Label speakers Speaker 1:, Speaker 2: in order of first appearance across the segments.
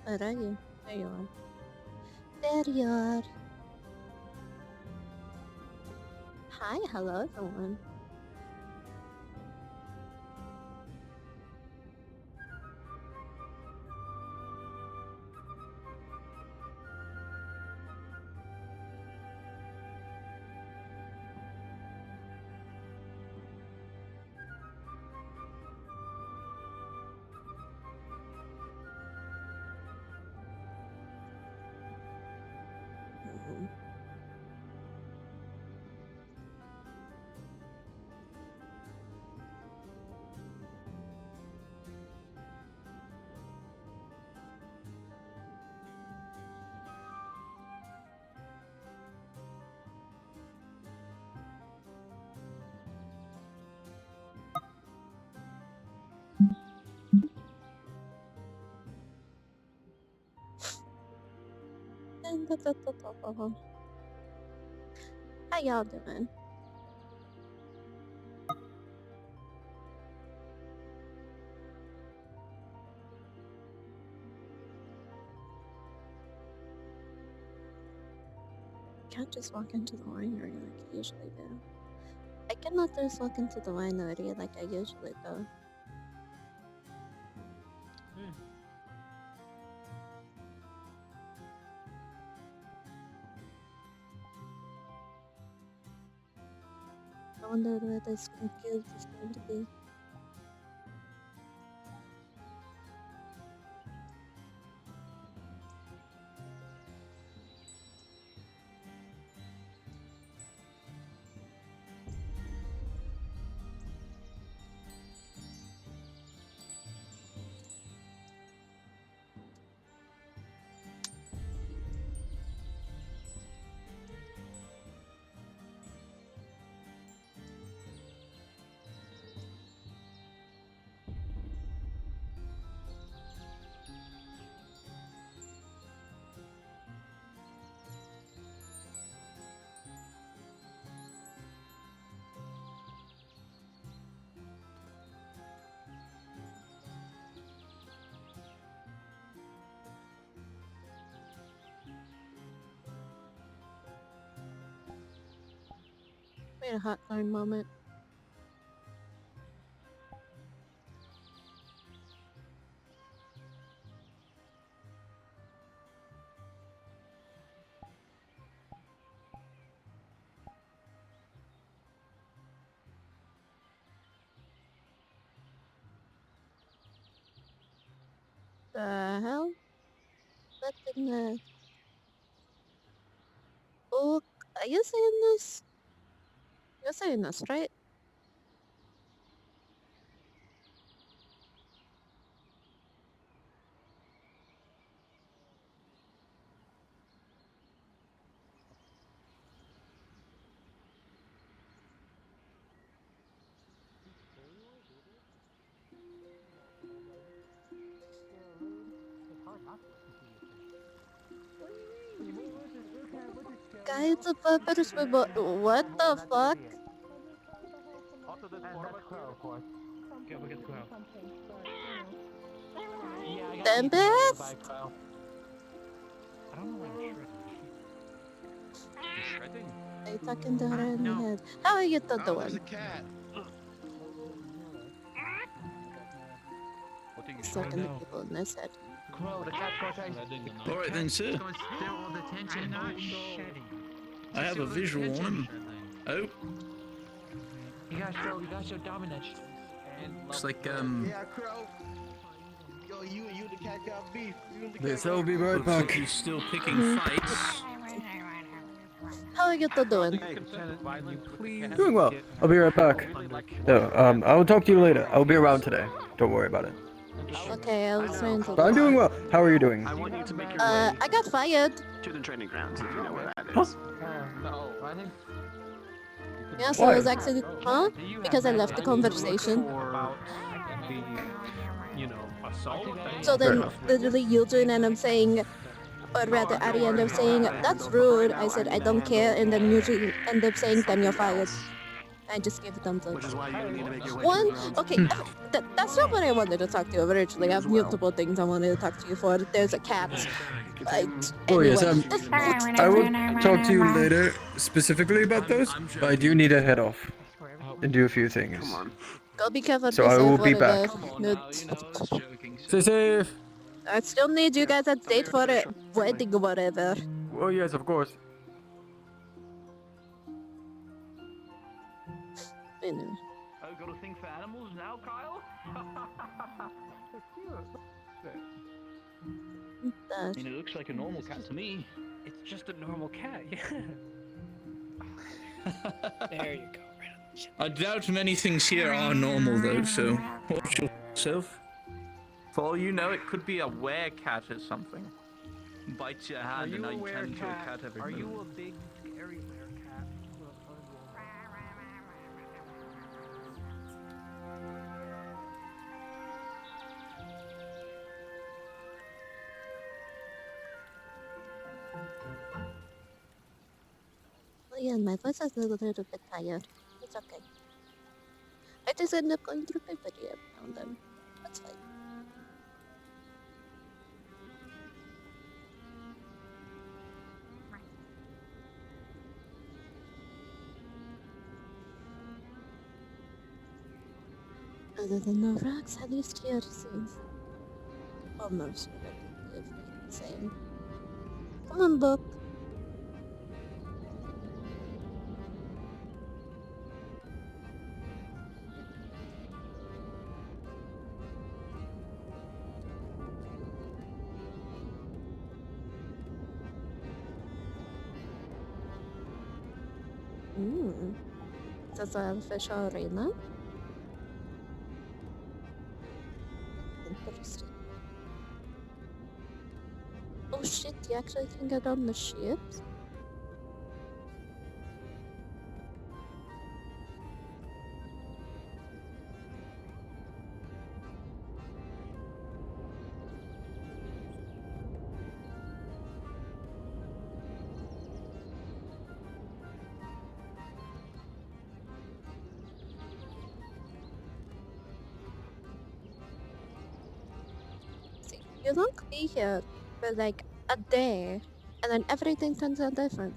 Speaker 1: Where are you? There you are. There you are. Hi, hello everyone. Mm. How y'all doing? Can't just walk into the winery like I usually do. I cannot just walk into the winery like I usually do. I wonder where this guild is going to be. Wait a hotline moment. The hell? What in the... Oh, are you saying this? You're saying this, right? Guys, the puppets with what the fuck?
Speaker 2: Also, there's Crow. Of course.
Speaker 3: Yeah, we get Crow.
Speaker 2: Yeah, I got
Speaker 1: Tempest?
Speaker 2: by Crow.
Speaker 3: I don't know why I'm shredding.
Speaker 4: You're shredding?
Speaker 1: Are you talking to her in
Speaker 3: No.
Speaker 1: the head? How are you
Speaker 4: Oh, there's
Speaker 1: doing?
Speaker 4: a cat. What are you
Speaker 1: He's
Speaker 3: Oh,
Speaker 1: talking to
Speaker 3: no.
Speaker 1: people in this head.
Speaker 2: Crow, the cat's going to
Speaker 5: Shredding and
Speaker 6: Alright then, sir.
Speaker 5: It's going to steal all the attention.
Speaker 3: I'm not
Speaker 5: Oh, no.
Speaker 3: shedding.
Speaker 6: I have a visual on him. Oh,
Speaker 2: You gotta show dominance.
Speaker 6: looks like,
Speaker 4: Yeah, Crow. Yo, you and the cat got beef. You and the cat
Speaker 6: I'll be right
Speaker 4: got
Speaker 6: back. He's still picking fights.
Speaker 1: How are you two doing?
Speaker 5: Doing well. I'll be right back. So, I will talk to you later. I will be around today. Don't worry about it.
Speaker 1: Okay, I was trying to.
Speaker 5: But I'm doing well. How are you doing?
Speaker 4: I want you to make your
Speaker 1: I
Speaker 4: way
Speaker 1: got fired.
Speaker 4: to the training grounds if you know where that
Speaker 5: Huh?
Speaker 4: is.
Speaker 2: No, I think.
Speaker 1: Yeah, so I
Speaker 5: Why?
Speaker 1: was actually, huh? Because I left the conversation. So then, literally, you join and I'm saying, or rather, at the end of saying, that's rude. I said, I don't care, and then you two end up saying, then you're fired. I just gave a thumbs up.
Speaker 4: Which is why you need to make your way
Speaker 1: One,
Speaker 4: to the grounds.
Speaker 1: okay, that's not what I wanted to talk to you about originally. I have multiple things I wanted to talk to you for. There's a cat.
Speaker 5: Oh yes,
Speaker 1: Anyway,
Speaker 5: I will talk to you later specifically about those. But I do need to head off and do a few things.
Speaker 4: Come on.
Speaker 1: go be careful.
Speaker 5: So I will be back.
Speaker 6: Come on now, you know I was joking.
Speaker 5: Stay safe.
Speaker 1: I still need you guys at date for a wedding or whatever.
Speaker 5: Oh yes, of course.
Speaker 1: Anyway.
Speaker 3: Oh, got a thing for animals now, Kyle? I mean, it looks like a normal cat to me.
Speaker 2: It's just a normal cat, yeah. There you go. Right on the chin.
Speaker 6: I doubt many things here are normal though, so watch yourself. For all you know, it could be a werecat or something. Bites your hand and now you turn into a cat every
Speaker 2: Are
Speaker 3: minute.
Speaker 2: you a big, scary werecat?
Speaker 1: Well, yeah, my voice is a little bit tired. It's okay. I just end up going through puberty every now and then. That's fine. Other than the rocks, at least here it seems almost relatively the same. Come on, book. That's a fish arena. Interesting. Oh shit, you actually can get on the ships? See, you don't be here for like a day, and then everything turns out different.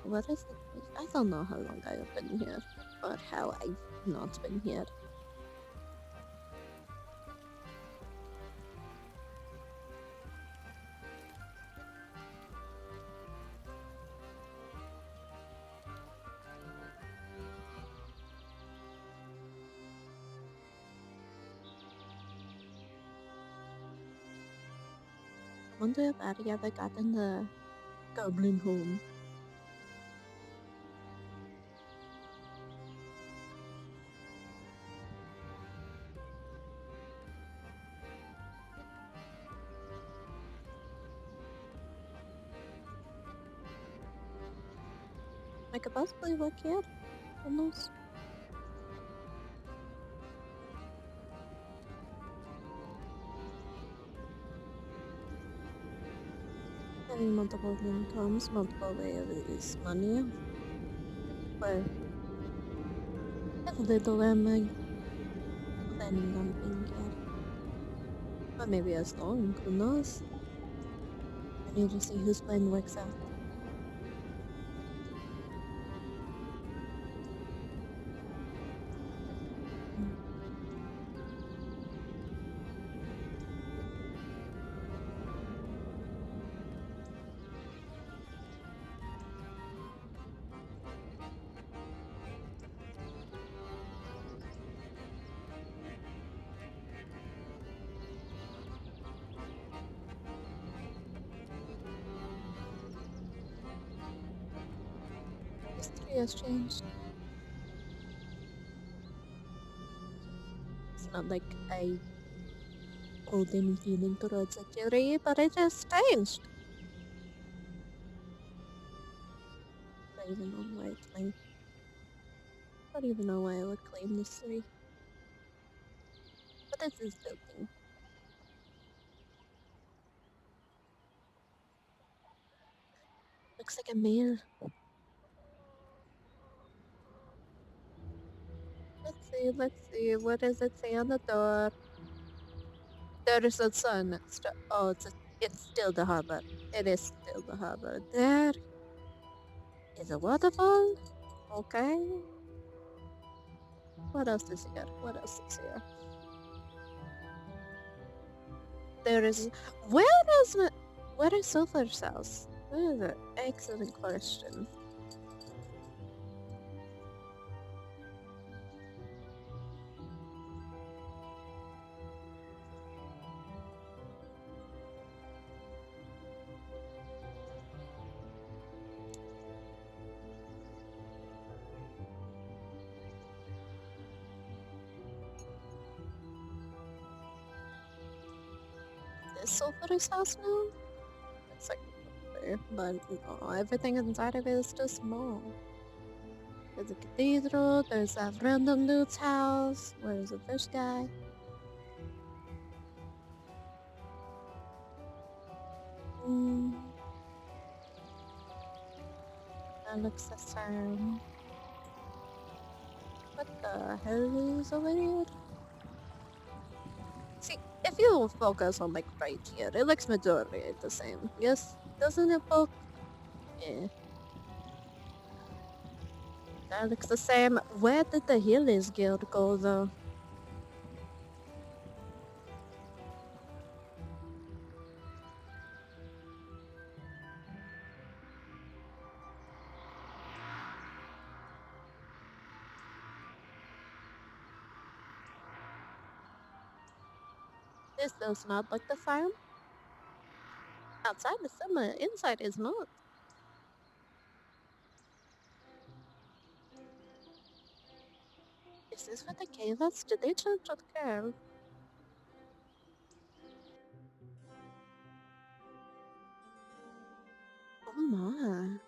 Speaker 1: What is it? I don't know how long I've been here, or how I've not been here. Wonder if Ari ever got in the goblin home. I could possibly work here. Who knows? Having multiple incomes, multiple ways of use money. But how little am I planning on being here? Or maybe as long, who knows? I need to see whose plan works out. History has changed. It's not like I hold any feeling towards a theory, but it just changed. I don't even know why it's mine. I don't even know why I would claim this theory. But this is building. Looks like a mail. Let's see. What does it say on the door? There is a sun. Oh, it's still the harbor. It is still the harbor. There is a waterfall. Okay. What else is here? What else is here? There is. Where is Sulfur's house? Where is it? Excellent question. Is Sulfur's house now? It's like, but no, everything inside of it is too small. There's a cathedral, there's that random dude's house, where's the fish guy? That looks the same. What the hell is over here? See, if you focus on like right here, it looks majority the same. Yes, doesn't it, folk? Yeah. That looks the same. Where did the Healers Guild go though? This does not look the farm. Outside the summer, inside is not. Is this what they gave us? Did they change the curve? Oh my.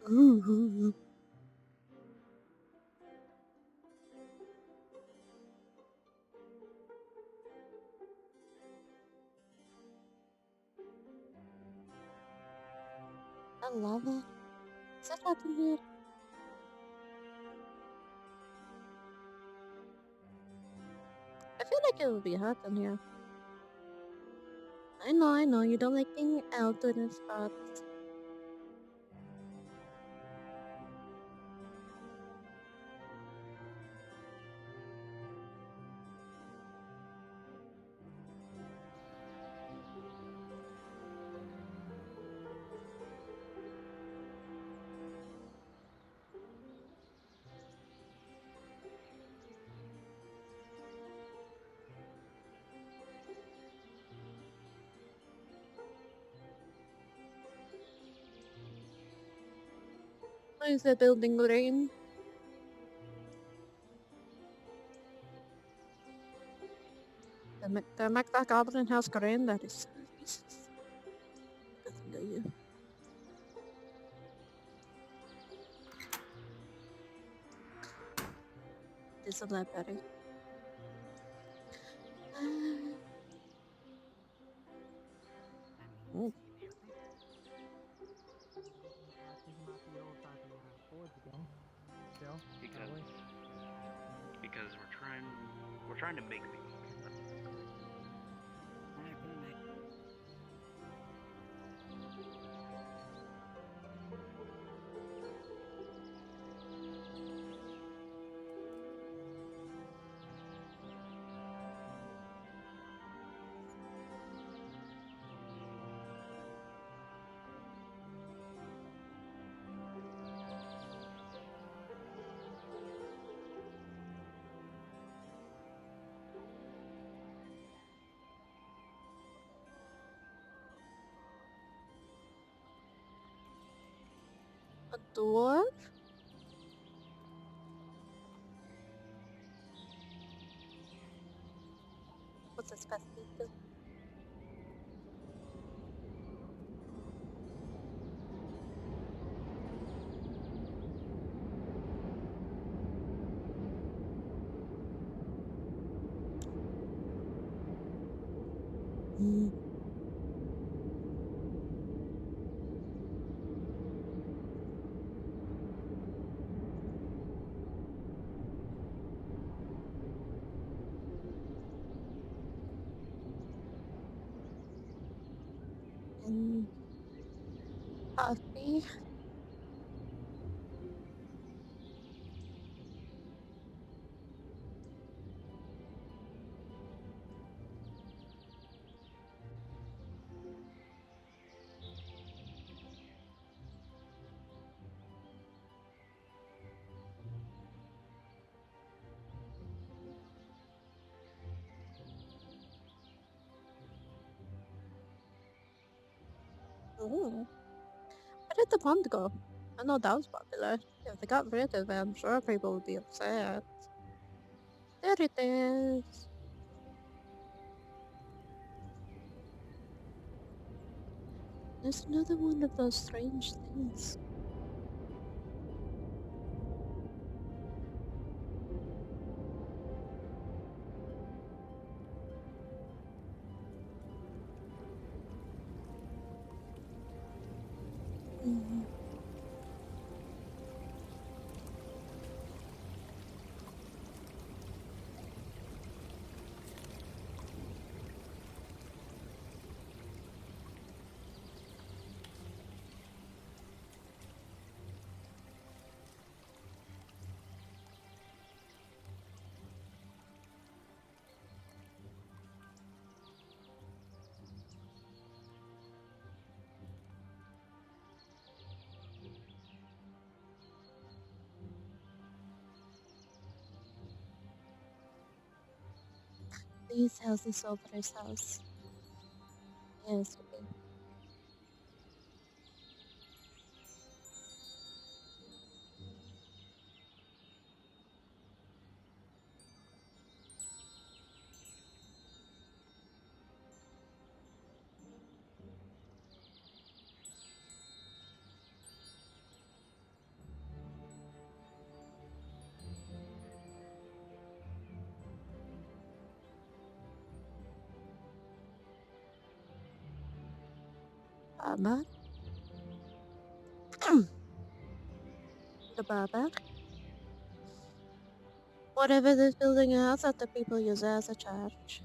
Speaker 1: Ooh. I love it. Is that hot in here? I feel like it would be hot in here. I know, you don't like being out in the spots. Why is the building green? The make that goblin house green, that is so racist. Doesn't know you. It's a blackberry. Oh.
Speaker 3: Because we're trying to make things.
Speaker 1: dwarf? What's a specific? Mm. And coffee. Ooh. Where did the pond go? I know that was popular. If they got rid of it, I'm sure people would be upset. There it is. There's another one of those strange things. Mm. These houses over his house. Yes, okay. Baba. The Baba. Whatever this building is that the people use it as a church.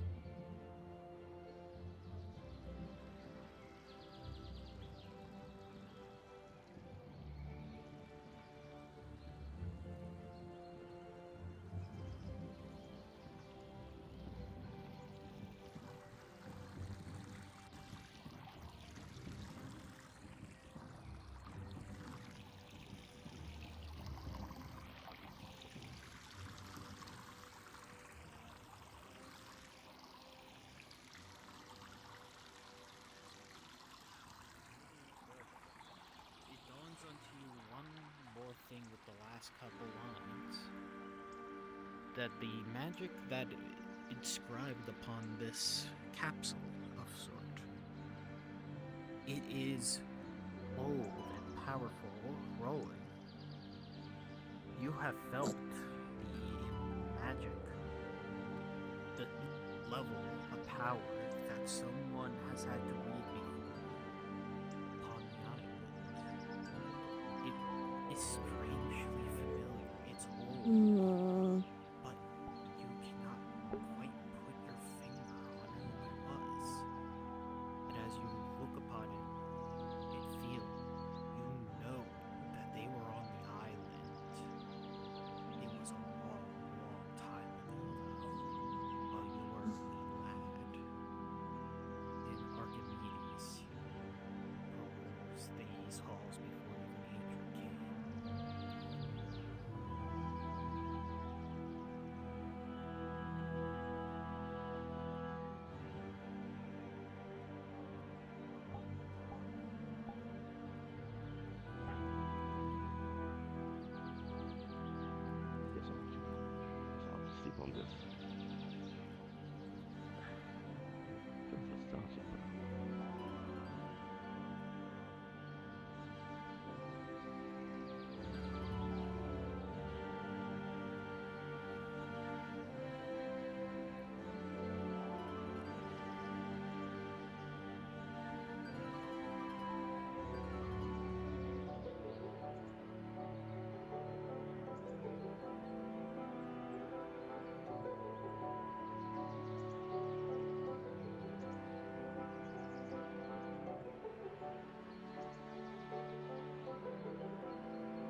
Speaker 2: It dawns onto you one more thing with the last couple lines. That the magic that inscribed upon this capsule of sort, it is bold and powerful rolling. You have felt the magic, the level of power that someone has had to wield before upon the island. It is strangely familiar. It's old,
Speaker 1: Mm.
Speaker 2: but you cannot quite put your finger on who it was. But as you look upon it and feel, you know that they were on the island. It was a long, long time ago, though, while you were a wee lad. And Archimedes roams these halls before even Aether came.
Speaker 7: do this. Just nostalgia, bro.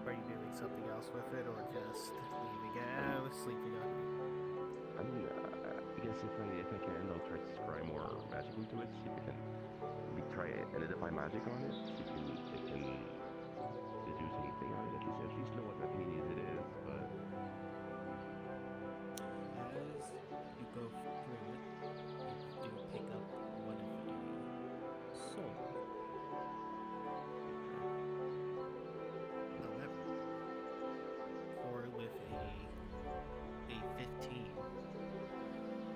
Speaker 2: Are you doing something else with it, or just leaving it, sleeping on it?
Speaker 7: I mean, I guess if I can, I'll try to scry more magic into it. See if I can maybe try it and identify magic on it. See if it can deduce anything on it. At least know what means it is. But
Speaker 2: As you go through it, you do pick up one of the soul. However, for with a 15,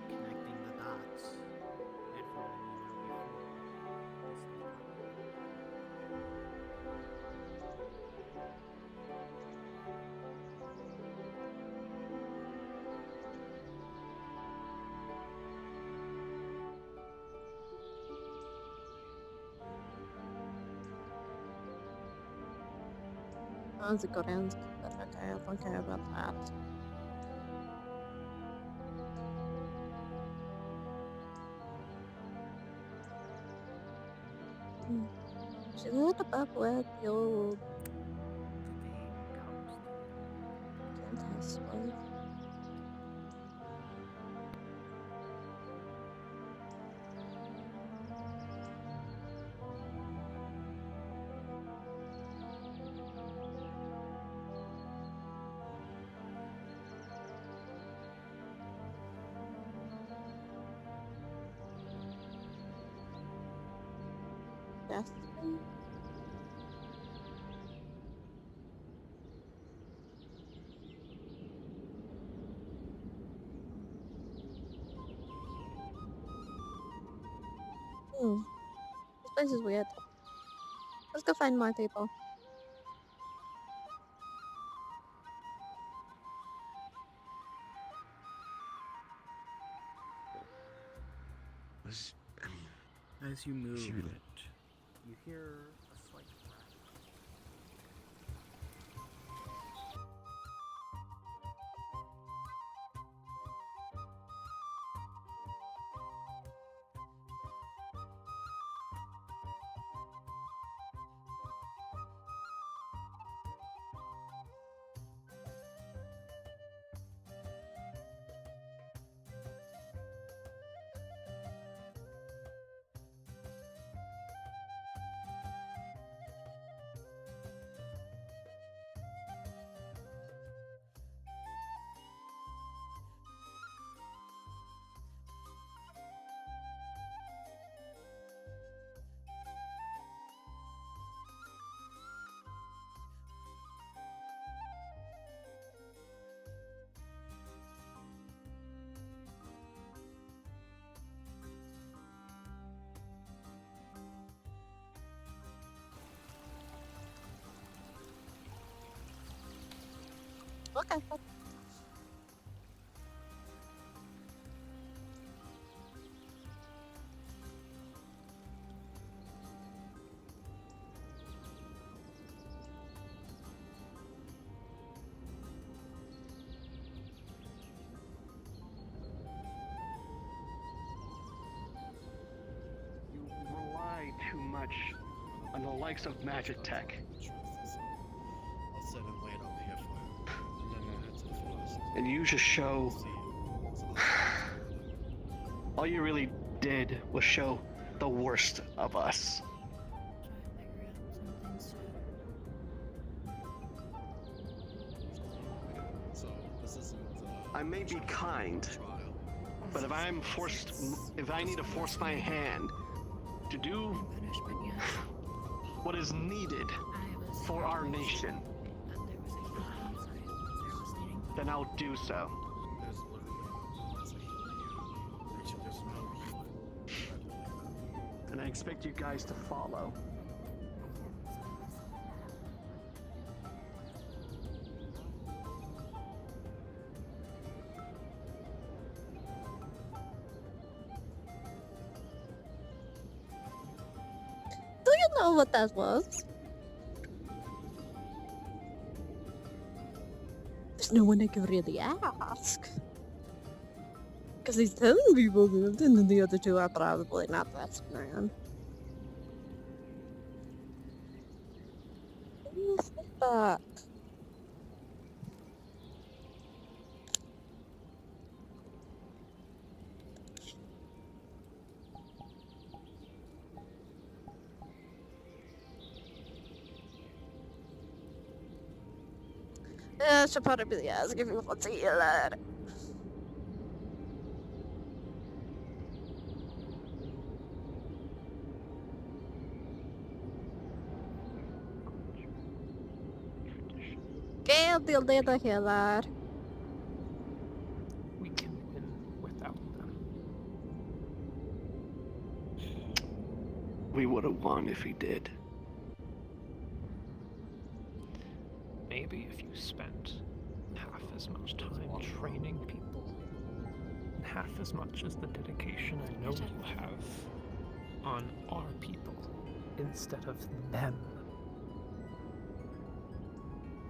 Speaker 2: connecting the dots, and for all you know before, this is
Speaker 1: That was a good answer, but okay, I don't care about that. She lit up with the old contest was. Destiny? This place is weird. Let's go find more people.
Speaker 2: as you move it, you hear a slight crack.
Speaker 1: Okay.
Speaker 8: You rely too much on the likes of magic tech.
Speaker 4: I'll sit and wait up here for him. And then I'll head to the forest.
Speaker 8: And you just show. All you really did was show the worst of us.
Speaker 4: So this isn't
Speaker 8: I may be kind,
Speaker 4: trial.
Speaker 8: but if I need to force my hand to do what is needed for our nation, then I'll do so.
Speaker 4: There's literally
Speaker 8: and I expect you guys to follow.
Speaker 1: Do you know what that was? There's no one I can really ask. Because he's telling people moved, and then the other two are probably not that man. Who's that? I should probably ask if you want to hear that. Can't deal with the healer.
Speaker 9: We can win without them.
Speaker 8: We would have won if he did.
Speaker 9: Maybe if you spent half as much time training people, and half as much as the dedication I know you have on our people, instead of them.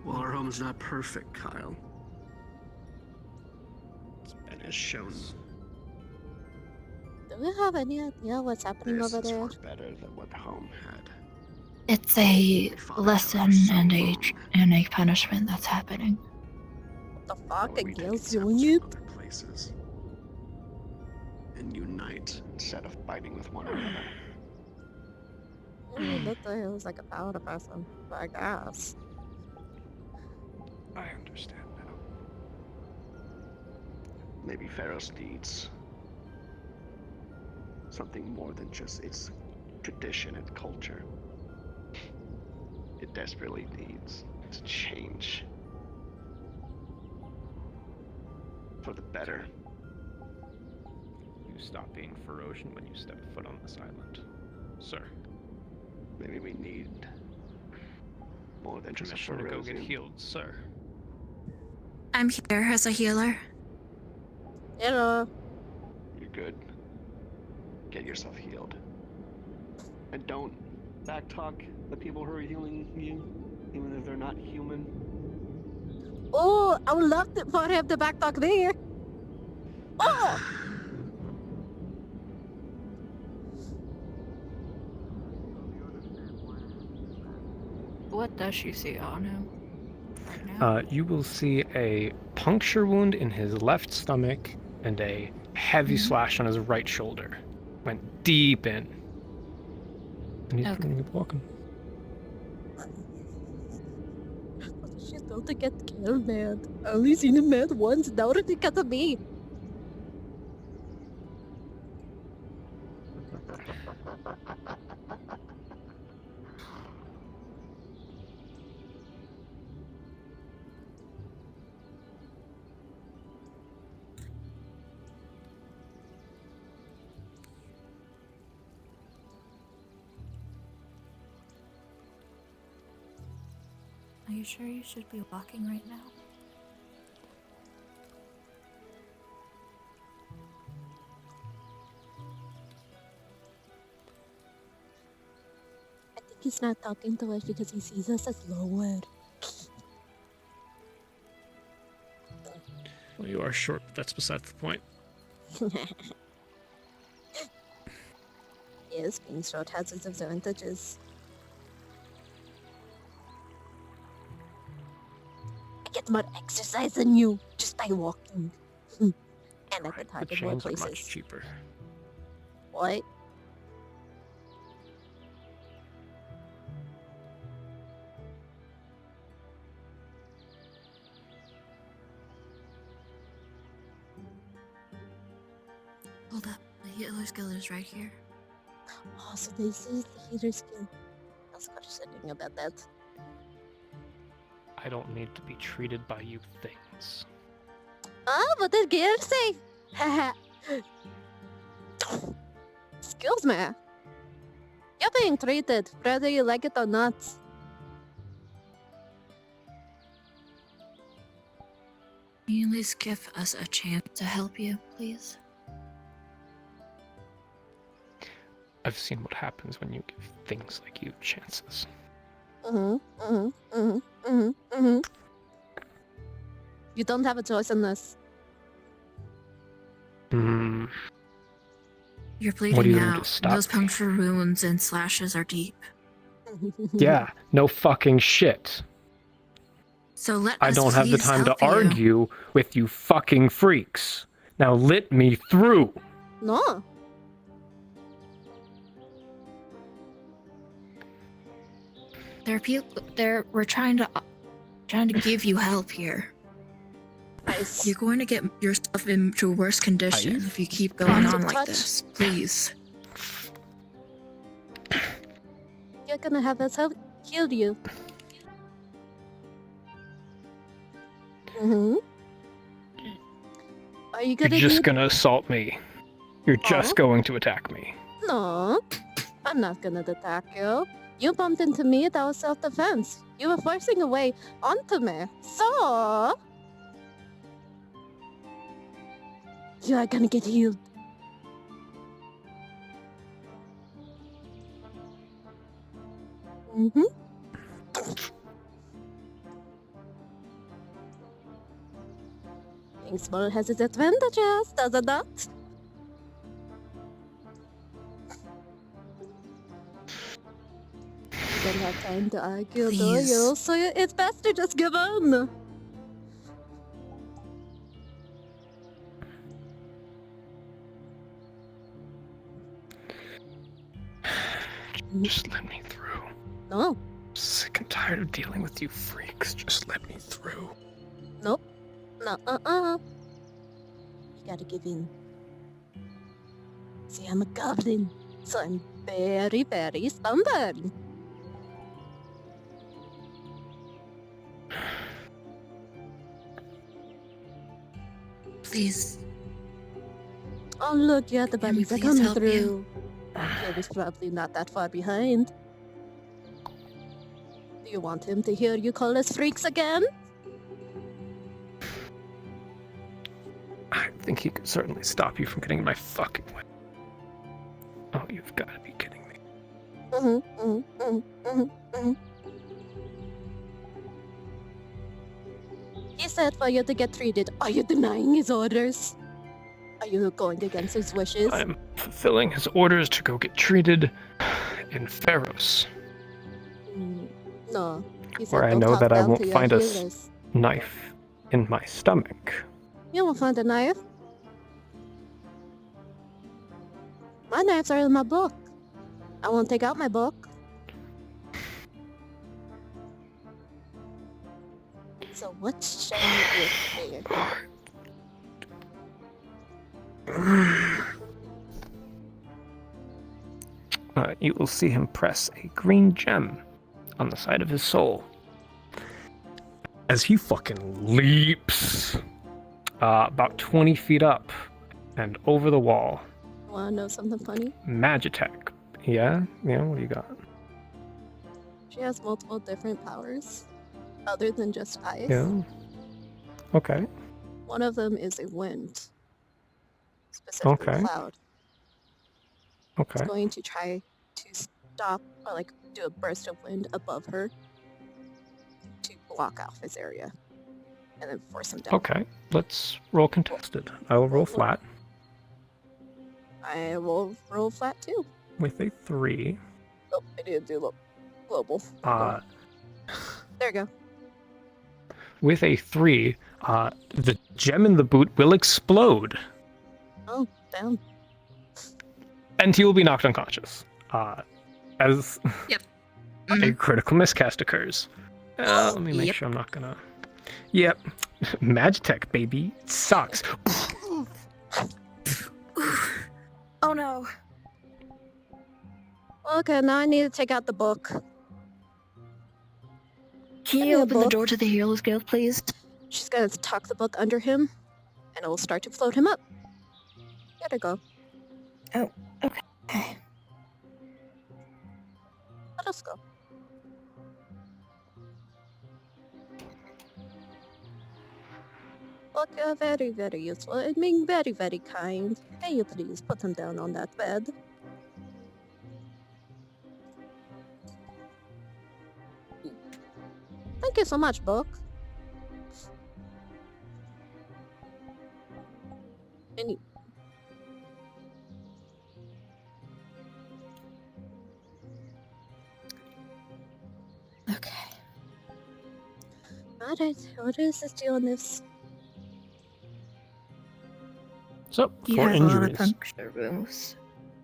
Speaker 8: Well, our home's not perfect, Kyle. And as shown,
Speaker 1: Do we have any idea what's happening
Speaker 8: this
Speaker 1: over
Speaker 8: is
Speaker 1: there?
Speaker 8: far better than what home had.
Speaker 10: It's a lesson and a punishment that's happening.
Speaker 1: What the fuck?
Speaker 8: We
Speaker 1: A
Speaker 8: take
Speaker 1: girl's
Speaker 8: examples
Speaker 1: doing
Speaker 8: from
Speaker 1: it?
Speaker 8: other places and unite instead of fighting with one another.
Speaker 1: I mean, that was like a powder person, but I guess.
Speaker 8: I understand now. Maybe Pharaoh's needs something more than just its tradition and culture. It desperately needs to change for the better.
Speaker 9: You stop being ferocious when you step foot on this island, sir.
Speaker 8: Maybe we need more than just a
Speaker 9: Permission to go get
Speaker 8: Ferocian.
Speaker 9: healed, sir.
Speaker 10: I'm here as a healer.
Speaker 1: Hello.
Speaker 8: You're good. Get yourself healed. And don't backtalk the people who are healing you, even if they're not human.
Speaker 1: Oh, I would love to, for him to backtalk there. Oh!
Speaker 10: What does she see, Anu? Right now?
Speaker 9: You will see a puncture wound in his left stomach and a heavy slash on his right shoulder. Went deep in. And he's
Speaker 10: Okay.
Speaker 9: walking.
Speaker 1: She's about to get killed, man. I only seen him mad once, now that he got to me.
Speaker 10: Are you sure you should be walking right now?
Speaker 1: I think he's not talking to us because he sees us as lower.
Speaker 9: Well, you are short, but that's beside the point.
Speaker 1: Yes, being short has its advantages. I get more exercise than you just by walking. And I can
Speaker 9: The
Speaker 1: target more
Speaker 9: chains are much
Speaker 1: places.
Speaker 9: cheaper.
Speaker 1: What?
Speaker 10: Hold up. The healer skill is right here.
Speaker 1: Oh, so this is the healer skill. I was questioning about that.
Speaker 9: I don't need to be treated by you things.
Speaker 1: Oh, what did Gail say? Haha. Skills, man. You're being treated, whether you like it or not.
Speaker 10: Can you at least give us a chance to help you, please?
Speaker 9: I've seen what happens when you give things like you chances.
Speaker 1: You don't have a choice in this.
Speaker 10: You're
Speaker 9: What are you
Speaker 10: bleeding
Speaker 9: doing to
Speaker 10: out.
Speaker 9: stop
Speaker 10: Those
Speaker 9: me?
Speaker 10: puncture wounds and slashes are deep.
Speaker 9: Yeah, no fucking shit.
Speaker 10: So let
Speaker 9: I
Speaker 10: us
Speaker 9: don't have the
Speaker 10: please
Speaker 9: time to
Speaker 10: help you.
Speaker 9: argue with you fucking freaks. Now let me through.
Speaker 1: No.
Speaker 10: We're trying to give you help here.
Speaker 1: Ice.
Speaker 10: You're going to get yourself into worse condition if you keep going on like this. Please.
Speaker 1: You're gonna have us heal you. Are you
Speaker 9: You're
Speaker 1: gonna
Speaker 9: just gonna assault me. You're just going to attack me.
Speaker 1: No, I'm not gonna attack you. You bumped into me, that was self-defense. You were forcing a way onto me, so... You are gonna get healed. Being small has its advantages, does it not? You don't have time to argue, do
Speaker 10: Please.
Speaker 1: you? So it's best to just give in.
Speaker 9: Just let me through.
Speaker 1: No.
Speaker 9: I'm sick and tired of dealing with you freaks. Just let me through.
Speaker 1: Nope. No, You gotta give in. See, I'm a goblin, so I'm very, very stubborn.
Speaker 10: Please.
Speaker 1: Oh, look, yeah, the
Speaker 10: Can we
Speaker 1: buddies are
Speaker 10: please
Speaker 1: coming
Speaker 10: help
Speaker 1: through.
Speaker 10: you?
Speaker 1: Kid is probably not that far behind. Do you want him to hear you call us freaks again?
Speaker 9: I think he could certainly stop you from getting in my fucking way. Oh, you've got to be kidding me.
Speaker 1: He said for you to get treated. Are you denying his orders? Are you going against his wishes?
Speaker 9: I'm fulfilling his orders to go get treated in Pharos,
Speaker 1: No. He said
Speaker 9: where I
Speaker 1: don't
Speaker 9: know
Speaker 1: talk
Speaker 9: that I
Speaker 1: down
Speaker 9: won't
Speaker 1: to your
Speaker 9: find a
Speaker 1: healers.
Speaker 9: knife in my stomach.
Speaker 1: You won't find a knife. My knives are in my book. I won't take out my book. So what shall we do here?
Speaker 9: You will see him press a green gem on the side of his soul as he fucking leaps about 20 feet up and over the wall.
Speaker 1: Wanna know something funny?
Speaker 9: Magitech. Yeah? What do you got?
Speaker 1: She has multiple different powers, other than just ice.
Speaker 9: Yeah. Okay.
Speaker 1: One of them is a wind, specifically
Speaker 9: Okay.
Speaker 1: cloud.
Speaker 9: Okay.
Speaker 1: It's going to try to stop or do a burst of wind above her to block off his area, and then force him down.
Speaker 9: Okay. Let's roll contested. I will roll flat
Speaker 1: I will roll flat too.
Speaker 9: with a 3.
Speaker 1: Oh, I didn't do global.
Speaker 9: Uh,
Speaker 1: There you go.
Speaker 9: with a 3, the gem in the boot will explode,
Speaker 1: Oh, damn.
Speaker 9: and he will be knocked unconscious. As
Speaker 10: Yep.
Speaker 9: a critical miscast occurs. Let me make sure I'm not gonna... Yep. Magitech, baby. It sucks.
Speaker 10: Oh no.
Speaker 1: Okay, now I need to take out the book.
Speaker 10: Can
Speaker 1: Give
Speaker 10: you
Speaker 1: me
Speaker 10: open the
Speaker 1: book.
Speaker 10: door to the Heroes Guild, please?
Speaker 1: She's gonna tuck the book under him, and it will start to float him up. There we go.
Speaker 10: Oh, okay.
Speaker 1: Let us go. Look, you're very, very useful and being very, very kind. Can you please put him down on that bed? Thank you so much, Book. Any...
Speaker 10: Okay.
Speaker 1: Alright, what is this illness?
Speaker 9: So,
Speaker 10: He
Speaker 9: for
Speaker 10: has a lot of
Speaker 9: injuries,
Speaker 10: puncture wounds.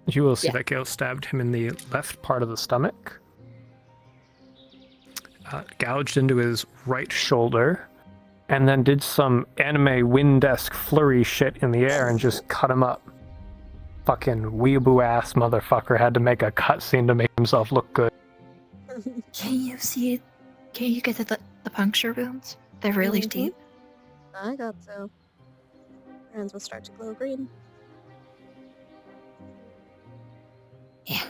Speaker 9: you will see
Speaker 10: Yeah.
Speaker 9: that Gale stabbed him in the left part of the stomach, gouged into his right shoulder, and then did some anime wind-esque flurry shit in the air and just cut him up. Fucking weeaboo ass motherfucker had to make a cutscene to make himself look good.
Speaker 10: Can you see? Can you get to the puncture wounds? They're really deep.
Speaker 1: I got so. Your hands will start to glow green.
Speaker 10: Yeah.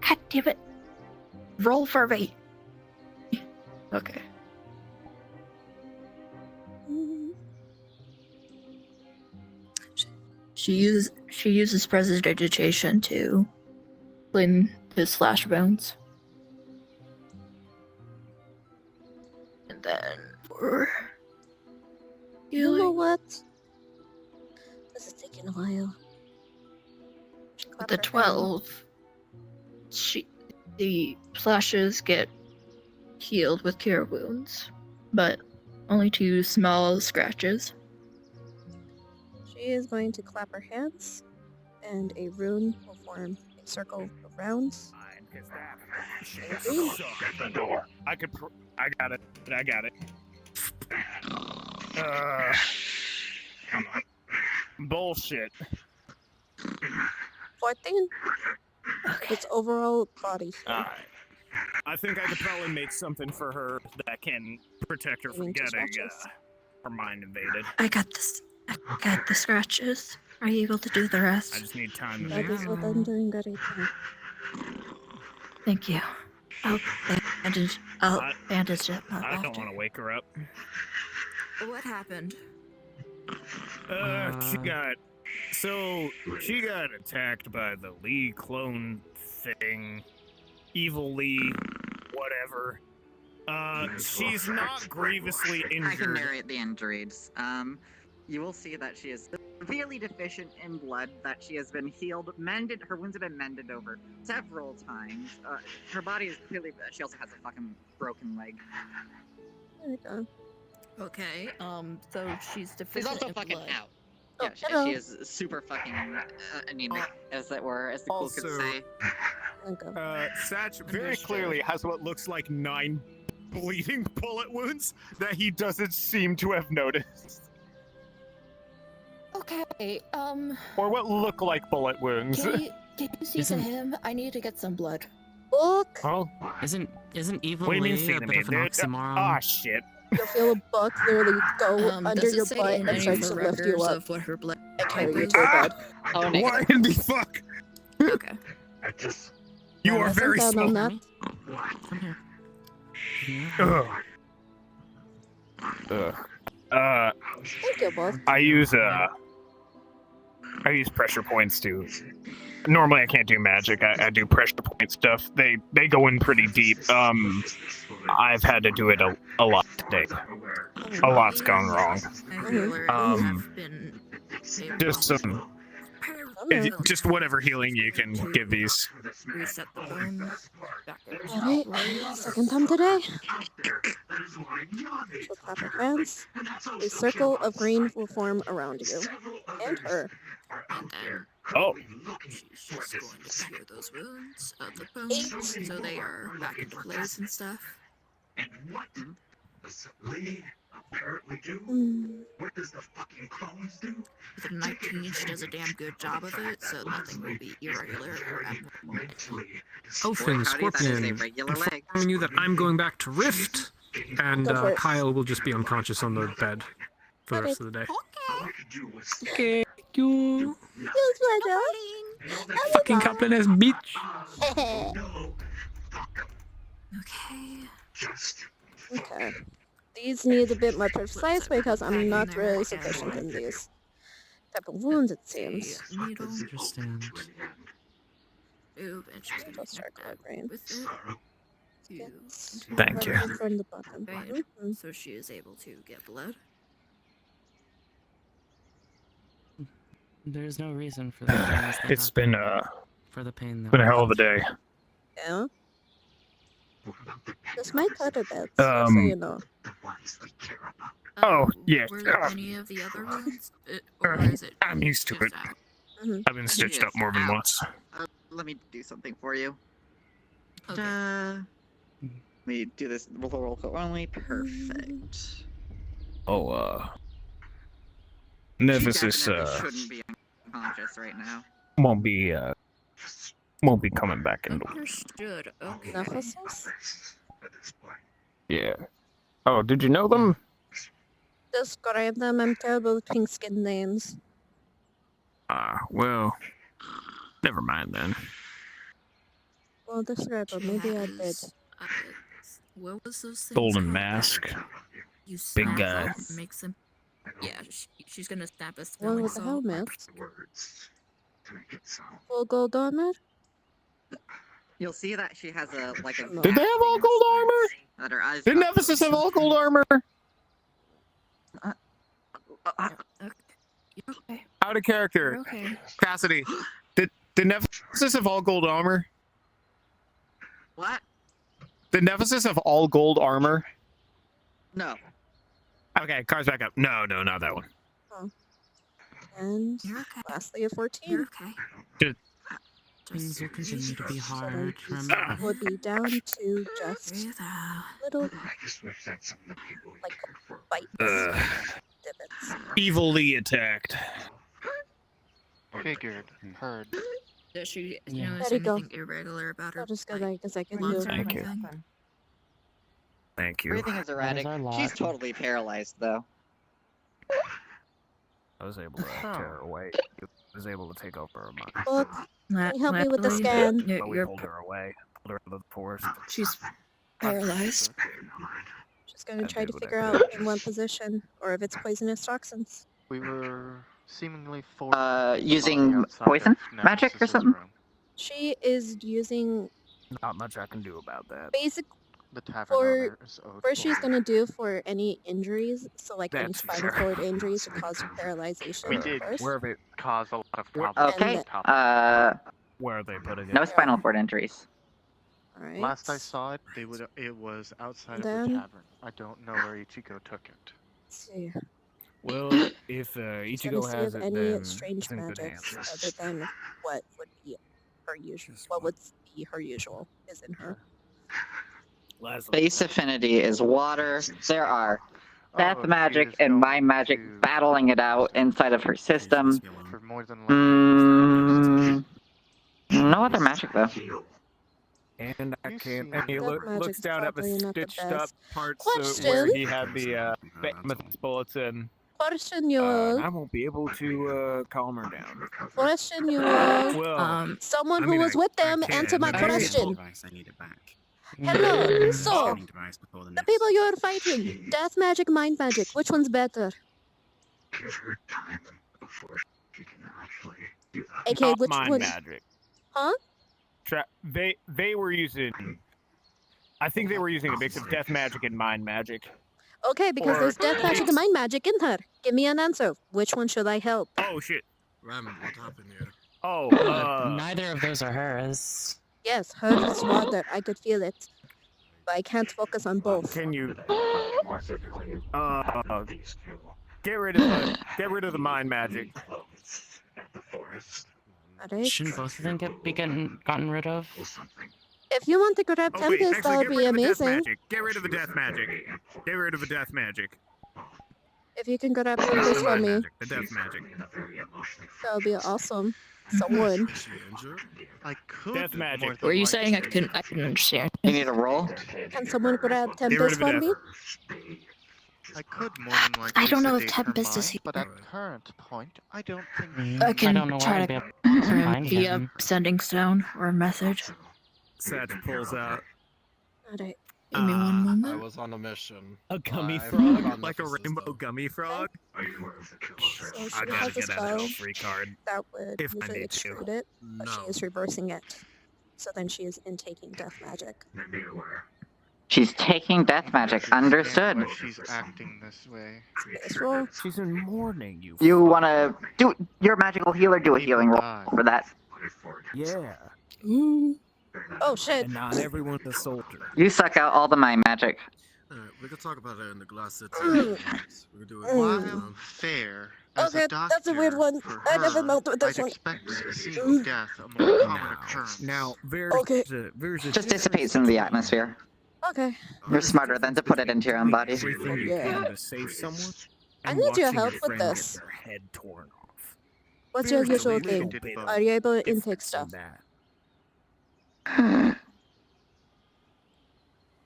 Speaker 10: God damn it. Roll for me. Okay. She uses prestidigitation to clean his slash bones. And then for
Speaker 1: You know what? This is taking a while.
Speaker 10: with the 12, the slashes get healed with cure wounds, but only 2 small scratches.
Speaker 1: She is going to clap her hands, and a rune will form a circle around.
Speaker 4: The door. I got it. I got it. Bullshit.
Speaker 1: 14. It's overall body.
Speaker 4: Alright. I think I could probably make something for her that can protect her from getting her mind invaded.
Speaker 10: I got this. I got the scratches. Are you able to do the rest?
Speaker 4: I just need time to
Speaker 1: That is what I'm doing right now.
Speaker 10: Thank you. I'll bandage it.
Speaker 4: I don't want to wake her up.
Speaker 10: What happened?
Speaker 4: She got attacked by the Lee clone thing. Evil Lee, whatever. She's not grievously injured.
Speaker 11: I can narrate the injuries. You will see that she is severely deficient in blood, that she has been healed, mended, her wounds have been mended over several times. Her body is clearly, she also has a fucking broken leg.
Speaker 1: There we go.
Speaker 10: Okay, so she's deficient
Speaker 11: She's also
Speaker 10: in
Speaker 11: fucking
Speaker 10: blood.
Speaker 11: out.
Speaker 1: Oh,
Speaker 11: Yeah, she is super fucking anemic, as it were, as the cool could say.
Speaker 4: Satch very clearly has what looks like 9 bleeding bullet wounds that he doesn't seem to have noticed.
Speaker 10: Okay,
Speaker 4: Or what look like bullet wounds.
Speaker 10: can you see to him? I need to get some blood.
Speaker 1: Book!
Speaker 4: Oh.
Speaker 12: Isn't evil
Speaker 4: What do you mean
Speaker 12: Lee
Speaker 4: see
Speaker 12: a
Speaker 4: to
Speaker 12: bit
Speaker 4: me?
Speaker 12: of an oxymoron?
Speaker 4: Ah, shit.
Speaker 1: You'll feel a book literally go under
Speaker 10: does it
Speaker 1: your
Speaker 10: say
Speaker 1: butt
Speaker 10: in
Speaker 1: and
Speaker 10: any
Speaker 1: start
Speaker 10: of
Speaker 1: to
Speaker 10: the
Speaker 1: lift you
Speaker 10: records
Speaker 1: up
Speaker 10: of what her blood
Speaker 1: and carry
Speaker 10: type
Speaker 1: you
Speaker 10: is?
Speaker 1: to your bed.
Speaker 11: Oh,
Speaker 4: What in the fuck?
Speaker 10: Okay.
Speaker 4: You are very
Speaker 1: down on
Speaker 4: small.
Speaker 1: that.
Speaker 12: Come here.
Speaker 1: Thank you, book.
Speaker 4: I use pressure points too. Normally I can't do magic. I do pressure point stuff. They go in pretty deep. I've had to do it a lot today. A lot's gone wrong. Just some just whatever healing you can give these.
Speaker 10: Reset the bone.
Speaker 1: Alright, second time today. She'll clap her hands. A circle of green will form around you. And her.
Speaker 10: And then
Speaker 4: Oh.
Speaker 10: she's going to cure those wounds of the bones, so they are back into place and stuff.
Speaker 13: And what does Lee apparently do? What does the fucking clones do?
Speaker 10: With a 19, she does a damn good job of it, so nothing will be irregular or abnormal.
Speaker 12: Oafen, Scorpion, informing you that I'm going back to Rift, and Kyle will just be unconscious on the bed for the rest of the day.
Speaker 13: do was
Speaker 12: Okay, you
Speaker 1: Yes, Randall.
Speaker 12: fucking Kaplan ass bitch.
Speaker 13: no. Fuck 'em.
Speaker 10: Okay.
Speaker 13: Just
Speaker 1: Okay. These need a bit more precise because I'm not really sufficient in these type of wounds, it seems.
Speaker 10: Needle.
Speaker 2: Understand.
Speaker 10: Ooh, and she's gonna
Speaker 1: Just
Speaker 10: connect
Speaker 1: circle
Speaker 10: that
Speaker 1: brain.
Speaker 10: with it.
Speaker 1: Yes.
Speaker 4: Thank you.
Speaker 1: From the bottom.
Speaker 10: Right.
Speaker 1: Mhm.
Speaker 10: So she is able to get blood.
Speaker 2: There's no reason for the things that
Speaker 4: It's been
Speaker 2: happen, for the pain that
Speaker 4: been a
Speaker 2: we
Speaker 4: hell of
Speaker 2: go
Speaker 4: a day.
Speaker 1: Yeah. This might cut a bit, so you know.
Speaker 4: Oh yeah.
Speaker 10: Were there any of the other wounds? Or is it
Speaker 4: I'm used to
Speaker 10: just
Speaker 4: it.
Speaker 10: that?
Speaker 4: I've been stitched up more than
Speaker 11: Ow.
Speaker 4: once.
Speaker 11: Let me do something for you.
Speaker 10: Okay.
Speaker 11: Let me do this roll call only. Perfect.
Speaker 4: Oh,
Speaker 11: She
Speaker 4: Nemesis
Speaker 11: definitely shouldn't be unconscious right now.
Speaker 4: won't be coming back into.
Speaker 10: Understood. Okay.
Speaker 1: Nemesis?
Speaker 4: Yeah. Oh, did you know them?
Speaker 1: Describe them. I'm terrible with pink skin names.
Speaker 4: Well, never mind then.
Speaker 1: Well, describe them. Maybe I did.
Speaker 10: What was those things
Speaker 4: Golden
Speaker 10: called?
Speaker 4: mask.
Speaker 10: You
Speaker 4: Big
Speaker 10: snap
Speaker 4: guy.
Speaker 10: them, makes them. Yeah, she's gonna snap a
Speaker 1: One
Speaker 10: spelling
Speaker 1: with the
Speaker 10: salt.
Speaker 1: helmet. Full gold armor?
Speaker 11: You'll see that she has a like a.
Speaker 4: Did they have all gold armor?
Speaker 11: That her eyes.
Speaker 4: Did Nemesis have all gold armor?
Speaker 10: Okay.
Speaker 4: Out of character.
Speaker 10: You're okay.
Speaker 4: Cassidy. Did Nemesis have all gold armor?
Speaker 11: What?
Speaker 4: Did Nemesis have all gold armor?
Speaker 11: No.
Speaker 4: Okay, car's back up. No, not that one.
Speaker 1: Oh. And lastly, a 14.
Speaker 10: You're okay.
Speaker 4: Good.
Speaker 2: Things will continue to be
Speaker 1: So
Speaker 2: hard.
Speaker 1: these
Speaker 2: Remember.
Speaker 1: would be down to just little, like, bites. Divots.
Speaker 4: Evilly attacked.
Speaker 8: Figured. Heard.
Speaker 10: Does she
Speaker 2: Yeah.
Speaker 10: notice
Speaker 1: There you go.
Speaker 10: anything irregular about her?
Speaker 1: I'll just go there because I can do
Speaker 10: lungs or
Speaker 4: Thank you.
Speaker 10: anything?
Speaker 4: Thank you.
Speaker 11: Everything is erratic.
Speaker 2: our lot.
Speaker 11: She's totally paralyzed though.
Speaker 4: I was able to tear her away. I was able to take over her mind.
Speaker 1: Look, can you help me with the
Speaker 10: Luckily,
Speaker 1: scan?
Speaker 4: But we pulled her away. Pulled her into the forest.
Speaker 10: She's paralyzed.
Speaker 1: Just gonna
Speaker 4: I
Speaker 1: try
Speaker 4: did
Speaker 1: to
Speaker 4: what I
Speaker 1: figure
Speaker 4: could.
Speaker 1: out in what position, or if it's poisonous toxins.
Speaker 8: We were seemingly
Speaker 11: Using poison magic or something.
Speaker 1: She is using
Speaker 4: Not much I can do about that.
Speaker 1: basic
Speaker 8: The tavern
Speaker 1: for
Speaker 8: owner is owed
Speaker 1: first she's
Speaker 8: gold.
Speaker 1: gonna do for any injuries, so like any
Speaker 4: That's
Speaker 1: spinal
Speaker 4: fair.
Speaker 1: cord injuries to cause you paralyzation
Speaker 8: We did
Speaker 1: first.
Speaker 4: Where have it?
Speaker 8: cause a lot of problems.
Speaker 11: Okay.
Speaker 8: on top.
Speaker 4: Where are they putting it?
Speaker 11: No spinal cord injuries.
Speaker 1: Alright.
Speaker 8: Last I saw it, it was outside of the
Speaker 1: Then-
Speaker 8: tavern. I don't know where Ichigo took it.
Speaker 1: Let's see.
Speaker 4: Well, if
Speaker 1: Just gonna
Speaker 4: Ichigo
Speaker 1: see
Speaker 4: has
Speaker 1: if
Speaker 4: it,
Speaker 1: any
Speaker 4: then
Speaker 1: strange
Speaker 4: it's in good
Speaker 1: magics
Speaker 4: hands.
Speaker 1: other than what would be her usual. What would be her usual is in her.
Speaker 11: Base affinity is water. There are death
Speaker 8: Oh,
Speaker 11: magic
Speaker 8: she is
Speaker 11: and
Speaker 8: going
Speaker 11: mind magic
Speaker 8: to-
Speaker 11: battling it out inside of her system.
Speaker 8: For more than likely.
Speaker 11: No other magic though.
Speaker 4: And I
Speaker 8: You
Speaker 4: can't.
Speaker 8: see-
Speaker 4: And he
Speaker 1: That
Speaker 4: looks
Speaker 1: magic's
Speaker 4: down at the
Speaker 1: probably not the
Speaker 4: stitched up
Speaker 1: best.
Speaker 4: parts
Speaker 1: Question?
Speaker 4: where he had the famous bullets in.
Speaker 1: Question you all.
Speaker 4: I won't be able to calm her down.
Speaker 1: Question you all.
Speaker 4: Well,
Speaker 1: Someone
Speaker 4: I
Speaker 1: who
Speaker 4: mean,
Speaker 1: was
Speaker 4: I-
Speaker 1: with them
Speaker 4: I
Speaker 1: answer my
Speaker 4: can, but I
Speaker 1: question.
Speaker 4: device, I need it back.
Speaker 1: Hello. So, the people you're fighting, death magic, mind magic, which one's better?
Speaker 13: Give her time before she can actually do that.
Speaker 1: Okay,
Speaker 4: Not
Speaker 1: which
Speaker 4: mind
Speaker 1: one?
Speaker 4: magic.
Speaker 1: Huh?
Speaker 4: They were using. I think they were using a mix of death magic and mind magic.
Speaker 1: Okay, because
Speaker 4: Or-
Speaker 1: there's death magic and mind magic in her. Give me an answer. Which one should I help?
Speaker 4: Oh shit.
Speaker 13: Ramen, what happened here?
Speaker 4: Oh,
Speaker 2: Neither of those are hers.
Speaker 1: Yes, hers is water. I could feel it. But I can't focus on both.
Speaker 4: Can you
Speaker 13: More typically, these two
Speaker 4: get rid of the mind magic?
Speaker 13: clothes at the forest
Speaker 1: Alright.
Speaker 2: Shouldn't both of them be gotten rid of?
Speaker 13: or something.
Speaker 1: If you want to grab
Speaker 4: Oh wait,
Speaker 1: Tempest, that
Speaker 4: actually,
Speaker 1: would
Speaker 4: get
Speaker 1: be
Speaker 4: rid of the death
Speaker 1: amazing.
Speaker 4: magic. Get rid of the death magic. Get rid of the death magic.
Speaker 1: If you can grab
Speaker 4: Not
Speaker 1: Tempest
Speaker 4: the
Speaker 1: for
Speaker 4: mind
Speaker 1: me,
Speaker 4: magic. The death magic.
Speaker 1: that would be awesome. Someone.
Speaker 8: I could.
Speaker 4: Death magic.
Speaker 8: more than
Speaker 10: Were you
Speaker 8: likely.
Speaker 10: saying I couldn't understand?
Speaker 11: You need a roll?
Speaker 1: Can someone grab
Speaker 4: Get rid
Speaker 1: Tempest
Speaker 4: of
Speaker 1: for
Speaker 4: death.
Speaker 1: me?
Speaker 14: I could more than likely
Speaker 10: I don't know if
Speaker 14: sedate her
Speaker 10: Tempest is
Speaker 14: mind,
Speaker 10: here.
Speaker 14: but at current point, I don't think
Speaker 10: I can
Speaker 15: don't know where
Speaker 10: try
Speaker 15: I'd
Speaker 10: to
Speaker 15: be
Speaker 10: get him
Speaker 15: find
Speaker 10: via
Speaker 15: him.
Speaker 10: sending stone or a message.
Speaker 4: Satch pulls out.
Speaker 1: Alright.
Speaker 10: Give me one
Speaker 16: I
Speaker 10: moment.
Speaker 16: was on a mission.
Speaker 4: A gummy
Speaker 16: I
Speaker 4: frog?
Speaker 16: found
Speaker 4: Like a
Speaker 16: the
Speaker 4: rainbow
Speaker 16: system.
Speaker 4: gummy frog?
Speaker 1: So
Speaker 4: I
Speaker 1: she
Speaker 4: gotta
Speaker 1: has a
Speaker 4: get a
Speaker 1: spell
Speaker 4: hell free card.
Speaker 1: that would
Speaker 4: If I
Speaker 1: usually
Speaker 4: need to.
Speaker 1: extrude it, but she
Speaker 16: No.
Speaker 1: is reversing it. So then she is intaking death magic.
Speaker 11: She's taking death magic. Understood.
Speaker 14: why she's acting this way.
Speaker 1: This roll.
Speaker 4: She's in mourning, you
Speaker 11: You wanna do your magical healer? Do a healing roll
Speaker 14: die.
Speaker 11: for that.
Speaker 4: Yeah.
Speaker 1: Oh shit.
Speaker 4: And not everyone's a soldier.
Speaker 11: You suck out all the mind magic.
Speaker 16: Alright, we could talk about it in the glass city.
Speaker 1: Mm.
Speaker 16: We could do it.
Speaker 14: While fair, as
Speaker 1: Okay,
Speaker 14: a doctor,
Speaker 1: that's a weird one.
Speaker 14: for
Speaker 1: I never
Speaker 14: her,
Speaker 1: melted with this
Speaker 14: I'd
Speaker 1: one.
Speaker 14: expect seeing death a more common occurrence.
Speaker 4: Now,
Speaker 1: Okay.
Speaker 4: there's a
Speaker 11: Just dissipates into the atmosphere.
Speaker 1: Okay.
Speaker 11: You're smarter than to put it into your own body.
Speaker 4: everything you
Speaker 1: Yeah.
Speaker 4: can to save someone.
Speaker 1: I
Speaker 4: and
Speaker 1: need your
Speaker 4: watching
Speaker 1: help with
Speaker 4: friend get
Speaker 1: this.
Speaker 4: their head torn off.
Speaker 1: What's your
Speaker 4: There's a
Speaker 1: usual
Speaker 4: little
Speaker 1: thing?
Speaker 4: bit of
Speaker 1: Are you able to intake
Speaker 4: difference in
Speaker 1: stuff?
Speaker 4: that.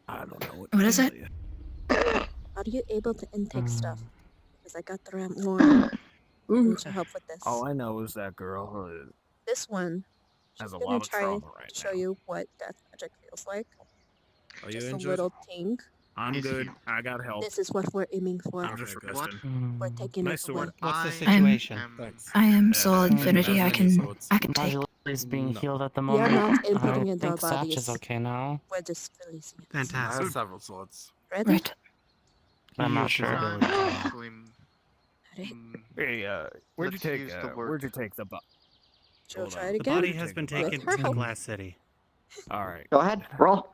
Speaker 4: I don't know
Speaker 10: What is
Speaker 4: to
Speaker 10: it?
Speaker 4: tell you.
Speaker 1: Are you able to intake stuff? Because I got the ramp more. I need your help with this.
Speaker 4: All I know is that girl
Speaker 1: This one, she's
Speaker 4: has a
Speaker 1: gonna
Speaker 4: lot of
Speaker 1: try
Speaker 4: trauma right
Speaker 1: to show you what death magic feels like.
Speaker 4: Are you
Speaker 1: Just a
Speaker 4: injured?
Speaker 1: little ting.
Speaker 4: I'm good. I got help.
Speaker 1: This is what we're aiming for.
Speaker 4: I'm just
Speaker 14: What?
Speaker 4: resting.
Speaker 1: We're taking
Speaker 4: Nice
Speaker 1: it away.
Speaker 4: sword.
Speaker 2: What's the
Speaker 14: I
Speaker 2: situation?
Speaker 10: I am soul
Speaker 4: Uh,
Speaker 10: infinity. I
Speaker 4: many
Speaker 10: can
Speaker 4: swords.
Speaker 10: take.
Speaker 15: Is being healed at the
Speaker 1: We are
Speaker 15: moment.
Speaker 1: not
Speaker 15: I
Speaker 1: inputting into our
Speaker 15: think Satch
Speaker 1: bodies.
Speaker 15: is okay now.
Speaker 1: We're just releasing it.
Speaker 16: I have
Speaker 14: Fantastic.
Speaker 16: several swords.
Speaker 1: Ready?
Speaker 10: Right.
Speaker 15: I'm not
Speaker 14: I'm
Speaker 15: sure.
Speaker 14: actually,
Speaker 1: Ready?
Speaker 4: Hey, where'd you
Speaker 14: Let's
Speaker 4: take?
Speaker 14: use the word.
Speaker 4: Where'd you take the butt?
Speaker 1: She'll
Speaker 4: Hold
Speaker 1: try
Speaker 4: on.
Speaker 1: it
Speaker 2: The
Speaker 1: again.
Speaker 2: body has been
Speaker 4: With
Speaker 2: taken
Speaker 1: her
Speaker 2: to
Speaker 1: help.
Speaker 2: Glass City.
Speaker 4: All right.
Speaker 11: Go ahead, roll.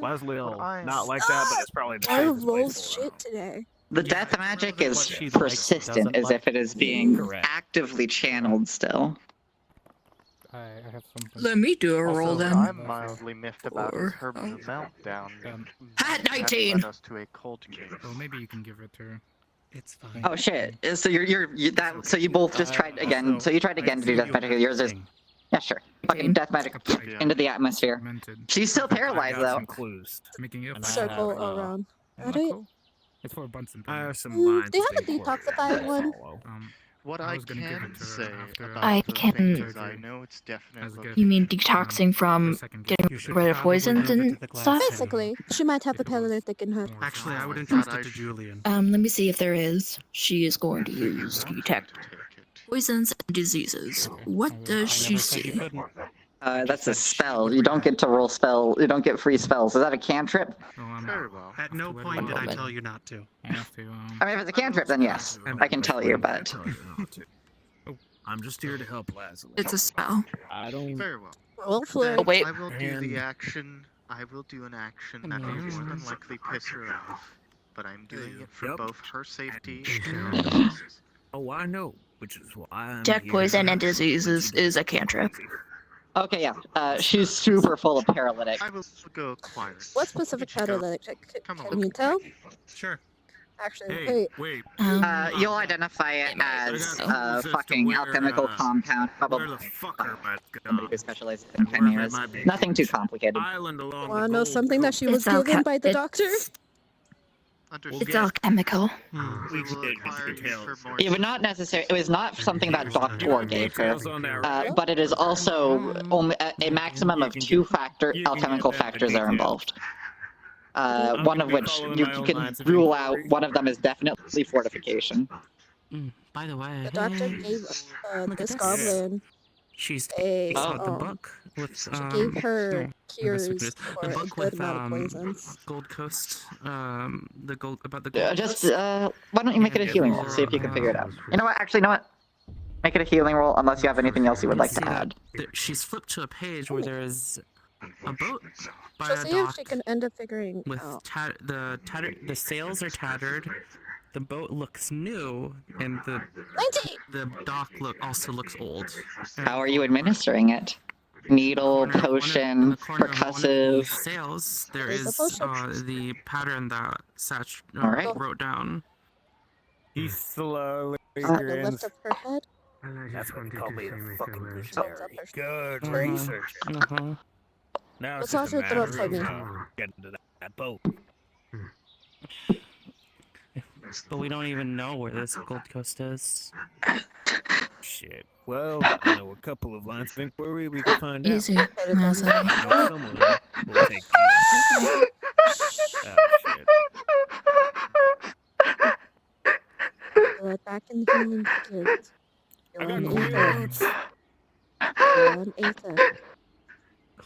Speaker 4: Leslie will
Speaker 14: I-
Speaker 4: not like that, but it's probably the
Speaker 1: I
Speaker 4: safest
Speaker 1: rolled
Speaker 4: place for her.
Speaker 1: shit today.
Speaker 11: The
Speaker 2: Yeah,
Speaker 11: death
Speaker 2: it's
Speaker 11: magic
Speaker 2: relevant
Speaker 11: is
Speaker 2: what she likes,
Speaker 11: persistent,
Speaker 2: doesn't
Speaker 11: as
Speaker 2: like.
Speaker 11: if it is being
Speaker 4: Correct.
Speaker 11: actively channeled still.
Speaker 9: I have something.
Speaker 10: Let me do a roll
Speaker 14: Also,
Speaker 10: then.
Speaker 14: I'm mildly miffed about
Speaker 10: Or-
Speaker 14: her meltdown.
Speaker 10: At
Speaker 14: That
Speaker 10: 19.
Speaker 14: led us to a cold case.
Speaker 9: Well, maybe you can give it to her.
Speaker 2: It's fine.
Speaker 11: Oh shit! So so you both just tried again. So you tried again to do death magic. Yours is yeah, sure. Fucking death magic
Speaker 14: Yeah.
Speaker 11: into the atmosphere.
Speaker 9: Mented.
Speaker 11: She's still
Speaker 4: I
Speaker 11: paralyzed
Speaker 4: got
Speaker 11: though.
Speaker 4: some clues.
Speaker 9: Making it
Speaker 4: And I
Speaker 9: fun.
Speaker 1: Circle
Speaker 4: have,
Speaker 1: around.
Speaker 9: Am I
Speaker 1: Ready?
Speaker 9: cool? It's for Bunsen.
Speaker 4: I have some
Speaker 1: Mm,
Speaker 4: lines.
Speaker 1: do you have a
Speaker 4: to
Speaker 1: detoxify
Speaker 4: follow.
Speaker 1: one?
Speaker 14: What
Speaker 9: I
Speaker 14: I
Speaker 9: was gonna give
Speaker 14: can
Speaker 9: it to her
Speaker 14: say
Speaker 9: after,
Speaker 14: about
Speaker 10: I
Speaker 14: the
Speaker 10: can-
Speaker 14: things is I know it's
Speaker 9: As a
Speaker 14: definitely
Speaker 9: gift.
Speaker 10: You mean detoxing from getting
Speaker 2: You should
Speaker 10: rid of
Speaker 2: probably
Speaker 10: poisons
Speaker 2: give it to
Speaker 10: and
Speaker 2: the Glass
Speaker 10: stuff?
Speaker 2: City.
Speaker 1: Basically, she might have a
Speaker 9: It was
Speaker 1: paralytic in her.
Speaker 9: more
Speaker 2: Actually, I
Speaker 9: fun.
Speaker 2: would
Speaker 14: But
Speaker 2: entrust
Speaker 14: I
Speaker 2: it to Julian.
Speaker 10: Let me see if there is. She is going to use
Speaker 14: don't
Speaker 10: detect
Speaker 14: have to take it.
Speaker 10: poisons and diseases. What does
Speaker 2: I
Speaker 10: she
Speaker 2: never said you
Speaker 10: see?
Speaker 2: couldn't.
Speaker 11: That's a
Speaker 2: said she
Speaker 11: spell.
Speaker 2: would
Speaker 11: You don't
Speaker 2: react.
Speaker 11: get to roll spell. You don't get free spells. Is that a cantrip?
Speaker 9: Oh, I'm
Speaker 14: Very well.
Speaker 2: At no
Speaker 9: Wait a
Speaker 2: point did I
Speaker 10: moment.
Speaker 2: tell you not to.
Speaker 9: I have to.
Speaker 11: I mean, if it's a cantrip, then yes, I can tell you. But
Speaker 4: I'm just here to help Leslie.
Speaker 10: It's a spell.
Speaker 4: I don't.
Speaker 14: Very well.
Speaker 1: Roll for
Speaker 14: Then
Speaker 1: it.
Speaker 10: wait.
Speaker 14: I will do
Speaker 4: And-
Speaker 14: the action. I will do an action that will more than likely piss her off. But I'm doing it for
Speaker 4: Yep.
Speaker 14: both her safety
Speaker 4: And-
Speaker 14: and yours.
Speaker 4: Oh, I know, which is why I'm
Speaker 10: Detect
Speaker 4: here
Speaker 10: poison
Speaker 4: to
Speaker 10: and
Speaker 4: help.
Speaker 10: diseases is a cantrip.
Speaker 11: okay, yeah. She's super full of paralytic.
Speaker 14: I will go acquire.
Speaker 1: What specific
Speaker 14: You should go-
Speaker 1: paralytic?
Speaker 14: Come on.
Speaker 1: Can you tell?
Speaker 2: Sure.
Speaker 1: Actually,
Speaker 4: Hey,
Speaker 1: wait.
Speaker 4: wait.
Speaker 11: You'll identify it as
Speaker 4: I got
Speaker 11: a
Speaker 4: clues as to
Speaker 11: fucking
Speaker 4: where,
Speaker 11: alchemical compound,
Speaker 4: Where
Speaker 11: probably
Speaker 4: the fuck are my
Speaker 11: somebody who specializes in
Speaker 4: Wherever it
Speaker 11: chimeras.
Speaker 4: might be.
Speaker 11: Nothing too complicated.
Speaker 4: Island along
Speaker 1: Wanna
Speaker 4: the
Speaker 1: know
Speaker 4: Gold
Speaker 1: something that
Speaker 4: Coast.
Speaker 1: she was
Speaker 10: It's
Speaker 1: given
Speaker 10: alca-
Speaker 1: by the doctor?
Speaker 14: Understood.
Speaker 10: It's alchemical.
Speaker 14: We will
Speaker 4: Get
Speaker 14: acquire you
Speaker 4: details.
Speaker 14: for more.
Speaker 11: It would not necessary. It was not something that Doctor gave her,
Speaker 4: Details on that, right?
Speaker 11: but it is also only a maximum of
Speaker 4: You can
Speaker 11: two
Speaker 4: get- you can
Speaker 11: alchemical
Speaker 4: get that
Speaker 11: factors are
Speaker 4: detail.
Speaker 11: involved.
Speaker 4: I'm
Speaker 11: One
Speaker 4: gonna
Speaker 11: of
Speaker 4: be
Speaker 11: which
Speaker 4: following
Speaker 11: you
Speaker 4: my own
Speaker 11: can
Speaker 4: lines of
Speaker 11: rule out.
Speaker 4: inquiry.
Speaker 11: One of them is definitely fortification.
Speaker 15: By the way,
Speaker 1: The doctor
Speaker 15: hey,
Speaker 1: gave
Speaker 15: look at
Speaker 1: this
Speaker 15: this.
Speaker 1: goblin
Speaker 15: She's
Speaker 1: a
Speaker 15: the
Speaker 11: Oh.
Speaker 15: book with
Speaker 1: she gave her
Speaker 15: no,
Speaker 1: cures
Speaker 15: the
Speaker 1: for a
Speaker 15: book
Speaker 1: good
Speaker 15: with
Speaker 1: amount of poisons.
Speaker 15: Gold Coast, the gold about the
Speaker 11: Uh,
Speaker 15: Gold
Speaker 11: just
Speaker 15: Coast.
Speaker 11: why don't you make it a
Speaker 15: Yeah,
Speaker 11: healing roll?
Speaker 15: for,
Speaker 11: See if you can figure it out. You know what? Actually, you know what? Make it a healing roll unless you have anything else you would like
Speaker 15: See
Speaker 11: to
Speaker 15: that
Speaker 11: add.
Speaker 15: she's flipped to a page where there is a boat by
Speaker 1: She'll
Speaker 15: a
Speaker 1: see if
Speaker 15: dock
Speaker 1: she can end up figuring
Speaker 15: with
Speaker 1: out.
Speaker 15: the sails are tattered. The boat looks new, and the
Speaker 1: 90!
Speaker 15: dock also looks old.
Speaker 11: How are you administering it? Needle, potion, percussive.
Speaker 15: Sails, there
Speaker 1: There's a
Speaker 15: is
Speaker 1: potion.
Speaker 15: the pattern that Satch
Speaker 11: Alright.
Speaker 15: wrote down.
Speaker 4: He slowly
Speaker 1: The
Speaker 4: grins.
Speaker 1: lift of her head.
Speaker 4: That's what he called me, a fucking
Speaker 1: Opens up
Speaker 4: visionary.
Speaker 1: her
Speaker 4: Good
Speaker 1: chin.
Speaker 4: research.
Speaker 15: Uh-huh.
Speaker 4: Now
Speaker 1: Let's
Speaker 4: it's just a
Speaker 1: also throw
Speaker 4: matter
Speaker 1: it for me.
Speaker 4: of getting to that boat.
Speaker 15: But we don't even know where this Gold Coast is.
Speaker 4: Shit. Well, I know a couple of lines of inquiry we can find out.
Speaker 10: Easy, Masae.
Speaker 4: I know someone will take care. Oh shit.
Speaker 1: Back in the healing kit. You're
Speaker 4: I got
Speaker 1: on Aether.
Speaker 4: quotes.
Speaker 1: You're on Aether.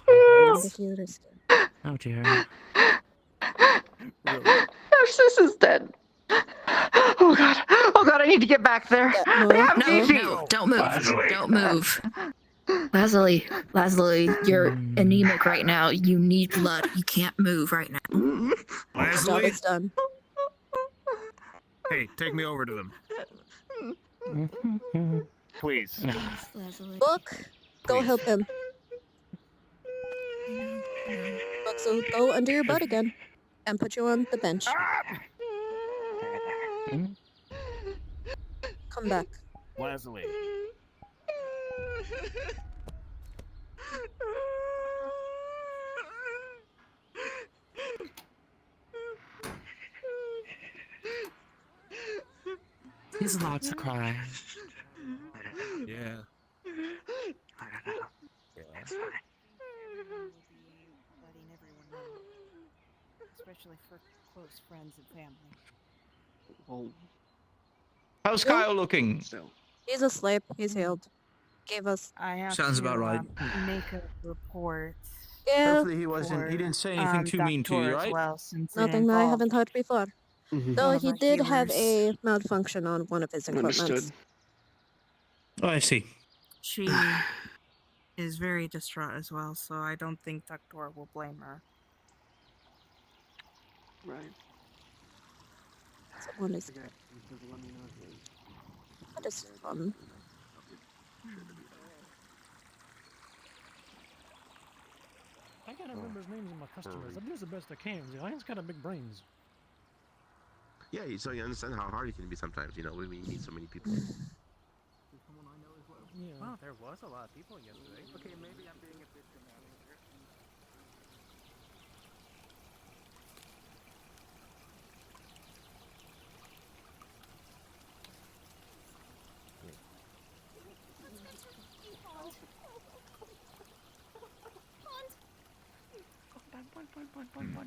Speaker 1: And the healer's kit.
Speaker 15: Oh dear.
Speaker 11: Narcissus is dead. Oh god. Oh god, I need to get back there.
Speaker 1: No,
Speaker 11: I have
Speaker 10: No,
Speaker 11: Gigi.
Speaker 10: no, don't move. Don't move. Lazuli, you're anemic right now. You need blood. You can't move right now.
Speaker 1: The job is done.
Speaker 4: Hey, take me over to them. Please.
Speaker 1: Book, go help him. Book, so go under your butt again and put you on the bench. Come back.
Speaker 4: Leslie.
Speaker 15: He's allowed to cry.
Speaker 4: Yeah.
Speaker 17: It's fine. Will be letting everyone know, especially for close friends and family.
Speaker 8: Well,
Speaker 6: how's Kyle looking?
Speaker 1: He's asleep. He's healed. Gave us.
Speaker 17: I have
Speaker 6: Sounds
Speaker 17: to,
Speaker 6: about right.
Speaker 17: Make a report.
Speaker 1: Yeah.
Speaker 6: Hopefully he wasn't. He didn't say anything too mean to you,
Speaker 17: Doctor as
Speaker 6: right?
Speaker 17: well, since it
Speaker 1: Nothing that I
Speaker 17: involved
Speaker 1: haven't heard before. Though
Speaker 17: one of
Speaker 1: he
Speaker 17: our
Speaker 1: did have
Speaker 17: healers.
Speaker 1: a malfunction on one of his equipments.
Speaker 8: Understood.
Speaker 6: Oh, I see.
Speaker 17: She is very distraught as well, so I don't think Doctor will blame her.
Speaker 8: Right.
Speaker 1: Someone is. That is fun.
Speaker 9: I gotta remember his names of my customers. I do the best I can. The Lion's got a big brains.
Speaker 7: Yeah, so you understand how hard it can be sometimes, you know, when we meet so many people.
Speaker 9: Yeah.
Speaker 2: Wow, there was a lot of people yesterday.
Speaker 6: Okay, maybe I'm being a bit dramatic here.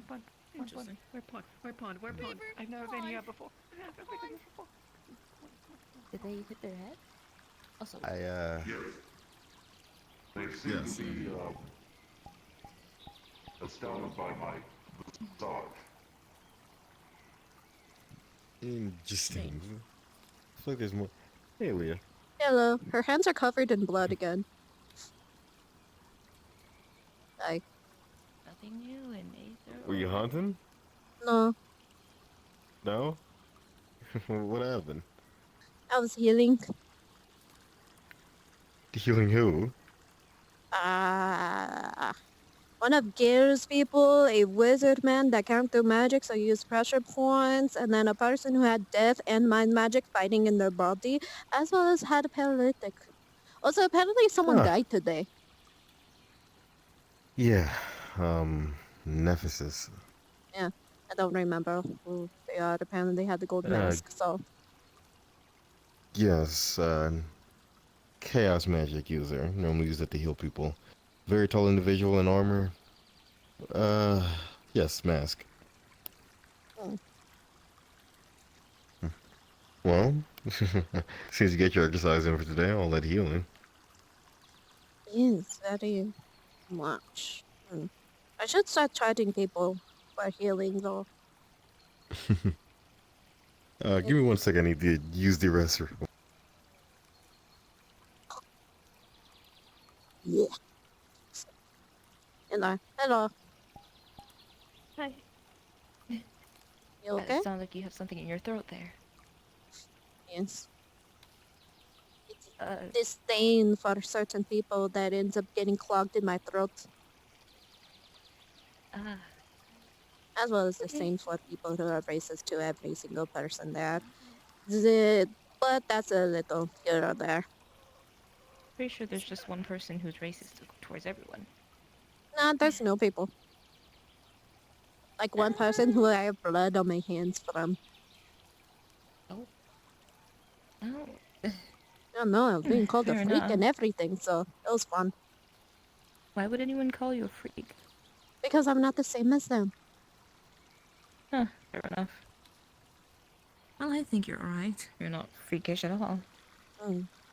Speaker 9: Pond. Interesting. Where pond? I've never been here before.
Speaker 18: Did they hit their head? Also.
Speaker 13: Yes. Astounded by my thought.
Speaker 19: Interesting. I feel like there's more. Hey, Leah.
Speaker 1: Hello. Her hands are covered in blood again. Like.
Speaker 18: Nothing new in Aether.
Speaker 19: Were you hunting?
Speaker 1: No.
Speaker 19: No? What happened?
Speaker 1: I was healing.
Speaker 19: Healing who?
Speaker 1: One of Gear's people, a wizard man that can't do magic, so used pressure points, and then a person who had death and mind magic fighting in their body, as well as had a paralytic. Also, apparently someone died today.
Speaker 19: Yeah, Nephesis.
Speaker 1: Yeah, I don't remember who they are. Apparently they had the gold mask, so...
Speaker 19: Yes, chaos magic user. Normally used it to heal people. Very tall individual in armor. Yes, mask. Well, since you get your exercise in for today, all that healing.
Speaker 1: Yes, very much. I should start charging people for healing, though.
Speaker 19: Give me 1 second. I need to use the restroom.
Speaker 1: Yeah. Hello.
Speaker 18: Hi.
Speaker 1: You okay?
Speaker 18: It sounds like you have something in your throat there.
Speaker 1: Yes. It's disdain for certain people that ends up getting clogged in my throat. As well as disdain for people who are racist to every single person there. But that's a little here or there.
Speaker 18: Pretty sure there's just one person who's racist towards everyone.
Speaker 1: Nah, there's no people. Like one person who I have blood on my hands from.
Speaker 18: Oh,
Speaker 1: I don't know, I was being called a
Speaker 18: fair
Speaker 1: freak
Speaker 18: enough.
Speaker 1: and everything, so it was fun.
Speaker 18: Why would anyone call you a freak?
Speaker 1: Because I'm not the same as them.
Speaker 18: Huh, fair enough.
Speaker 20: Well, I think you're alright.
Speaker 18: You're not freakish at all.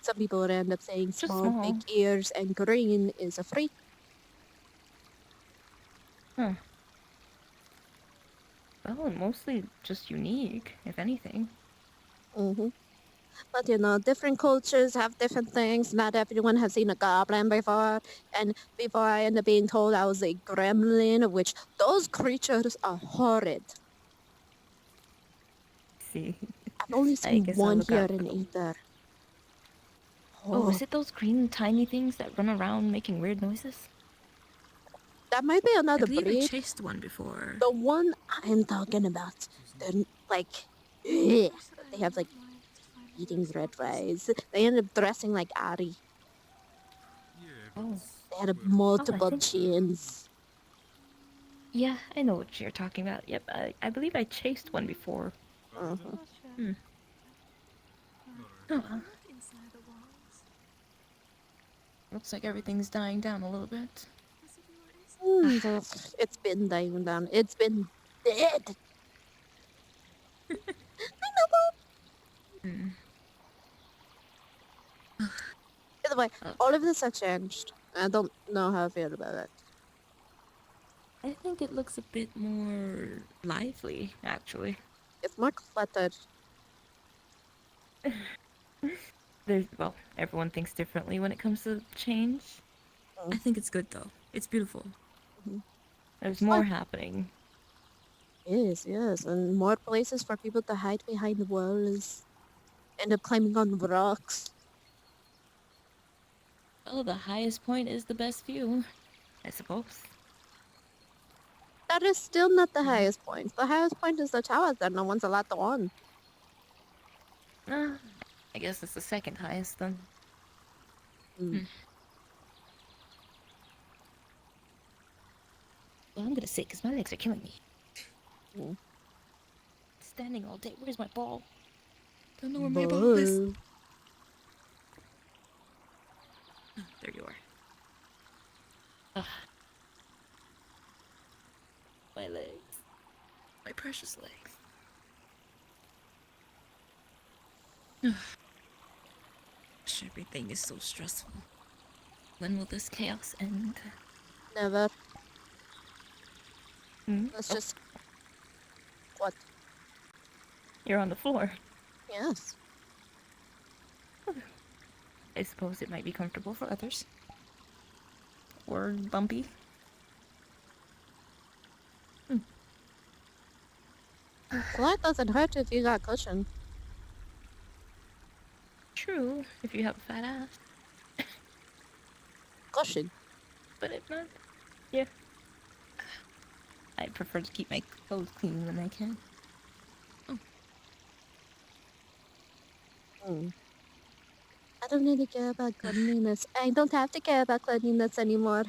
Speaker 1: Some people would end up saying
Speaker 18: Just
Speaker 1: small, big
Speaker 18: small.
Speaker 1: ears, and green is a freak.
Speaker 18: Huh. Well, mostly just unique, if anything.
Speaker 1: But you know, different cultures have different things. Not everyone has seen a goblin before. And before I end up being told I was a gremlin, which those creatures are horrid.
Speaker 18: See.
Speaker 1: I've only
Speaker 18: I
Speaker 1: seen
Speaker 18: guess I'll
Speaker 1: one
Speaker 18: look
Speaker 1: here
Speaker 18: out for
Speaker 1: in
Speaker 18: them.
Speaker 1: Aether.
Speaker 18: Oh, is it those green tiny things that run around making weird noises?
Speaker 1: That might be
Speaker 20: I
Speaker 1: another
Speaker 20: believe I
Speaker 1: breed.
Speaker 20: chased one before.
Speaker 1: The one I'm talking about, they're like, ugh. They have like eating red rice. They end up dressing like Ari.
Speaker 18: Oh.
Speaker 1: They had
Speaker 18: Oh, I
Speaker 1: multiple
Speaker 18: think...
Speaker 1: chins.
Speaker 18: Yeah, I know what you're talking about. Yep, I believe I chased one before. Hmm. Oh, well.
Speaker 20: Inside the walls.
Speaker 18: Looks like everything's dying down a little bit.
Speaker 1: It's been dying down. It's been dead.
Speaker 18: Hmm.
Speaker 1: By the way, all of this has changed. I don't know how I feel about it.
Speaker 18: I think it looks a bit more lively, actually.
Speaker 1: It's more cluttered.
Speaker 18: Well, everyone thinks differently when it comes to change.
Speaker 20: I think it's good though. It's beautiful.
Speaker 18: There's more happening.
Speaker 1: Yes, yes, and more places for people to hide behind the walls. End up climbing on rocks.
Speaker 18: Well, the highest point is the best view, I suppose.
Speaker 1: That is still not the highest point. The highest point is the towers that no one's allowed to on.
Speaker 18: I guess it's the second highest then. Well, I'm gonna sit because my legs are killing me. Standing all day. Where's my ball? Don't know where my ball is. Oh, there you are. Ugh. My legs. My precious legs.
Speaker 20: Everything is so stressful.
Speaker 18: When will this chaos end?
Speaker 1: Never.
Speaker 18: Hmm?
Speaker 1: Let's just... What?
Speaker 18: You're on the floor.
Speaker 1: Yes.
Speaker 18: I suppose it might be comfortable for others. Or bumpy.
Speaker 1: Flat doesn't hurt if you got cushion.
Speaker 18: True, if you have a fat ass.
Speaker 1: Cushion.
Speaker 18: But if not, yeah. I prefer to keep my clothes clean when I can.
Speaker 1: I don't really care about cleanliness. I don't have to care about cleanliness anymore.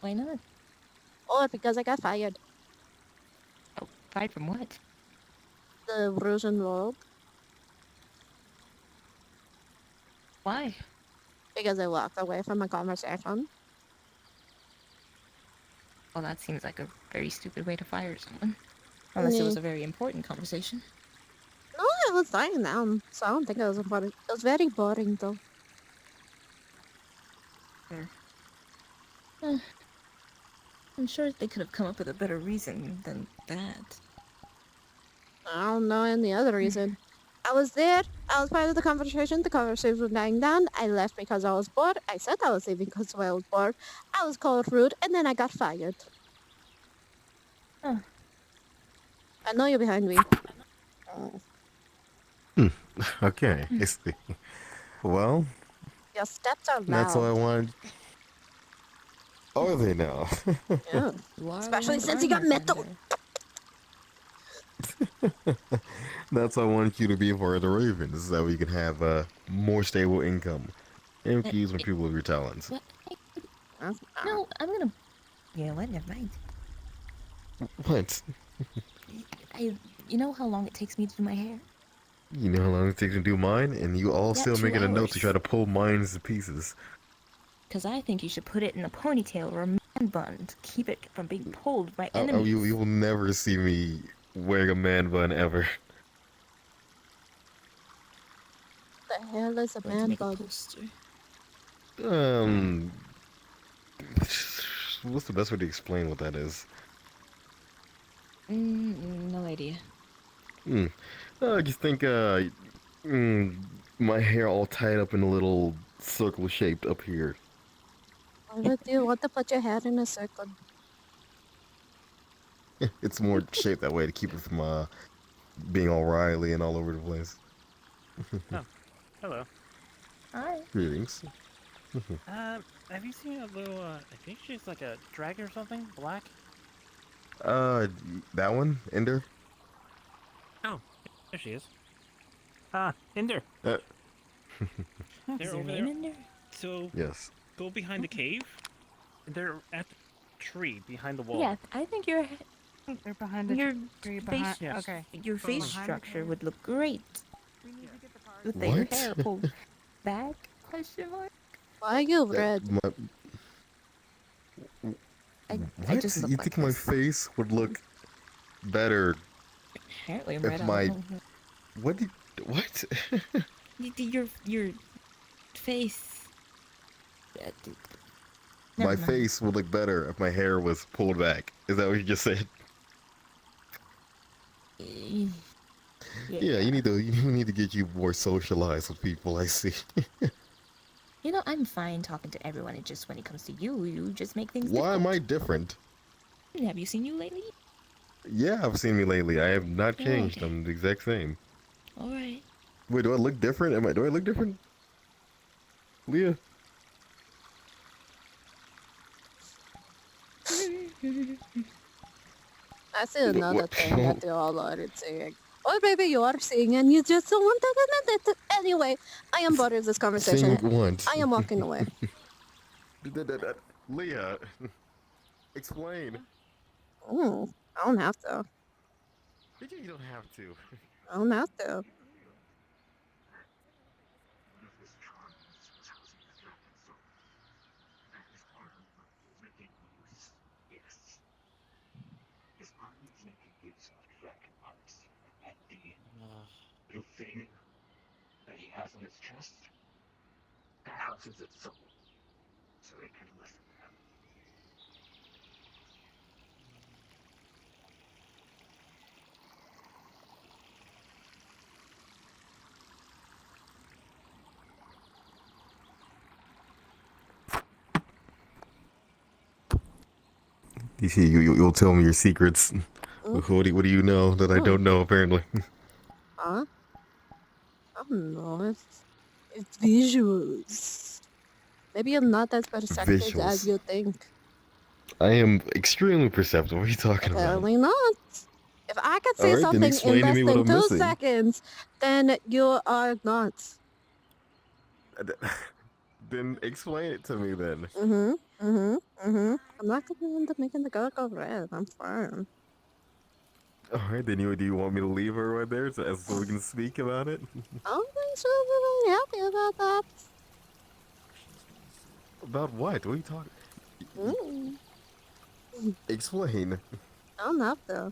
Speaker 18: Why not?
Speaker 1: Or because I got fired.
Speaker 18: Oh, fired from what?
Speaker 1: The Russian world.
Speaker 18: Why?
Speaker 1: Because I walked away from a conversation.
Speaker 18: Well, that seems like a very stupid way to fire someone. Unless it was a very important conversation.
Speaker 1: No, it was dying down, so I don't think it was important. It was very boring, though.
Speaker 18: Fair. I'm sure they could have come up with a better reason than that.
Speaker 1: I don't know any other reason. I was there. I was part of the conversation. The conversation was dying down. I left because I was bored. I said I was leaving because I was bored. I was called rude, and then I got fired.
Speaker 18: Oh.
Speaker 1: I know you're behind me.
Speaker 19: Okay, I see. Well,
Speaker 1: Your steps are loud.
Speaker 19: that's all I wanted. Are they now?
Speaker 1: Yeah. Especially since you got metal.
Speaker 19: That's why I wanted you to be a part of the Ravens, so that we can have a more stable income. And we can use people of your talents.
Speaker 18: What? No, I'm gonna... Yeah, what? Never mind.
Speaker 19: What?
Speaker 18: You know how long it takes me to do my hair?
Speaker 19: You know how long it takes to do mine, and you all
Speaker 18: Yeah,
Speaker 19: still
Speaker 18: 2
Speaker 19: making a note to
Speaker 18: hours.
Speaker 19: try to pull mine to pieces.
Speaker 18: Because I think you should put it in a ponytail or a man bun to keep it from being pulled by enemies.
Speaker 19: You will never see me wearing a man bun ever.
Speaker 1: The hell is a
Speaker 18: Going to
Speaker 1: man
Speaker 18: make a
Speaker 1: bun?
Speaker 18: poster.
Speaker 19: What's the best way to explain what that is?
Speaker 18: No idea.
Speaker 19: I just think, my hair all tied up in a little circle shaped up here.
Speaker 1: Why would you want to put your hair in a circle?
Speaker 19: It's more shaped that way to keep it from being all Riley and all over the place.
Speaker 2: Oh, hello.
Speaker 18: Hi.
Speaker 19: Greetings.
Speaker 2: Have you seen a little, I think she's like a dragon or something? Black?
Speaker 19: That one? Ender?
Speaker 2: Oh, there she is. Ah, Ender.
Speaker 18: Is
Speaker 2: They're
Speaker 18: your
Speaker 2: over
Speaker 18: name
Speaker 2: there.
Speaker 18: in there?
Speaker 2: So,
Speaker 19: Yes.
Speaker 2: go behind the cave. They're at the tree behind the wall.
Speaker 18: Yeah, I think your
Speaker 17: They're behind the
Speaker 18: your
Speaker 17: tree.
Speaker 18: face,
Speaker 2: Yes.
Speaker 17: Okay.
Speaker 18: your face
Speaker 17: Behind the
Speaker 18: structure
Speaker 17: cave.
Speaker 18: would look great with your
Speaker 19: What?
Speaker 18: hair pulled back? Question mark.
Speaker 1: Why are you red?
Speaker 18: I
Speaker 19: What?
Speaker 18: just look
Speaker 19: You
Speaker 18: like
Speaker 19: think my
Speaker 18: this.
Speaker 19: face would look better
Speaker 18: Apparently, I'm
Speaker 19: if
Speaker 18: red.
Speaker 19: my...
Speaker 18: I don't know.
Speaker 19: What? What?
Speaker 18: Your face.
Speaker 19: My
Speaker 18: Never mind.
Speaker 19: face would look better if my hair was pulled back. Is that what you just said? Yeah, you need to get you more socialized with people. I see.
Speaker 18: You know, I'm fine talking to everyone. It's just when it comes to you, you just make things
Speaker 19: Why am
Speaker 18: difficult.
Speaker 19: I different?
Speaker 18: Have you seen you lately?
Speaker 19: Yeah, I've seen me lately. I have not
Speaker 18: Oh,
Speaker 19: changed.
Speaker 18: okay.
Speaker 19: I'm the exact same.
Speaker 18: All right.
Speaker 19: Wait, do I look different? Do I look different? Leah?
Speaker 1: I see another thing that you all are seeing. Or maybe you are seeing and you just don't want to admit it. Anyway, I am bored of this conversation.
Speaker 19: Seeing what?
Speaker 1: I am walking away.
Speaker 19: Leah, explain.
Speaker 1: I don't have to.
Speaker 19: You don't have to.
Speaker 1: I don't have to.
Speaker 13: His army is making use of dragon parts and the blue thing that he has on his chest that houses its soul, so it can listen to him.
Speaker 19: You see, you'll tell me your secrets. What do you know that I don't know, apparently?
Speaker 1: Huh? I don't know. It's visuals. Maybe you're not as perceptive as
Speaker 19: Visuals.
Speaker 1: you think.
Speaker 19: I am extremely perceptive. What are you talking about?
Speaker 1: Apparently not. If I could see
Speaker 19: Alright, then
Speaker 1: something in
Speaker 19: explain to
Speaker 1: less
Speaker 19: me what
Speaker 1: than
Speaker 19: I'm
Speaker 1: 2
Speaker 19: missing.
Speaker 1: seconds, then you are not.
Speaker 19: Then explain it to me then.
Speaker 1: I'm not going to making the girl go red. I'm fine.
Speaker 19: Alright, then do you want me to leave her right there so we can speak about it?
Speaker 1: I don't think she'll be very happy about that.
Speaker 19: About what? What are you talking? Explain.
Speaker 1: I don't have to.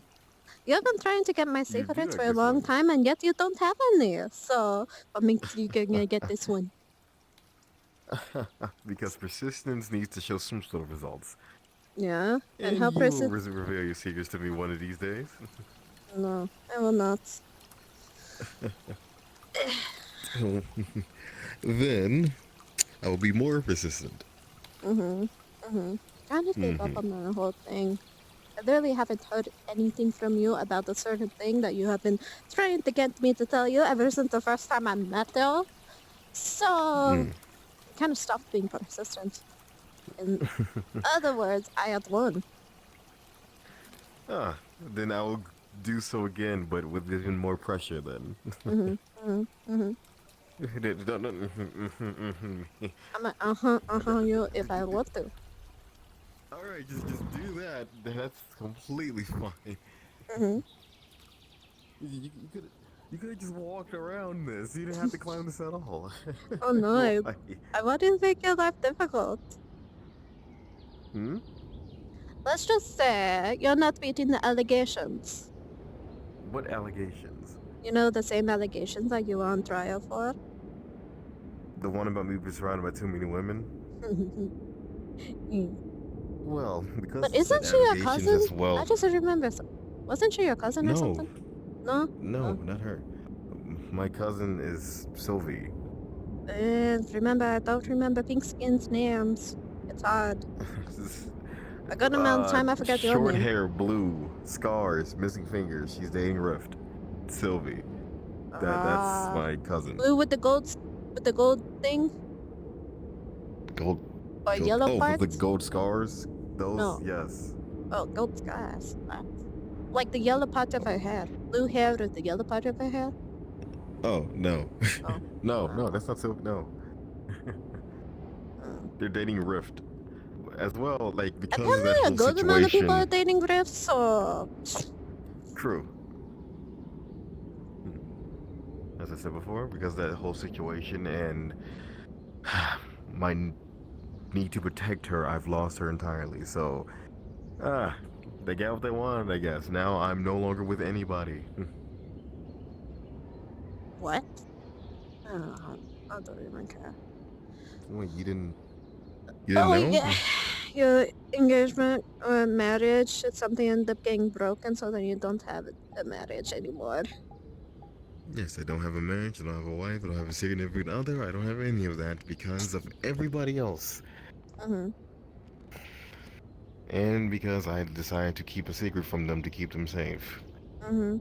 Speaker 1: You've been trying to get my
Speaker 19: do
Speaker 1: secrets
Speaker 19: have
Speaker 1: for a long
Speaker 19: explain.
Speaker 1: time, and yet you don't have any. So, what makes you gonna get this one?
Speaker 19: Because persistence needs to show some sort of results.
Speaker 1: Yeah, and
Speaker 19: And
Speaker 1: how
Speaker 19: you will
Speaker 1: persistent?
Speaker 19: reveal your secrets to me one of these days.
Speaker 1: No, I will not.
Speaker 19: Then I will be more persistent.
Speaker 1: Trying to keep up on the whole thing. I literally haven't heard anything from you about the certain thing that you have been trying to get me to tell you ever since the first time I met you. So, kind of stopped being persistent. In other words, I had won.
Speaker 19: Then I will do so again, but with even more pressure then.
Speaker 1: I'm like, you if I want to.
Speaker 19: Alright, just do that. That's completely fine. You could You could have just walked around this. You didn't have to climb this at all.
Speaker 1: Oh no,
Speaker 19: Why?
Speaker 1: why do you make your life difficult?
Speaker 19: Hmm?
Speaker 1: Let's just say you're not meeting the allegations.
Speaker 19: What allegations?
Speaker 1: You know, the same allegations that you were on trial for?
Speaker 19: The one about me being surrounded by too many women? Well, because
Speaker 1: But
Speaker 19: of said
Speaker 1: isn't she your
Speaker 19: allegations
Speaker 1: cousin?
Speaker 19: as well.
Speaker 1: I just remember. Wasn't she your cousin or
Speaker 19: No.
Speaker 1: something? No?
Speaker 19: No, not her. My cousin is Sylvie.
Speaker 1: Remember, I don't remember pink skin's names. It's hard. A good amount of time I forgot your
Speaker 19: Short
Speaker 1: name.
Speaker 19: hair, blue, scars, missing fingers. She's dating Rift. Sylvie. That's my cousin.
Speaker 1: Blue with the gold thing?
Speaker 19: Gold.
Speaker 1: Or yellow
Speaker 19: with
Speaker 1: parts?
Speaker 19: the gold scars? Those?
Speaker 1: No.
Speaker 19: Yes.
Speaker 1: Oh, gold scars. Like the yellow part of her hair. Blue hair with the yellow part of her hair?
Speaker 19: Oh, no.
Speaker 1: Oh.
Speaker 19: No, that's not Sylvie. No. They're dating Rift. As well, like, because of that
Speaker 1: Apparently a
Speaker 19: whole
Speaker 1: good amount of people are
Speaker 19: situation.
Speaker 1: dating Rifts, so...
Speaker 19: True. As I said before, because of that whole situation and my need to protect her, I've lost her entirely. So, they got what they wanted, I guess. Now I'm no longer with anybody.
Speaker 1: What? I don't even care.
Speaker 19: Wait, you didn't
Speaker 1: Oh,
Speaker 19: know?
Speaker 1: yeah. Your engagement or marriage, it's something ended up getting broken, so then you don't have a marriage anymore.
Speaker 19: Yes, I don't have a marriage, I don't have a wife, I don't have a significant other, I don't have any of that because of everybody else.
Speaker 1: Mm-hmm.
Speaker 19: And because I decided to keep a secret from them to keep them safe.
Speaker 1: Mm-hmm.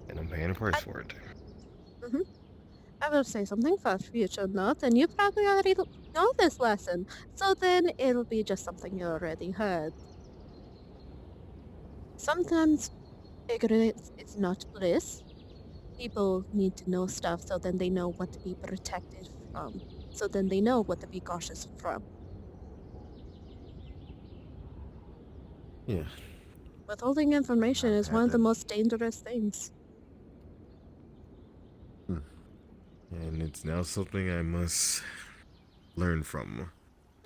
Speaker 19: And I'm paying a price for it.
Speaker 1: Mm-hmm. I will say something for future note, and you probably already know this lesson, so then it'll be just something you already heard. Sometimes ignorance is not bliss. People need to know stuff so then they know what to be protected from, so then they know what to be cautious from.
Speaker 19: Yeah.
Speaker 1: Withholding information is one of the most dangerous things.
Speaker 19: And it's now something I must learn from.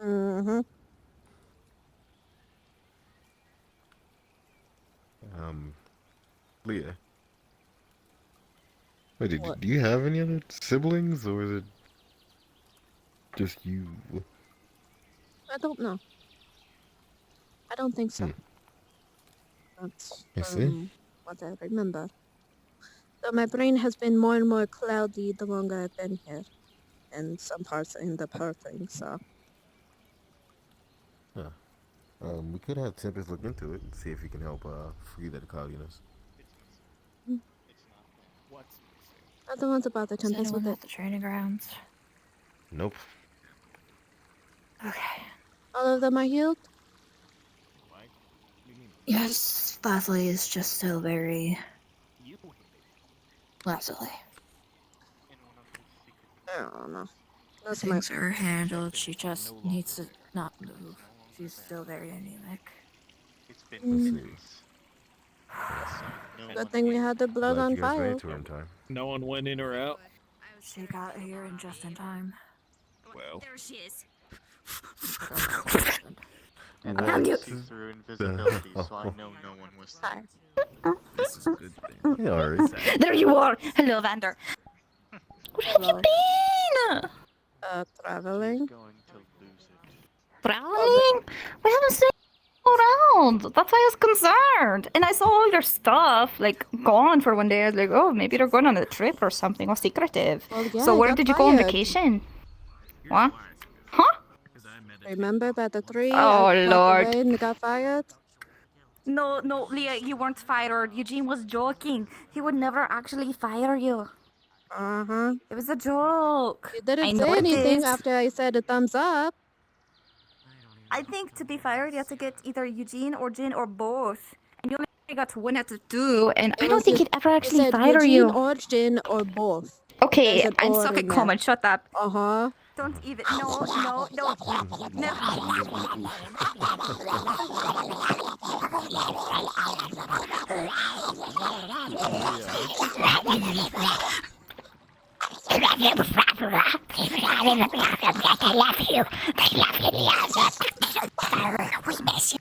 Speaker 1: Mm-hmm.
Speaker 19: Leah. Wait,
Speaker 1: What?
Speaker 19: do you have any other siblings, or is it just you?
Speaker 1: I don't know. I don't think so. That's
Speaker 19: I see.
Speaker 1: what I remember. So my brain has been more and more cloudy the longer I've been here. And some parts end up hurting, so...
Speaker 19: Huh. We could have Tempest look into it and see if he can help free that cloudiness.
Speaker 1: I don't want to bother
Speaker 18: Is
Speaker 1: Tempest with
Speaker 18: anyone
Speaker 1: it.
Speaker 18: at the training grounds?
Speaker 19: Nope.
Speaker 18: Okay.
Speaker 1: All of them are healed?
Speaker 18: Yes, Leslie is just still very... Leslie.
Speaker 1: I don't know. That's
Speaker 18: Things are handled, she just needs to not move. She's still very anemic.
Speaker 14: It's been
Speaker 19: Let's see.
Speaker 1: Good thing we had the blood
Speaker 19: Glad
Speaker 1: on
Speaker 19: you guys made
Speaker 1: file.
Speaker 19: it to her in time.
Speaker 2: No one went in or out.
Speaker 18: She got here in just in time.
Speaker 2: Well.
Speaker 20: There she is.
Speaker 14: And I can see through invisibility, so I know no one was there.
Speaker 19: This is a good thing. Yeah, alright.
Speaker 18: There you are! Hello, Vander. Where have you been?
Speaker 1: Traveling.
Speaker 18: Traveling? We haven't seen you around. That's why I was concerned. And I saw all your stuff, like, gone for one day. I was like, oh, maybe they're going on a trip or something, or secretive.
Speaker 1: Well, yeah,
Speaker 18: So
Speaker 1: I
Speaker 18: where
Speaker 1: got
Speaker 18: did you go on
Speaker 1: fired.
Speaker 18: vacation? What? Huh?
Speaker 1: Remember by the tree?
Speaker 18: Oh,
Speaker 1: I walked
Speaker 18: Lord.
Speaker 1: away and got fired?
Speaker 21: No, Leah, you weren't fired. Eugene was joking. He would never actually fire you.
Speaker 1: Uh-huh.
Speaker 21: It was a joke.
Speaker 1: You didn't
Speaker 21: I
Speaker 1: say
Speaker 21: know
Speaker 1: anything
Speaker 21: this.
Speaker 1: after I said a thumbs up.
Speaker 21: I think to be fired, you have to get either Eugene or Jin or both. And you only got one out of two, and I don't think he'd ever actually
Speaker 1: said
Speaker 21: fire
Speaker 1: Eugene
Speaker 21: you.
Speaker 1: or Jin or both.
Speaker 21: Okay,
Speaker 1: There's an
Speaker 21: I'm
Speaker 1: or
Speaker 21: stuck
Speaker 1: in
Speaker 21: at
Speaker 1: there.
Speaker 21: comment. Shut up.
Speaker 1: Uh-huh.
Speaker 21: Don't even. No, no, no. No.
Speaker 5: We miss you.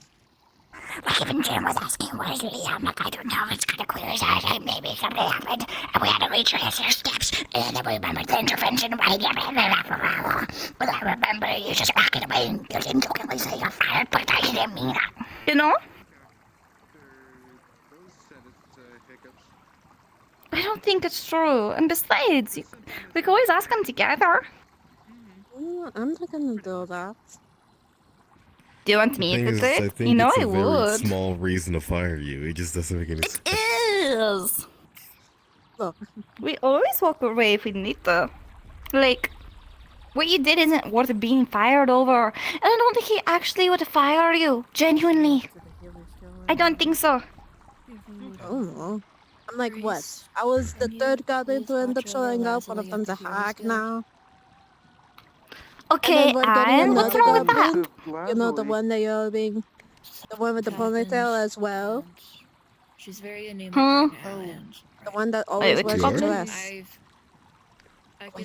Speaker 5: Like even Jim was asking, where's Liam? Like, I don't know, it's kind of clear as eyes, like maybe something happened, and we had to retrace our steps, and then we remembered the intervention, but I remember you just walking away and you didn't totally say you're fired, but I didn't mean it.
Speaker 21: You know? I don't think it's true. And besides, we can always ask them together.
Speaker 1: I'm not gonna do that.
Speaker 21: Do you want me to do it? You know I
Speaker 19: it's a very
Speaker 21: would.
Speaker 19: small reason to fire you. It just doesn't make any sense.
Speaker 21: Is. Look, we always walk away if we need to. Like, what you did isn't worth being fired over. And I don't think he actually would fire you. Genuinely. I don't think so.
Speaker 1: I don't know. I'm like, what? I was the third goblin to end up showing up. One of them's a hack now.
Speaker 21: Okay, and what's wrong with that?
Speaker 1: You know, the one that you're being... The one with the ponytail as well.
Speaker 10: She's very anemic
Speaker 21: Hmm?
Speaker 10: right now, and
Speaker 1: The one that always
Speaker 21: Wait,
Speaker 1: wears
Speaker 21: which
Speaker 1: a
Speaker 21: one?
Speaker 1: dress.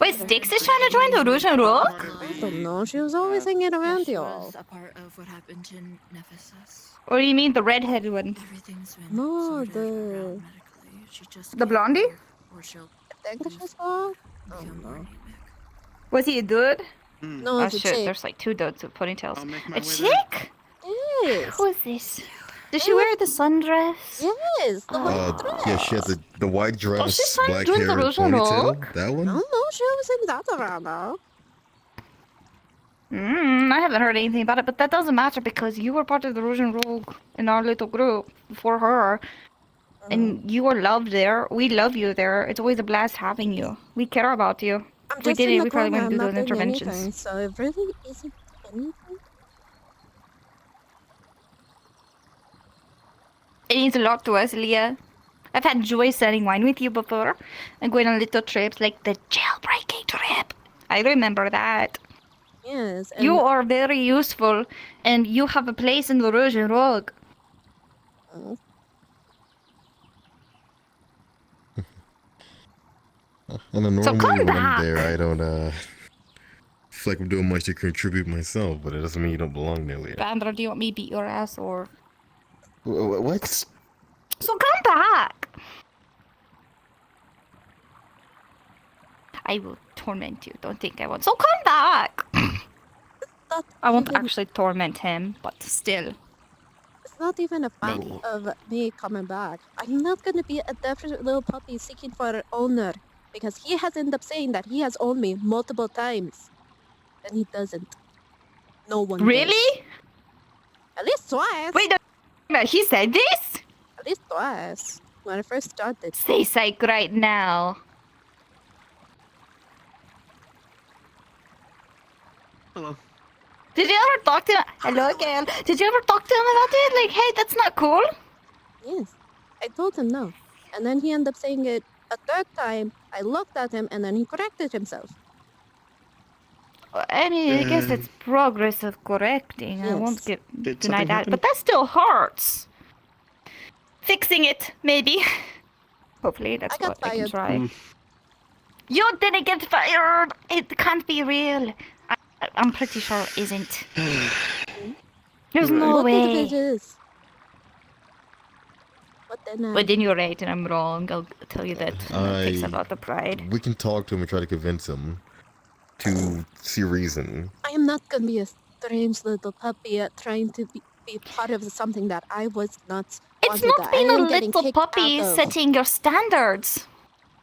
Speaker 21: Wait, Styx is trying to join the Rouge and Rogue?
Speaker 1: I don't know. She was always hanging around y'all.
Speaker 10: a part of what happened in Nephesus.
Speaker 21: Or you mean the redheaded one?
Speaker 10: Everything's been
Speaker 1: No,
Speaker 10: sorted out medically. She just
Speaker 21: The blondie?
Speaker 10: or she'll
Speaker 1: I think she's wrong. I don't know.
Speaker 21: Was he a dude?
Speaker 1: No,
Speaker 21: Oh
Speaker 1: it's a
Speaker 21: shit,
Speaker 1: chick.
Speaker 21: there's like two dudes with ponytails.
Speaker 1: my
Speaker 21: A
Speaker 1: way
Speaker 21: chick?
Speaker 1: Yes.
Speaker 21: Who is this? Does she wear the sundress?
Speaker 1: Yes, the white dress.
Speaker 19: Yeah, she had the white dress,
Speaker 21: she's trying to
Speaker 19: black
Speaker 21: join
Speaker 19: hair,
Speaker 21: the Rouge and
Speaker 19: ponytail.
Speaker 21: Rogue?
Speaker 19: That
Speaker 1: I
Speaker 19: one?
Speaker 1: don't know. She was in that around now.
Speaker 21: I haven't heard anything about it, but that doesn't matter because you were part of the Rouge and Rogue in our little group before her. And you are loved there. We love you there. It's always a blast having you. We care about you.
Speaker 1: I'm
Speaker 21: If we
Speaker 1: just in
Speaker 21: didn't,
Speaker 1: the
Speaker 21: we probably
Speaker 1: corner.
Speaker 21: wouldn't do
Speaker 1: I'm
Speaker 21: those
Speaker 1: not doing
Speaker 21: interventions.
Speaker 1: anything, so it really isn't anything.
Speaker 21: It means a lot to us, Leah. I've had joy selling wine with you before and going on little trips like the jailbreaking trip. I remember that.
Speaker 1: Yes.
Speaker 21: You are very useful and you have a place in the Rouge and Rogue.
Speaker 19: On a
Speaker 21: So
Speaker 19: normal
Speaker 21: come
Speaker 19: one
Speaker 21: back.
Speaker 19: there, I don't feel like I'm doing much to contribute myself, but it doesn't mean you don't belong there, Leah.
Speaker 21: Bandra, do you want me to beat your ass or...
Speaker 19: What?
Speaker 21: So come back! I will torment you. Don't think I won't. So come back! I won't actually torment him, but still.
Speaker 1: It's not even a fact of me coming back. I'm not gonna be a desperate little puppy seeking for an owner because he has ended up saying that he has owned me multiple times, and he doesn't. No one.
Speaker 21: Really?
Speaker 1: Does. At least twice.
Speaker 21: Wait, no, he said this?
Speaker 1: At least twice when I first started.
Speaker 21: Say psych right now.
Speaker 8: Hello.
Speaker 21: Did you ever talk to him? Hello again. Did you ever talk to him about it? Like, hey, that's not cool.
Speaker 1: Yes. I told him no. And then he ended up saying it a third time. I looked at him and then he corrected himself.
Speaker 21: I mean, I guess it's progressive correcting. I won't
Speaker 1: Did
Speaker 21: deny
Speaker 1: something
Speaker 21: that,
Speaker 1: happen?
Speaker 21: but that still hurts. Fixing it, maybe. Hopefully, that's
Speaker 1: got
Speaker 21: what I can
Speaker 1: fired.
Speaker 21: try. You didn't get fired. It can't be real. I'm pretty sure it isn't. There's no
Speaker 1: What
Speaker 21: way.
Speaker 1: if it is? What then?
Speaker 21: But then you're right and I'm wrong. I'll tell you that. It takes a lot of pride.
Speaker 19: We can talk to him and try to convince him to see reason.
Speaker 1: I am not gonna be a strange little puppy trying to be part of something that I was not.
Speaker 21: It's
Speaker 1: wanted,
Speaker 21: not
Speaker 1: that
Speaker 21: being
Speaker 1: I
Speaker 21: a
Speaker 1: am getting
Speaker 21: little
Speaker 1: kicked
Speaker 21: puppy
Speaker 1: out of.
Speaker 21: setting your standards.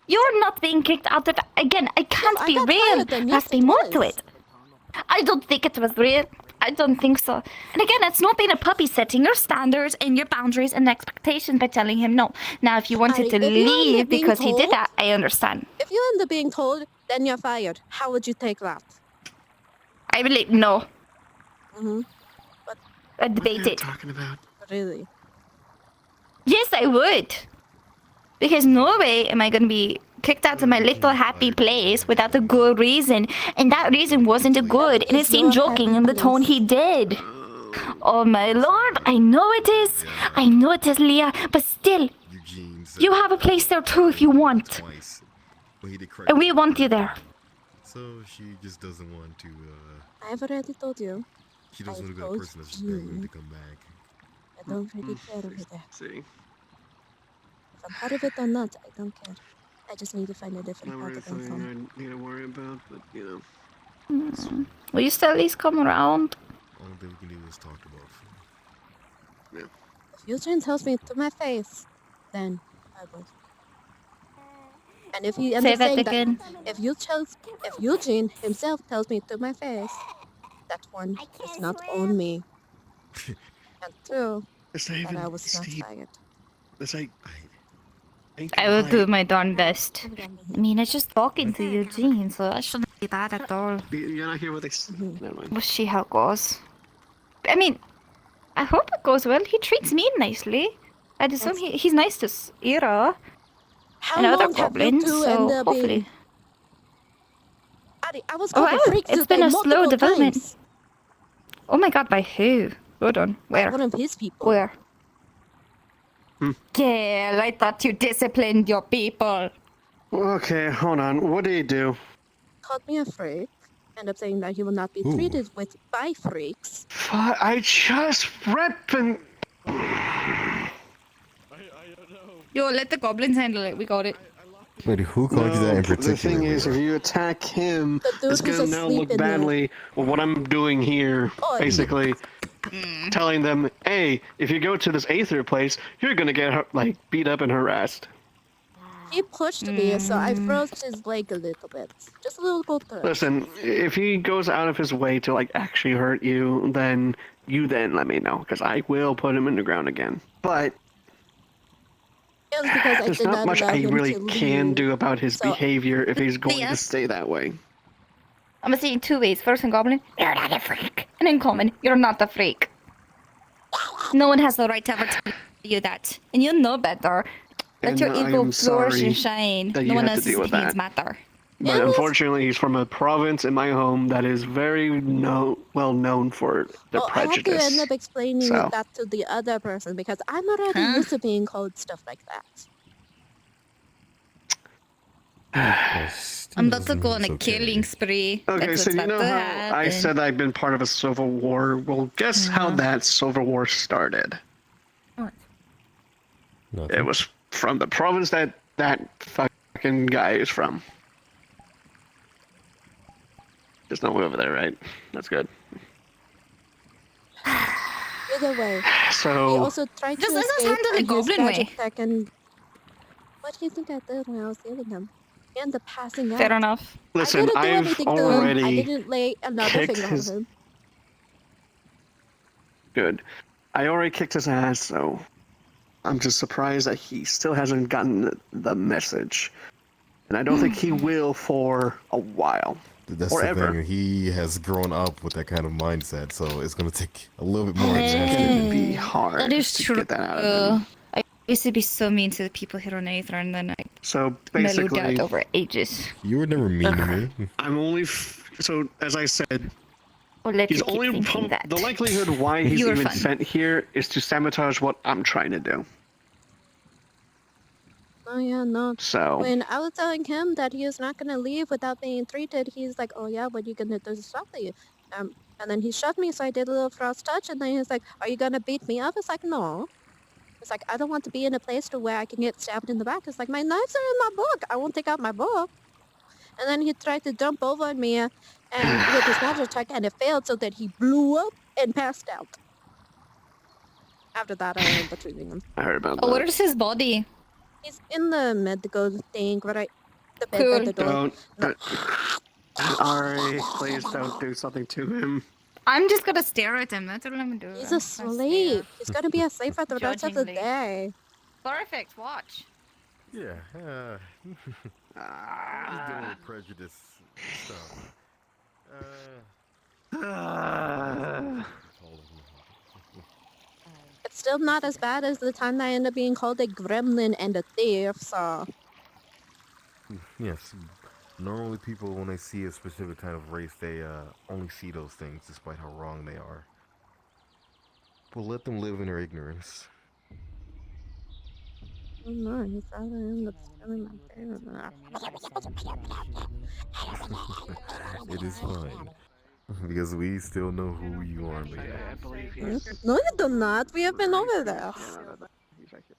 Speaker 21: You're not being kicked out of. Again, it can't
Speaker 1: I
Speaker 21: be
Speaker 1: got
Speaker 21: real.
Speaker 1: fired then.
Speaker 21: There
Speaker 1: Yes,
Speaker 21: has to be
Speaker 1: it
Speaker 21: more to
Speaker 1: was.
Speaker 21: it. I don't think it was real. I don't think so. And again, it's not being a puppy setting your standards and your boundaries and expectations by telling him no. Now, if you wanted to
Speaker 1: If you end up
Speaker 21: leave
Speaker 1: being
Speaker 21: because he did
Speaker 1: told-
Speaker 21: that, I understand.
Speaker 1: If you end up being told, then you're fired. How would you take that?
Speaker 21: I believe no.
Speaker 1: Mm-hmm.
Speaker 21: I debate it.
Speaker 8: Talking about.
Speaker 1: Really?
Speaker 21: Yes, I would. Because no way am I going to be kicked out of my little happy place without a good reason, and that reason wasn't good, and it seemed joking in the tone he did. Oh my lord, I know it is. I know it is, Leah, but still, you have a place there too if you want. And we want you there.
Speaker 19: So she just doesn't want to,
Speaker 1: I've already told you.
Speaker 19: she doesn't want to be that
Speaker 1: told
Speaker 19: person that's just begging you to come back.
Speaker 1: I don't really care over there.
Speaker 8: See.
Speaker 1: If I'm part of it or not, I don't care. I just need to find a different
Speaker 8: Not
Speaker 1: part
Speaker 8: really
Speaker 1: to come from.
Speaker 8: something I need to worry about, but you know.
Speaker 21: Will you still at least come around?
Speaker 19: Only thing we can do is talk about food.
Speaker 1: If Eugene tells me to my face, then I will. And if he
Speaker 21: Say that
Speaker 1: understands
Speaker 21: again.
Speaker 1: if Eugene himself tells me to my face, that one does not own me. And two, that I was not fired.
Speaker 8: It's like
Speaker 21: I will do my darn best. I mean, it's just talking to Eugene, so that shouldn't be bad at all.
Speaker 8: You're not here with Never mind.
Speaker 21: We'll see how it goes. I mean, I hope it goes well. He treats me nicely. I'd assume he's nice to Ira and other goblins, so hopefully.
Speaker 1: I was
Speaker 21: Oh,
Speaker 1: called a
Speaker 21: wow,
Speaker 1: freak
Speaker 21: it's been a slow
Speaker 1: multiple
Speaker 21: development.
Speaker 1: times.
Speaker 21: Oh my god, by who? Hold on, where?
Speaker 1: One of his people.
Speaker 21: Where? Gail, I thought you disciplined your people.
Speaker 8: Okay, hold on. What did he do?
Speaker 1: Called me a freak. End up saying that he will not be treated with by freaks.
Speaker 8: I just repping.
Speaker 21: Yo, let the goblins handle it. We got it.
Speaker 19: Wait, who called you that in particular?
Speaker 8: The thing is, if you attack him,
Speaker 1: dude
Speaker 8: it's
Speaker 1: who's
Speaker 8: gonna now
Speaker 1: asleep
Speaker 8: look
Speaker 1: in there.
Speaker 8: badly. Well, what I'm doing here, basically, telling them, hey, if you go to this Aether place, you're gonna get like beat up and harassed.
Speaker 1: He pushed me, so I froze his leg a little bit. Just a little bit.
Speaker 8: Listen, if he goes out of his way to like actually hurt you, then let me know, because I will put him in the ground again. But
Speaker 1: It was because I
Speaker 8: there's
Speaker 1: did
Speaker 8: not
Speaker 1: not
Speaker 8: much
Speaker 1: allow
Speaker 8: I
Speaker 1: him
Speaker 8: really
Speaker 1: to
Speaker 8: can
Speaker 1: leave.
Speaker 8: do about his behavior if he's going to stay that way.
Speaker 21: I'm gonna say it in two ways. First in Goblin, you're not a freak. And in Common, you're not a freak. No one has the right to ever tell you that. And you know better. Let
Speaker 8: And
Speaker 21: your
Speaker 8: I
Speaker 21: ego
Speaker 8: am
Speaker 21: flourish
Speaker 8: sorry
Speaker 21: and shine.
Speaker 8: that
Speaker 21: No
Speaker 8: you
Speaker 21: one
Speaker 8: had to
Speaker 21: else's
Speaker 8: deal with
Speaker 21: opinions
Speaker 8: that.
Speaker 21: matter.
Speaker 8: But unfortunately, he's from a province in my home that is very well known for their
Speaker 1: I had to
Speaker 8: prejudice.
Speaker 1: end up explaining
Speaker 8: So.
Speaker 1: that to the other person because I'm already used to being called stuff like that.
Speaker 21: I'm about to go on a killing spree.
Speaker 8: Okay,
Speaker 21: That's
Speaker 8: so
Speaker 21: what's
Speaker 8: you
Speaker 21: about
Speaker 8: know
Speaker 21: to
Speaker 8: how
Speaker 21: happen.
Speaker 8: I said I've been part of a civil war? Well, guess how that civil war started?
Speaker 21: What?
Speaker 8: It was from the province that fucking guy is from. There's no way over there, right? That's good.
Speaker 1: Either way,
Speaker 8: So-
Speaker 1: he also tried
Speaker 21: Just
Speaker 1: to
Speaker 21: let us
Speaker 1: escape
Speaker 21: handle the
Speaker 1: and use
Speaker 21: goblin
Speaker 1: magic
Speaker 21: way.
Speaker 1: attack and... What do you think I did when I was healing him? He ended up passing out.
Speaker 21: Fair enough.
Speaker 8: Listen,
Speaker 1: I didn't do
Speaker 8: I've
Speaker 1: anything to him. I
Speaker 8: already
Speaker 1: didn't lay another
Speaker 8: kicked
Speaker 1: finger
Speaker 8: his-
Speaker 1: on him.
Speaker 8: Good. I already kicked his ass, so I'm just surprised that he still hasn't gotten the message. And I don't think he will for a while.
Speaker 19: That's
Speaker 8: or
Speaker 19: the
Speaker 8: ever.
Speaker 19: thing. He has grown up with that kind of mindset, so it's gonna take a little bit more.
Speaker 8: It's gonna be hard
Speaker 21: That is
Speaker 8: to
Speaker 21: true.
Speaker 8: get that out of him.
Speaker 21: I used to be so mean to the people here on Aether, and then I
Speaker 8: So
Speaker 21: mellowed
Speaker 8: basically,
Speaker 21: out over ages.
Speaker 19: You were never mean to me.
Speaker 8: I'm only so as I said,
Speaker 21: Or let
Speaker 8: he's
Speaker 21: you keep
Speaker 8: only
Speaker 21: thinking that.
Speaker 8: the likelihood why he's
Speaker 21: You were
Speaker 8: even
Speaker 21: fun.
Speaker 8: sent here is to sabotage what I'm trying to do.
Speaker 1: Oh yeah, no.
Speaker 8: So-
Speaker 1: When I was telling him that he is not gonna leave without being treated, he's like, "Oh yeah, what are you gonna do to stop you?" And then he shoved me, so I did a little frost touch, and then he's like, "Are you gonna beat me up?" It's like, "No." It's like, I don't want to be in a place to where I can get stabbed in the back. It's like, my knives are in my book. I won't take out my book. And then he tried to jump over on me and with his magic attack, and it failed, so that he blew up and passed out. After that, I ended up treating him.
Speaker 8: I heard about
Speaker 21: Oh,
Speaker 8: that.
Speaker 21: where's his body?
Speaker 1: He's in the medical thing, right? The bed
Speaker 21: Cool.
Speaker 1: at the door.
Speaker 8: Don't. Ari, please don't do something to him.
Speaker 21: I'm just gonna stare at him. That's what I'm gonna do.
Speaker 1: He's asleep. He's gonna be asleep for the rest of the
Speaker 21: Judgingly.
Speaker 1: day.
Speaker 21: Perfect. Watch.
Speaker 19: Yeah. Just dealing with prejudice stuff.
Speaker 1: It's still not as bad as the time that I ended up being called a gremlin and a thief, so...
Speaker 19: Yes. Normally, people, when they see a specific kind of race, they only see those things, despite how wrong they are. But let them live in their ignorance.
Speaker 1: Oh no, he'd rather end up killing my parents.
Speaker 19: It is fine. Because we still know who you are, lady.
Speaker 8: I believe he's.
Speaker 1: No, you do not. We have been over there.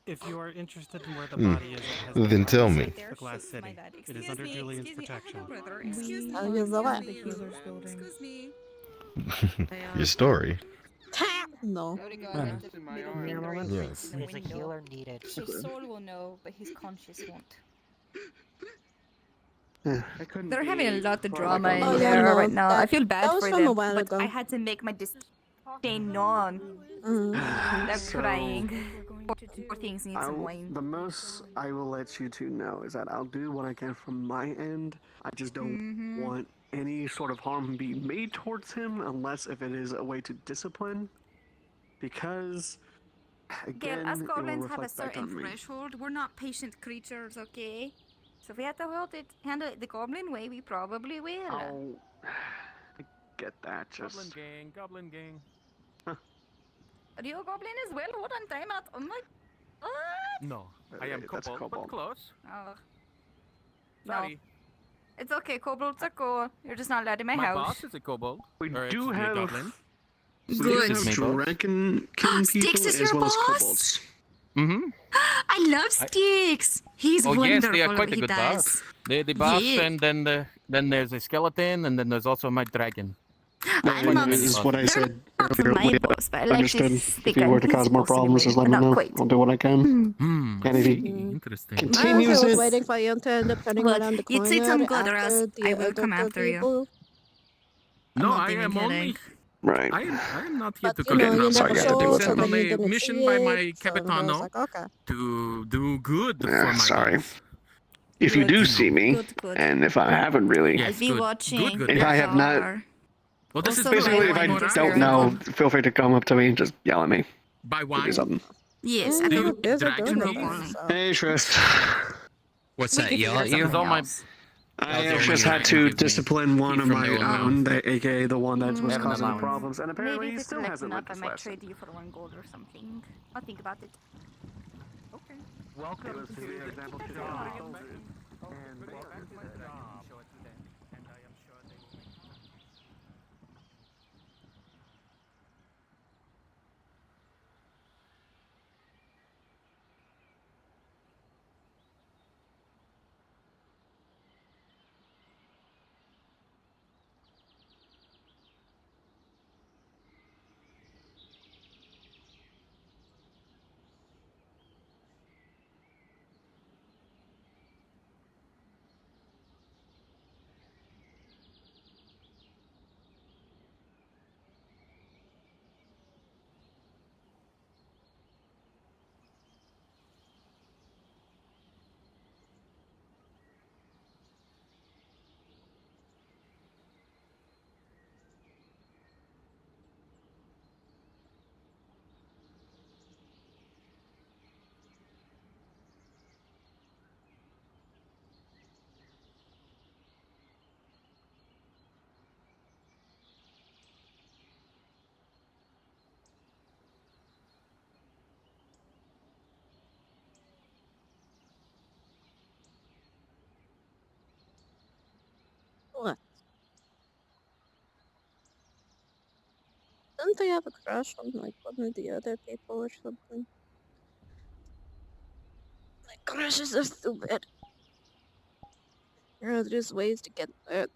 Speaker 2: If you are interested in where the
Speaker 19: Hmm.
Speaker 2: body is, it has
Speaker 19: Then
Speaker 2: been
Speaker 19: tell me.
Speaker 2: sent to the Glass City. It is under Julian's protection.
Speaker 1: Tell you the what?
Speaker 20: Excuse me.
Speaker 19: Your story.
Speaker 1: No.
Speaker 19: Yes.
Speaker 5: There's a healer needed. His soul will know, but his conscience won't.
Speaker 21: They're having a lot of drama
Speaker 1: Oh,
Speaker 21: in
Speaker 1: yeah,
Speaker 21: there
Speaker 1: no,
Speaker 21: right now. I feel bad
Speaker 1: that was
Speaker 21: for
Speaker 1: from a
Speaker 21: them,
Speaker 1: while
Speaker 21: but
Speaker 1: ago.
Speaker 21: I had to make my disdain known. They're
Speaker 8: So-
Speaker 21: crying. Poor things need some wine.
Speaker 8: The most I will let you two know is that I'll do what I can from my end. I just don't want any sort of harm be made towards him unless if it is a way to discipline. Because, again,
Speaker 21: Girl, us
Speaker 8: it will
Speaker 21: goblins have a
Speaker 8: reflect back
Speaker 21: certain
Speaker 8: on me.
Speaker 21: threshold. We're not patient creatures, okay? So if we have to handle it the goblin way, we probably will.
Speaker 8: I get that, just...
Speaker 2: Goblin gang.
Speaker 21: Are you a goblin as well? Hold on, time out. Oh my... What?
Speaker 2: No, I am
Speaker 8: That's
Speaker 2: kobold, but
Speaker 8: kobold.
Speaker 2: close.
Speaker 21: Oh.
Speaker 2: Sorry.
Speaker 21: No. It's okay, kobolds are cool. You're just not allowed in my
Speaker 2: My
Speaker 21: house.
Speaker 2: boss is a kobold.
Speaker 8: We
Speaker 2: Or
Speaker 8: do
Speaker 2: excuse me,
Speaker 8: have...
Speaker 2: goblin.
Speaker 8: We do
Speaker 21: Good.
Speaker 8: have dragon killing people
Speaker 21: Styx is
Speaker 8: as
Speaker 21: your
Speaker 8: well as
Speaker 21: boss?
Speaker 8: kobolds.
Speaker 2: Mm-hmm.
Speaker 21: I love Styx. He's
Speaker 2: Oh yes, they are
Speaker 21: wonderful.
Speaker 2: quite a
Speaker 21: He
Speaker 2: good
Speaker 21: does.
Speaker 2: boss. They're the boss,
Speaker 21: Yeah.
Speaker 2: and then there's a skeleton, and then there's also my dragon.
Speaker 21: I'm not.
Speaker 8: This is what I said
Speaker 21: Not
Speaker 8: earlier.
Speaker 21: my boss, but I like to
Speaker 8: Understood.
Speaker 21: think
Speaker 8: If you were to
Speaker 21: he's
Speaker 8: cause more
Speaker 21: supposed to be
Speaker 8: problems,
Speaker 21: my-
Speaker 8: just let me
Speaker 21: not
Speaker 8: know.
Speaker 21: quite.
Speaker 8: I'll do what I can.
Speaker 2: Hmm.
Speaker 8: And if he
Speaker 2: Interesting.
Speaker 1: I
Speaker 8: continues
Speaker 1: was
Speaker 8: it,
Speaker 1: waiting for you to end up turning
Speaker 21: Look,
Speaker 1: around the
Speaker 21: you'd
Speaker 1: corner
Speaker 21: say something good or
Speaker 1: after
Speaker 21: else
Speaker 1: the
Speaker 21: I will come
Speaker 1: other
Speaker 21: after you.
Speaker 1: people.
Speaker 2: No,
Speaker 21: not
Speaker 2: I
Speaker 21: even
Speaker 2: am only.
Speaker 21: kidding.
Speaker 8: right.
Speaker 2: I am not here
Speaker 1: But
Speaker 2: to
Speaker 1: you know,
Speaker 2: collect.
Speaker 1: you
Speaker 8: sorry,
Speaker 1: never
Speaker 8: I had to do
Speaker 1: showed,
Speaker 8: what's
Speaker 1: so
Speaker 2: Sent
Speaker 1: then
Speaker 2: on
Speaker 1: you
Speaker 2: a
Speaker 1: didn't
Speaker 2: mission
Speaker 1: see
Speaker 2: by
Speaker 1: it.
Speaker 2: my
Speaker 1: So I was
Speaker 2: capitano
Speaker 1: like, okay.
Speaker 2: to do good for
Speaker 8: Yeah,
Speaker 2: my
Speaker 8: sorry.
Speaker 2: boss.
Speaker 8: If you
Speaker 21: Good.
Speaker 8: do see me,
Speaker 21: Good, good.
Speaker 8: and if I haven't really,
Speaker 2: Yes,
Speaker 21: I'll be
Speaker 2: good.
Speaker 21: watching.
Speaker 2: Good, good.
Speaker 8: if
Speaker 21: your
Speaker 8: I have not,
Speaker 21: car.
Speaker 2: Well, this is
Speaker 21: Also,
Speaker 8: basically, if I
Speaker 21: wine gets
Speaker 8: don't
Speaker 21: very
Speaker 8: know,
Speaker 21: good.
Speaker 8: feel free to come up to me and just yell at me.
Speaker 2: By
Speaker 8: To do
Speaker 2: wine.
Speaker 8: something.
Speaker 21: Yes,
Speaker 1: Mm,
Speaker 21: at
Speaker 2: Do
Speaker 1: you
Speaker 2: you
Speaker 1: were busy
Speaker 2: dragon
Speaker 1: doing
Speaker 2: tea?
Speaker 1: things,
Speaker 21: calling.
Speaker 1: so.
Speaker 8: Hey, Trist.
Speaker 15: What's
Speaker 21: We
Speaker 15: that?
Speaker 21: can
Speaker 15: Yell
Speaker 21: figure
Speaker 15: at you?
Speaker 21: something
Speaker 2: all my-
Speaker 21: else.
Speaker 8: I
Speaker 2: That's
Speaker 8: just
Speaker 2: all
Speaker 8: had
Speaker 2: my
Speaker 8: to
Speaker 2: dragon gives me.
Speaker 8: discipline one
Speaker 2: Keep
Speaker 8: of
Speaker 2: from
Speaker 8: my
Speaker 2: the old
Speaker 8: own,
Speaker 2: man.
Speaker 8: aka the one that was
Speaker 2: Have an
Speaker 8: causing
Speaker 2: allowance.
Speaker 8: problems, and apparently
Speaker 21: Maybe
Speaker 8: he
Speaker 21: if
Speaker 8: still
Speaker 21: we collect
Speaker 8: hasn't
Speaker 21: enough,
Speaker 8: learned
Speaker 21: I
Speaker 8: his
Speaker 21: might
Speaker 8: lesson.
Speaker 21: trade you for 1 gold or something. I'll think about it.
Speaker 2: Okay.
Speaker 8: It
Speaker 2: Welcome
Speaker 8: was
Speaker 2: to
Speaker 8: to be an example to the
Speaker 2: job.
Speaker 8: soldiers, and
Speaker 2: Welcome to my job. Show it to them, and I am sure they will make it.
Speaker 1: What? Didn't they have a crush on like one of the other people or something? Like crushes are stupid. There are just ways to get that.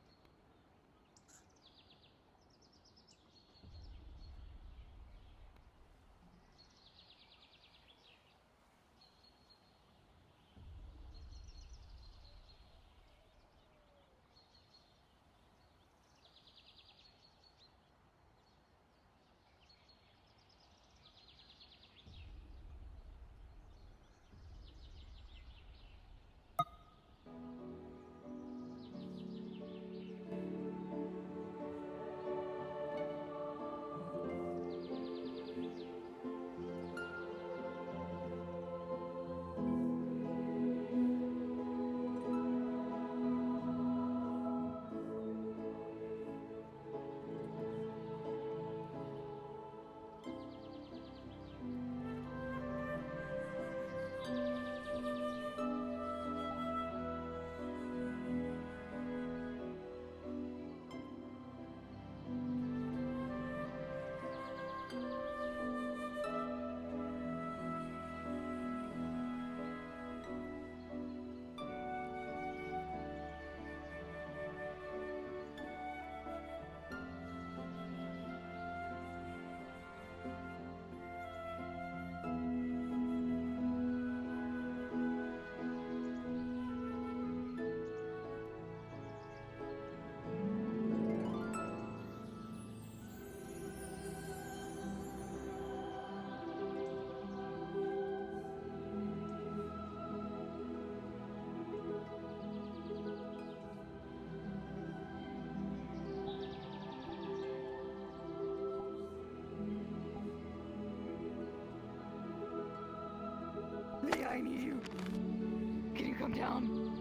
Speaker 21: down.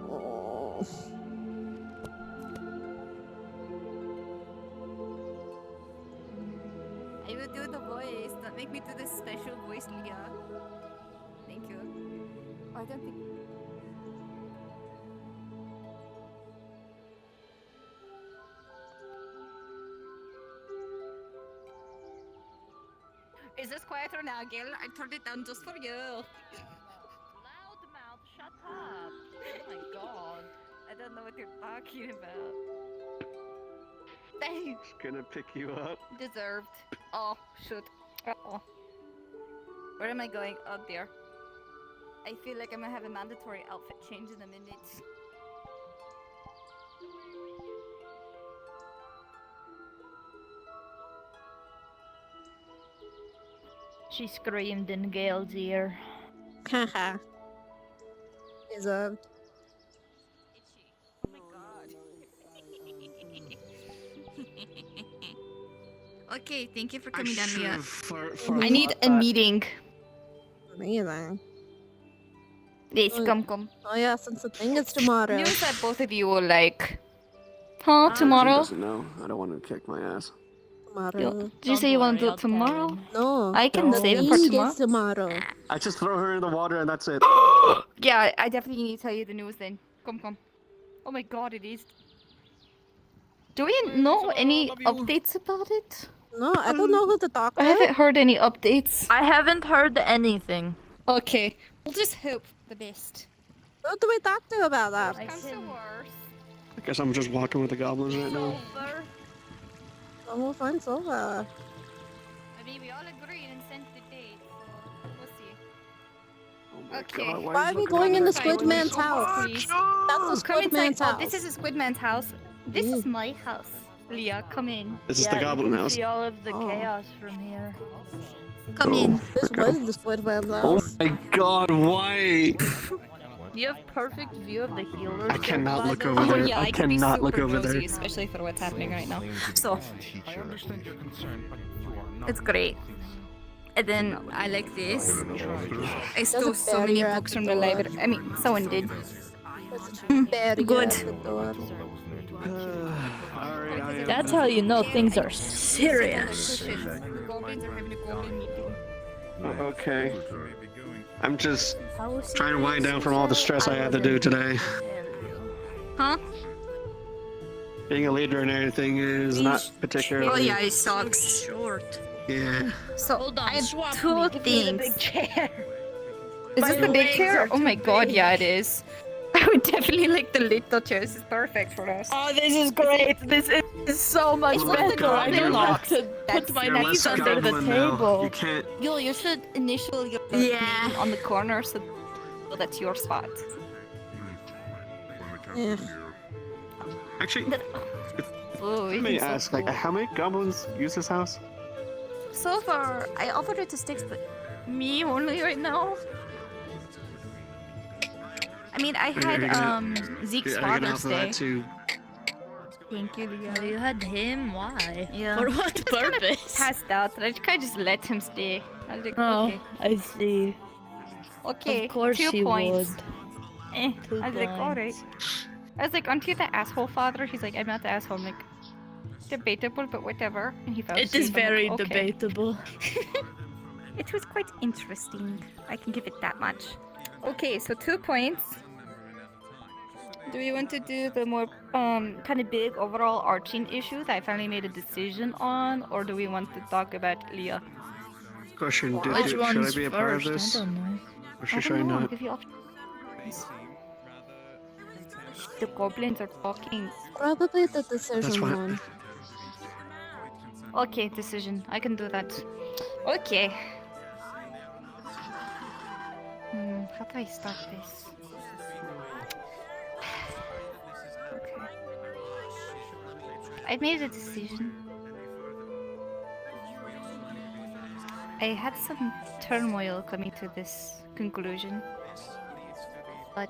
Speaker 1: Oh.
Speaker 21: I will do the voice. Don't make me do this special voice, Leah. Thank you. Oh, I don't think. Is this quieter now, Gil? I turned it down just for you. Loudmouth, shut up. Oh my god. I don't know what you're talking about. Thanks.
Speaker 8: Just gonna pick you up.
Speaker 21: Deserved. Oh, shoot. Uh-oh. Where am I going? Oh dear. I feel like I'm gonna have a mandatory outfit change in a minute.
Speaker 18: She screamed in Gale's ear.
Speaker 1: Haha. Deserved.
Speaker 21: Oh my god. Okay, thank you for coming down, Leah. I need a meeting.
Speaker 1: Amazing.
Speaker 21: Yes, come.
Speaker 1: Oh yeah, since the thing is tomorrow.
Speaker 21: News that both of you will like. Huh? Tomorrow?
Speaker 8: Doesn't know. I don't want to kick my ass.
Speaker 1: Tomorrow.
Speaker 21: Did you say you want to do it tomorrow?
Speaker 1: No.
Speaker 21: I can
Speaker 1: the
Speaker 21: save it for
Speaker 1: thing
Speaker 21: tomorrow.
Speaker 1: is tomorrow.
Speaker 8: I just throw her in the water and that's it.
Speaker 21: Yeah, I definitely need to tell you the news then. Come. Oh my god, it is. Do we know any updates about it?
Speaker 1: No, I don't know who to talk to.
Speaker 21: I haven't heard any updates.
Speaker 18: I haven't heard anything.
Speaker 21: Okay, we'll just hope the best.
Speaker 1: Who do we talk to about that?
Speaker 21: Comes to worse.
Speaker 8: I guess I'm just walking with the goblins right now.
Speaker 1: Oh, we'll find Silva.
Speaker 21: I mean, we all agreed and sent the date, so we'll see.
Speaker 8: Oh
Speaker 21: Okay.
Speaker 8: God,
Speaker 1: Why
Speaker 8: is
Speaker 1: are we
Speaker 8: the
Speaker 1: going in the
Speaker 8: goblin
Speaker 1: Squid Man's
Speaker 8: so
Speaker 1: house?
Speaker 8: much?
Speaker 1: That's the
Speaker 21: Come
Speaker 1: Squid
Speaker 21: inside.
Speaker 1: Man's
Speaker 21: Oh,
Speaker 1: house.
Speaker 21: this is a Squid Man's house. This is my house. Leah, come in.
Speaker 8: This is the goblin house.
Speaker 18: See all of the chaos from here.
Speaker 21: Come in.
Speaker 1: This was the Squid Man's
Speaker 8: Oh
Speaker 1: house.
Speaker 8: my God, why?
Speaker 18: You have perfect view of the healers.
Speaker 8: I cannot look over
Speaker 21: Oh
Speaker 8: there.
Speaker 21: yeah,
Speaker 8: I
Speaker 21: can be
Speaker 8: cannot
Speaker 21: super
Speaker 8: look over
Speaker 21: cozy,
Speaker 8: there.
Speaker 21: especially for what's happening right now. So,
Speaker 4: I understand your concern, but you are not.
Speaker 21: it's great. And then I like this. I stole
Speaker 1: There's a
Speaker 21: so many
Speaker 1: barrier at
Speaker 21: books
Speaker 1: the
Speaker 21: from the
Speaker 1: door.
Speaker 21: library. I mean, someone did.
Speaker 1: Barrier
Speaker 21: Good.
Speaker 1: at the door.
Speaker 18: That's how you know things are serious.
Speaker 21: Goblins are having a goblin meeting.
Speaker 8: Okay. I'm just trying to wind down from all the stress I had to do today.
Speaker 21: Huh?
Speaker 8: Being a leader and everything is not particularly.
Speaker 21: Oh yeah, it sucks.
Speaker 18: Short.
Speaker 8: Yeah.
Speaker 21: So I have
Speaker 18: swap
Speaker 21: two
Speaker 18: me. Give me the big
Speaker 21: things.
Speaker 18: chair.
Speaker 21: Is this the big chair? Oh my god, yeah, it is. I would definitely like the little chair. This is perfect for us.
Speaker 18: Oh, this is great. This is so much
Speaker 21: It's like the
Speaker 18: better. I
Speaker 21: goblin
Speaker 18: don't
Speaker 21: lock.
Speaker 18: have to
Speaker 21: That's-
Speaker 18: put my
Speaker 8: You're
Speaker 18: knees
Speaker 8: less
Speaker 18: under the
Speaker 8: goblin now.
Speaker 18: table.
Speaker 8: You can't.
Speaker 21: Yo, you should initial your name on the corner so that's your spot.
Speaker 1: Yeah.
Speaker 8: Actually,
Speaker 21: Oh,
Speaker 8: let me ask, like, how many goblins use this house?
Speaker 21: So far, I offered it to Styx, but me only right now. I mean, I
Speaker 8: Are you
Speaker 21: had
Speaker 8: gonna-
Speaker 21: Zeke's
Speaker 8: are you gonna
Speaker 21: Father's
Speaker 8: offer that
Speaker 21: Day.
Speaker 8: to?
Speaker 21: Thank you, Leah.
Speaker 18: You had him? Why?
Speaker 21: Yeah.
Speaker 18: For what
Speaker 21: It's kinda
Speaker 18: purpose?
Speaker 21: Passed out, and I kind of just let him stay. I was like,
Speaker 18: Oh,
Speaker 21: okay.
Speaker 18: I see.
Speaker 21: Okay,
Speaker 18: Of course
Speaker 21: 2
Speaker 18: she
Speaker 21: points.
Speaker 18: would.
Speaker 21: Eh.
Speaker 18: 2
Speaker 21: I was like, alright.
Speaker 18: points.
Speaker 21: I was like, aren't you the asshole father? He's like, I'm not the asshole. I'm like, debatable, but whatever. And he fell
Speaker 18: It
Speaker 21: asleep.
Speaker 18: is
Speaker 21: I'm like,
Speaker 18: very
Speaker 21: okay.
Speaker 18: debatable.
Speaker 21: It was quite interesting. I can give it that much. Okay, so 2 points. Do we want to do the more kind of big overall arching issue that I finally made a decision on, or do we want to talk about Leah?
Speaker 8: Question:
Speaker 18: Which
Speaker 8: should
Speaker 18: one's
Speaker 8: I be a part of
Speaker 18: first?
Speaker 8: this,
Speaker 18: I don't know.
Speaker 8: or
Speaker 21: I
Speaker 8: should
Speaker 21: don't
Speaker 8: I
Speaker 21: know. I'll
Speaker 8: not?
Speaker 21: give you options. The goblins are talking.
Speaker 1: Probably the decision
Speaker 8: fine.
Speaker 1: one.
Speaker 21: Okay, decision. I can do that. Okay. How do I start this? Okay. I made a decision. I had some turmoil coming to this conclusion. But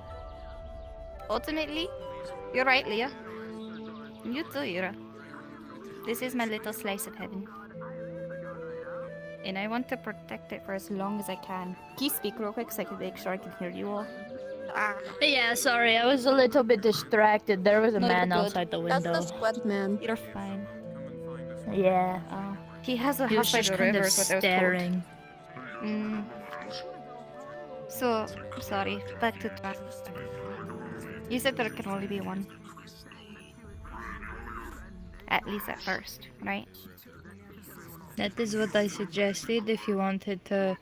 Speaker 21: ultimately, you're right, Leah. You too, Ira. This is my little slice of heaven. And I want to protect it for as long as I can. Can you speak real quick so I can make sure I can hear you all?
Speaker 10: Yeah, sorry, I was a little bit distracted. There was a
Speaker 21: No, you're
Speaker 10: man
Speaker 21: good.
Speaker 10: outside the
Speaker 1: That's the
Speaker 10: window.
Speaker 1: squid man.
Speaker 21: You're fine.
Speaker 10: Yeah.
Speaker 21: He has a
Speaker 10: He was
Speaker 21: house by
Speaker 10: just
Speaker 21: the
Speaker 10: kind
Speaker 21: river,
Speaker 10: of
Speaker 21: is what I was told.
Speaker 10: staring.
Speaker 21: So, sorry, back to track. You said there can only be one. At least at first, right?
Speaker 10: That is what I suggested if you wanted to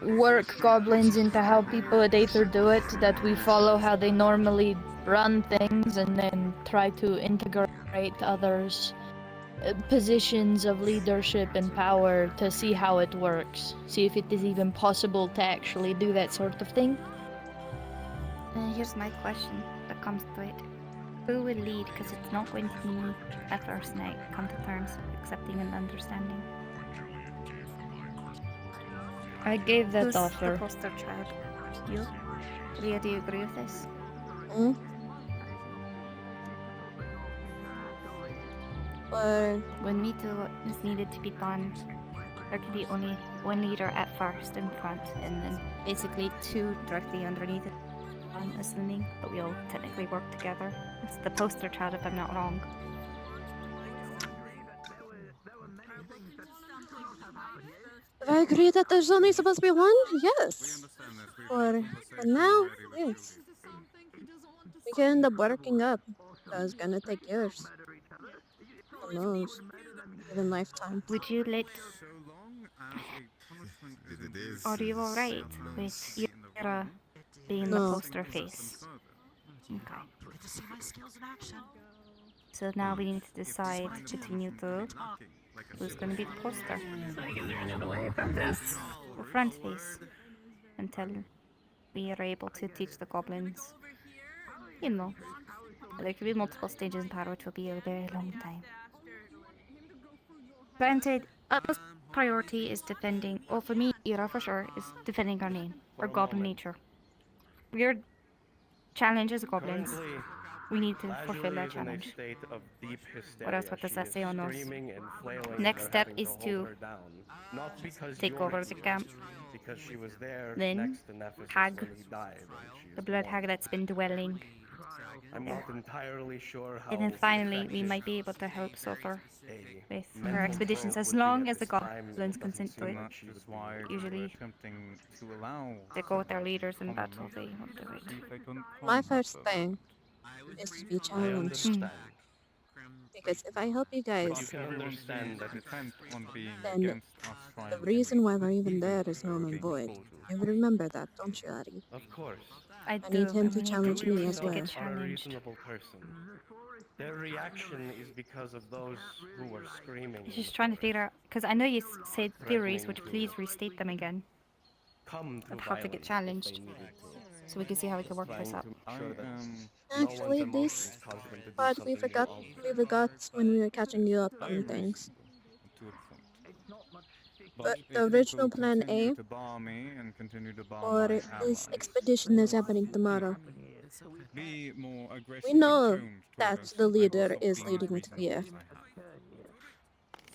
Speaker 10: work goblins into how people at Aether do it, that we follow how they normally run things and then try to integrate others' positions of leadership and power to see how it works. See if it is even possible to actually do that sort of thing.
Speaker 21: Here's my question that comes to it. Who will lead? Because it's not going to be me at first night. Come to terms, accepting and understanding.
Speaker 10: I gave that
Speaker 21: Who's
Speaker 10: offer.
Speaker 21: the poster child? You? Leah, do you agree with this?
Speaker 1: But
Speaker 21: when we do what is needed to be done, there can be only one leader at first in front, and then basically two directly underneath it. I'm assuming, but we all technically work together. It's the poster child, if I'm not wrong.
Speaker 1: I agree that there's only supposed to be one? Yes. For now, yes. We can end up working up. So it's gonna take years. Who knows? Even lifetime.
Speaker 21: Would you let...
Speaker 19: It is.
Speaker 21: Are you alright with Ira being the poster face? Okay. So now we need to decide between you two who's gonna be the poster. The front face. Until we are able to teach the goblins. You know. There could be multiple stages in power, which will be a very long time. Granted, utmost priority is defending, well for me, Ira for sure, is defending our name, our goblin nature. Weird challenges goblins. We need to fulfill that challenge. What else? What does that say on us? Next step is to take over the camp. Then hag, the blood hag that's been dwelling.
Speaker 15: I'm not entirely sure how.
Speaker 21: And then finally, we might be able to help Sulfur with her expeditions as long as the goblins consent to it. Usually, they go with their leaders in battle. They won't do it.
Speaker 1: My first thing is to be challenged. Because if I help you guys, then the reason why we're even there is null and void. You remember that, don't you, Ari?
Speaker 15: Of course.
Speaker 21: I
Speaker 1: need him to challenge me as well.
Speaker 15: A reasonable person. Their reaction is because of those who were screaming.
Speaker 21: I'm just trying to figure out, because I know you said theories, would you please restate them again? Of how to get challenged, so we can see how we can work this out.
Speaker 1: Actually, this part we forgot when we were catching you up on things. But the original plan A for this expedition that's happening tomorrow. We know that the leader is leading with fear.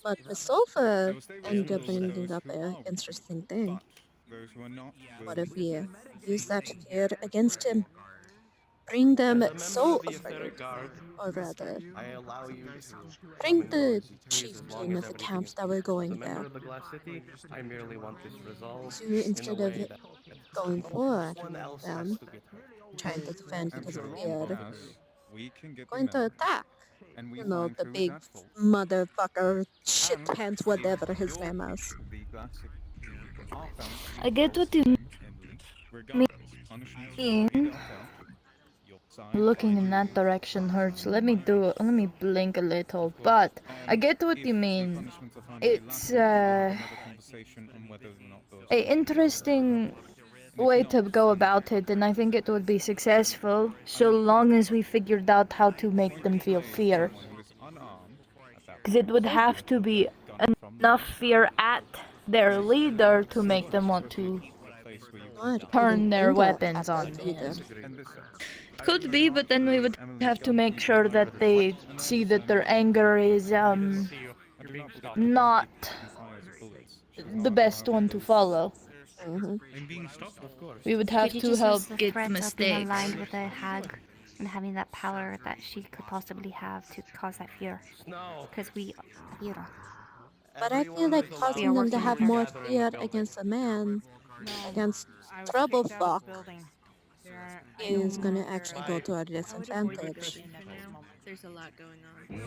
Speaker 1: But the Sulfur ended up bringing up an interesting thing. What if we use that fear against him? Bring them so afraid, or rather, bring the chieftain of the camp that we're going there.
Speaker 15: I merely want this resolved
Speaker 1: So instead of going forward, them trying to defend because of fear, going to attack. You know, the big motherfucker, shit pants, whatever his name is.
Speaker 10: I get what you mean. Looking in that direction hurts. Let me blink a little. But I get what you mean. It's a interesting way to go about it, and I think it would be successful so long as we figured out how to make them feel fear. Because it would have to be enough fear at their leader to make them want to turn their weapons on him. Could be, but then we would have to make sure that they see that their anger is not the best one to follow.
Speaker 1: Mm-hmm.
Speaker 2: I'm being stopped, of course.
Speaker 10: We would have
Speaker 21: Could you
Speaker 10: to
Speaker 21: just
Speaker 10: help
Speaker 21: use the
Speaker 10: get
Speaker 21: threat of being
Speaker 10: mistakes.
Speaker 21: aligned with a hag and having that power that she could possibly have to cause that fear? Because
Speaker 1: But I feel like
Speaker 21: we
Speaker 1: causing
Speaker 21: are
Speaker 1: them to
Speaker 21: working
Speaker 1: have
Speaker 21: together.
Speaker 1: more fear against a man, against
Speaker 17: I was
Speaker 1: trouble
Speaker 17: kicked out of
Speaker 1: fuck,
Speaker 17: the building.
Speaker 1: is gonna actually go to our disadvantage.
Speaker 3: There's a lot going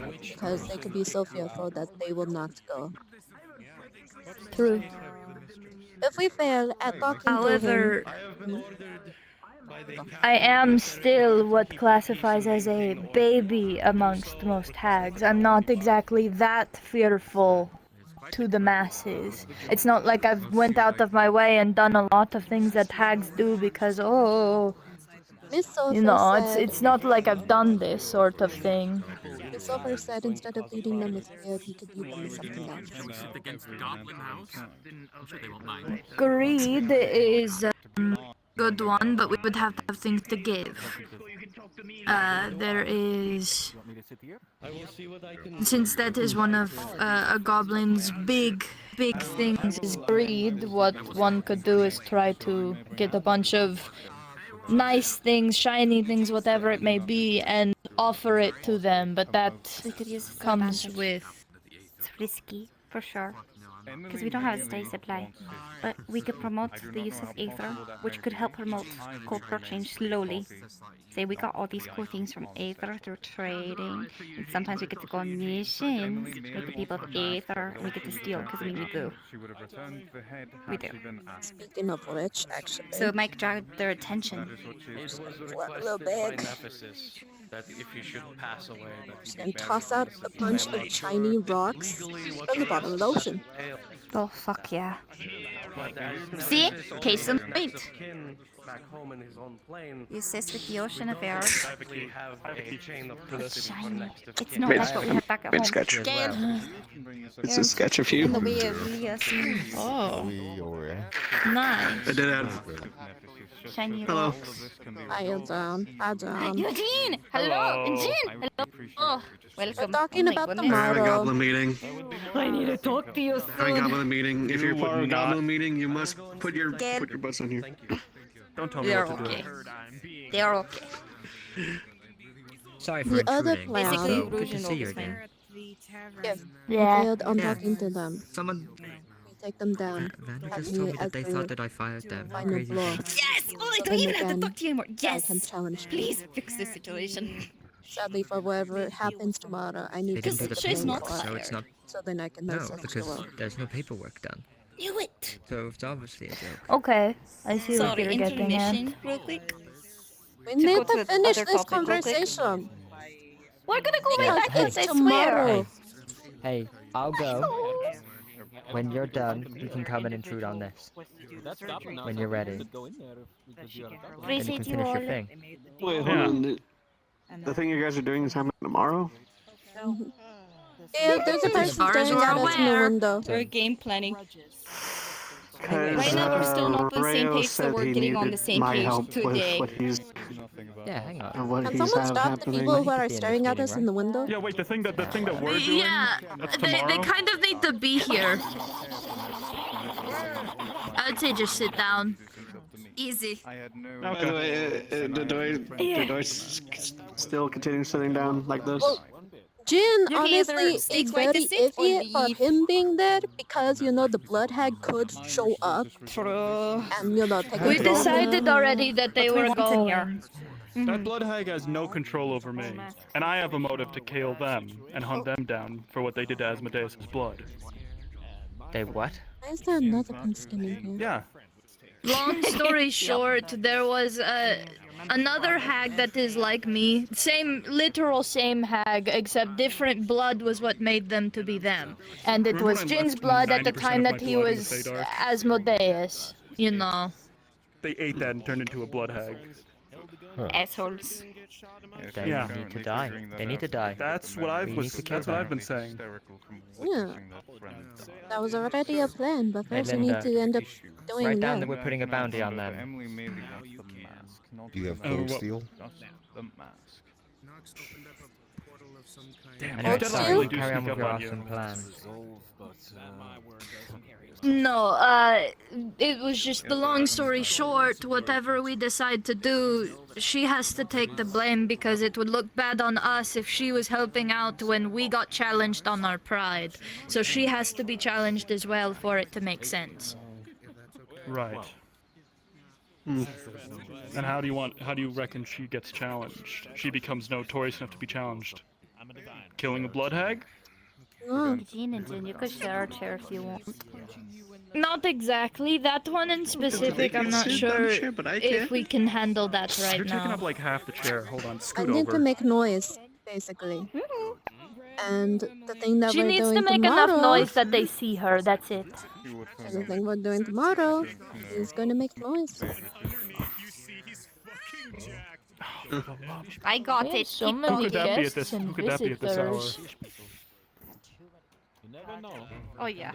Speaker 3: on.
Speaker 1: Because they could be so fearful that they will not go.
Speaker 10: True.
Speaker 1: If we fail at talking to him,
Speaker 10: However, I am still what classifies as a baby amongst most hags. I'm not exactly that fearful to the masses. It's not like I've went out of my way and done a lot of things that hags do because, oh,
Speaker 1: Miss
Speaker 10: you
Speaker 1: Sofer
Speaker 10: know,
Speaker 1: said,
Speaker 10: it's not like I've done this sort of thing.
Speaker 1: Miss Sofer said instead of beating them with fear, you could beat them with something else.
Speaker 12: Against Goblin House? Then I'm sure they won't mind.
Speaker 10: Greed is a good one, but we would have to have things to give. There is... Since that is one of a goblin's big things is greed, what one could do is try to get a bunch of nice things, shiny things, whatever it may be, and offer it to them, but that
Speaker 21: We could use this
Speaker 10: comes
Speaker 21: advantage.
Speaker 10: with...
Speaker 21: It's risky, for sure. Because we don't have a steady supply. But we could promote the use of Aether, which could help promote cultural change slowly. Say we got all these cool things from Aether through trading, and sometimes we get to go on missions with the people of Aether, and we get to steal, because I mean we do. We do.
Speaker 1: Speaking of which, actually,
Speaker 21: So it might draw their attention.
Speaker 11: It was a
Speaker 1: a
Speaker 11: request
Speaker 1: little big.
Speaker 11: from Ephesus that if you should pass away, that you be
Speaker 1: And
Speaker 11: buried
Speaker 1: toss out
Speaker 11: with
Speaker 1: a
Speaker 11: the
Speaker 1: bunch
Speaker 11: family.
Speaker 1: of shiny rocks from the bottom of the ocean.
Speaker 21: Oh, fuck yeah.
Speaker 11: But as
Speaker 21: See?
Speaker 11: Ephesus
Speaker 21: Case
Speaker 11: only
Speaker 21: in
Speaker 11: has
Speaker 21: point.
Speaker 11: next of kin back home in his own plane,
Speaker 21: You assist with the ocean
Speaker 11: we
Speaker 21: of
Speaker 11: don't
Speaker 21: errors.
Speaker 11: typically have a chain of
Speaker 21: It's
Speaker 11: custody for
Speaker 21: shiny.
Speaker 11: next of
Speaker 21: It's
Speaker 11: kin.
Speaker 21: not like what we have back at home.
Speaker 8: sketch.
Speaker 21: Gail,
Speaker 8: It's a sketch of you.
Speaker 21: in the way of liaison.
Speaker 10: Oh,
Speaker 8: I
Speaker 10: nice.
Speaker 8: did add.
Speaker 21: Shiny
Speaker 8: Hello.
Speaker 21: rocks.
Speaker 1: Hi, John. Hi, John.
Speaker 21: Eugene! Hello! Eugene! Hello! Oh, welcome.
Speaker 1: We're talking
Speaker 21: Oh my
Speaker 1: about
Speaker 21: goodness.
Speaker 8: We're having a
Speaker 1: tomorrow.
Speaker 8: goblin meeting.
Speaker 21: I need to talk to you
Speaker 8: Having a
Speaker 21: soon.
Speaker 8: goblin meeting. If you're part of a goblin meeting, you must put your
Speaker 21: Gail.
Speaker 8: butts on here.
Speaker 6: Don't tell me
Speaker 21: They're
Speaker 6: what to
Speaker 21: okay.
Speaker 6: do.
Speaker 21: They're okay.
Speaker 15: Sorry
Speaker 1: The other
Speaker 15: intruding.
Speaker 1: plan-
Speaker 21: Basically,
Speaker 15: So, good to
Speaker 21: Rouge
Speaker 15: see you
Speaker 21: is fine.
Speaker 15: again.
Speaker 1: If
Speaker 10: Yeah.
Speaker 1: we failed on
Speaker 15: Yeah.
Speaker 1: talking to them,
Speaker 15: Someone
Speaker 1: we take them down.
Speaker 15: Vanna
Speaker 1: Have
Speaker 15: just
Speaker 1: me
Speaker 15: told me
Speaker 1: as
Speaker 15: that they
Speaker 1: their
Speaker 15: thought that I fired them.
Speaker 1: final
Speaker 15: Crazy
Speaker 1: blow.
Speaker 15: shit.
Speaker 21: Yes! Oh, I
Speaker 1: So
Speaker 21: don't
Speaker 1: then
Speaker 21: even have to
Speaker 1: again,
Speaker 21: talk to you anymore.
Speaker 1: I
Speaker 21: Yes!
Speaker 1: can challenge them.
Speaker 21: Please fix this situation.
Speaker 1: Sadly, for whatever happens tomorrow, I
Speaker 15: They
Speaker 1: need to
Speaker 15: didn't do
Speaker 1: get
Speaker 15: the
Speaker 1: the
Speaker 21: she's
Speaker 1: name
Speaker 21: not
Speaker 15: paperwork,
Speaker 1: card
Speaker 15: so it's not.
Speaker 1: so then I can
Speaker 15: No,
Speaker 1: message
Speaker 15: because
Speaker 1: Joel.
Speaker 15: there's no paperwork done.
Speaker 21: Knew it!
Speaker 15: So it's obviously a joke.
Speaker 10: Okay, I see what
Speaker 21: Sorry,
Speaker 10: you're getting at.
Speaker 21: intermission, real quick.
Speaker 1: We
Speaker 21: To
Speaker 1: need
Speaker 21: go
Speaker 1: to
Speaker 21: to
Speaker 1: finish
Speaker 21: other
Speaker 1: this
Speaker 21: topic real quick.
Speaker 1: conversation.
Speaker 21: We're gonna go
Speaker 1: Because
Speaker 21: right back
Speaker 1: it's
Speaker 21: I
Speaker 1: tomorrow.
Speaker 22: Hey, I'll go. When you're done, you can come and intrude on this. When you're ready.
Speaker 21: swear.
Speaker 22: Then you can
Speaker 21: Appreciate you
Speaker 22: finish
Speaker 21: all.
Speaker 22: your thing.
Speaker 8: Wait, hold on. The thing you guys are doing is happening tomorrow?
Speaker 1: Mhm. Yeah, there's a person
Speaker 10: far as
Speaker 1: staring
Speaker 10: we're
Speaker 1: at us in the
Speaker 10: aware.
Speaker 1: window.
Speaker 21: We're game planning.
Speaker 8: Because
Speaker 21: Right now we're still not on the same
Speaker 8: Rayo
Speaker 21: page, so
Speaker 8: said
Speaker 21: we're
Speaker 8: he
Speaker 21: getting on the
Speaker 8: needed
Speaker 21: same
Speaker 8: my
Speaker 21: page
Speaker 8: help
Speaker 21: today.
Speaker 8: with what he's
Speaker 22: Yeah, hang on.
Speaker 8: what
Speaker 1: Can
Speaker 8: he's
Speaker 1: someone
Speaker 8: have
Speaker 1: stop the
Speaker 8: happening.
Speaker 1: people who
Speaker 22: could
Speaker 1: are
Speaker 22: be in this
Speaker 1: staring at
Speaker 22: meeting,
Speaker 1: us in the window?
Speaker 6: Yeah, wait, the thing that we're doing,
Speaker 10: Yeah,
Speaker 6: that's
Speaker 10: they
Speaker 6: tomorrow?
Speaker 10: kind of need to be here. I'd say just sit down.
Speaker 21: Easy.
Speaker 8: By the way, do I still continue sitting down like this?
Speaker 1: Well, Jin
Speaker 21: You can either
Speaker 1: honestly
Speaker 21: stay
Speaker 1: is
Speaker 21: quiet
Speaker 1: very
Speaker 21: to sit or
Speaker 1: iffy for
Speaker 21: leave.
Speaker 1: him being there because you know the blood hag could show up
Speaker 21: True.
Speaker 1: and take
Speaker 10: We
Speaker 1: control of him.
Speaker 10: decided already that they
Speaker 21: But we
Speaker 10: were
Speaker 21: want him here.
Speaker 10: going.
Speaker 6: That blood hag has no control over me, and I have a motive to kill them and hunt them down for what they did to Asmodeus' blood.
Speaker 22: They what?
Speaker 1: Why is there another pumpkin in here?
Speaker 6: Yeah.
Speaker 10: Long story short, there was another hag that is like me. Literal same hag, except different blood was what made them to be them. And it
Speaker 6: Remember
Speaker 10: was
Speaker 6: when I
Speaker 10: Jin's
Speaker 6: left
Speaker 10: blood at the
Speaker 6: 90%
Speaker 10: time
Speaker 6: of my
Speaker 10: that he
Speaker 6: blood in the
Speaker 10: was
Speaker 6: Feydark?
Speaker 10: Asmodeus, you know.
Speaker 6: They ate that and turned into a blood hag.
Speaker 21: Assholes.
Speaker 22: They
Speaker 6: Yeah.
Speaker 22: need to die. They need to die.
Speaker 6: That's what
Speaker 22: We need to kill
Speaker 6: that's what
Speaker 22: them.
Speaker 6: I've been saying.
Speaker 1: Yeah, that was already a plan, but
Speaker 22: Hey,
Speaker 1: first we need
Speaker 22: Linda,
Speaker 1: to end up doing
Speaker 22: Write down
Speaker 1: that.
Speaker 22: that we're putting a bounty on them.
Speaker 19: Do you have
Speaker 6: Oh,
Speaker 19: code
Speaker 6: what-
Speaker 19: steel?
Speaker 9: Damn,
Speaker 22: Anyway,
Speaker 9: you
Speaker 22: sorry,
Speaker 9: really
Speaker 22: you
Speaker 9: do
Speaker 22: carry on
Speaker 9: speak
Speaker 22: with
Speaker 9: up
Speaker 22: your
Speaker 9: on
Speaker 22: awesome
Speaker 9: you.
Speaker 22: plan.
Speaker 10: No, it was just the long story short, whatever we decide to do, she has to take the blame because it would look bad on us if she was helping out when we got challenged on our pride. So she has to be challenged as well for it to make sense.
Speaker 9: Right. And how do you reckon she gets challenged? She becomes notorious enough to be challenged. Killing a blood hag?
Speaker 21: Eugene and Jen, you could share a chair if you want.
Speaker 10: Not exactly. That one in specific, I'm not sure if we can handle that right
Speaker 9: You're taking
Speaker 10: now.
Speaker 9: up like half the chair. Hold on,
Speaker 1: I
Speaker 9: scoot
Speaker 1: need to
Speaker 9: over.
Speaker 1: make noise, basically. And the thing that
Speaker 10: She
Speaker 1: we're
Speaker 10: needs to
Speaker 1: doing
Speaker 10: make enough
Speaker 1: tomorrow,
Speaker 10: noise that they see her, that's it.
Speaker 1: and the thing we're doing tomorrow is going to make noise.
Speaker 21: I got
Speaker 10: We have
Speaker 21: it.
Speaker 10: so
Speaker 21: Keep
Speaker 10: many
Speaker 9: Who could that be at
Speaker 10: guests
Speaker 9: this? Who
Speaker 10: and
Speaker 9: could that be at this hour?
Speaker 10: visitors.
Speaker 21: Oh yeah.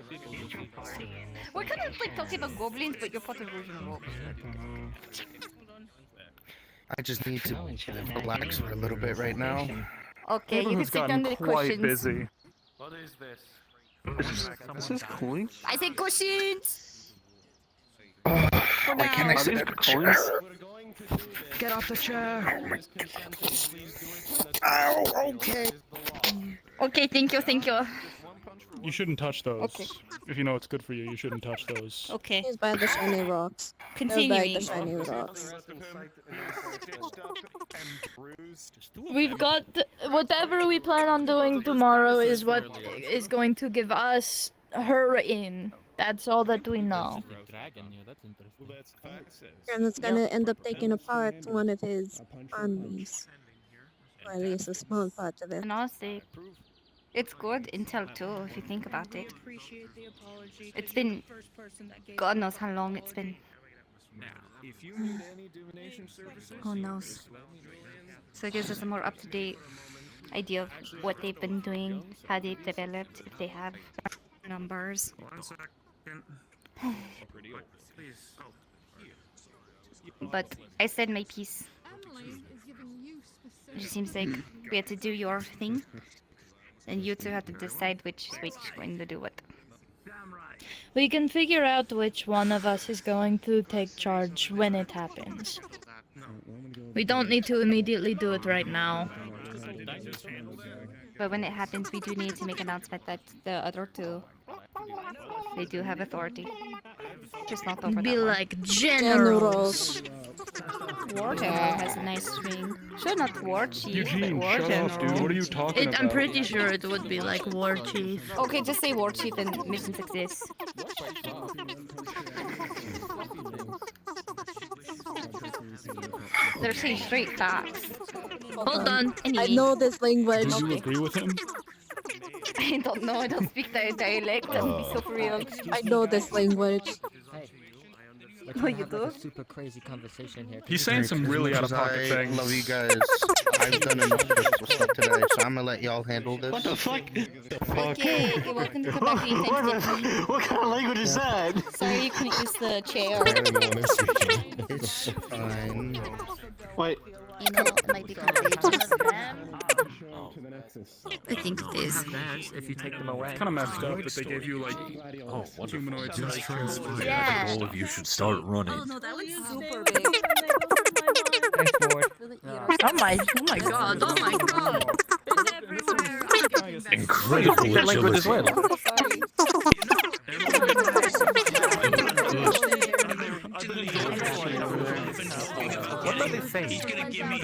Speaker 21: We're kind of like talking about goblins, but you're part of version of
Speaker 7: I just need to relax for a little bit right now.
Speaker 21: Okay, you can
Speaker 9: Neighborhood's
Speaker 21: sit
Speaker 9: gotten
Speaker 21: down to the
Speaker 9: quite
Speaker 21: questions.
Speaker 9: busy.
Speaker 6: What is this?
Speaker 8: This is coins?
Speaker 21: I said questions!
Speaker 7: Why
Speaker 21: now.
Speaker 7: can't I
Speaker 8: Are
Speaker 7: sit
Speaker 8: these
Speaker 7: in a
Speaker 8: coins?
Speaker 7: chair? Get off the chair! Ow, okay.
Speaker 21: Okay, thank you, thank you.
Speaker 9: You shouldn't touch those.
Speaker 21: Okay.
Speaker 9: If you know it's good for you, you shouldn't touch those.
Speaker 21: Okay.
Speaker 1: He's by the shiny rocks. They're by
Speaker 21: Continuing.
Speaker 1: the shiny rocks.
Speaker 10: We've got whatever we plan on doing tomorrow is what is going to give us her in. That's all that we know.
Speaker 1: And it's going to end up taking apart one of his armies. Or at least a small part of it.
Speaker 21: And honestly, it's good intel too, if you think about it. It's been God knows how long it's been. Who knows? So it gives us a more up-to-date idea of what they've been doing, how they've developed, if they have numbers. But I said my piece. It seems like we had to do your thing, and you two have to decide which is going to do what.
Speaker 10: We can figure out which one of us is going to take charge when it happens. We don't need to immediately do it right now.
Speaker 21: But when it happens, we do need to make an announcement that the other two, they do have authority. Just not over
Speaker 10: Be
Speaker 21: that one.
Speaker 10: like generals.
Speaker 21: War General has a nice swing. Sure, not War Chief,
Speaker 9: Eugene,
Speaker 21: but War
Speaker 9: shut
Speaker 21: General.
Speaker 9: up, dude. What are you talking about?
Speaker 10: I'm pretty sure it would be like war chief.
Speaker 21: Okay, just say War Chief and mission success. They're saying straight facts.
Speaker 10: Hold on.
Speaker 1: I know this language.
Speaker 9: Do you agree with him?
Speaker 21: I don't know, I don't speak their dialect, that would be so real.
Speaker 1: I know this language.
Speaker 22: We're
Speaker 21: Oh,
Speaker 22: trying
Speaker 21: you
Speaker 22: to have like
Speaker 21: do?
Speaker 22: a super crazy conversation here.
Speaker 9: He's saying some really out of pocket
Speaker 7: I
Speaker 9: things.
Speaker 7: love you guys. I've done enough stressful stuff today, so I'm gonna let y'all handle this.
Speaker 8: What the fuck?
Speaker 21: Okay, you're welcome to come back anytime.
Speaker 8: What kind of language is that?
Speaker 21: Sorry you couldn't use the chair.
Speaker 7: It's fine.
Speaker 8: Wait.
Speaker 21: You know, it might be contagious. I think it is.
Speaker 22: If you take them away.
Speaker 9: It's kind of messed up that they gave you like humanoid size.
Speaker 21: Yeah.
Speaker 16: All of you should start running.
Speaker 3: Oh no, that was super big.
Speaker 21: Oh my god, oh my god.
Speaker 16: Incredible
Speaker 22: language as well.
Speaker 9: What do they say?
Speaker 10: He's gonna give me
Speaker 9: I'm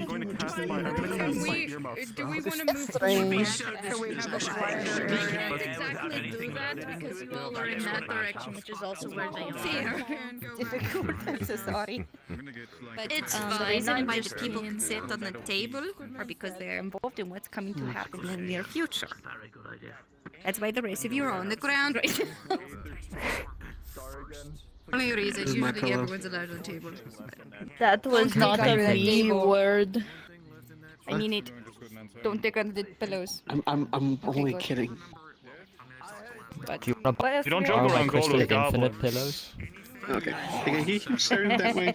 Speaker 9: going to cast my earmuffs.
Speaker 3: Do we want to move
Speaker 1: Strange.
Speaker 3: so we have a quieter
Speaker 10: Exactly do that because you all are in that direction, which is also where they are.
Speaker 21: Difficult, I'm so sorry. But
Speaker 10: It's
Speaker 21: the
Speaker 10: fine,
Speaker 21: reason
Speaker 10: I'm
Speaker 21: why the
Speaker 10: just
Speaker 21: people
Speaker 10: being
Speaker 21: can sit on the table are because they're involved in what's coming to happen in the near future. That's why the rest of you are on the ground right now. Only reason
Speaker 8: This is my
Speaker 21: usually
Speaker 8: pillow.
Speaker 21: everyone's allowed on the table.
Speaker 10: That was
Speaker 21: Don't
Speaker 10: not
Speaker 21: take
Speaker 10: a
Speaker 21: under the
Speaker 10: B
Speaker 21: table.
Speaker 10: word.
Speaker 21: I mean it. Don't take under the pillows.
Speaker 8: I'm only
Speaker 21: good.
Speaker 8: kidding.
Speaker 21: But
Speaker 22: Do you, wanna
Speaker 9: You don't
Speaker 22: borrow
Speaker 9: joke
Speaker 22: my
Speaker 9: around gold
Speaker 22: crystal
Speaker 9: with
Speaker 22: infinite
Speaker 9: goblins.
Speaker 22: pillows?
Speaker 8: Okay. Okay, he started that way.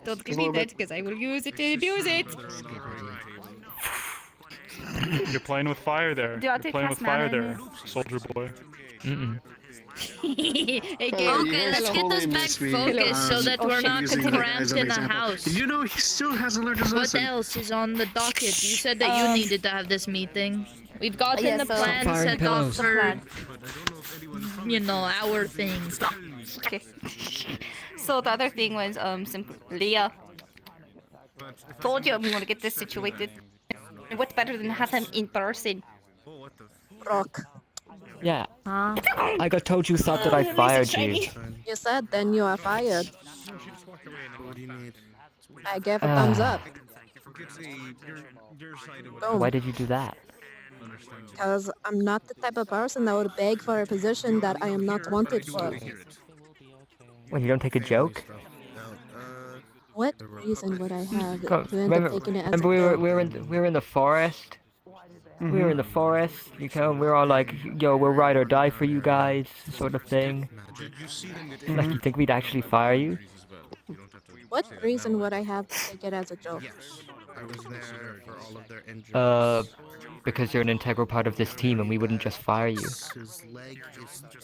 Speaker 21: Don't give me that, because I will use it and abuse it.
Speaker 13: You're playing with fire there.
Speaker 21: Do I
Speaker 13: You're
Speaker 21: take
Speaker 13: playing
Speaker 21: cast
Speaker 13: with fire
Speaker 21: mana in
Speaker 13: there,
Speaker 21: this?
Speaker 13: soldier boy.
Speaker 22: Mm-mm.
Speaker 21: Okay,
Speaker 8: let's get us back focused so that we're not cramped in a house. You know, he still hasn't learned his lesson.
Speaker 1: What else is on the docket? You said that you needed to have this meeting. We've gotten the plan set off for, you know, our things.
Speaker 21: Okay. So the other thing was simply Leah. Told you I'm gonna get this situated. What's better than have him in person?
Speaker 1: Rock.
Speaker 22: Yeah.
Speaker 1: Huh?
Speaker 22: I got told you thought that I fired you.
Speaker 1: You said then you are fired. I gave a thumbs up. Boom.
Speaker 22: Why did you do that?
Speaker 1: Because I'm not the type of person that would beg for a position that I am not wanted for.
Speaker 22: Well, you don't take a joke?
Speaker 1: What reason would I have
Speaker 22: Come,
Speaker 1: to end up taking it as a
Speaker 22: remember
Speaker 1: joke?
Speaker 22: we were in the forest. We were in the forest. You know, we were all like, "Yo, we'll ride or die for you guys," sort of thing. Like, you think we'd actually fire you?
Speaker 1: What reason would I have to take it as a joke?
Speaker 22: Because you're an integral part of this team, and we wouldn't just fire you.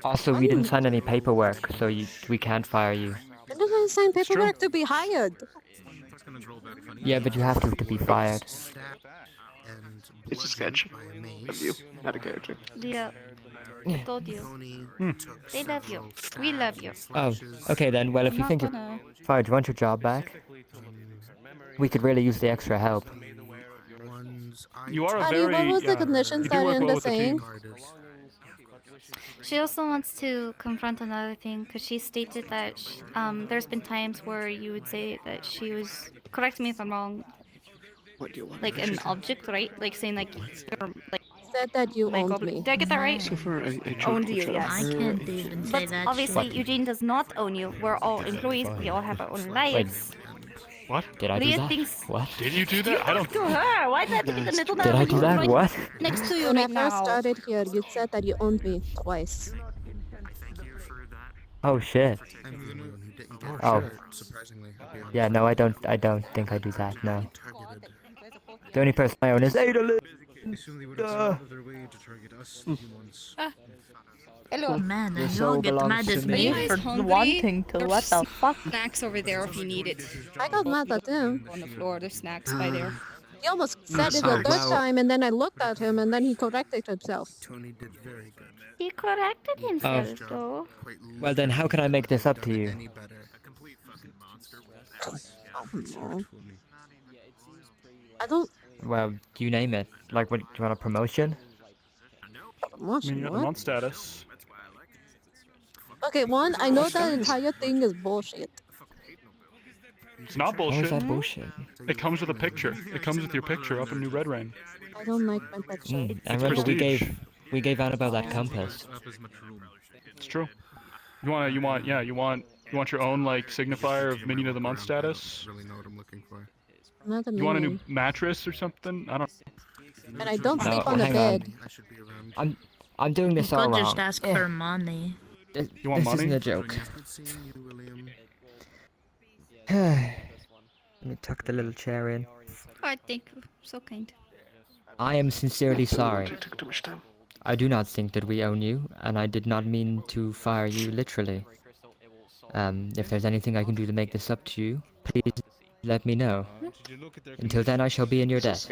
Speaker 22: Also, we didn't sign any paperwork, so we can't fire you.
Speaker 1: When did I sign paperwork to be hired?
Speaker 22: Yeah, but you have to be fired.
Speaker 8: It's a sketch of you, not a character.
Speaker 21: Leah, I told you. They love you. We love you.
Speaker 22: Oh, okay then. Well, if
Speaker 21: I'm
Speaker 22: you
Speaker 21: not
Speaker 22: think
Speaker 21: gonna-
Speaker 22: you're fired, you want your job back? We could really use the extra help.
Speaker 13: You are a
Speaker 1: Buddy,
Speaker 13: very.
Speaker 1: what was the conditions
Speaker 13: you do
Speaker 1: that
Speaker 13: work
Speaker 1: in
Speaker 13: well
Speaker 1: the
Speaker 13: with the
Speaker 1: saying?
Speaker 13: team.
Speaker 21: She also wants to confront another thing because she stated that there's been times where you would say that she was. Correct me if I'm wrong.
Speaker 8: What do you want?
Speaker 21: Like an object, right? Like saying like you're like.
Speaker 1: Said that you owned me.
Speaker 21: Did I get that right?
Speaker 8: So for a
Speaker 21: Owned you,
Speaker 8: joke,
Speaker 21: yes.
Speaker 1: I can't even say
Speaker 21: But
Speaker 1: that
Speaker 21: obviously,
Speaker 1: shit.
Speaker 21: Eugene does not own you. We're all employees. We all have our own lives.
Speaker 13: What?
Speaker 22: Did I do
Speaker 21: Leah
Speaker 22: that?
Speaker 21: thinks.
Speaker 22: What?
Speaker 13: Did you do that? I don't.
Speaker 21: To her. Why did I have to be the middle
Speaker 22: Did I do that? What?
Speaker 21: Next to you
Speaker 1: When I
Speaker 21: right
Speaker 1: first
Speaker 21: now.
Speaker 1: started here, you said that you owned me twice.
Speaker 22: Oh shit. Oh. Yeah, no, I don't think I do that. No. The only person I own is Aether.
Speaker 1: Hello. Man,
Speaker 22: Your
Speaker 1: and
Speaker 22: soul
Speaker 1: you'll get
Speaker 22: belongs
Speaker 1: mad at
Speaker 22: to
Speaker 1: me
Speaker 22: me.
Speaker 1: for
Speaker 21: wanting to. What the fuck?
Speaker 3: Snacks over there if you need it.
Speaker 1: I got mad at him.
Speaker 3: On the floor, there's snacks by there.
Speaker 1: He almost said it the third time, and then I looked at him, and then he corrected himself.
Speaker 19: Tony did very good.
Speaker 21: He corrected himself, though.
Speaker 22: Well then, how can I make this up to you?
Speaker 1: I don't.
Speaker 22: Well, you name it. Like, what? Do you want a promotion?
Speaker 13: I mean, you got the
Speaker 1: What?
Speaker 13: month status.
Speaker 1: Okay, one, I know that entire thing is bullshit.
Speaker 13: It's not
Speaker 22: How is
Speaker 13: bullshit.
Speaker 22: that bullshit?
Speaker 13: It comes with a picture. It comes with your picture up in New Red Rain.
Speaker 1: I don't like my picture.
Speaker 22: I remember we gave Annabelle that compass.
Speaker 13: It's true. You want your own like signifier of minion of the month status.
Speaker 1: Not a
Speaker 13: You want a new
Speaker 1: minion.
Speaker 13: mattress or something? I don't.
Speaker 1: And I don't
Speaker 22: No,
Speaker 1: sleep on the
Speaker 22: hang
Speaker 1: bed.
Speaker 22: I'm doing this
Speaker 1: You
Speaker 22: all
Speaker 1: could
Speaker 22: wrong.
Speaker 1: just ask for money.
Speaker 13: You want
Speaker 22: This isn't
Speaker 13: money?
Speaker 22: a joke. Let me tuck the little chair in.
Speaker 21: Oh, thank you. So kind.
Speaker 22: I am sincerely sorry.
Speaker 8: Took too much time.
Speaker 22: I do not think that we own you, and I did not mean to fire you literally. If there's anything I can do to make this up to you, please let me know. Until then, I shall be in your debt.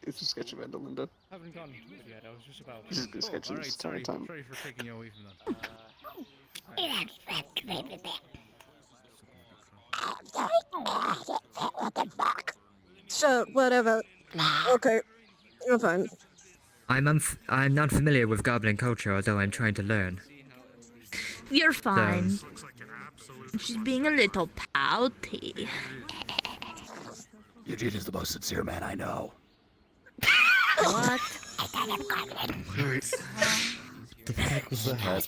Speaker 8: It's a sketch of Linda.
Speaker 2: Haven't gone yet. I was just about.
Speaker 8: This is a sketch of this entire time.
Speaker 2: Sorry for taking you away from that.
Speaker 1: Sure, whatever. Okay, you're fine.
Speaker 22: I'm not familiar with goblin culture, although I'm trying to learn.
Speaker 1: You're fine. She's being a little pouty.
Speaker 16: Eugene is the most sincere man I know.
Speaker 1: What?
Speaker 22: The fuck was that?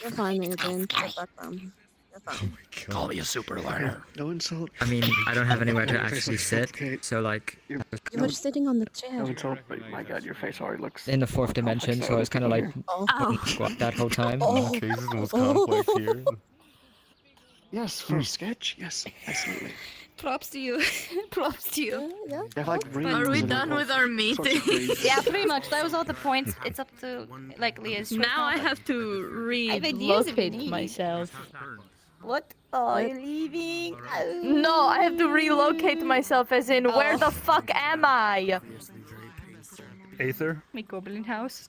Speaker 1: You're fine, Eugene. Get back down.
Speaker 16: Call me a super learner.
Speaker 8: No insult.
Speaker 22: I mean, I don't have anywhere to
Speaker 8: Your face
Speaker 22: actually
Speaker 8: looks
Speaker 22: sit,
Speaker 8: okay.
Speaker 22: so like
Speaker 1: You were sitting on the chair.
Speaker 8: No insult, but my god, your face already looks
Speaker 22: in the fourth dimension, so I was kind of like squat that whole time.
Speaker 19: Your face is the most complex here.
Speaker 8: Yes, for a sketch. Yes, absolutely.
Speaker 21: Props to you. Props to you.
Speaker 1: Yeah.
Speaker 8: They have, like,
Speaker 21: Are we
Speaker 8: rings
Speaker 21: done
Speaker 8: and
Speaker 21: with our meeting?
Speaker 18: Yeah, pretty much. That was all the points. It's up to like Leah's. choice
Speaker 21: Now I
Speaker 18: but-
Speaker 21: have to
Speaker 18: I have ideas if you
Speaker 10: Relocate
Speaker 18: need.
Speaker 10: myself.
Speaker 18: What? Oh, you're leaving?
Speaker 10: No, I have to relocate myself as in where the fuck am I?
Speaker 13: Aether?
Speaker 18: My goblin house.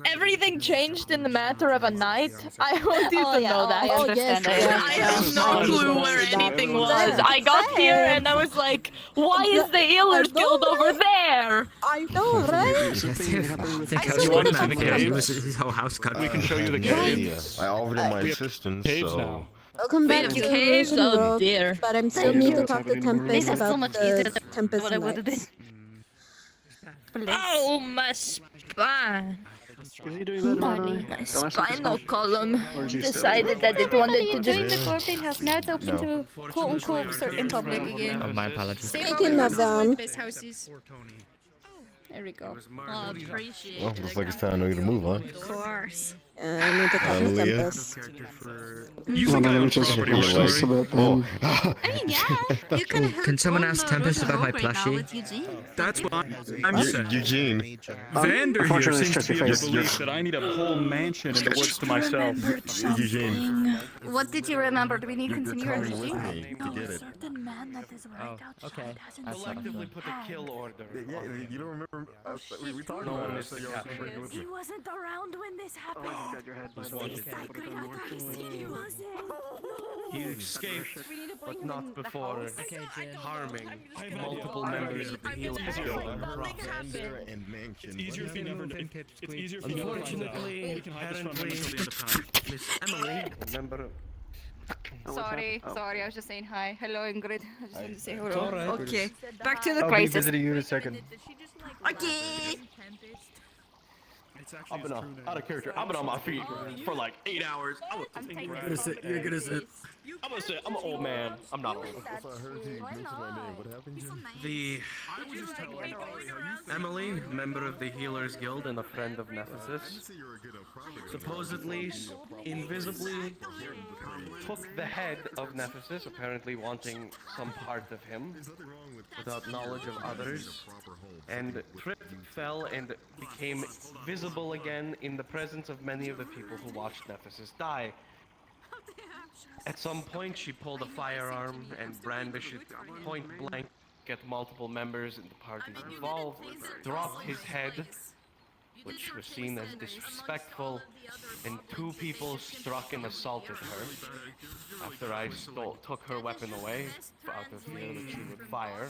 Speaker 10: Everything changed in the matter of a night. I want you
Speaker 18: Oh,
Speaker 10: to
Speaker 18: yeah,
Speaker 10: know
Speaker 18: oh,
Speaker 10: that.
Speaker 18: I understand.
Speaker 10: I have no clue where anything was. I got here and I was like, why is the Healers Guild over there?
Speaker 1: I know, right?
Speaker 22: I think
Speaker 1: I
Speaker 22: I was
Speaker 1: saw
Speaker 22: one
Speaker 1: it
Speaker 22: of
Speaker 1: on
Speaker 22: the
Speaker 1: the
Speaker 22: caves. His whole house got.
Speaker 13: We can show you the
Speaker 19: Yeah,
Speaker 13: caves.
Speaker 19: I offered him my
Speaker 13: We have
Speaker 19: assistance,
Speaker 13: caves
Speaker 19: so...
Speaker 13: now.
Speaker 1: Welcome back to
Speaker 21: caves?
Speaker 1: Illusion
Speaker 21: Oh,
Speaker 1: World,
Speaker 21: dear.
Speaker 1: but I'm still need to talk to Tempest
Speaker 18: This is so
Speaker 1: about
Speaker 18: much easier
Speaker 1: the
Speaker 18: than
Speaker 1: Tempest
Speaker 18: what I would have
Speaker 1: Knights.
Speaker 21: Oh, my spine.
Speaker 8: Is he doing better?
Speaker 10: My spinal column decided that it wanted to
Speaker 18: doing the
Speaker 10: just...
Speaker 18: corporate house. Now it's open to quote unquote certain public again.
Speaker 22: My apologies.
Speaker 1: Speaking of them,
Speaker 18: houses. There we go.
Speaker 21: Oh, appreciate
Speaker 19: Well,
Speaker 21: it.
Speaker 19: looks like it's time for you to move on.
Speaker 21: Of course.
Speaker 1: I need to talk to
Speaker 19: Hallelujah.
Speaker 1: Tempest.
Speaker 13: You think I have a property story?
Speaker 19: Oh,
Speaker 21: I mean, yeah. You can have
Speaker 22: Can someone ask Tempest about my plushie?
Speaker 13: That's what I'm saying.
Speaker 19: Eugene.
Speaker 13: Vander here
Speaker 8: unfortunately,
Speaker 13: seems to
Speaker 8: it's
Speaker 13: be of
Speaker 8: just
Speaker 13: the
Speaker 8: your
Speaker 13: belief that I need a whole mansion in the woods to myself.
Speaker 19: Eugene.
Speaker 18: What did you remember? Do we need to
Speaker 19: You're
Speaker 18: continue our
Speaker 19: coming with
Speaker 18: history?
Speaker 19: me to get it.
Speaker 17: certain man that is right outside hasn't
Speaker 6: Collectively put a kill order.
Speaker 19: Yeah, you don't remember? We talked about this.
Speaker 17: He wasn't around when this happened.
Speaker 8: Oh, got your head.
Speaker 17: Exactly, I thought he said he wasn't.
Speaker 6: He escaped, but not before harming multiple members of the Healers Guild in the process.
Speaker 19: And mansion.
Speaker 13: It's easier if you never know. It's easier if you never find out.
Speaker 6: Unfortunately,
Speaker 13: We can hide this from
Speaker 6: apparently,
Speaker 13: him until the end of time.
Speaker 6: Miss Emily, member.
Speaker 18: Sorry,
Speaker 8: Oh.
Speaker 18: sorry, I was just saying hi. Hello, Ingrid. I just wanted to say hello.
Speaker 6: It's alright.
Speaker 18: Okay, back to the
Speaker 14: I'll be
Speaker 18: crisis.
Speaker 14: visiting you in a second.
Speaker 18: Okay.
Speaker 6: I've been out of character. I've been on my feet for like 8 hours.
Speaker 14: You're gonna sit. You're gonna sit.
Speaker 6: I'm gonna say I'm an old man. I'm not old.
Speaker 19: I heard you mention my name. What happened, Jim?
Speaker 6: The Emily, member of the Healers Guild and a friend of Nephesis, supposedly, invisibly took the head of Nephesis, apparently wanting some part of him, without knowledge of others, and tripped, fell, and became visible again in the presence of many of the people who watched Nephesis die. At some point, she pulled a firearm and brandished it point blank at multiple members in the parties involved, dropped his head, which was seen as disrespectful, and 2 people struck and assaulted her. After I took her weapon away, out of fear that she would fire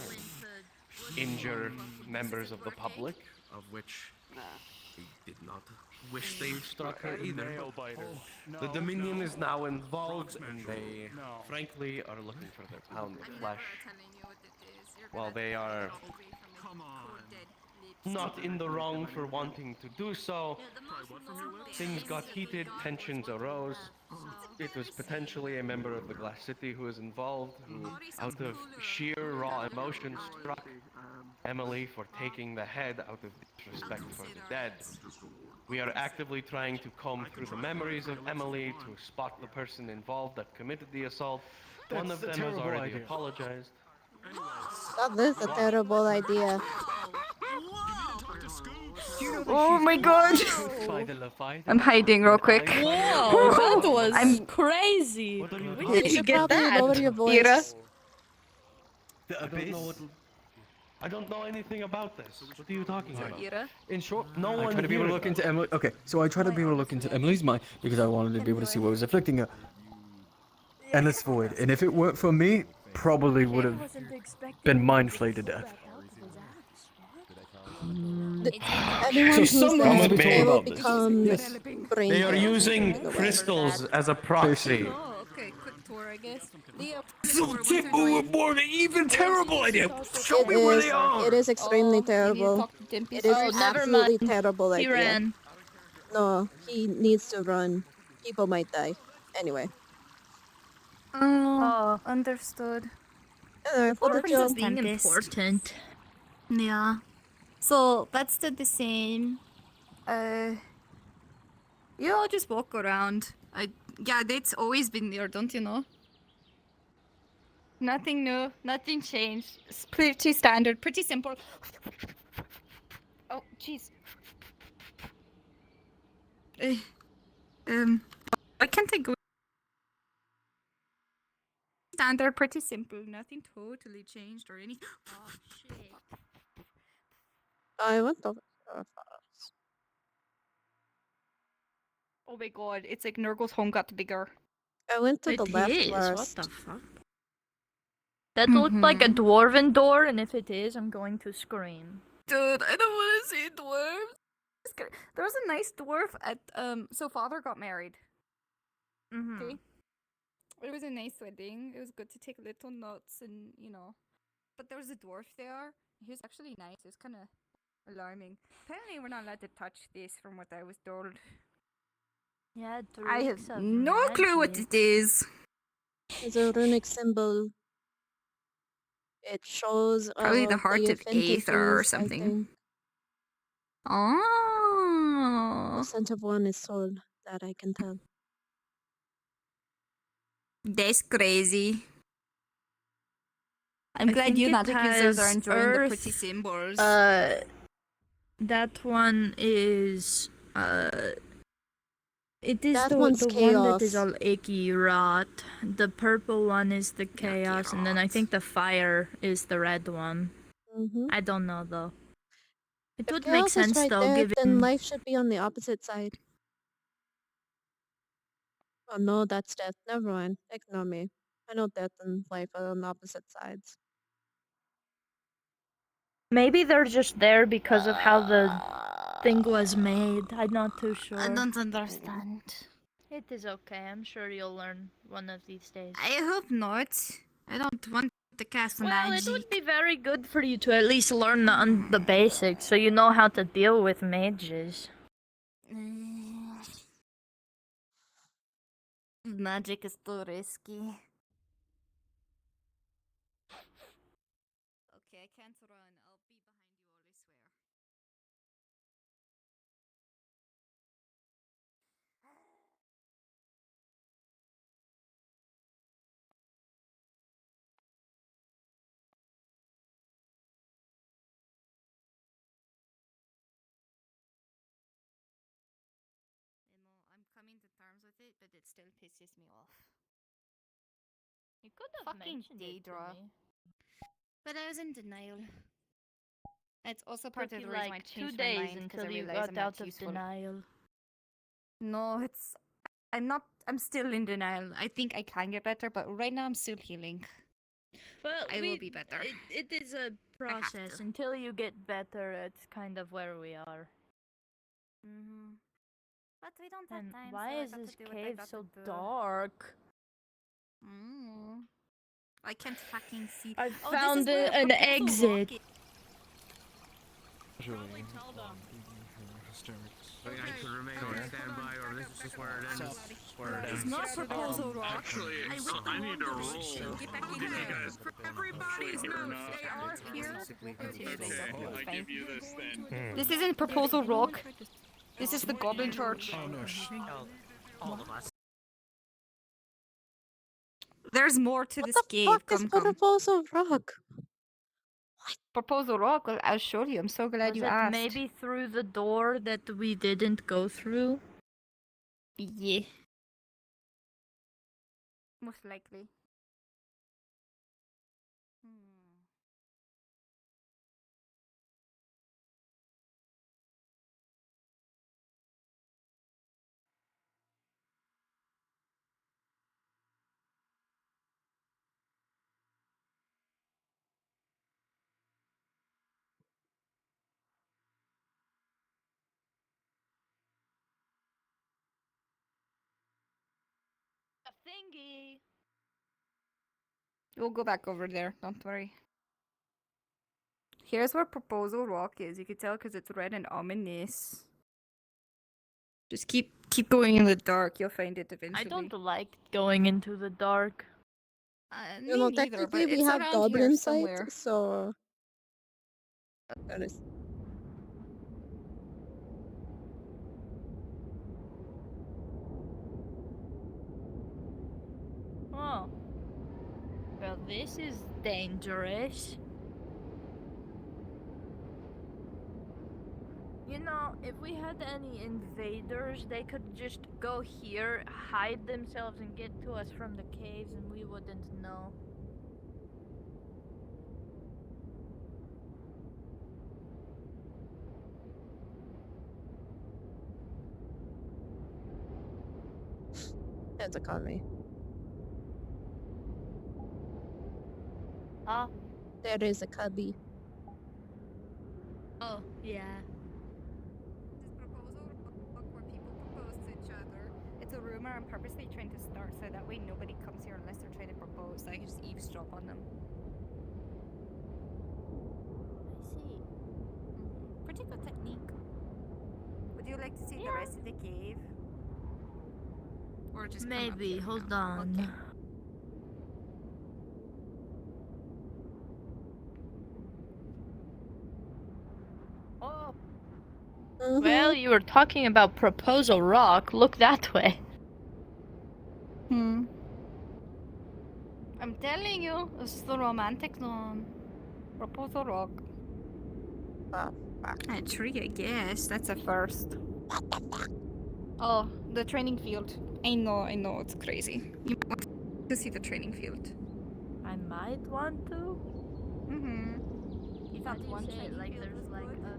Speaker 6: and injure members of the public, of which he did not wish they struck her either. The Dominion is now involved, and they, frankly, are looking for their pound of flesh. While they are not in the wrong for wanting to do so, things got heated, tensions arose. It was potentially a member of the Glass City who was involved, who, out of sheer raw emotion, struck Emily for taking the head out of disrespect for the dead. We are actively trying to comb through the memories of Emily to spot the person involved that committed the assault. One of them has already apologized.
Speaker 1: That is a terrible idea.
Speaker 18: Oh my god. I'm hiding real quick.
Speaker 10: Whoa, that was crazy.
Speaker 1: You should probably lower your voice.
Speaker 18: Ira?
Speaker 6: I don't know anything about this. What are you talking about?
Speaker 18: Ira?
Speaker 14: In short,
Speaker 6: No
Speaker 14: I
Speaker 6: one
Speaker 14: try to be able to
Speaker 6: here
Speaker 14: look
Speaker 6: does.
Speaker 14: into Emily. Okay, so I try to be able to look into Emily's mind because I wanted to be able to see what was afflicting her. Endless void, and if it weren't for me, probably would have been mind flayed to death.
Speaker 1: Anyone
Speaker 14: So
Speaker 1: who's
Speaker 14: someone
Speaker 1: there,
Speaker 14: must be
Speaker 1: they
Speaker 14: told
Speaker 1: will
Speaker 14: about this.
Speaker 1: become
Speaker 14: Yes.
Speaker 1: brain
Speaker 6: They are
Speaker 1: dead.
Speaker 6: using crystals as a proxy.
Speaker 21: Oh, okay, quick tour, I guess. Leo,
Speaker 14: Even terrible idea. Show
Speaker 1: It
Speaker 14: me where
Speaker 1: is-
Speaker 14: they are.
Speaker 1: It is extremely terrible. It is
Speaker 21: Oh,
Speaker 1: an
Speaker 21: never
Speaker 1: absolutely
Speaker 21: mind.
Speaker 1: terrible
Speaker 21: He
Speaker 1: idea.
Speaker 21: ran.
Speaker 1: No, he needs to run. People might die. Anyway.
Speaker 21: Oh, understood.
Speaker 10: Important being
Speaker 21: Tempest.
Speaker 10: important.
Speaker 21: Yeah. So that's the same. Yeah, I'll just walk around. Yeah, that's always been there, don't you know? Nothing new, nothing changed. It's pretty standard, pretty simple. Oh, jeez. Why can't I go? Standard, pretty simple. Nothing totally changed or anything. Oh shit.
Speaker 1: I went over first.
Speaker 21: Oh my god, it's like Nurgle's home got bigger.
Speaker 1: I went to the
Speaker 10: It
Speaker 1: left
Speaker 10: is. What
Speaker 1: first.
Speaker 10: the fuck? That looked like a dwarven door, and if it is, I'm going to scream.
Speaker 21: Dude, I don't want to see dwarves. There was a nice dwarf at so father got married. Okay. It was a nice wedding. It was good to take little notes and but there was a dwarf there. He was actually nice. It was kind of alarming. Apparently, we're not allowed to touch this, from what I was told.
Speaker 10: Yeah, it
Speaker 21: I
Speaker 10: reeks
Speaker 21: have
Speaker 10: of
Speaker 21: no clue what
Speaker 10: magic.
Speaker 21: it is.
Speaker 1: It's a runic symbol. It shows
Speaker 21: Probably the heart
Speaker 1: the
Speaker 21: of Aether or
Speaker 1: affinities, I
Speaker 21: something.
Speaker 1: think.
Speaker 21: Oh.
Speaker 1: The scent of one is soul, that I can tell.
Speaker 21: That's crazy. I'm
Speaker 10: I
Speaker 21: glad
Speaker 10: think
Speaker 21: you
Speaker 10: it
Speaker 21: magic users are
Speaker 10: has
Speaker 21: enjoying the pretty
Speaker 10: earth,
Speaker 21: symbols.
Speaker 10: That one is it is
Speaker 1: That
Speaker 10: the
Speaker 1: one's
Speaker 10: one that is
Speaker 1: chaos.
Speaker 10: all icky rot. The purple one is the chaos, and then I think the fire is the red one. I don't know though. It
Speaker 1: If
Speaker 10: would make
Speaker 1: chaos is
Speaker 10: sense
Speaker 1: right
Speaker 10: though,
Speaker 1: there, then
Speaker 10: given
Speaker 1: life should be on the opposite side. Oh no, that's death. Never mind. Ignore me. I know death and life are on opposite sides.
Speaker 10: maybe they're just there because of how the thing was made. I'm not too sure.
Speaker 21: I don't understand.
Speaker 10: It is okay. I'm sure you'll learn one of these days.
Speaker 21: I hope not. I don't want to cast
Speaker 10: Well,
Speaker 21: magic.
Speaker 10: it would be very good for you to at least learn the basics, so you know how to deal with mages.
Speaker 21: Magic is too risky. Okay, I can't run. I'll be behind you all, I swear. I'm coming to terms with it, but it still pisses me off.
Speaker 10: You could have
Speaker 21: Fucking
Speaker 10: mentioned it to
Speaker 21: Daedra.
Speaker 10: me.
Speaker 21: But I was in denial. It's also part
Speaker 10: Took
Speaker 21: of
Speaker 10: you
Speaker 21: the reason
Speaker 10: like
Speaker 21: I
Speaker 10: 2
Speaker 21: changed my
Speaker 10: days
Speaker 21: mind because
Speaker 10: until
Speaker 21: I
Speaker 10: you
Speaker 21: realized
Speaker 10: got
Speaker 21: I'm not
Speaker 10: out of
Speaker 21: useful.
Speaker 10: denial.
Speaker 21: No, I'm still in denial. I think I can get better, but right now I'm still healing.
Speaker 10: Well,
Speaker 21: I will be better.
Speaker 10: It is a process. Until you get better, it's kind of where we are.
Speaker 21: But we don't have
Speaker 10: And
Speaker 21: time.
Speaker 10: why
Speaker 21: so I
Speaker 10: is
Speaker 21: got to
Speaker 10: this
Speaker 21: do what I
Speaker 10: cave
Speaker 21: got
Speaker 10: so
Speaker 21: to do.
Speaker 10: dark?
Speaker 21: I can't fucking see.
Speaker 10: I
Speaker 21: Oh,
Speaker 10: found
Speaker 21: this is where
Speaker 10: an
Speaker 21: Proposal
Speaker 10: exit.
Speaker 21: Rock is.
Speaker 6: I could remain on standby, or this is just where it ends. Where it
Speaker 21: It's
Speaker 6: ends.
Speaker 21: not Proposal Rock.
Speaker 6: Actually,
Speaker 21: I ripped
Speaker 6: I need to roll.
Speaker 21: Get back in here.
Speaker 6: For everybody's notes, they are here.
Speaker 21: It's fine. This isn't Proposal Rock. This is the Goblin Church.
Speaker 2: Oh no, all of us.
Speaker 21: There's more to this cave.
Speaker 1: Fuck is Proposal Rock?
Speaker 21: Proposal Rock? Well, I'll show you. I'm so glad
Speaker 10: Was
Speaker 21: you
Speaker 10: it
Speaker 21: asked.
Speaker 10: maybe through the door that we didn't go through?
Speaker 21: Yeah. Most likely.
Speaker 10: A thingy.
Speaker 21: We'll go back over there. Don't worry. Here's where Proposal Rock is. You can tell because it's red and ominous. Just keep going in the dark. You'll find it
Speaker 10: I
Speaker 21: eventually.
Speaker 10: don't like going into the dark.
Speaker 1: You know,
Speaker 3: Me neither, but
Speaker 1: technically we
Speaker 3: it's
Speaker 1: have
Speaker 3: around here
Speaker 1: Dublin sites,
Speaker 3: somewhere.
Speaker 1: so that is.
Speaker 10: Oh. Well, this is dangerous. You know, if we had any invaders, they could just go here, hide themselves, and get to us from the caves, and we wouldn't know.
Speaker 1: It's a copy.
Speaker 10: Ah.
Speaker 1: There is a cubby.
Speaker 10: Oh, yeah.
Speaker 3: Where people propose to each other. It's a rumor I'm purposely trying to start so that way nobody comes here unless they're trying to propose. So I can just eavesdrop on them.
Speaker 10: I see.
Speaker 3: Pretty good technique. Would you like to see the rest of the cave? Or just come up
Speaker 10: Maybe.
Speaker 3: here
Speaker 10: Hold
Speaker 3: now?
Speaker 10: on.
Speaker 3: Okay.
Speaker 10: Oh.
Speaker 1: Mm-hmm.
Speaker 10: Well, you were talking about Proposal Rock. Look that way.
Speaker 3: I'm telling you, this is the romantic zone. Proposal Rock. A tree, I guess. That's a first. Oh, the training field. I know, it's crazy. You want to see the training field.
Speaker 10: I might want to.
Speaker 3: You
Speaker 10: How
Speaker 3: thought
Speaker 10: do you
Speaker 3: one
Speaker 10: say it?
Speaker 3: training
Speaker 10: Like
Speaker 3: field
Speaker 10: there's
Speaker 3: was
Speaker 10: like
Speaker 3: good?
Speaker 10: a.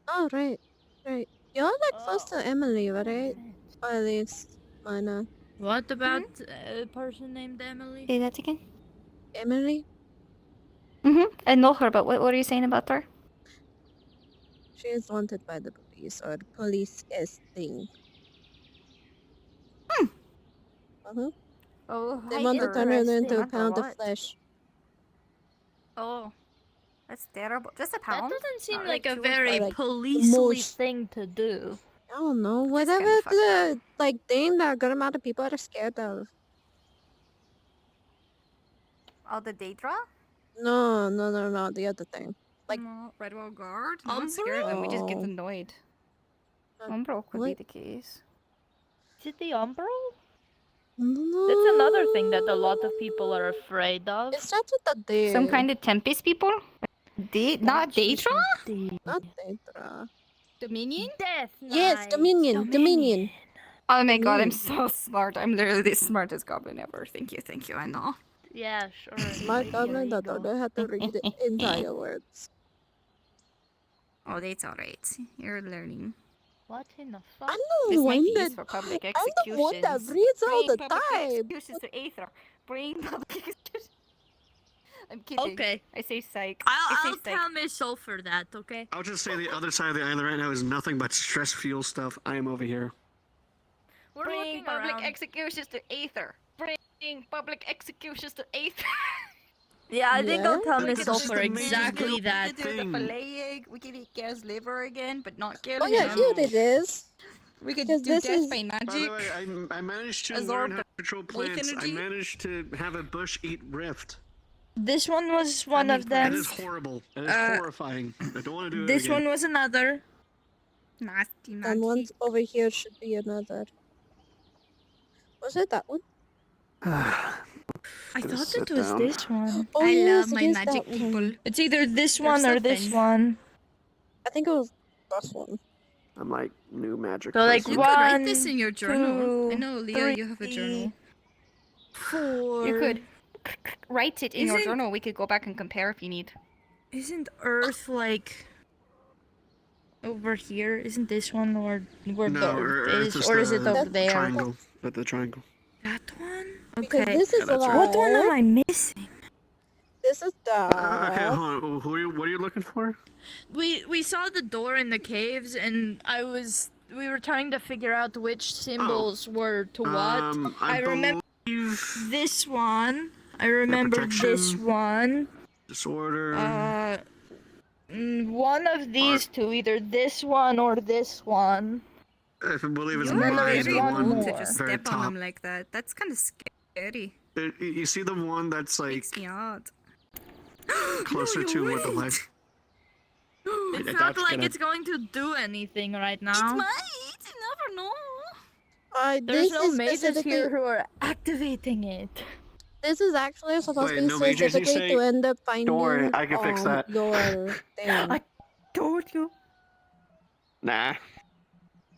Speaker 1: Oh, right. Right. You're like close to Emily, right? Or at least Mana.
Speaker 10: What about a person named Emily?
Speaker 3: Say that again?
Speaker 1: Emily?
Speaker 3: I know her, but what are you saying about her?
Speaker 1: She is wanted by the police or the police is thing. Uh-huh.
Speaker 3: Oh,
Speaker 1: They want to turn her into a pound of
Speaker 3: what?
Speaker 1: flesh.
Speaker 3: Oh, that's terrible. Just a
Speaker 10: That
Speaker 3: pound?
Speaker 10: doesn't seem
Speaker 3: Not
Speaker 10: like a
Speaker 3: 2 or
Speaker 10: very
Speaker 3: 5?
Speaker 1: Like,
Speaker 10: policely
Speaker 1: most.
Speaker 10: thing to do.
Speaker 1: I don't know.
Speaker 3: Just
Speaker 1: Whatever
Speaker 3: kinda fucked
Speaker 1: the like thing that a good amount of people are scared of.
Speaker 3: Oh, the Daedra?
Speaker 1: No, the other thing. Like
Speaker 3: No, Redwall Guard? No one's scared of them, we just get
Speaker 1: Oh.
Speaker 3: annoyed.
Speaker 1: Uh,
Speaker 3: Umbro could be
Speaker 1: what?
Speaker 3: the case.
Speaker 10: Is it the Umbro?
Speaker 1: No.
Speaker 10: That's another thing that a lot of people are afraid of.
Speaker 1: It starts with the D.
Speaker 3: Some kind of Tempest people? Not Daedra?
Speaker 1: Not Daedra.
Speaker 3: Dominion?
Speaker 10: Death
Speaker 1: Yes, Dominion.
Speaker 3: Oh my god, I'm
Speaker 1: Dominion.
Speaker 3: so smart. I'm literally the smartest goblin ever. Thank you, I know.
Speaker 10: Yeah, sure.
Speaker 1: Smart goblin that don't know how to read the entire words.
Speaker 3: Oh, that's alright. You're learning.
Speaker 10: What in the fuck?
Speaker 1: I'm
Speaker 3: This
Speaker 1: the
Speaker 3: might
Speaker 1: one
Speaker 3: be
Speaker 1: that
Speaker 3: used for public
Speaker 1: I'm the one that
Speaker 3: executions.
Speaker 1: reads all
Speaker 3: Bring
Speaker 1: the
Speaker 3: public
Speaker 1: time.
Speaker 3: executions to Aether. Bring public executions. I'm kidding.
Speaker 10: Okay.
Speaker 3: I say psych.
Speaker 10: I'll
Speaker 3: I say
Speaker 10: tell Miss Soul for that, okay?
Speaker 8: I'll just say the other side of the island right now is nothing but stress fuel stuff. I am over here.
Speaker 10: We're
Speaker 3: Bring
Speaker 10: looking
Speaker 3: public
Speaker 10: around.
Speaker 3: executions to Aether. Bring public executions to Aether.
Speaker 10: Yeah, I think I'll tell
Speaker 3: We
Speaker 10: Miss
Speaker 3: can
Speaker 10: Soul
Speaker 3: just
Speaker 10: for
Speaker 3: do-
Speaker 10: exactly
Speaker 3: we
Speaker 10: that.
Speaker 3: can do the filleting. We can eat Gail's liver again, but not kill
Speaker 1: Oh yeah,
Speaker 3: him.
Speaker 1: here it is.
Speaker 3: We could
Speaker 1: Because
Speaker 3: do
Speaker 1: this
Speaker 3: death
Speaker 1: is-
Speaker 3: by
Speaker 8: By the
Speaker 3: magic.
Speaker 8: way, I managed to
Speaker 3: Absorb
Speaker 8: learn how
Speaker 3: the
Speaker 8: to control
Speaker 3: life
Speaker 8: plants. I
Speaker 3: energy.
Speaker 8: managed to have a bush eat Rift.
Speaker 10: This one was one of
Speaker 8: It
Speaker 10: them.
Speaker 8: is horrible. It is horrifying. I don't want to do it
Speaker 10: This
Speaker 8: again.
Speaker 10: one was another.
Speaker 3: Nasty,
Speaker 1: And one over here should be another. Was it that one?
Speaker 10: I
Speaker 8: Gonna
Speaker 10: thought
Speaker 8: sit
Speaker 10: it was
Speaker 8: down.
Speaker 10: this one.
Speaker 1: Oh,
Speaker 3: I
Speaker 1: yes,
Speaker 3: love
Speaker 1: it
Speaker 3: my
Speaker 1: is
Speaker 3: magic
Speaker 1: that one.
Speaker 3: people.
Speaker 10: It's either this
Speaker 3: They're
Speaker 10: one
Speaker 3: so
Speaker 10: or this
Speaker 3: fun.
Speaker 10: one.
Speaker 1: I think it was this one.
Speaker 8: I'm like new magic.
Speaker 10: So like
Speaker 8: person.
Speaker 3: You could write
Speaker 10: one,
Speaker 3: this in your journal. I
Speaker 10: two,
Speaker 3: know, Leah, you have a journal.
Speaker 10: 4.
Speaker 3: You could write it in your
Speaker 10: Isn't-
Speaker 3: journal. We could go back and compare if you need.
Speaker 10: Isn't Earth like over here? Isn't this one or where
Speaker 8: No,
Speaker 10: the Earth
Speaker 8: Earth
Speaker 10: is, or is it
Speaker 8: the
Speaker 10: over there?
Speaker 8: Triangle. At the triangle.
Speaker 10: That one.
Speaker 1: Because
Speaker 10: Okay.
Speaker 1: this is
Speaker 8: that's
Speaker 1: alive.
Speaker 8: right.
Speaker 10: What one am I missing?
Speaker 1: This is dark.
Speaker 8: Okay, hold on. What are you looking for?
Speaker 10: We saw the door in the caves, and we were trying to figure out which symbols were to what.
Speaker 8: I
Speaker 10: remember
Speaker 8: believe
Speaker 10: this one. I remember this
Speaker 8: protection.
Speaker 10: one.
Speaker 8: Disorder.
Speaker 10: One of these two, either this one or this one.
Speaker 8: I believe it's
Speaker 10: And then there
Speaker 8: mine.
Speaker 10: is
Speaker 8: The
Speaker 10: one
Speaker 8: one
Speaker 3: To
Speaker 10: more.
Speaker 3: just
Speaker 8: very
Speaker 3: step on
Speaker 8: top.
Speaker 3: them like that. That's kind of scary.
Speaker 8: You see the one that's like
Speaker 3: Freaks me out.
Speaker 8: closer to where the life.
Speaker 10: It
Speaker 8: That's
Speaker 10: felt like
Speaker 8: gonna-
Speaker 10: it's going to do anything right now.
Speaker 21: It might. You never know.
Speaker 10: There's
Speaker 1: This
Speaker 10: no
Speaker 1: is
Speaker 10: mages
Speaker 1: specifically-
Speaker 10: here who are activating it.
Speaker 1: This is actually supposed
Speaker 8: Wait,
Speaker 1: to be
Speaker 8: no mages, you
Speaker 1: specifically
Speaker 8: say?
Speaker 1: to end up finding
Speaker 8: Don't worry, I can fix that.
Speaker 1: your thing.
Speaker 10: I told you.
Speaker 8: Nah.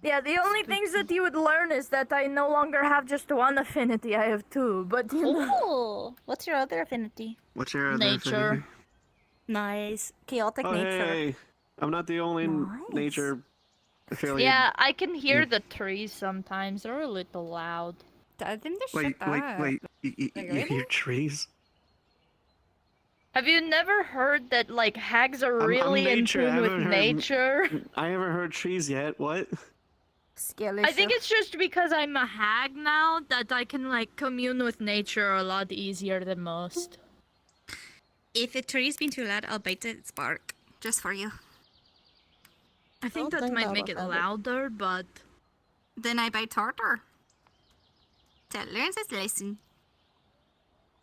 Speaker 10: Yeah, the only things that you would learn is that I no longer have just one affinity, I have two, but you know.
Speaker 21: Oh, what's your other affinity?
Speaker 8: What's your other
Speaker 10: Nature.
Speaker 8: affinity?
Speaker 21: Nice. Chaotic
Speaker 8: Oh,
Speaker 21: nature.
Speaker 8: hey, I'm not the only nature affiliate.
Speaker 10: Yeah, I can hear the trees sometimes. They're a little loud.
Speaker 3: Tell them to
Speaker 8: Wait,
Speaker 3: shut
Speaker 8: wait,
Speaker 3: up.
Speaker 8: wait. You hear trees?
Speaker 10: Have you never heard that, like, hags are
Speaker 8: I'm
Speaker 10: really in
Speaker 8: nature, I
Speaker 10: tune with
Speaker 8: haven't heard-
Speaker 10: nature?
Speaker 8: I haven't heard trees yet. What?
Speaker 10: I think it's just because I'm a hag now that I can, like, commune with nature a lot easier than most.
Speaker 3: If a tree's been too loud, I'll bite its bark. Just for you.
Speaker 10: I think that
Speaker 1: think
Speaker 10: might
Speaker 1: that
Speaker 10: make it
Speaker 1: would help.
Speaker 10: louder, but...
Speaker 3: Then I bite harder. That learns its lesson.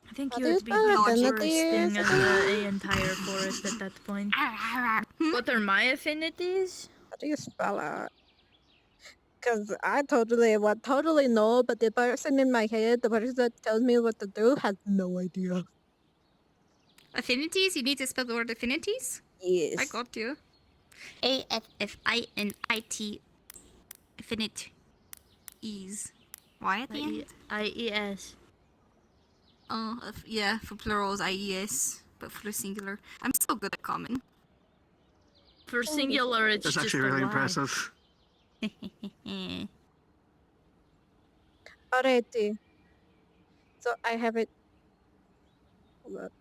Speaker 10: I think
Speaker 1: How
Speaker 10: you
Speaker 1: do you
Speaker 10: would be
Speaker 1: spell
Speaker 10: bursting
Speaker 1: affinities?
Speaker 10: the entire forest at that point. What are my affinities?
Speaker 1: How do you spell it? Because I totally know, but the person in my head, the person that tells me what to do, has no idea.
Speaker 3: Affinities? You need to spell the word affinities?
Speaker 1: Yes.
Speaker 3: I got you. AFFINIT. Affinit. Ease. Why at the end?
Speaker 10: IES.
Speaker 3: Oh, yeah, for plurals, IES. But for singular. I'm so good at common.
Speaker 10: For singular, it's
Speaker 8: That's
Speaker 10: just
Speaker 8: actually
Speaker 10: a
Speaker 8: really
Speaker 10: lie.
Speaker 8: impressive.
Speaker 1: Alrighty. So I have it. Hold up.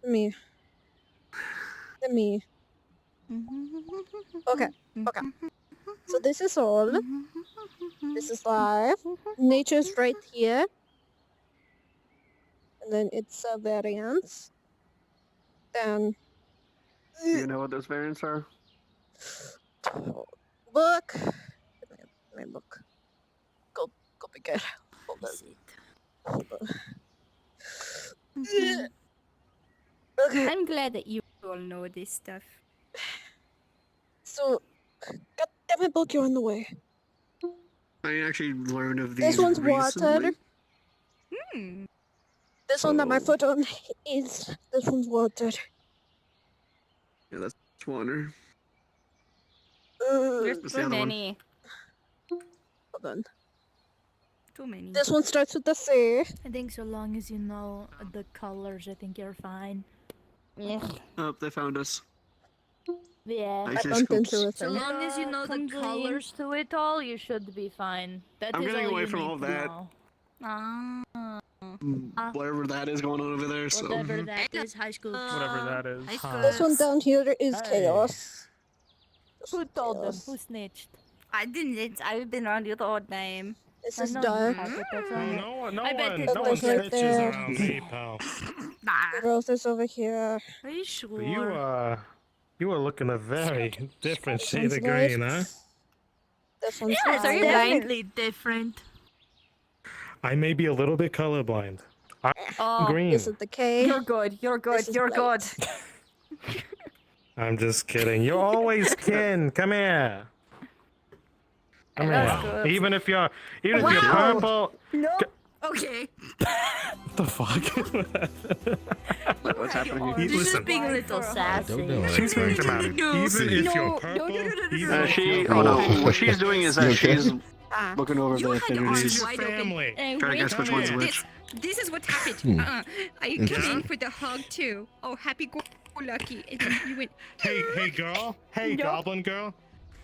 Speaker 1: Let me. Okay. Okay. So this is all. This is live. Nature's right here. And then it's a variance. Then
Speaker 8: Do you know what those variants are?
Speaker 1: book. My book. Go pick it. Hold on. Okay.
Speaker 3: I'm glad that you all know this stuff.
Speaker 1: So, God damn it, book, you're in the way.
Speaker 8: I actually learned of these
Speaker 1: This one's
Speaker 8: recently.
Speaker 1: watered. This one that my foot on is. This one's watered.
Speaker 8: Yeah, that's water.
Speaker 3: There's
Speaker 8: What's the
Speaker 3: too
Speaker 8: other one?
Speaker 3: many.
Speaker 1: Hold on.
Speaker 3: Too many.
Speaker 1: This one starts with the C.
Speaker 10: I think so long as you know the colors, I think you're fine.
Speaker 1: Yeah.
Speaker 8: Oh, they found us.
Speaker 10: Yeah.
Speaker 8: I
Speaker 1: I
Speaker 8: just
Speaker 1: bumped
Speaker 8: scoops.
Speaker 1: into a
Speaker 10: So
Speaker 1: thing.
Speaker 10: long as you know the colors to it all, you should be fine. That
Speaker 8: I'm
Speaker 10: is
Speaker 8: getting
Speaker 10: all
Speaker 8: away
Speaker 10: you
Speaker 8: from
Speaker 10: need
Speaker 8: all
Speaker 10: to
Speaker 8: that.
Speaker 10: know.
Speaker 8: Whatever that is going on over there. So.
Speaker 10: Whatever that is, high school.
Speaker 13: Whatever that is.
Speaker 1: This one down here is
Speaker 10: Hey.
Speaker 1: chaos.
Speaker 10: Who told them? Who snitched?
Speaker 3: I didn't. I've been around you the whole time.
Speaker 1: This
Speaker 10: I
Speaker 1: is
Speaker 10: know
Speaker 1: dark.
Speaker 10: you have it, that's all right.
Speaker 12: No
Speaker 10: I bet
Speaker 12: one,
Speaker 10: it's
Speaker 12: no
Speaker 1: That
Speaker 12: one
Speaker 1: goes right
Speaker 12: snitches
Speaker 1: there.
Speaker 12: around me, pal.
Speaker 1: The rose is over here.
Speaker 10: Are you sure?
Speaker 12: But you are looking a very different
Speaker 1: This
Speaker 12: shade
Speaker 1: one's
Speaker 12: of green, huh?
Speaker 1: left. This one's
Speaker 10: Yes, are you
Speaker 1: fire.
Speaker 10: definitely different?
Speaker 12: I may be a little bit colorblind. I'm
Speaker 10: Oh,
Speaker 12: green.
Speaker 1: This is the K.
Speaker 3: You're good. You're good.
Speaker 1: This is
Speaker 3: You're good.
Speaker 1: light.
Speaker 12: I'm just kidding. You always can. Come here. Come
Speaker 3: That's
Speaker 12: here.
Speaker 3: good.
Speaker 12: Even if you're
Speaker 3: Wow.
Speaker 12: purple.
Speaker 3: No. Okay.
Speaker 12: What the fuck?
Speaker 8: What's happening
Speaker 10: You're
Speaker 12: Listen.
Speaker 10: just being a little sassy.
Speaker 12: She's thinking about it.
Speaker 3: No.
Speaker 12: Even if
Speaker 3: No.
Speaker 12: you're purple. Even if
Speaker 8: She.
Speaker 12: you're
Speaker 8: Oh no.
Speaker 12: purple.
Speaker 8: What she's doing is that
Speaker 19: You okay?
Speaker 8: she's
Speaker 1: Ah.
Speaker 8: looking over
Speaker 3: You
Speaker 8: the
Speaker 3: had your arms
Speaker 8: affinities.
Speaker 3: wide open.
Speaker 12: Family.
Speaker 3: And
Speaker 8: Trying to
Speaker 3: wait,
Speaker 8: guess which one's
Speaker 12: Come
Speaker 8: which.
Speaker 3: This is what happened. I came in for the hug too. Oh, happy go lucky. And then you went.
Speaker 12: Hey girl. Hey
Speaker 3: No.
Speaker 12: goblin girl.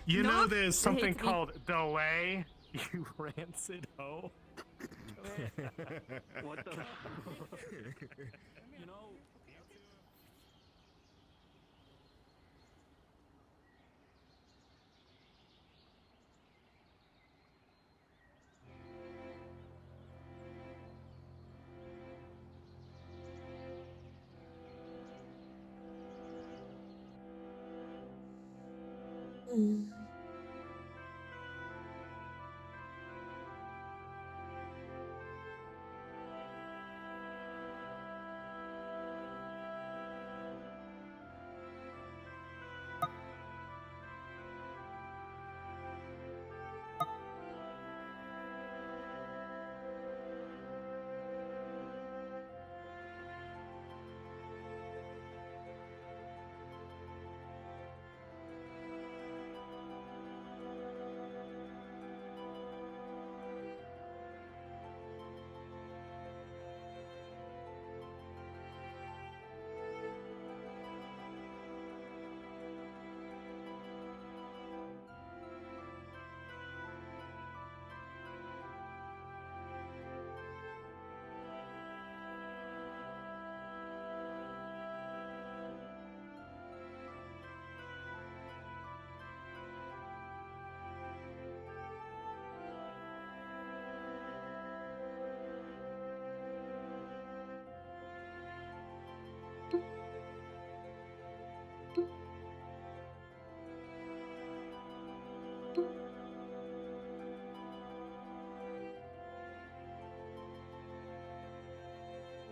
Speaker 12: You
Speaker 3: No.
Speaker 12: know there's something
Speaker 3: Hate me.
Speaker 12: called delay. You rancid hoe.
Speaker 8: What the?
Speaker 12: You know.
Speaker 1: Mm.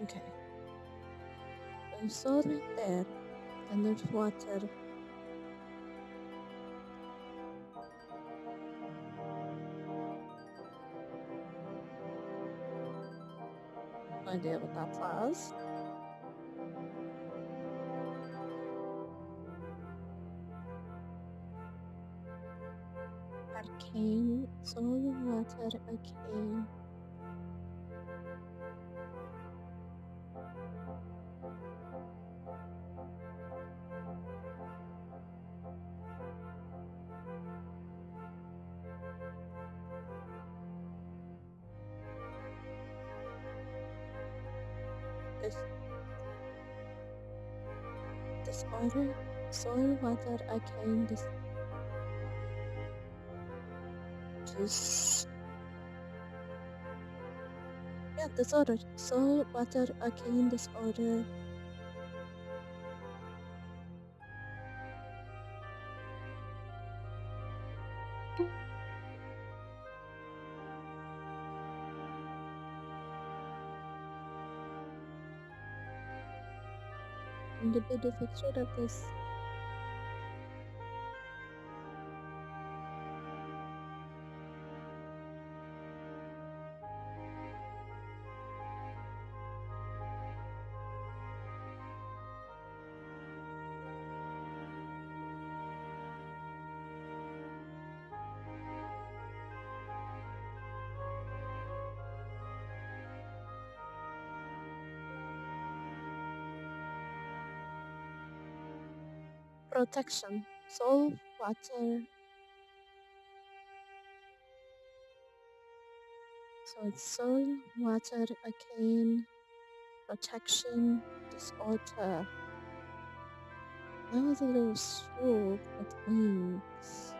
Speaker 1: Okay. There's soil right there. Then there's water. No idea what that was. Arcane, soil, water, arcane. Disorder, soil, water, arcane, yeah, disorder. Soil, water, arcane, disorder. And the bit of rid of this. Protection. Soil, water. So it's soil, water, arcane, protection, disorder. That was a little swoop with wings.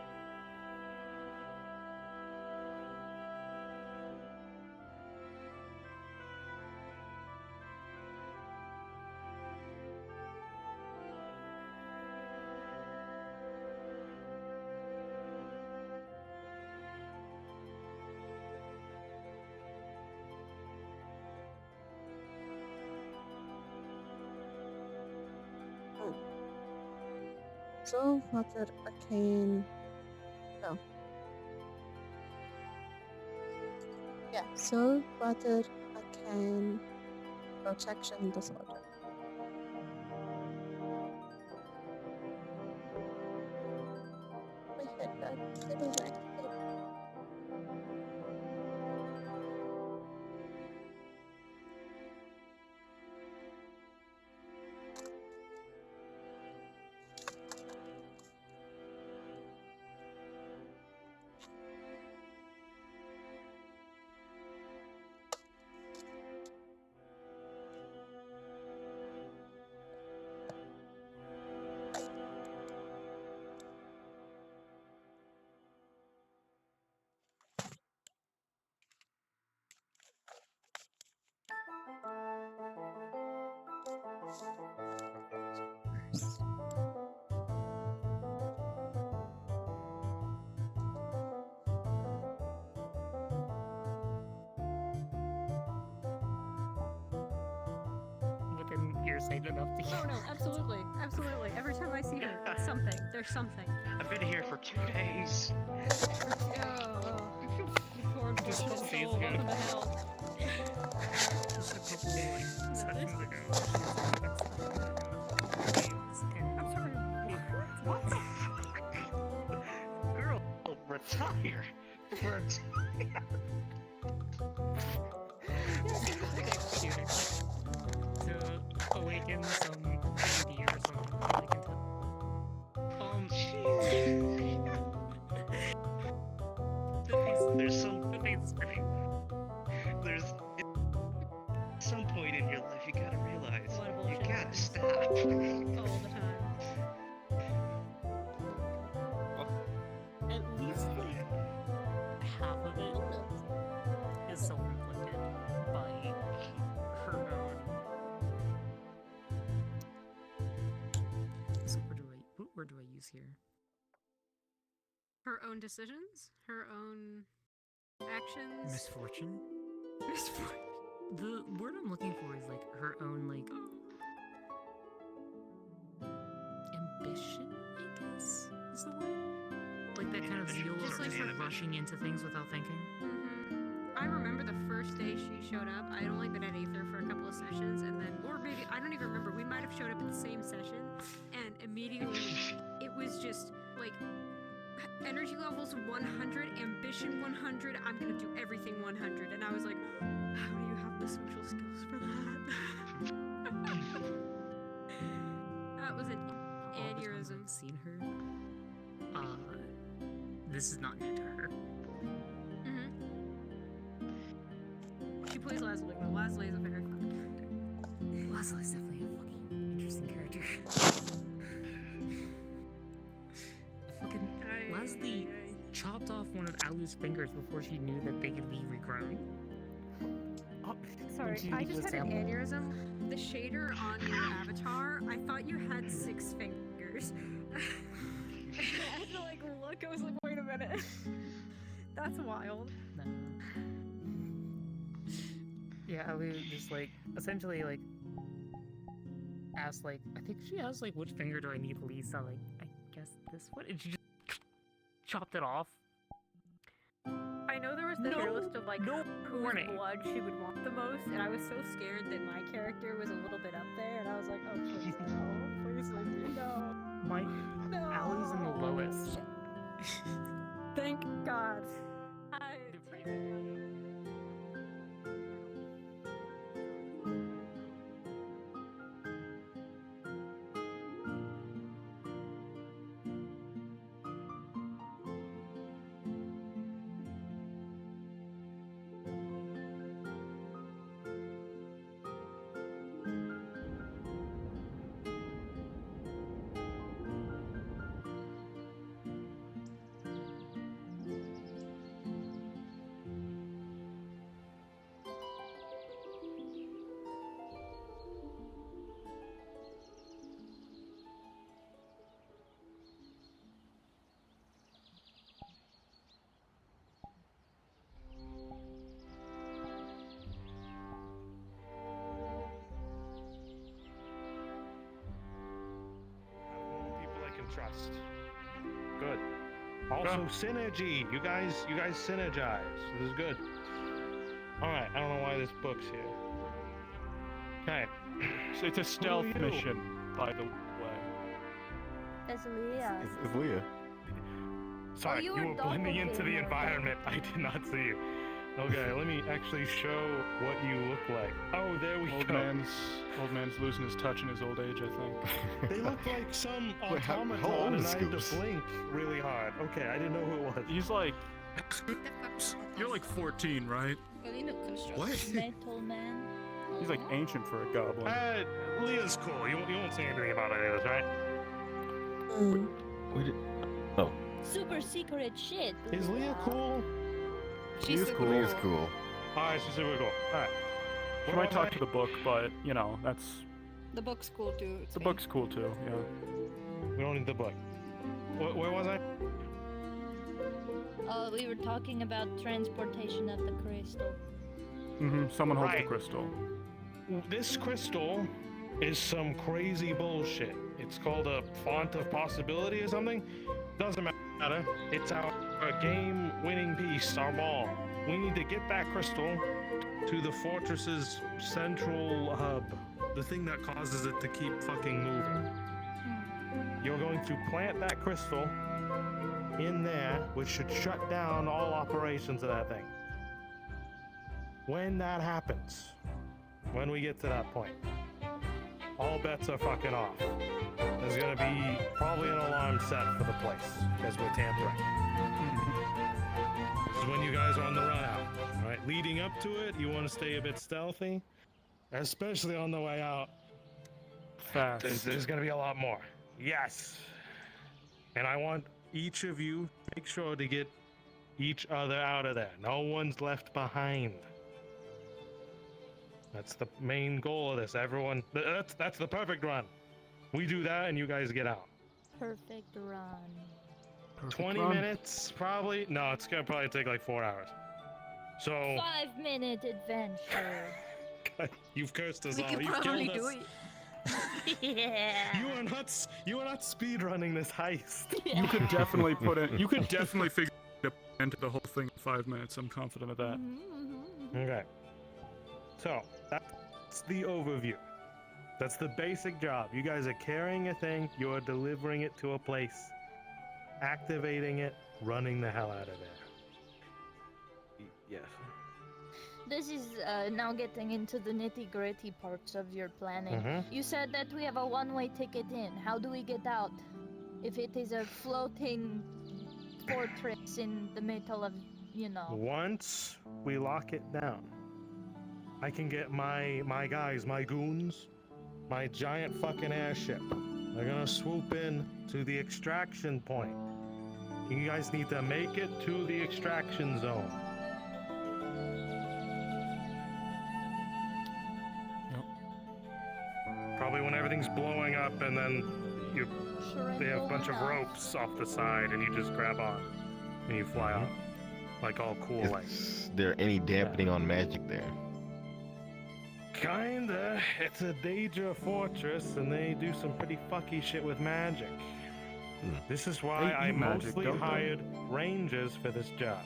Speaker 1: Soil, water, arcane. No. Yeah, soil, water, arcane, protection, disorder. My head got a little wet.
Speaker 2: excited enough to
Speaker 5: Oh no, absolutely, absolutely. Every time I see her, it's something. There's something.
Speaker 20: I've been here for 2 days.
Speaker 5: Poor
Speaker 2: Just
Speaker 5: unfortunate
Speaker 2: sees
Speaker 5: soul.
Speaker 2: you.
Speaker 5: Welcome to hell.
Speaker 2: Just a couple like sessions ago, she was like
Speaker 5: I'm sorry.
Speaker 20: What the fuck? Girl, retire. Retire.
Speaker 2: to awaken some deity or something. Like
Speaker 20: There's at some point in your life you gotta realize you gotta stop.
Speaker 5: All the time.
Speaker 2: at least like half of it is self-inflicted by her own. So what word do I use here?
Speaker 5: Her own decisions, her own actions.
Speaker 2: Misfortune? Misfortune. The word I'm looking for is like her own like ambition, I guess is the word. Like that kind of zeal
Speaker 5: Just
Speaker 2: of
Speaker 5: like
Speaker 2: just
Speaker 5: her-
Speaker 2: like rushing into things without thinking.
Speaker 5: I remember the first day she showed up. I'd only been at Aether for a couple of sessions, and then, or maybe, I don't even remember. We might have showed up at the same session, and immediately it was just like energy levels 100, ambition 100. I'm gonna do everything 100, and I was like, how do you have the social skills for that? That was an aneurysm.
Speaker 2: I've seen her. This is not new to her.
Speaker 5: She plays Leslie, but Leslie is a very fun character.
Speaker 2: Leslie's definitely a fucking interesting character. Fucking Leslie chopped off one of Alu's fingers before she knew that they could be regrown.
Speaker 5: Sorry,
Speaker 2: When she
Speaker 5: I just
Speaker 2: was
Speaker 5: had an
Speaker 2: sampled.
Speaker 5: aneurysm. The shader on your avatar, I thought you had 6 fingers. I had to like look, I was like, wait a minute. That's wild.
Speaker 2: No. Yeah, Alu just like essentially like asked like I think she asked like which finger do I need least? I'm like, I guess this one, and she just chopped it off.
Speaker 5: I know there was the tier list of like whose
Speaker 2: warning.
Speaker 5: blood she would want the most, and I was so scared that my character was a little bit up there, and I was like, oh please no, please leave me, no.
Speaker 2: My
Speaker 5: No.
Speaker 2: Alu's in the lowest.
Speaker 5: Thank God.
Speaker 12: People I can trust. Good. Also synergy. You guys synergize. This is good. All right. I don't know why this book's here. Okay.
Speaker 13: So it's a stealth mission, by the way.
Speaker 10: That's Leah.
Speaker 19: It's Leah.
Speaker 12: Sorry,
Speaker 10: you
Speaker 12: you
Speaker 10: were
Speaker 12: were blending into the
Speaker 10: doppelganger.
Speaker 12: environment. I did not see you. Okay, let me actually show what you look like. Oh, there we
Speaker 13: Old
Speaker 12: go.
Speaker 13: man's losing his touch in his old age, I think.
Speaker 12: They look like some
Speaker 13: Wait, how old
Speaker 12: automaton, and
Speaker 13: is
Speaker 12: I had to
Speaker 13: Scoops?
Speaker 12: blink really hard. Okay, I didn't know who it was.
Speaker 13: He's like, you're like 14, right?
Speaker 10: Metal man.
Speaker 13: He's like ancient for a goblin.
Speaker 12: Leah's cool. You won't say anything about any of this, right?
Speaker 19: Wait, oh.
Speaker 10: Super secret shit.
Speaker 12: Is Leah cool?
Speaker 10: She's
Speaker 19: cool. Leah's cool.
Speaker 12: Alright, she's super cool. Alright.
Speaker 13: She might talk to the book, but you know, that's
Speaker 5: The book's cool too.
Speaker 13: the book's cool too. Yeah.
Speaker 12: We don't need the book. Where was I?
Speaker 10: We were talking about transportation of the crystal.
Speaker 13: Someone holds the
Speaker 12: Right.
Speaker 13: crystal.
Speaker 12: This crystal is some crazy bullshit. It's called a font of possibility or something. Doesn't matter. It's our game-winning piece, our ball. We need to get that crystal to the fortress's central hub. The thing that causes it to keep fucking moving. You're going to plant that crystal in there, which should shut down all operations of that thing. When that happens, when we get to that point, all bets are fucking off. There's gonna be probably an alarm set for the place as we're tampering. This is when you guys are on the run out. All right, leading up to it, you want to stay a bit stealthy, especially on the way out.
Speaker 13: Fast.
Speaker 12: There's gonna be a lot more. Yes. And I want each of you to make sure to get each other out of there. No one's left behind. That's the main goal of this. Everyone, that's the perfect run. We do that and you guys get out.
Speaker 10: Perfect run.
Speaker 12: 20 minutes, probably. No, it's gonna probably take like 4 hours. So
Speaker 10: 5-minute adventure.
Speaker 12: you've cursed us
Speaker 10: We
Speaker 12: all.
Speaker 10: could
Speaker 12: You've
Speaker 10: probably
Speaker 12: killed
Speaker 10: do
Speaker 12: us.
Speaker 10: it. Yeah.
Speaker 12: You are not speed running this heist.
Speaker 13: You could definitely put in. You could definitely figure into the whole thing in 5 minutes. I'm confident of that.
Speaker 12: Okay. So that's the overview. That's the basic job. You guys are carrying a thing. You're delivering it to a place, activating it, running the hell out of there. Yes.
Speaker 10: This is now getting into the nitty-gritty parts of your planning.
Speaker 12: Mhm.
Speaker 10: You said that we have a one-way ticket in. How do we get out? If it is a floating fortress in the middle of, you know.
Speaker 12: Once we lock it down, I can get my guys, my goons, my giant fucking airship. They're gonna swoop in to the extraction point. You guys need to make it to the extraction zone. Probably when everything's blowing up and then they have a bunch of ropes off the side and you just grab on and you fly off. Like all cool like.
Speaker 19: Is there any dampening on magic there?
Speaker 12: Kinda. It's a Daedra fortress and they do some pretty fucky shit with magic. This is why
Speaker 13: They
Speaker 12: I
Speaker 13: eat magic,
Speaker 12: mostly
Speaker 13: don't they?
Speaker 12: hired rangers for this job.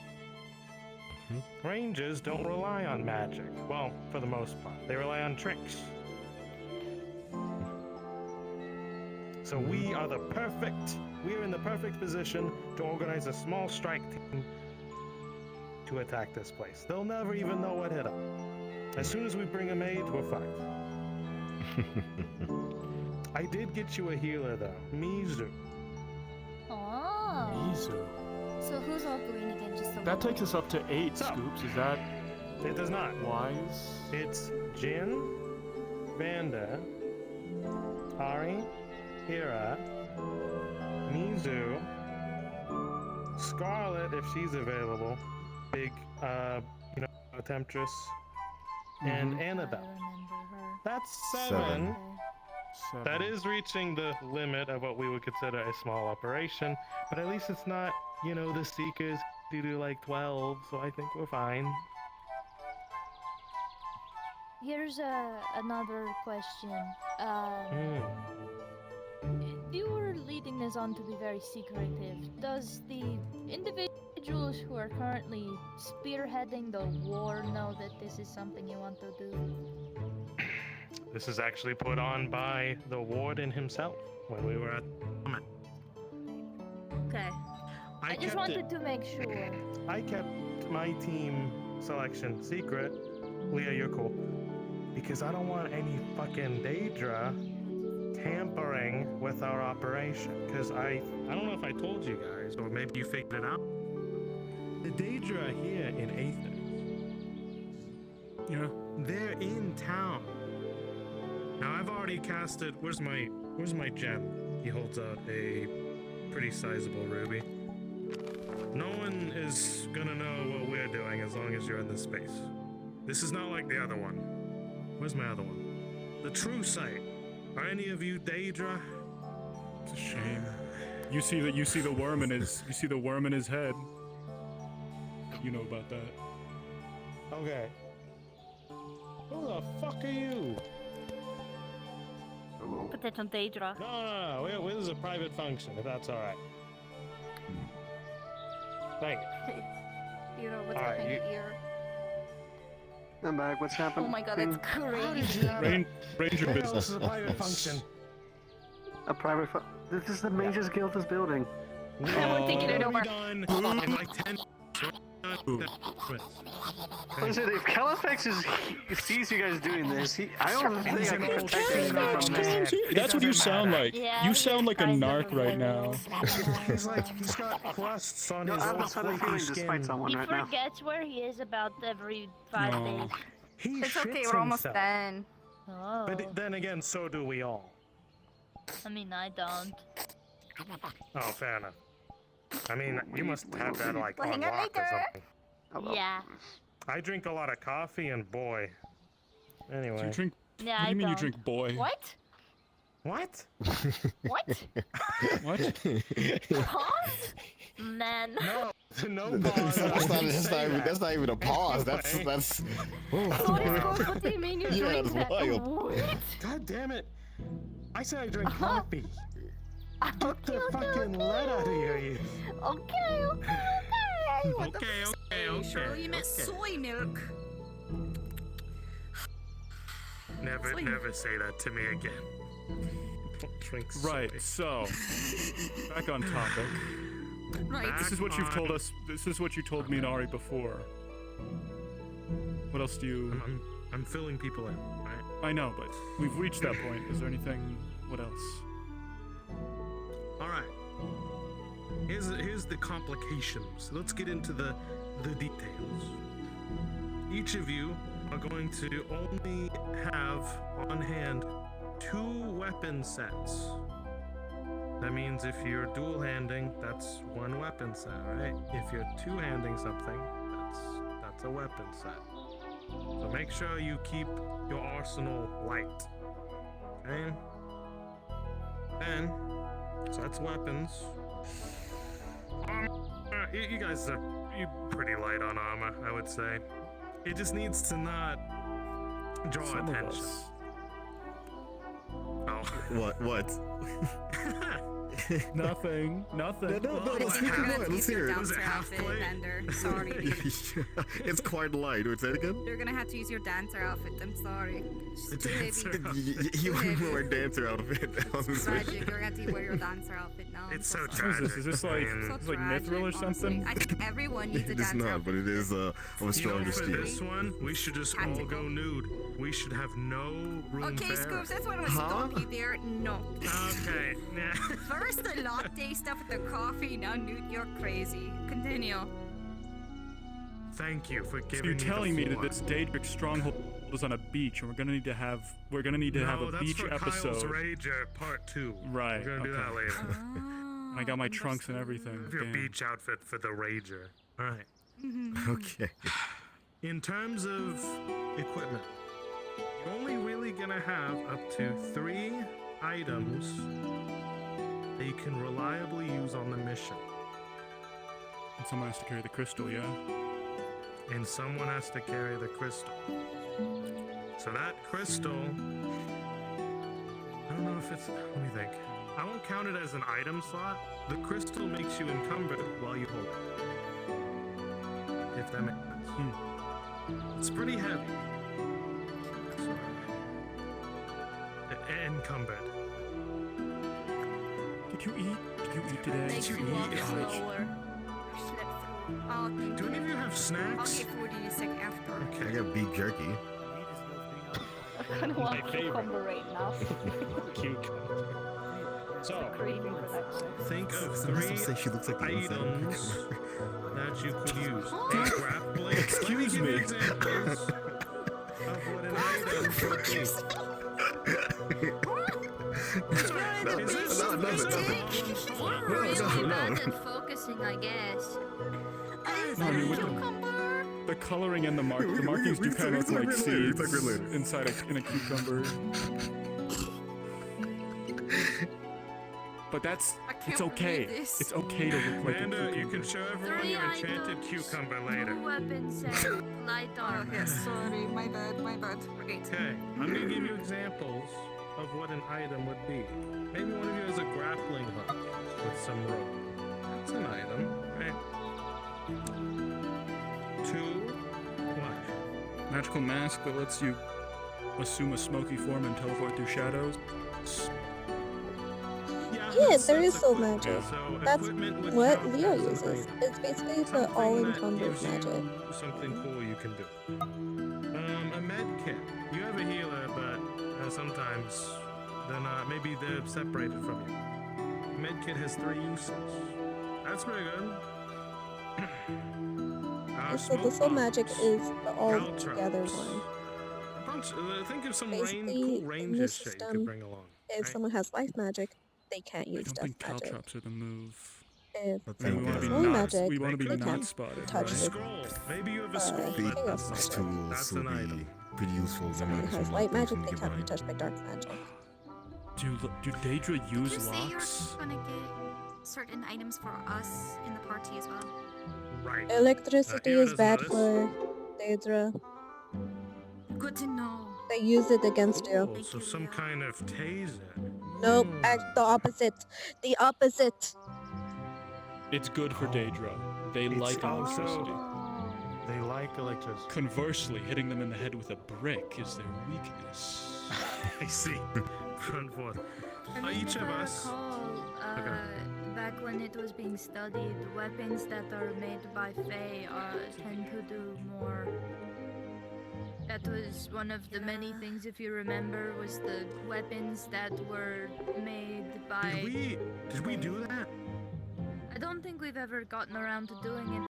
Speaker 12: Rangers don't rely on magic. Well, for the most part. They rely on tricks. So we're in the perfect position to organize a small strike team to attack this place. They'll never even know what hit them. As soon as we bring a mage, we're fucked. I did get you a healer though, Mizu.
Speaker 10: Oh.
Speaker 13: Mizu.
Speaker 21: So who's all going again? Just the
Speaker 13: That takes us up to 8 scoops. Is that
Speaker 12: It does not.
Speaker 13: wise?
Speaker 12: It's Jin, Vanda, Ari, Hira, Mizu, Scarlet if she's available, big, Temptress, and Annabelle. That's 7. That is reaching the limit of what we would consider a small operation, but at least it's not, the Seekers who do like 12, so I think we're fine.
Speaker 10: Here's another question. You were leading this on to be very secretive. Does the individuals who are currently spearheading the war know that this is something you want to do?
Speaker 12: This is actually put on by the warden himself when we were at the summit.
Speaker 10: Okay. I just wanted to make sure.
Speaker 12: I kept my team selection secret. Leah, you're cool. Because I don't want any fucking Daedra tampering with our operation. Because I don't know if I told you guys, or maybe you figured it out. The Daedra are here in Aether.
Speaker 13: Yeah.
Speaker 12: They're in town. Now I've already casted. Where's my gem? He holds out a pretty sizable ruby. No one is gonna know what we're doing as long as you're in this space. This is not like the other one. Where's my other one? The true sight. Are any of you Daedra?
Speaker 13: It's a shame. You see the worm in his head. You know about that.
Speaker 12: Okay. Who the fuck are you?
Speaker 10: Potato Daedra.
Speaker 12: No, this is a private function, if that's alright. Thank you.
Speaker 3: Hero, what's
Speaker 12: Alright,
Speaker 3: behind your ear?
Speaker 8: I'm back. What's happening?
Speaker 3: Oh my god, that's crazy.
Speaker 13: Ranger
Speaker 12: This
Speaker 13: business.
Speaker 12: is a private function.
Speaker 8: A private This is the Mages Guild is building.
Speaker 3: I'm taking it over.
Speaker 12: Done in like 10
Speaker 8: Listen, if Califax sees you guys doing this, I don't think I can protect anyone from this.
Speaker 13: That's what you sound like.
Speaker 10: Yeah,
Speaker 13: You sound like a narc right now.
Speaker 12: He's got crusts on his
Speaker 8: I'm
Speaker 12: old
Speaker 8: not feeling
Speaker 12: flaky
Speaker 8: to
Speaker 12: skin.
Speaker 8: fight someone
Speaker 10: He
Speaker 8: right now.
Speaker 10: forgets where he is about every 5 days.
Speaker 12: He
Speaker 3: It's okay,
Speaker 12: shits
Speaker 3: we're almost
Speaker 12: himself.
Speaker 3: done.
Speaker 10: Oh.
Speaker 12: But then again, so do we all.
Speaker 10: I mean, I don't.
Speaker 12: Oh, fair enough. I mean, you must have that like
Speaker 3: Well,
Speaker 12: on
Speaker 3: hang on
Speaker 12: lock or
Speaker 3: later.
Speaker 12: something.
Speaker 10: Yeah.
Speaker 12: I drink a lot of coffee, and boy. Anyway.
Speaker 13: So you drink.
Speaker 10: Yeah,
Speaker 13: What do
Speaker 10: I
Speaker 13: you mean
Speaker 10: don't.
Speaker 13: you drink boy?
Speaker 10: What?
Speaker 12: What?
Speaker 10: What?
Speaker 13: What?
Speaker 10: Pause? Man.
Speaker 12: No, no pause.
Speaker 19: That's not even a pause. That's
Speaker 10: Sorry, Scott, what do you mean you
Speaker 19: Yeah,
Speaker 10: drink
Speaker 19: it's
Speaker 10: that?
Speaker 19: wild.
Speaker 10: What?
Speaker 12: God damn it. I said I drink coffee. Get the fucking lead out of here, you.
Speaker 10: Okay. What the
Speaker 12: Okay.
Speaker 5: Surely you meant soy milk.
Speaker 12: Never say that to me again. Don't drink soy.
Speaker 13: Right. So, back on topic.
Speaker 5: Right.
Speaker 13: This is what you've told us. This is what you told me and Ari before. What else do you?
Speaker 12: I'm filling people in, right?
Speaker 13: I know, but we've reached that point. Is there anything? What else?
Speaker 12: All right. Here's the complications. Let's get into the details. Each of you are going to only have on hand 2 weapon sets. That means if you're dual handing, that's 1 weapon set, right? If you're 2-handing something, that's a weapon set. So make sure you keep your arsenal light. Okay? Then, so that's weapons. You guys are pretty light on armor, I would say. It just needs to not draw
Speaker 13: Some of
Speaker 12: attention.
Speaker 13: us.
Speaker 12: Oh.
Speaker 19: What?
Speaker 13: Nothing.
Speaker 19: No, speak
Speaker 5: You're
Speaker 19: more.
Speaker 5: gonna
Speaker 19: Let's
Speaker 5: use your
Speaker 19: hear it.
Speaker 5: dancer outfit, Bender. Sorry, dude.
Speaker 19: It's quite light. Wait, say it again?
Speaker 5: You're gonna have to use your dancer outfit. I'm sorry. It's too heavy.
Speaker 19: You want to wear a dancer outfit on this
Speaker 5: Tragic. You're gonna have to wear your dancer outfit now.
Speaker 12: It's so
Speaker 13: What is
Speaker 12: tragic.
Speaker 13: this? Is this like
Speaker 5: So
Speaker 13: it's like
Speaker 5: tragic,
Speaker 13: mithril or
Speaker 5: honestly.
Speaker 13: something?
Speaker 5: I think everyone needs a
Speaker 19: It is
Speaker 5: dancer
Speaker 19: not,
Speaker 5: outfit.
Speaker 19: but it is of a stronger
Speaker 12: For
Speaker 19: steel.
Speaker 12: this one, we should just all go nude. We should have no room
Speaker 5: Okay,
Speaker 12: for error.
Speaker 5: Scoops, that's what I'm gonna stop you there. No.
Speaker 12: Okay. Nah.
Speaker 5: First the latte stuff with the coffee, now Newt, you're crazy. Continue.
Speaker 12: Thank you for
Speaker 13: So
Speaker 12: giving
Speaker 13: you're
Speaker 12: me
Speaker 13: telling
Speaker 12: the
Speaker 13: me that
Speaker 12: floor.
Speaker 13: this Daedric stronghold is on a beach, and we're gonna need to have
Speaker 12: No,
Speaker 13: a
Speaker 12: that's
Speaker 13: beach
Speaker 12: for
Speaker 13: episode.
Speaker 12: Kyle's Rager Part 2.
Speaker 13: Right.
Speaker 12: We're gonna do that
Speaker 13: okay.
Speaker 12: later.
Speaker 13: I got my trunks and everything.
Speaker 12: Have your
Speaker 13: Damn.
Speaker 12: beach outfit for the Rager. Alright.
Speaker 19: Okay.
Speaker 12: In terms of equipment, you're only really gonna have up to 3 items that you can reliably use on the mission.
Speaker 13: And someone has to carry the crystal, yeah?
Speaker 12: And someone has to carry the crystal. So that crystal, I don't know if it's, let me think. I won't count it as an item slot. The crystal makes you encumbered while you hold it. If that makes sense. It's pretty heavy. Encumbered.
Speaker 13: Did you eat? Did you eat today?
Speaker 5: Makes you walk slower. Slip through. Oh, thank
Speaker 12: Do any of you have
Speaker 5: I'll
Speaker 12: snacks?
Speaker 5: get food in a sec after.
Speaker 19: I got beef jerky.
Speaker 10: I kind of want cucumber right now.
Speaker 12: Cucumber. So,
Speaker 10: Craving for that shit.
Speaker 12: think of
Speaker 19: Someone
Speaker 12: 3
Speaker 19: say she looks like the inside of a
Speaker 12: items
Speaker 19: cucumber.
Speaker 12: that you could use. A grappling.
Speaker 13: Excuse
Speaker 12: Let me.
Speaker 13: me.
Speaker 12: Give you examples of what an item could be.
Speaker 19: No.
Speaker 10: Focusing, I guess.
Speaker 13: No, I mean, with the coloring and the markings do kind of look like seeds inside in a cucumber. But it's okay. It's okay to look like a
Speaker 12: Amanda,
Speaker 13: cucumber.
Speaker 12: you can show everyone your enchanted cucumber later.
Speaker 10: Weapons and light armor.
Speaker 5: Oh, yes, sorry, my bad. Great.
Speaker 12: Okay, I'm gonna give you examples of what an item would be. Maybe one of you has a grappling hook with some rope. That's an item, right? 2, what?
Speaker 13: Magical mask that lets you assume a smoky form and teleport through shadows.
Speaker 1: Yeah, there is soul
Speaker 12: equipment.
Speaker 1: magic.
Speaker 12: So
Speaker 1: That's
Speaker 12: equipment would
Speaker 1: what
Speaker 12: count
Speaker 1: Leo
Speaker 12: as an
Speaker 1: uses.
Speaker 12: item.
Speaker 1: It's basically the
Speaker 12: Something
Speaker 1: all-encompass
Speaker 12: that gives
Speaker 1: magic.
Speaker 12: you something cool you can do. A med kit. You have a healer, but sometimes they're not. Maybe they're separated from you. Med kit has 3 uses. That's pretty good.
Speaker 1: So the soul magic is the
Speaker 12: Caltrops.
Speaker 1: all-together one.
Speaker 12: Think of some
Speaker 1: Basically,
Speaker 12: cool
Speaker 1: in
Speaker 12: ranger
Speaker 1: this
Speaker 12: shit you
Speaker 1: system,
Speaker 12: could bring along.
Speaker 1: if
Speaker 12: right?
Speaker 1: someone has life magic, they can't
Speaker 13: I
Speaker 1: use
Speaker 13: don't
Speaker 1: death
Speaker 13: think
Speaker 1: magic.
Speaker 13: caltrops are the move.
Speaker 1: If
Speaker 19: I
Speaker 1: someone
Speaker 19: think,
Speaker 1: has
Speaker 19: uh,
Speaker 1: holy magic,
Speaker 13: we want to be
Speaker 1: they
Speaker 13: not
Speaker 1: can't
Speaker 13: spotted,
Speaker 1: touch
Speaker 12: A
Speaker 1: the
Speaker 12: scroll. Maybe you have a scroll.
Speaker 19: Fate
Speaker 1: chaos
Speaker 19: tools
Speaker 1: magic.
Speaker 12: That's
Speaker 19: will
Speaker 12: an
Speaker 19: be
Speaker 12: item.
Speaker 19: pretty useful.
Speaker 1: Someone
Speaker 19: Remember
Speaker 1: has
Speaker 19: some
Speaker 1: light magic,
Speaker 19: things
Speaker 1: they
Speaker 19: when you
Speaker 1: can't be
Speaker 19: get
Speaker 1: touched by dark magic.
Speaker 13: Do Daedra use
Speaker 3: You say
Speaker 13: locks?
Speaker 3: you're gonna get certain items for us in the party as well.
Speaker 12: Right.
Speaker 1: Electricity
Speaker 12: Ira
Speaker 1: is
Speaker 12: doesn't
Speaker 1: bad
Speaker 12: know
Speaker 1: for Daedra.
Speaker 3: Good to know.
Speaker 1: They use it against you.
Speaker 12: Oh, so some kind of taser.
Speaker 1: Nope, the opposite. The opposite.
Speaker 13: It's good for Daedra. They
Speaker 12: It's
Speaker 13: like
Speaker 12: also-
Speaker 13: electricity.
Speaker 12: They like electricity.
Speaker 13: Conversely, hitting them in the head with a brick is their weakness.
Speaker 12: I see. Run for it.
Speaker 4: I mean,
Speaker 12: Each
Speaker 4: if
Speaker 12: of
Speaker 4: I
Speaker 12: us.
Speaker 4: recall,
Speaker 12: Okay.
Speaker 4: back when it was being studied, weapons that are made by Fae tend to do more. That was one of the many things, if you remember, was the weapons that were made by.
Speaker 12: Did we do that?
Speaker 4: I don't think we've ever gotten around to doing it.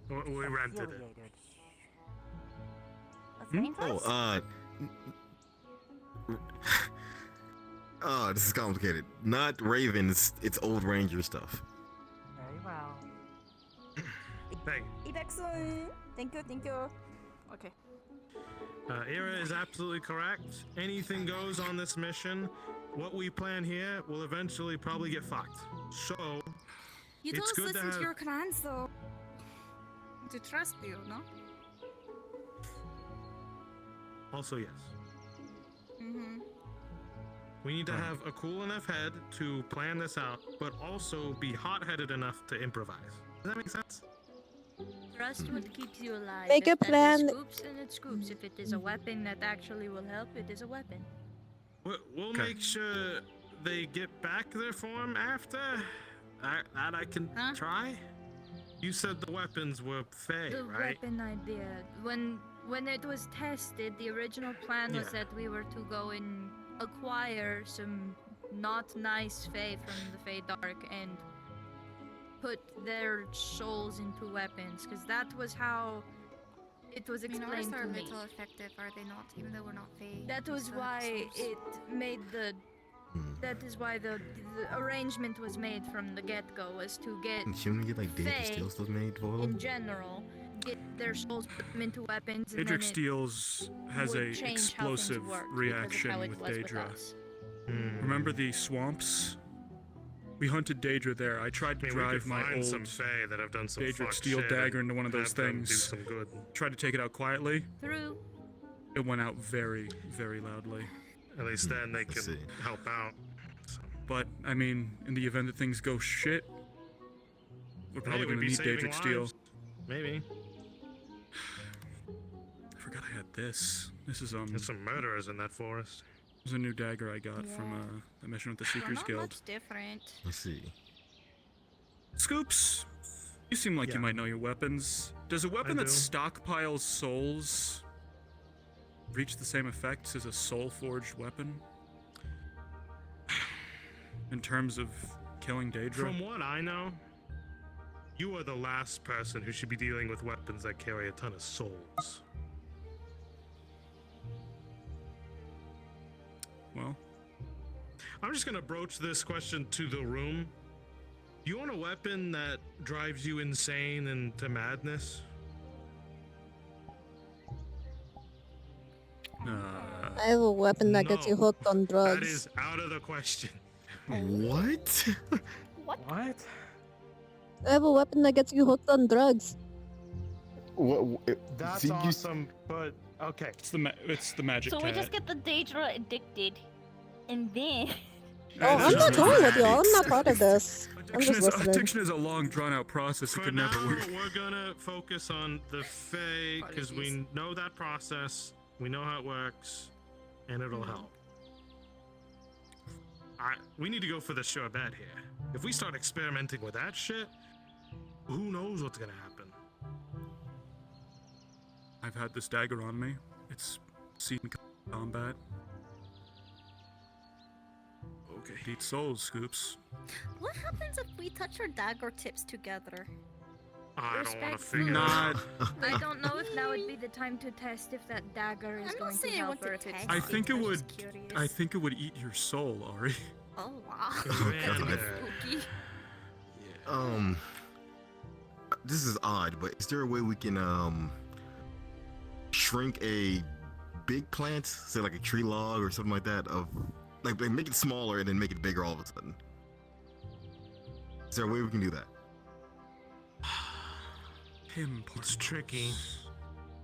Speaker 12: We rented it.
Speaker 19: Oh, oh, this is complicated. Not Raven, it's old Ranger stuff.
Speaker 17: Very well.
Speaker 12: Thank
Speaker 3: Idexun. Thank you. Okay.
Speaker 12: Ira is absolutely correct. Anything goes on this mission. What we plan here will eventually probably get fucked. So,
Speaker 3: You
Speaker 12: it's
Speaker 3: don't
Speaker 12: good to
Speaker 3: listen to
Speaker 12: have.
Speaker 3: your commands though. To trust you, no?
Speaker 12: Also, yes.
Speaker 3: Mm-hmm.
Speaker 12: We need to have a cool enough head to plan this out, but also be hot-headed enough to improvise. Does that make sense?
Speaker 4: Trust what keeps you alive.
Speaker 1: Make
Speaker 4: If
Speaker 1: a
Speaker 4: that is
Speaker 1: plan.
Speaker 4: Scoops, and it scoops. If it is a weapon that actually will help, it is a weapon.
Speaker 12: We'll make sure they get back their form after. That I can try. You said the weapons were Fae,
Speaker 4: The
Speaker 12: right?
Speaker 4: weapon idea. When it was tested, the original plan was
Speaker 12: Yeah.
Speaker 4: that we were to go and acquire some not nice Fae from the Fae Dark and put their souls into weapons, because that was how it was
Speaker 3: I mean,
Speaker 4: explained
Speaker 3: ours are
Speaker 4: to me.
Speaker 3: little effective, are they not? Even though we're not Fae.
Speaker 4: That was
Speaker 3: still have
Speaker 4: why
Speaker 3: souls.
Speaker 4: it made the. That is why the arrangement was made from the get-go, was to get
Speaker 19: Shouldn't we get like Daedric
Speaker 4: Fae
Speaker 19: Steel stuff made for
Speaker 4: in
Speaker 19: them?
Speaker 4: general, get their souls, put them into weapons, and then
Speaker 13: Daedric
Speaker 4: it
Speaker 13: Steels has
Speaker 4: would
Speaker 13: a
Speaker 4: change how things
Speaker 13: explosive
Speaker 4: worked because of
Speaker 13: reaction
Speaker 4: how it
Speaker 13: with
Speaker 4: was
Speaker 13: Daedra.
Speaker 4: us.
Speaker 13: Remember the swamps? We hunted Daedra there. I tried to
Speaker 12: I mean,
Speaker 13: drive
Speaker 12: we could
Speaker 13: my
Speaker 12: find
Speaker 13: old
Speaker 12: some Fae that have done some
Speaker 13: Daedric
Speaker 12: fuck
Speaker 13: Steel
Speaker 12: shit
Speaker 13: dagger
Speaker 12: and
Speaker 13: into one of those
Speaker 12: have them do
Speaker 13: things.
Speaker 12: some good.
Speaker 13: Tried to take it out quietly.
Speaker 4: Through.
Speaker 13: It went out very, very loudly.
Speaker 12: At least then they can help out.
Speaker 13: But, I mean, in the event that things go shit, we're probably
Speaker 12: Hey, we'd
Speaker 13: gonna
Speaker 12: be
Speaker 13: need
Speaker 12: saving
Speaker 13: Daedric Steel.
Speaker 12: lives. Maybe.
Speaker 13: I forgot I had this. This is
Speaker 12: There's some murderers in that forest.
Speaker 13: This is a new dagger I got from a mission with the
Speaker 3: We're
Speaker 13: Seekers
Speaker 3: not
Speaker 13: Guild.
Speaker 3: much different.
Speaker 19: Let's see.
Speaker 13: Scoops, you seem like you might know your weapons. Does a weapon that
Speaker 12: do.
Speaker 13: stockpiles souls reach the same effects as a soul-forged weapon? In terms of killing Daedra?
Speaker 12: From what I know, you are the last person who should be dealing with weapons that carry a ton of souls.
Speaker 13: Well,
Speaker 12: I'm just gonna broach this question to the room. You want a weapon that drives you insane and to madness?
Speaker 1: I have a weapon that gets you hooked on drugs.
Speaker 12: That is out of the question.
Speaker 19: What?
Speaker 3: What?
Speaker 1: I have a weapon that gets you hooked on drugs.
Speaker 12: That's awesome, but okay.
Speaker 13: It's the magic
Speaker 21: So
Speaker 13: cat.
Speaker 21: we just get the Daedra addicted, and then.
Speaker 1: Oh, I'm not going with y'all. I'm not part of this. I'm just listening.
Speaker 13: Addiction is a long, drawn-out process. It could never work.
Speaker 12: We're gonna focus on the Fae because we know that process, we know how it works, and it'll help. We need to go for the sure bet here. If we start experimenting with that shit, who knows what's gonna happen?
Speaker 13: I've had this dagger on me. It's seen combat. Okay. Eat souls, Scoops.
Speaker 21: What happens if we touch our dagger tips together?
Speaker 12: I don't want to
Speaker 4: Respectful.
Speaker 12: figure
Speaker 13: Not.
Speaker 4: I don't know if now would be the time to test if that dagger is
Speaker 21: I'm not
Speaker 4: going to
Speaker 21: saying
Speaker 4: help
Speaker 21: what
Speaker 4: or
Speaker 21: to
Speaker 4: if it's
Speaker 21: test.
Speaker 13: I
Speaker 4: not.
Speaker 13: think it
Speaker 21: I'm
Speaker 13: would.
Speaker 21: just curious.
Speaker 13: I think it would eat your soul, Ari.
Speaker 21: Oh wow.
Speaker 12: Man,
Speaker 21: Spooky.
Speaker 19: This is odd, but is there a way we can shrink a big plant, say like a tree log or something like that, of like make it smaller and then make it bigger all of a sudden? Is there a way we can do that?
Speaker 12: It's tricky.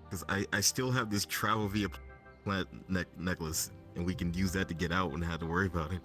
Speaker 19: Because I still have this travel via plant necklace, and we can use that to get out and not have to worry about it.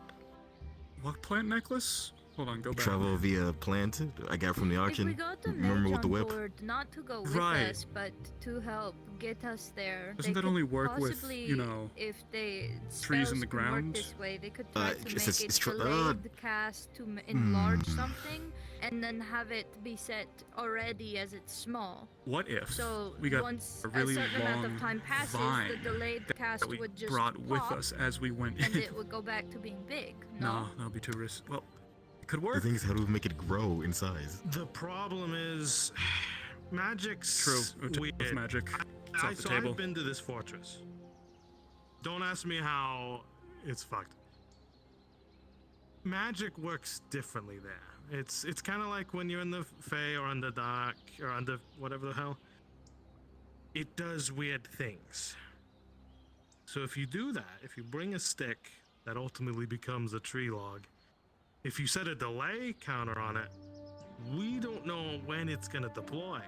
Speaker 13: What plant necklace? Hold on, go back.
Speaker 19: Travel via plant I got from the
Speaker 4: If
Speaker 19: auction.
Speaker 4: we got the
Speaker 19: Remember
Speaker 4: mage
Speaker 19: with the
Speaker 4: on
Speaker 19: whip?
Speaker 4: board, not to go with
Speaker 13: Right.
Speaker 4: us, but to help get us there.
Speaker 13: Doesn't
Speaker 4: they
Speaker 13: that
Speaker 4: could
Speaker 13: only work with,
Speaker 4: possibly,
Speaker 13: you know,
Speaker 4: if they
Speaker 13: trees in the
Speaker 4: spells can work
Speaker 13: ground?
Speaker 4: this way, they could try to make
Speaker 19: it's
Speaker 4: it
Speaker 19: tr-
Speaker 4: delayed cast to enlarge something, and then have it be set already as it's small.
Speaker 13: What if
Speaker 4: So
Speaker 13: we got
Speaker 4: once
Speaker 13: a really
Speaker 4: certain amount of
Speaker 13: long
Speaker 4: time passes,
Speaker 13: vine
Speaker 4: the delayed cast
Speaker 13: that we
Speaker 4: would just
Speaker 13: brought with
Speaker 4: pop,
Speaker 13: us as we went
Speaker 4: and
Speaker 13: in?
Speaker 4: it would go back to being big.
Speaker 13: No, that would be too risky. Well, it could
Speaker 19: The
Speaker 13: work.
Speaker 19: thing is, how do we make it grow in size?
Speaker 12: The problem is, magic's
Speaker 13: True. With
Speaker 12: weird.
Speaker 13: magic, it's off the
Speaker 12: So
Speaker 13: table.
Speaker 12: I've been to this fortress. Don't ask me how it's fucked. Magic works differently there. It's kind of like when you're in the Fae or on the Dark or on the whatever the hell. It does weird things. So if you do that, if you bring a stick that ultimately becomes a tree log, if you set a delay counter on it, we don't know when it's gonna deploy.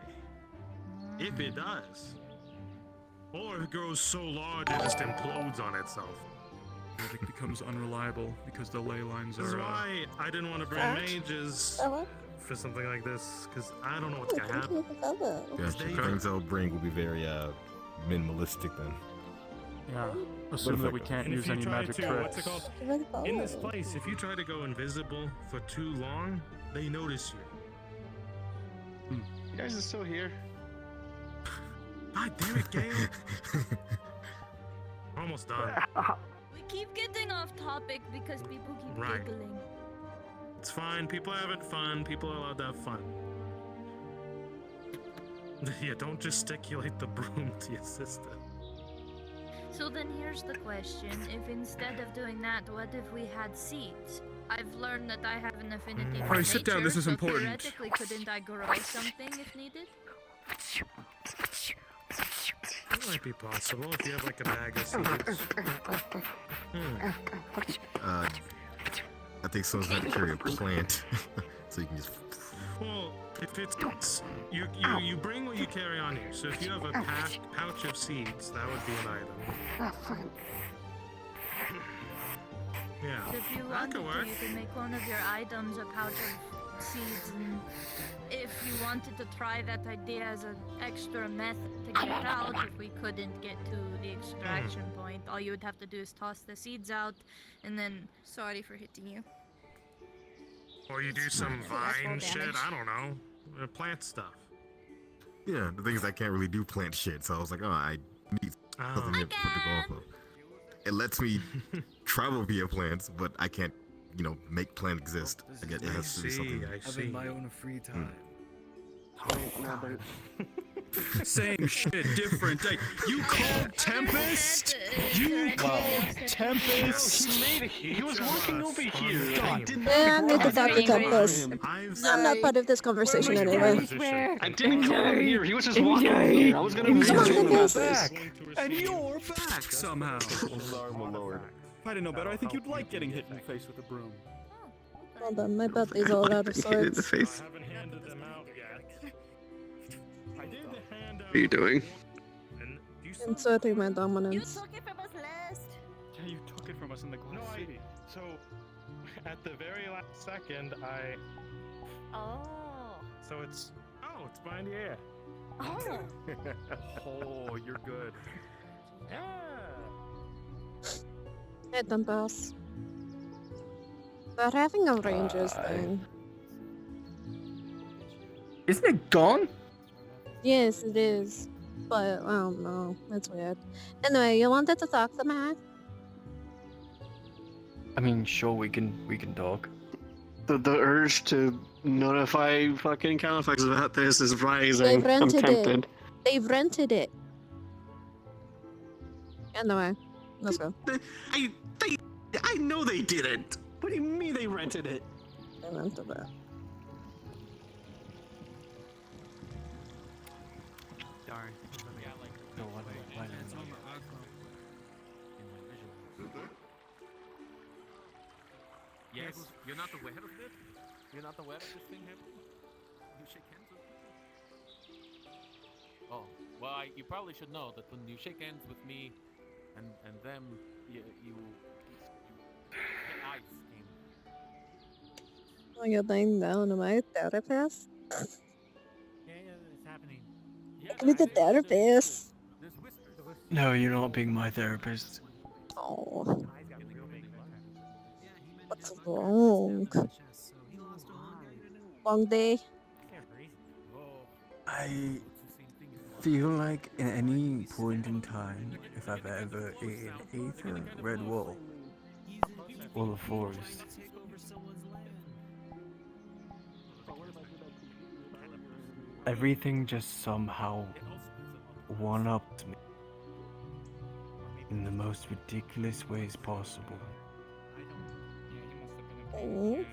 Speaker 12: If it does. Or if it grows so large it just implodes on itself.
Speaker 13: Magic becomes unreliable because the ley lines
Speaker 12: That's
Speaker 13: are.
Speaker 12: why I didn't want to bring mages for something like this, because I don't know what's gonna happen.
Speaker 19: Yeah, things I'll bring will be very minimalistic then.
Speaker 13: Yeah. Assume that we can't
Speaker 12: And if
Speaker 13: use
Speaker 12: you
Speaker 13: any
Speaker 12: try
Speaker 13: magic
Speaker 12: to, what's
Speaker 13: tricks.
Speaker 12: it called? In this place, if you try to go invisible for too long, they notice you.
Speaker 8: You guys are still here.
Speaker 12: God damn it, Gale. Almost done.
Speaker 4: We keep getting off topic because people keep
Speaker 12: Right.
Speaker 4: giggling.
Speaker 12: It's fine. People are having fun. People are allowed to have fun. Yeah, don't gesticulate the broom to your sister.
Speaker 4: So then here's the question. If instead of doing that, what if we had seeds? I've learned that I have an affinity for
Speaker 13: Alright, sit down,
Speaker 4: nature,
Speaker 13: this is
Speaker 4: so
Speaker 13: important.
Speaker 4: theoretically, couldn't I grow something if needed?
Speaker 12: That might be possible if you have like a bag of seeds.
Speaker 19: I think someone's got to carry a plant, so you can just.
Speaker 12: Well, if it's you bring what you carry on you. So if you have a pouch of seeds, that would be an item. Yeah,
Speaker 4: So if you
Speaker 12: that
Speaker 4: wanted
Speaker 12: could
Speaker 4: to,
Speaker 12: work.
Speaker 4: you could make one of your items a pouch of seeds, and if you wanted to try that idea as an extra method to get out, if we couldn't get to the extraction point, all you would have to do is toss the seeds out, and then...
Speaker 21: Sorry for hitting you.
Speaker 12: Or you do some
Speaker 21: Collateral
Speaker 12: vine shit.
Speaker 21: damage.
Speaker 12: I don't know, plant stuff.
Speaker 19: Yeah, the thing is, I can't really do plant shit, so I was like, oh, I need something to put to go off of. It lets me travel via plants, but I can't, make plant exist. I guess it has to be something.
Speaker 14: Having my own free time.
Speaker 13: Same shit, different day. You called Tempest? You called Tempest?
Speaker 12: He was working over here.
Speaker 1: Yeah, I need to talk to Tempest. I'm not part of this conversation anyway.
Speaker 12: I didn't come over here. He was just walking over here. I was gonna move him
Speaker 13: back, and you're back somehow.
Speaker 19: Sorry, my lord.
Speaker 13: If I didn't know better, I think you'd like getting hit in the face with a broom.
Speaker 1: Hold on, my birthday's all out of
Speaker 8: Hit in the
Speaker 1: sorts.
Speaker 8: face.
Speaker 12: I haven't handed them
Speaker 8: What are you doing?
Speaker 1: Inserting my dominance.
Speaker 13: Yeah, you took it from us in the glass city.
Speaker 12: So, at the very last second, I.
Speaker 18: Oh.
Speaker 12: So it's. Oh, it's behind the air.
Speaker 18: Oh.
Speaker 6: Oh, you're good.
Speaker 12: Yeah.
Speaker 1: Hit them, boss. They're having a rangers thing.
Speaker 14: Isn't it gone?
Speaker 1: Yes, it is. But I don't know. That's weird. Anyway, you wanted to talk to Matt?
Speaker 14: I mean, sure, we can talk.
Speaker 8: The urge to notify fucking Califax about this is
Speaker 1: They've
Speaker 8: rising. I'm
Speaker 1: rented
Speaker 8: tempted.
Speaker 1: it. They've rented it. Anyway, let's go.
Speaker 8: I know they didn't. What do you mean they rented it?
Speaker 1: They rented it.
Speaker 2: Darn. Yeah, like, no, it's on the icon in my visual. Yes, you're not aware of it? You're not aware of this thing happening? You shake hands with people? Oh, well, you probably should know that when you shake hands with me and them, you eyes came.
Speaker 1: Oh, you're laying down. Am I a therapist?
Speaker 2: Yeah, it's happening.
Speaker 1: Give me the therapist.
Speaker 2: There's whispers.
Speaker 14: No, you're not being my therapist.
Speaker 1: Oh. What's wrong? Long day.
Speaker 14: I feel like at any point in time, if I've ever eaten Aether, Red Wool, or the Forest, everything just somehow one-upped me in the most ridiculous ways possible.
Speaker 1: Oh.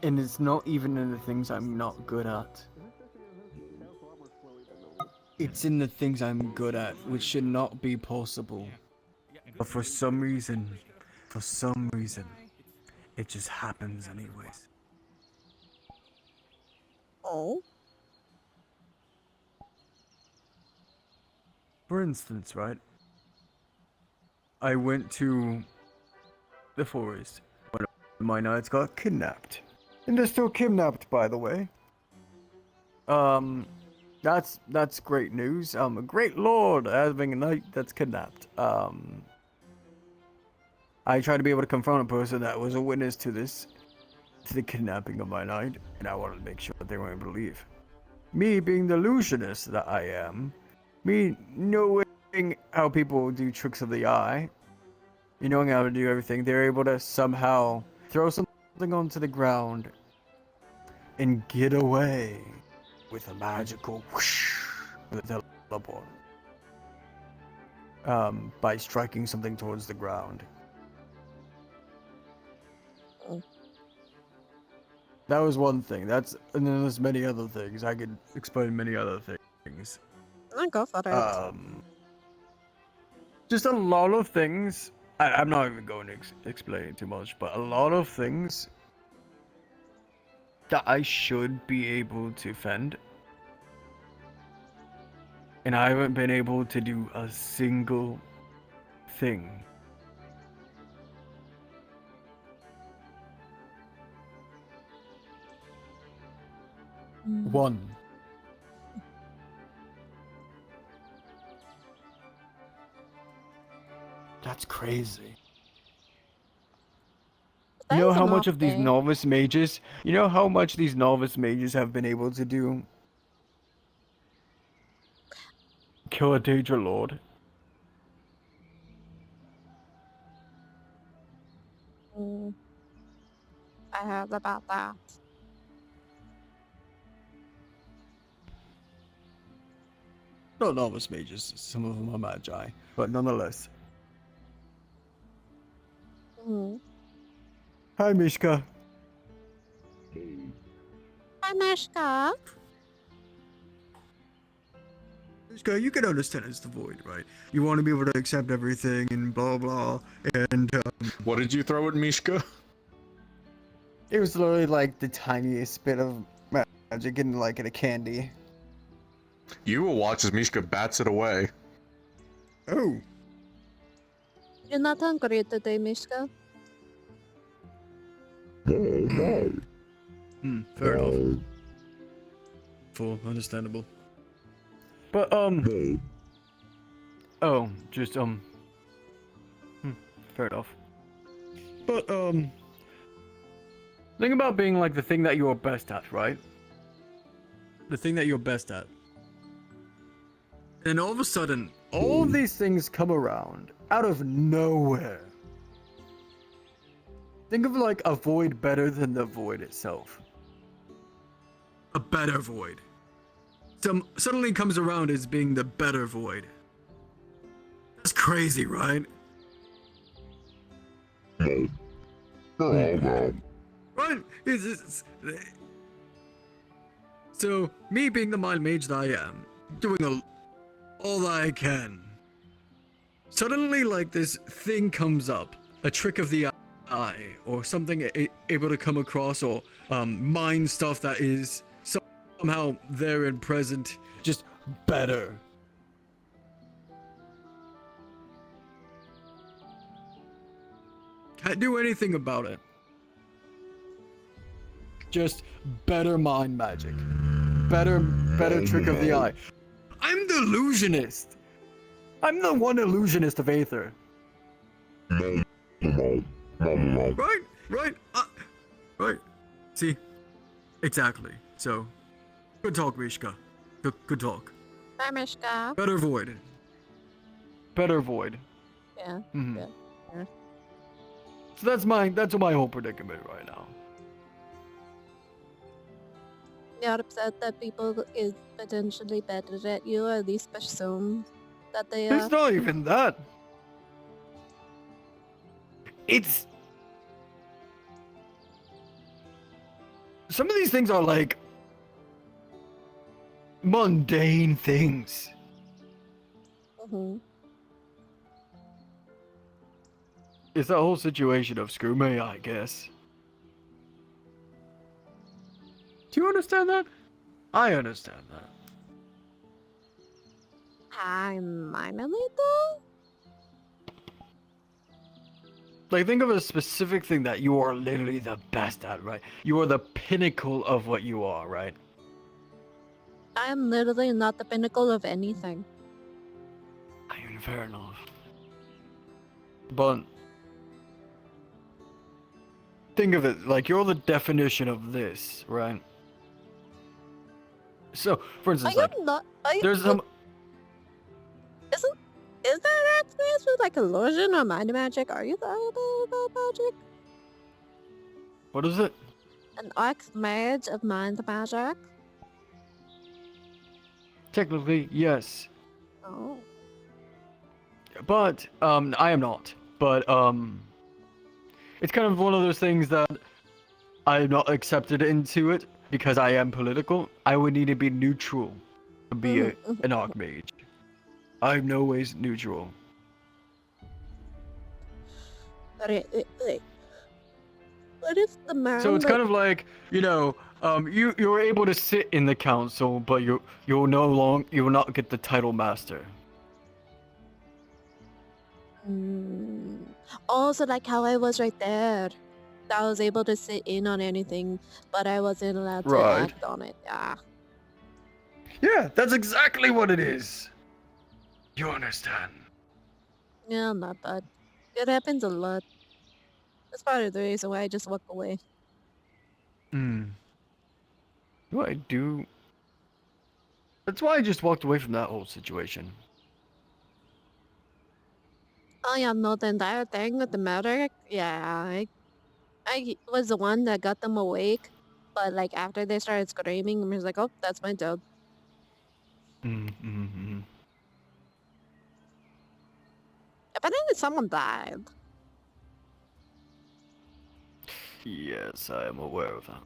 Speaker 14: And it's not even in the things I'm not good at. It's in the things I'm good at, which should not be possible. But for some reason, it just happens anyways.
Speaker 1: Oh.
Speaker 14: For instance, right? I went to the forest. One of my knights got kidnapped. And they're still kidnapped, by the way. That's great news. A great lord having a knight that's kidnapped. I tried to be able to confront a person that was a witness to this, to the kidnapping of my knight, and I wanted to make sure that they weren't able to leave. Me being the illusionist that I am, me knowing how people do tricks of the eye, you knowing how to do everything, they're able to somehow throw something onto the ground and get away with a magical whoosh with a teleport. By striking something towards the ground.
Speaker 1: Oh.
Speaker 14: That was one thing. And then there's many other things. I could explain many other things.
Speaker 1: I go for it.
Speaker 14: Just a lot of things. I'm not even going to explain it too much, but a lot of things that I should be able to fend. And I haven't been able to do a single thing. One. That's crazy. You know how much of these novice mages, have been able to do? Kill a Daedra Lord.
Speaker 1: I heard about that.
Speaker 14: Not novice mages, some of them are magi, but nonetheless. Hi, Mishka.
Speaker 1: Hi, Mishka.
Speaker 14: Mishka, you can understand it's the void, right? You want to be able to accept everything and blah blah. And
Speaker 13: what did you throw at Mishka?
Speaker 14: It was literally like the tiniest bit of magic in like in a candy.
Speaker 11: You will watch as Mishka bats it away.
Speaker 14: Oh.
Speaker 1: You're not hungry today, Mishka.
Speaker 14: Fair enough.
Speaker 13: Full, understandable.
Speaker 14: But oh, just fair enough. But think about being like the thing that you're best at, right? The thing that you're best at. And all of a sudden, all these things come around out of nowhere. Think of like a void better than the void itself. A better void. Suddenly comes around as being the better void. That's crazy, right? Right? So, me being the mild mage that I am, doing all I can. Suddenly, like, this thing comes up, a trick of the eye, or something able to come across, or mind stuff that is somehow there and present, just better. Can't do anything about it. Just better mind magic. Better trick of the eye. I'm the illusionist. I'm the one illusionist of Aether. Right. Right. See? Exactly. So, good talk, Mishka. Good talk.
Speaker 1: Bye, Mishka.
Speaker 14: Better void. Better void.
Speaker 1: Yeah.
Speaker 14: Mhm.
Speaker 1: Yeah.
Speaker 14: So that's my whole predicament right now.
Speaker 1: You're upset that people is potentially better at you, or at least assume that they are.
Speaker 14: It's not even that. It's some of these things are like mundane things.
Speaker 1: Mm-hmm.
Speaker 14: It's that whole situation of screw me, I guess. Do you understand that? I understand that.
Speaker 1: I'm minorly though?
Speaker 14: Like, think of a specific thing that you are literally the best at, right? You are the pinnacle of what you are, right?
Speaker 1: I am literally not the pinnacle of anything.
Speaker 14: I mean, fair enough. But think of it like you're the definition of this, right? So, for instance, like, there's some.
Speaker 1: Is there an experience with like illusion or mind magic? Are you talking about magic?
Speaker 14: What is it?
Speaker 1: An archmage of mind magic?
Speaker 14: Technically, yes.
Speaker 1: Oh.
Speaker 14: But I am not. But it's kind of one of those things that I'm not accepted into it because I am political. I would need to be neutral to be an archmage. I'm no ways neutral.
Speaker 1: What if the man?
Speaker 14: So it's kind of like, you know, you're able to sit in the council, but you will not get the title master.
Speaker 1: Also, like how I was right there. I was able to sit in on anything, but I wasn't allowed to
Speaker 14: Right.
Speaker 1: act on it. Yeah.
Speaker 14: Yeah, that's exactly what it is. You understand?
Speaker 1: Yeah, not bad. It happens a lot. That's part of the reason why I just walk away.
Speaker 14: What I do? That's why I just walked away from that whole situation.
Speaker 1: Oh yeah, no, the entire thing with the magic. Yeah, I was the one that got them awake, but like after they started screaming, I was like, oh, that's my job. Apparently, someone died.
Speaker 14: Yes, I am aware of that.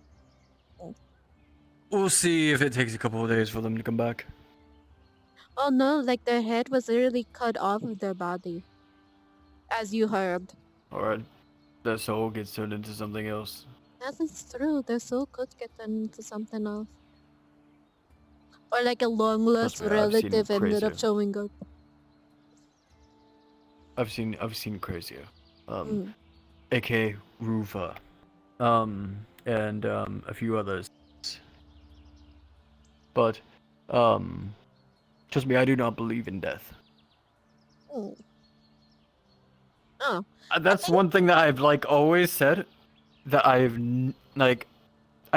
Speaker 14: We'll see if it takes a couple of days for them to come back.
Speaker 1: Oh no, like their head was literally cut off of their body. As you heard.
Speaker 14: Alright. Their soul gets turned into something else.
Speaker 1: That's true. They're so good getting into something else. Or like a long lost
Speaker 14: me, I've seen
Speaker 1: relative ended
Speaker 14: crazier.
Speaker 1: up showing up.
Speaker 14: I've seen crazier.
Speaker 1: Mm.
Speaker 14: aka Ruva, and a few others. But, trust me, I do not believe in death.
Speaker 1: Mm. Oh,
Speaker 14: That's one thing that I've like always said. That I've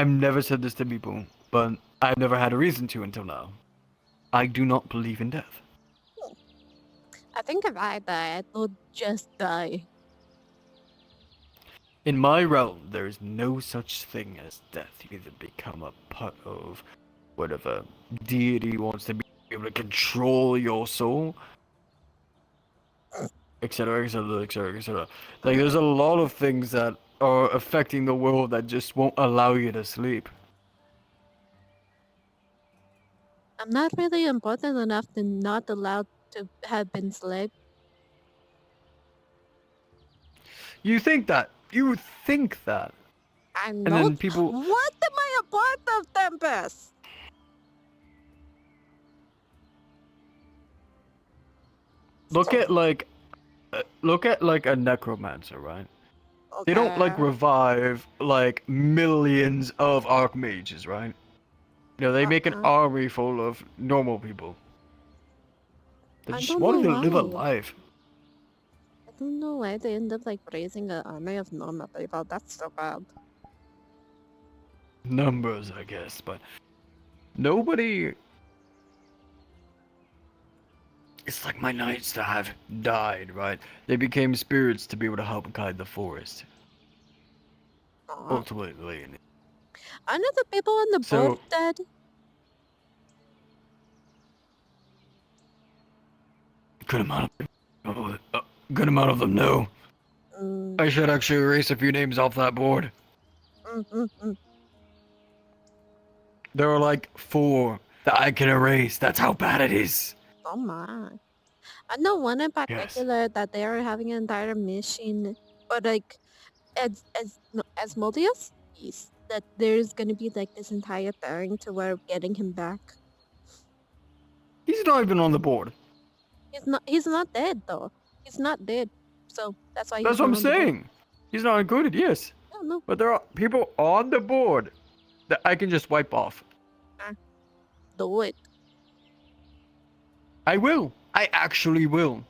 Speaker 14: never said this to people, but I've never had a reason to until now. I do not believe in death.
Speaker 1: I think if I die, I would just die.
Speaker 14: In my realm, there is no such thing as death. You either become a part of whatever deity wants to be able to control your soul, etc., etc., etc., etc. Like, there's a lot of things that are affecting the world that just won't allow you to sleep.
Speaker 1: I'm not really important enough to not allowed to have been slept.
Speaker 14: You think that. You think that.
Speaker 1: I
Speaker 14: And
Speaker 1: know.
Speaker 14: then people.
Speaker 1: What am I a part of, Tempest?
Speaker 14: Look at like a necromancer, right? They don't like
Speaker 1: Okay.
Speaker 14: revive like millions of archmages, right? You know, they make an army full of normal people. They
Speaker 1: I
Speaker 14: just
Speaker 1: don't know
Speaker 14: wanted to live a
Speaker 1: why.
Speaker 14: life.
Speaker 1: I don't know why they end up like raising an army of normal people. That's so bad.
Speaker 14: Numbers, I guess, but nobody. It's like my knights that have died, right? They became spirits to be able to help guide the forest. Ultimately.
Speaker 1: Aren't the people on the boat
Speaker 14: So,
Speaker 1: dead?
Speaker 14: good amount of them, no. I should actually erase a few names off that board. There are like 4 that I can erase. That's how bad it is.
Speaker 1: Oh my. I know one in particular that they are having an entire mission, but like Asmodeus, yes, that there's gonna be like this entire thing to where getting him back.
Speaker 14: He's not even on the board.
Speaker 1: He's not dead though. He's not dead. So that's why he's
Speaker 14: That's what
Speaker 1: not
Speaker 14: I'm
Speaker 1: on the board.
Speaker 14: saying. He's not included, yes.
Speaker 1: Yeah, no.
Speaker 14: But there are people on the board that I can just wipe off.
Speaker 1: Do it.
Speaker 14: I will. I actually will.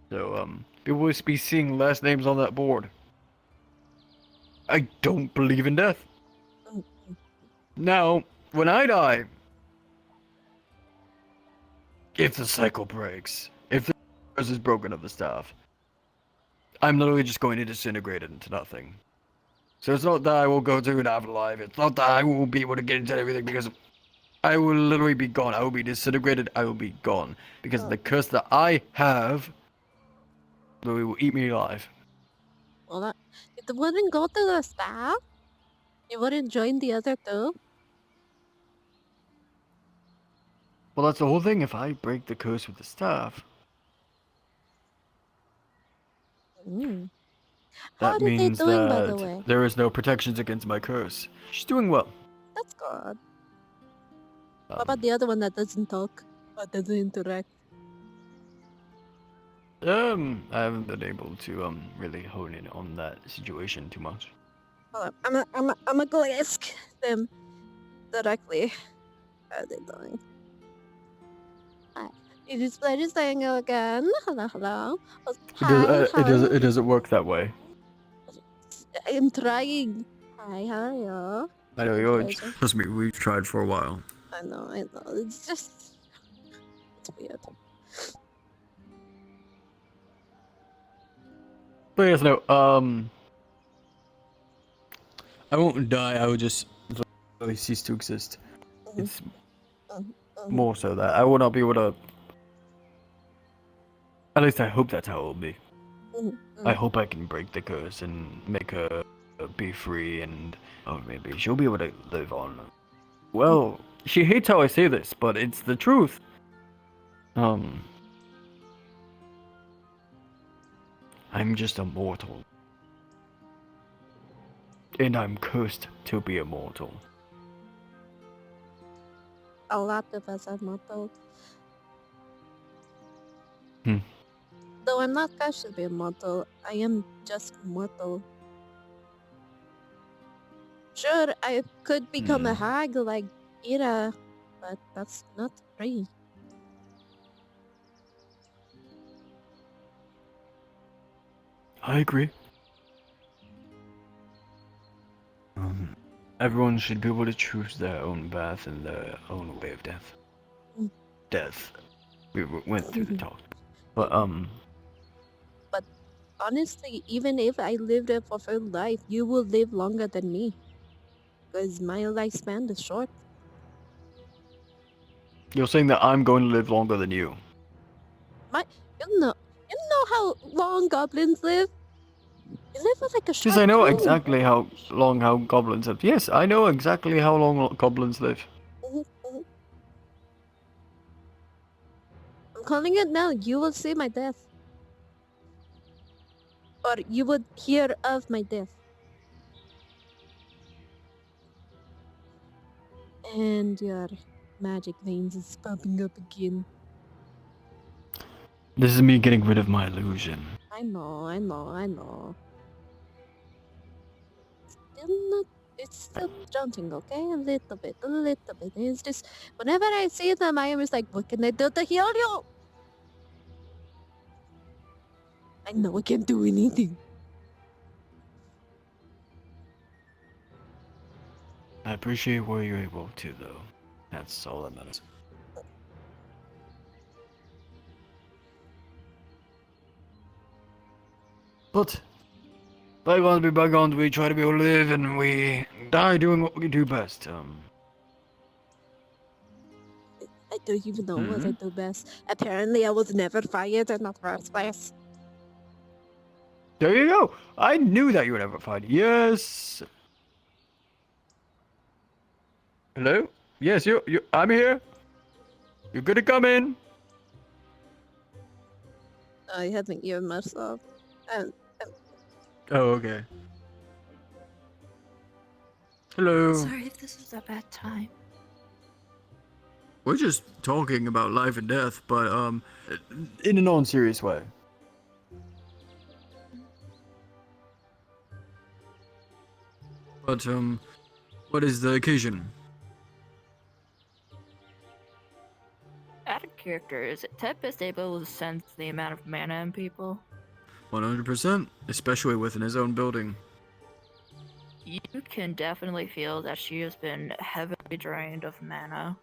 Speaker 14: So, people will be seeing less names on that board. I don't believe in death. Now, when I die, if the cycle breaks, if the curse is broken of the staff, I'm literally just going to disintegrate it into nothing. So it's not that I will go to an afterlife. It's not that I will be able to get into everything, because I will literally be gone. I will be disintegrated. I will be gone. Because the curse that I have literally will eat me alive.
Speaker 1: Well, it wouldn't go to the staff. You wouldn't join the other two.
Speaker 14: Well, that's the whole thing. If I break the curse with the staff,
Speaker 1: How
Speaker 14: that
Speaker 1: are they
Speaker 14: means
Speaker 1: doing, by the
Speaker 14: that
Speaker 1: way?
Speaker 14: there is no protections against my curse. She's doing well.
Speaker 1: That's good. What about the other one that doesn't talk but doesn't interact?
Speaker 14: I haven't been able to really hone in on that situation too much.
Speaker 1: Hold up. I'm gonna go ask them directly. How are they doing? Hi. It is pleasure saying you again. Hello, hello. Oh, hi, how are you?
Speaker 14: It doesn't work that way.
Speaker 1: I'm trying. Hi, how are you?
Speaker 14: I know you're. Trust me, we've tried for a while.
Speaker 1: I know. It's just. It's weird.
Speaker 14: But yes, no. I won't die. I will just literally cease to exist. It's more so that I will not be able to. At least I hope that's how it will be. I hope I can break the curse and make her be free, and maybe she'll be able to live on. Well, she hates how I say this, but it's the truth. I'm just a mortal. and I'm cursed to be immortal.
Speaker 1: A lot of us are mortal.
Speaker 14: Hmm.
Speaker 1: Though I'm not cursed to be immortal, I am just mortal. Sure, I could become a hag like Ira, but that's not free.
Speaker 14: I agree. Everyone should be able to choose their own path and their own way of death.
Speaker 1: Mm.
Speaker 14: Death. We went through the talk. But,
Speaker 1: But honestly, even if I lived a fulfilled life, you will live longer than me. Because my lifespan is short.
Speaker 14: you're saying that I'm going to live longer than you.
Speaker 1: My, you know how long goblins live? They live for like a short
Speaker 14: Yes, I know
Speaker 1: time.
Speaker 14: exactly how goblins live. Yes, I know exactly how long goblins live.
Speaker 1: Mhm, mhm. I'm calling it now. You will see my death. Or you would hear of my death. And your magic veins is pumping up again.
Speaker 14: This is me getting rid of my illusion.
Speaker 1: I know. Still not, it's still jolting, okay? A little bit. It's just, whenever I see them, I am just like, what can I do to heal you? I know I can't do anything.
Speaker 14: I appreciate where you're able to, though. That's all that matters. But bygones be bygones. We try to be able to live, and we die doing what we do best.
Speaker 1: I don't even know what I do best. Apparently, I was never fired in the first place.
Speaker 14: There you go. I knew that you would never find. Yes. Hello. Yes, you. I'm here. You're gonna come in.
Speaker 1: I haven't given myself. Um,
Speaker 14: Oh, okay. Hello.
Speaker 7: Sorry if this is a bad time.
Speaker 14: We're just talking about life and death, but in a non-serious way. But what is the occasion?
Speaker 7: Out of character, is it Tempest able to sense the amount of mana in people?
Speaker 14: 100%, especially within his own building.
Speaker 7: You can definitely feel that she has been heavily drained of mana.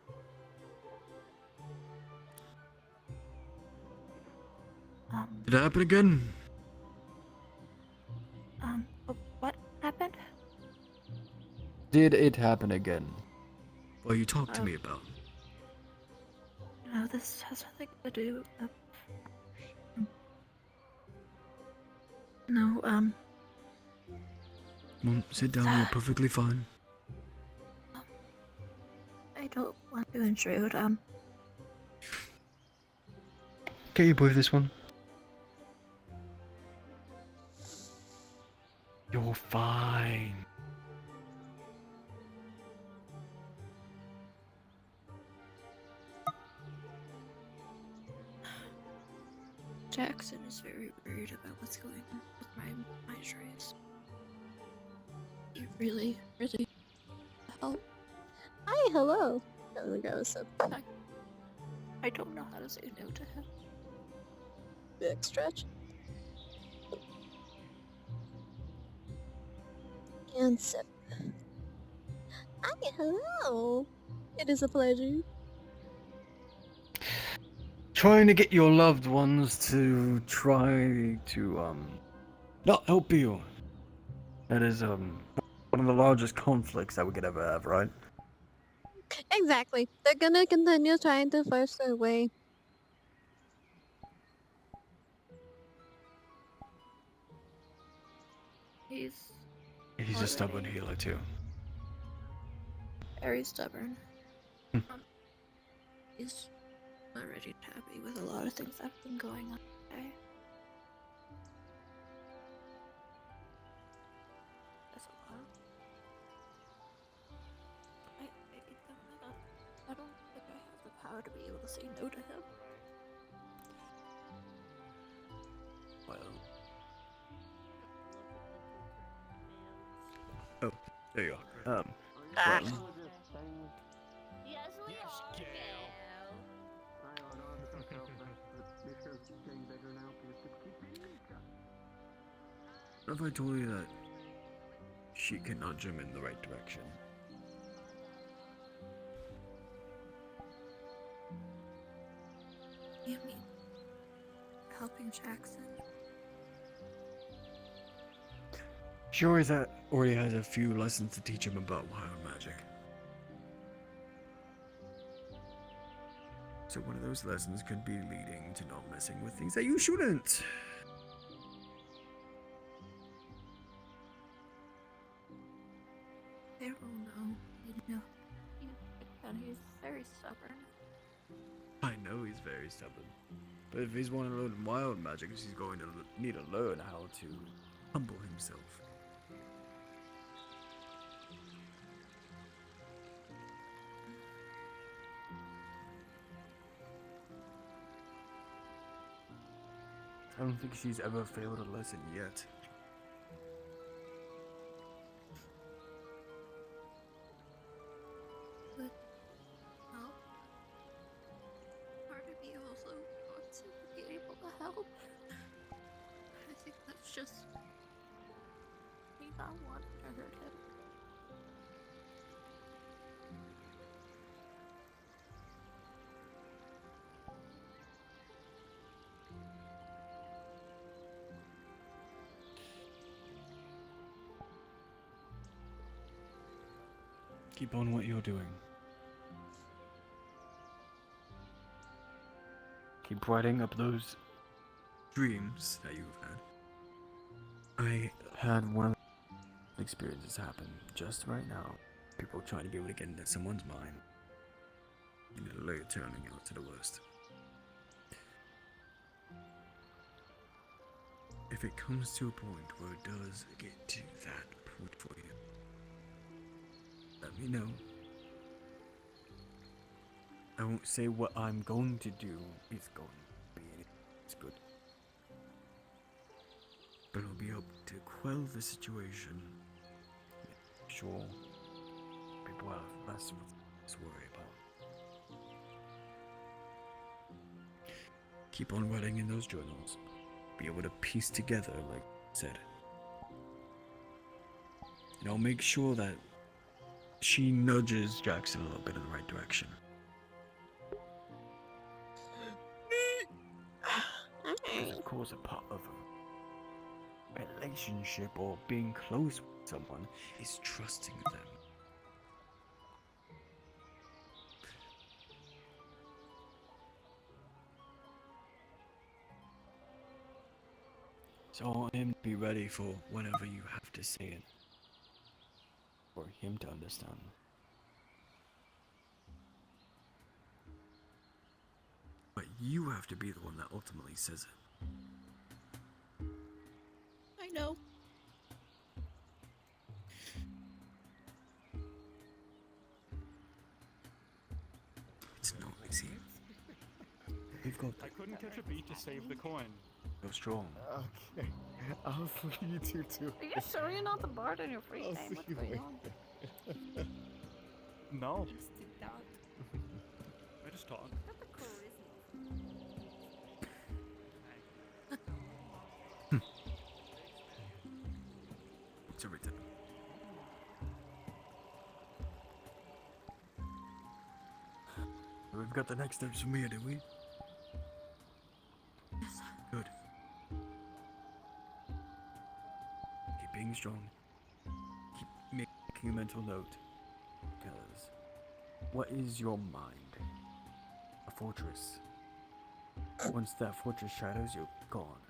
Speaker 14: Did it happen again?
Speaker 7: What happened?
Speaker 14: Did it happen again? Well, you talked to me about.
Speaker 7: No, this has nothing to do. No,
Speaker 14: Well, sit down. You're perfectly fine.
Speaker 7: I don't want to intrude.
Speaker 14: Can you believe this one? You're fine.
Speaker 7: Jackson is very worried about what's going on with my trays. You really help.
Speaker 1: Hi, hello.
Speaker 7: I don't know how to say no to him.
Speaker 1: Big stretch. And sip. Hi, hello. It is a pleasure.
Speaker 14: Trying to get your loved ones to try to not help you. That is one of the largest conflicts that we could ever have, right?
Speaker 1: Exactly. They're gonna continue trying to force their way.
Speaker 7: He's
Speaker 14: He's a stubborn healer too.
Speaker 7: very stubborn. He's already happy with a lot of things that have been going on today. That's a lot.
Speaker 1: to be able to say no to him.
Speaker 14: Well. Oh, there you are. Well.
Speaker 4: Yes, we are, Gail.
Speaker 14: What if I told you that she can nudge him in the right direction?
Speaker 1: You mean helping Jackson?
Speaker 14: She already has a few lessons to teach him about wild magic. So one of those lessons could be leading to not messing with things that you shouldn't.
Speaker 1: They will know. You know. And he's very stubborn.
Speaker 14: I know he's very stubborn. But if he's wanting to learn wild magic, he's going to need to learn how to humble himself. I don't think she's ever failed a lesson yet.
Speaker 1: But help. Part of me also wants him to be able to help. I think that's just me not wanting to hurt him.
Speaker 14: Keep on what you're doing. Keep writing up those dreams that you've had. I had one of the experiences happen just right now. People trying to be able to get into someone's mind. And it later turning out to the worst. If it comes to a point where it does get to that point for you, let me know. I won't say what I'm going to do is going to be anything. It's good. But I'll be able to quell the situation. Sure, people have less to worry about. Keep on writing in those journals. Be able to piece together, like I said. And I'll make sure that she nudges Jackson a little bit in the right direction. Because of course a part of a relationship or being close with someone is trusting them. So I want him to be ready for whenever you have to say it. For him to understand. But you have to be the one that ultimately says it.
Speaker 1: I know.
Speaker 14: It's not easy. We've got
Speaker 13: I couldn't catch a beat to save the coin.
Speaker 14: Go strong.
Speaker 19: Okay. I'll see you two too.
Speaker 21: Are you sure you're not the bard in your free
Speaker 19: I'll
Speaker 21: time?
Speaker 19: see
Speaker 21: What's
Speaker 19: you
Speaker 21: going
Speaker 19: later.
Speaker 21: on?
Speaker 13: No.
Speaker 3: Just did that.
Speaker 13: I just talk.
Speaker 3: Got the
Speaker 14: It's everything. We've got the next steps from here, do we?
Speaker 1: Yes.
Speaker 14: Good. Keep being strong. Keep making a mental note. Because what is your mind? A fortress. Once that fortress shatters, you're gone.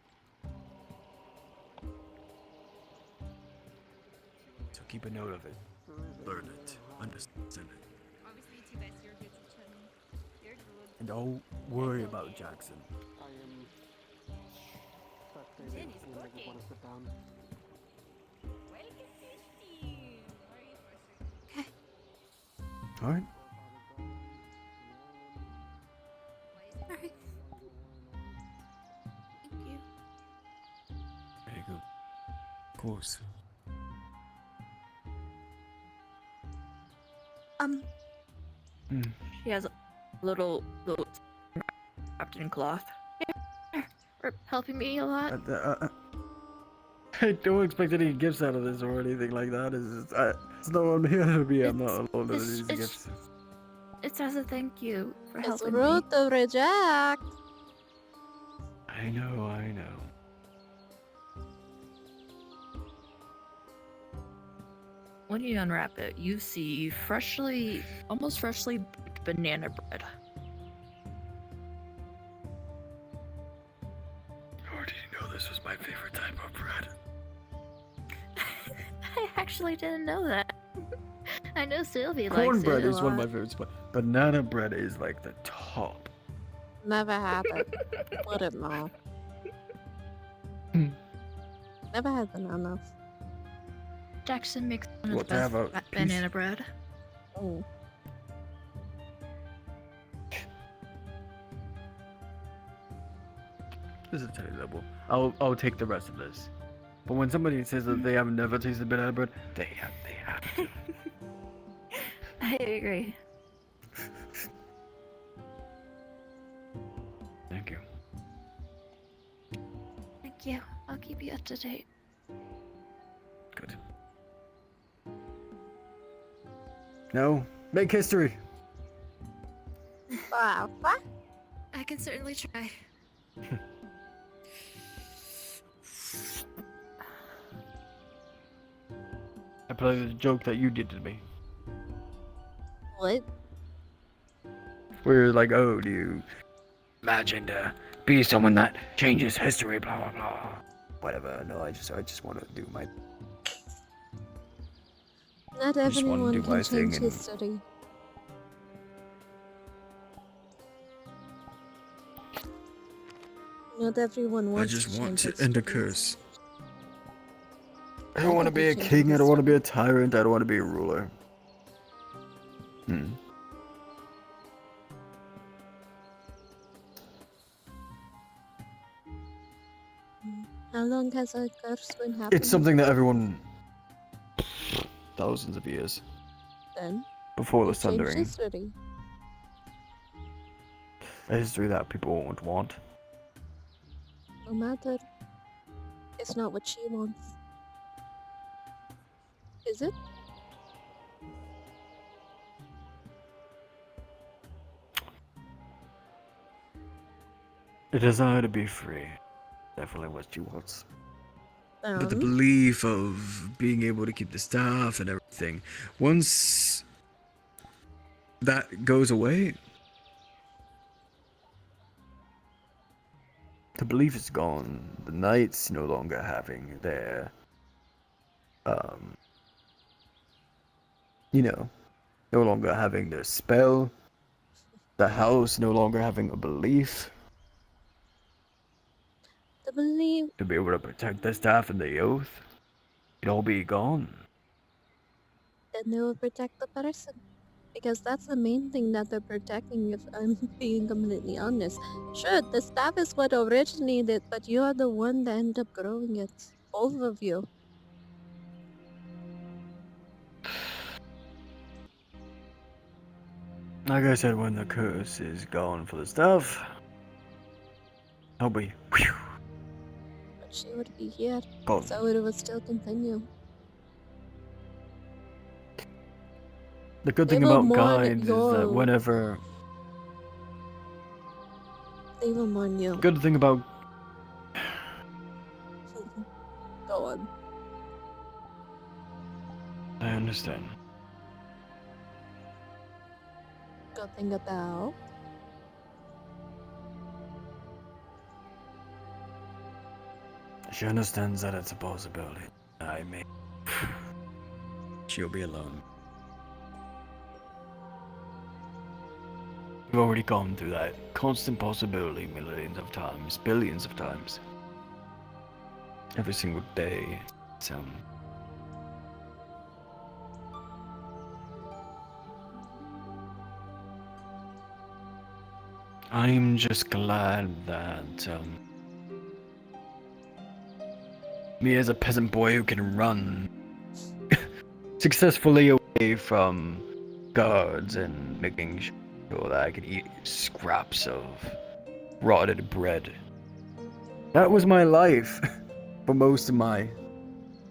Speaker 14: So keep a note of it. Learn it. Understand it.
Speaker 3: Obviously, you two guys, you're good at each other. You're good.
Speaker 14: And don't worry about Jackson.
Speaker 3: Jen is cooking. Welcome to Steam. Where are you first?
Speaker 14: Alright. course.
Speaker 7: She has a little wrapped in cloth. For helping me a lot.
Speaker 14: I don't expect any gifts out of this or anything like that. It's not on me to be. I'm not alone in these gifts.
Speaker 7: It's as a thank you for
Speaker 1: It's
Speaker 7: helping
Speaker 1: rude
Speaker 7: me.
Speaker 1: to reject.
Speaker 14: I know.
Speaker 7: When you unwrap it, you see almost freshly baked banana bread.
Speaker 14: Or did you know this was my favorite type of bread?
Speaker 7: I actually didn't know that. I know Sylvie likes
Speaker 14: Cornbread
Speaker 7: it a
Speaker 14: is one of my
Speaker 7: lot.
Speaker 14: favorites, but banana bread is like the top.
Speaker 1: Never had it. Wouldn't know. Never had bananas.
Speaker 7: Jackson makes one of
Speaker 14: What,
Speaker 7: the
Speaker 14: to
Speaker 7: best
Speaker 14: have a
Speaker 7: fat
Speaker 14: piece?
Speaker 7: banana bread.
Speaker 1: Mm.
Speaker 14: This is totally level. I'll take the rest of this. But when somebody says that they have never tasted banana bread, they have to.
Speaker 7: I agree.
Speaker 14: Thank you.
Speaker 7: Thank you. I'll keep you up to date.
Speaker 14: Good. No, make history.
Speaker 1: Wow. What?
Speaker 7: I can certainly try.
Speaker 14: I played the joke that you did to me.
Speaker 1: What?
Speaker 14: Where you're like, oh, do you imagine to be someone that changes history, blah blah blah. Whatever. No, I just want to do my.
Speaker 1: Not
Speaker 14: I just wanna
Speaker 1: everyone
Speaker 14: do
Speaker 1: can
Speaker 14: my thing
Speaker 1: change
Speaker 14: and-
Speaker 1: history. Not everyone
Speaker 14: I
Speaker 1: wants
Speaker 14: just
Speaker 1: to
Speaker 14: want
Speaker 1: change
Speaker 14: to end a
Speaker 1: history.
Speaker 14: curse. I don't want to be a
Speaker 1: Change
Speaker 14: king. I don't want to
Speaker 1: history.
Speaker 14: be a tyrant. I don't want to be a ruler.
Speaker 1: How long has a curse been happening?
Speaker 14: It's something that everyone. Thousands of years
Speaker 1: Then
Speaker 14: before the
Speaker 1: you change
Speaker 14: Sundering.
Speaker 1: history.
Speaker 14: A history that people won't want.
Speaker 1: No matter. It's not what she wants. Is it?
Speaker 14: The desire to be free. Definitely what she wants. But the belief of being able to keep the staff and everything, once that goes away, the belief is gone. The knights no longer having their, no longer having their spell. The house no longer having a belief
Speaker 1: The belief.
Speaker 14: to be able to protect the staff and the oath. It'd all be gone.
Speaker 1: Then they will protect the person. Because that's the main thing that they're protecting, if I'm being completely honest. Sure, the staff is what originated, but you are the one that ended up growing it. Both of you.
Speaker 14: Like I said, when the curse is gone for the staff, I'll be
Speaker 1: But she would be here.
Speaker 14: gone.
Speaker 1: So it would still continue.
Speaker 14: The good
Speaker 1: They
Speaker 14: thing
Speaker 1: will
Speaker 14: about
Speaker 1: mourn
Speaker 14: guides is
Speaker 1: your-
Speaker 14: that whenever.
Speaker 1: They will mourn you.
Speaker 14: Good thing about.
Speaker 1: Go on.
Speaker 14: I understand.
Speaker 1: Good thing about.
Speaker 14: She understands that it's a possibility. I may. She'll be alone. We've already gone through that constant possibility millions of times, billions of times. Every single day. So. I'm just glad that, Me as a peasant boy who can run successfully away from guards and making sure that I could eat scraps of rotted bread. That was my life for most of my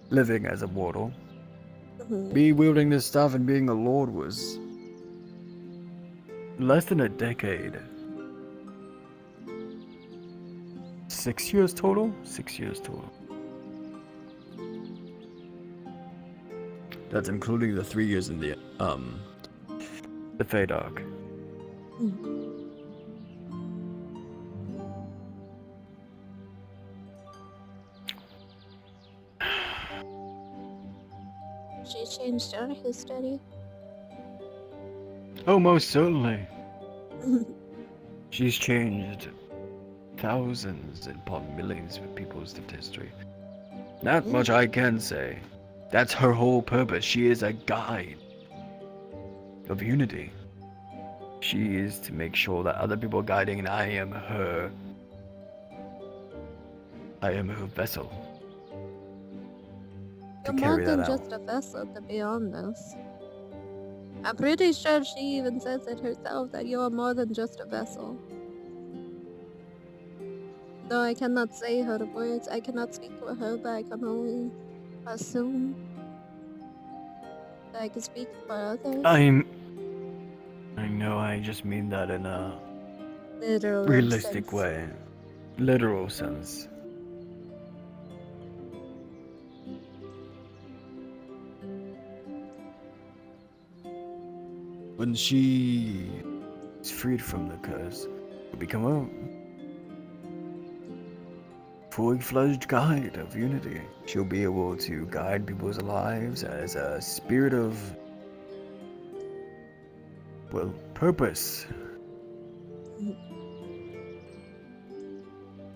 Speaker 14: living as a mortal. Me wielding this stuff and being a lord was less than a decade. 6 years total? 6 years total. That's including the 3 years in the Feydark.
Speaker 1: She changed our history.
Speaker 14: Oh, most certainly. She's changed thousands upon millions of people's history. Not much I can say. That's her whole purpose. She is a guide of unity. She is to make sure that other people are guiding, and I am her vessel.
Speaker 1: You're
Speaker 14: To
Speaker 1: more
Speaker 14: carry
Speaker 1: than
Speaker 14: that out.
Speaker 1: just a vessel, to be honest. I'm pretty sure she even says it herself that you are more than just a vessel. Though I cannot say her words, I cannot speak for her, but I can only assume that I can speak for others.
Speaker 14: I know, I just mean that in a
Speaker 1: Literal
Speaker 14: realistic
Speaker 1: sense.
Speaker 14: way. Literal sense. When she is freed from the curse, will become a fully fledged guide of unity. She'll be able to guide people's lives as a spirit of, well, purpose.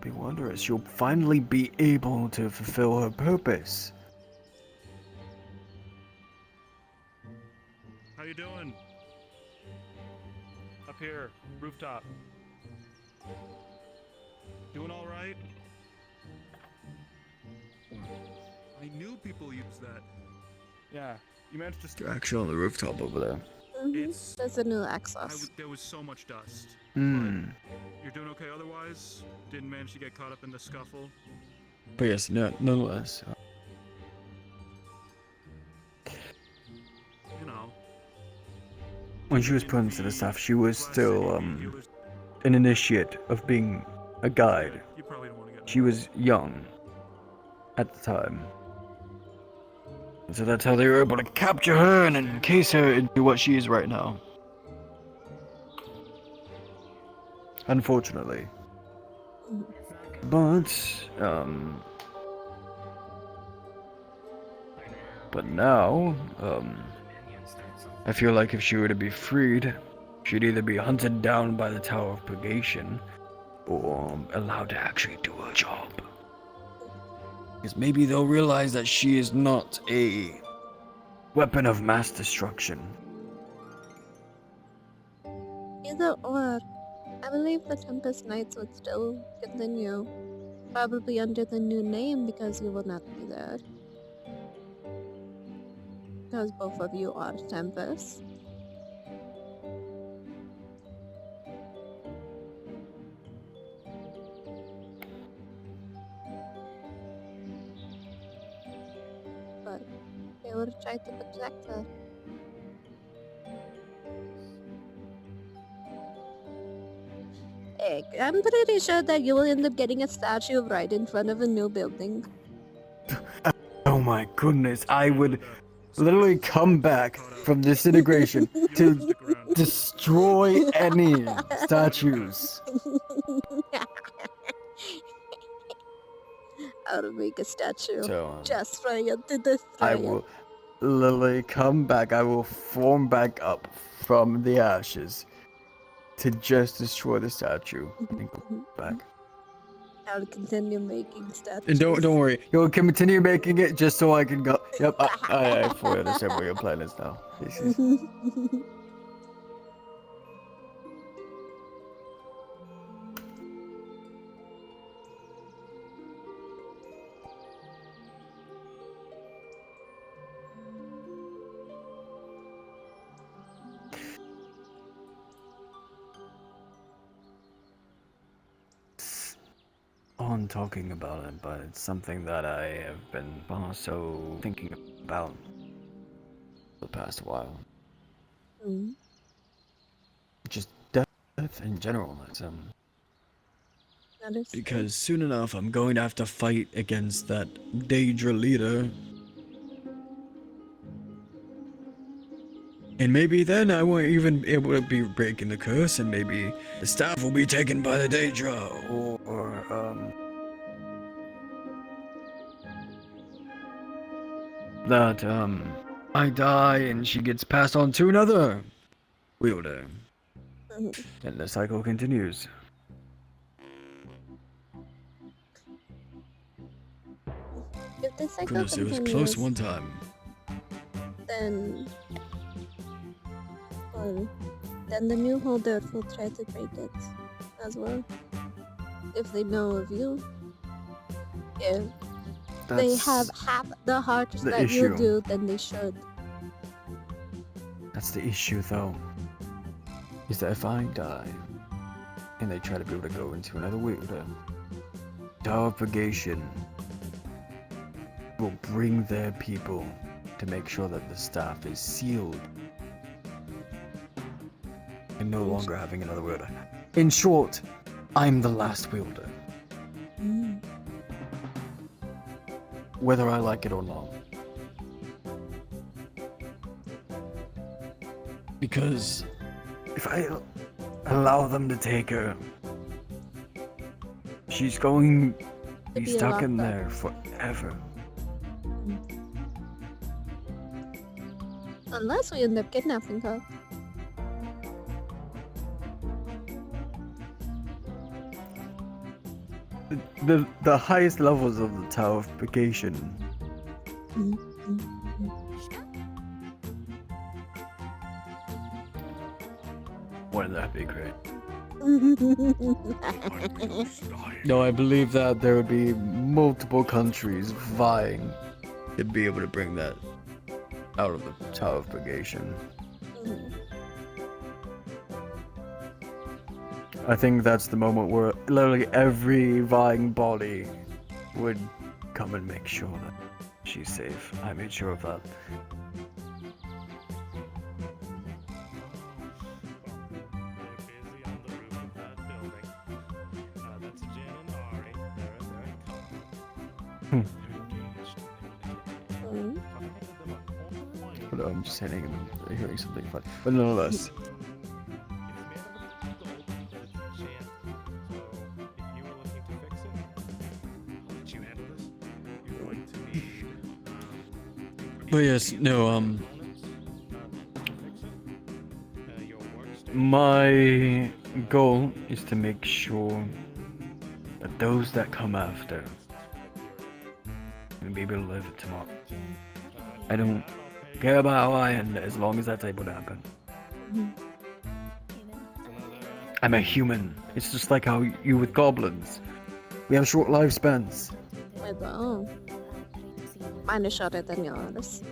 Speaker 14: Be wondrous. She'll finally be able to fulfill her purpose.
Speaker 13: How you doing? Up here, rooftop. Doing all right? I knew people use that. Yeah, you managed to.
Speaker 14: They're actually on the rooftop over there.
Speaker 1: There's a new access.
Speaker 13: There was so much dust.
Speaker 14: Hmm.
Speaker 13: You're doing okay otherwise? Didn't manage to get caught up in the scuffle?
Speaker 14: But yes, no, nonetheless.
Speaker 13: You know.
Speaker 14: When she was put into the staff, she was still an initiate of being a guide. She was young at the time. So that's how they were able to capture her and encase her into what she is right now. Unfortunately. But now, I feel like if she were to be freed, she'd either be hunted down by the Tower of Purgation, or allowed to actually do her job. Because maybe they'll realize that she is not a weapon of mass destruction.
Speaker 1: Either or, I believe the Tempest Knights would still continue. Probably under the new name because you will not be there. Because both of you are Tempest. But they would try to protect her. Hey, I'm pretty sure that you will end up getting a statue right in front of a new building.
Speaker 14: Oh my goodness, I would literally come back from disintegration to destroy any statues.
Speaker 1: I'll make a statue
Speaker 14: So,
Speaker 1: just for you to destroy
Speaker 14: I
Speaker 1: it.
Speaker 14: will literally come back, I will form back up from the ashes to just destroy the statue and go back.
Speaker 1: I'll continue making statues.
Speaker 14: And don't worry, you'll continue making it just so I can go. Yep, I fully understand what your plan is now. This is- fun talking about it, but it's something that I have been also thinking about for the past while.
Speaker 1: Mm.
Speaker 14: Just death in general.
Speaker 1: That is
Speaker 14: Because soon enough I'm going to have to fight against that Daedra leader. And maybe then I won't even be able to be breaking the curse, and maybe the staff will be taken by the Daedra, or that I die and she gets passed on to another wielder.
Speaker 1: Mhm.
Speaker 14: And the cycle continues.
Speaker 1: If the cycle
Speaker 14: Goodness, it was close
Speaker 1: continues,
Speaker 14: one time.
Speaker 1: then well, then the new holder will try to break it as well. If they know of you, if they have
Speaker 14: That's
Speaker 1: half the hearts
Speaker 14: the
Speaker 1: that you
Speaker 14: issue.
Speaker 1: do, then they should.
Speaker 14: That's the issue, though. Is that if I die, and they try to be able to go into another wielder, Tower of Purgation will bring their people to make sure that the staff is sealed and no longer having another wielder. In short, I'm the last wielder.
Speaker 1: Mm.
Speaker 14: Whether I like it or not. Because if I allow them to take her, she's going to be
Speaker 1: be
Speaker 14: stuck in
Speaker 1: locked up.
Speaker 14: there forever.
Speaker 1: Unless we end up kidnapping her.
Speaker 14: The highest levels of the Tower of Purgation. Wouldn't that be great? No, I believe that there would be multiple countries vying to be able to bring that out of the Tower of Purgation. I think that's the moment where literally every vying body would come and make sure that she's safe. I made sure of that. But I'm just hearing something fun. But nonetheless. But yes, no, my goal is to make sure that those that come after will be able to live tomorrow. I don't care about how I end as long as that's able to happen. I'm a human. It's just like how you with goblins. We have short lifespans.
Speaker 1: We don't. Mine is shorter than yours.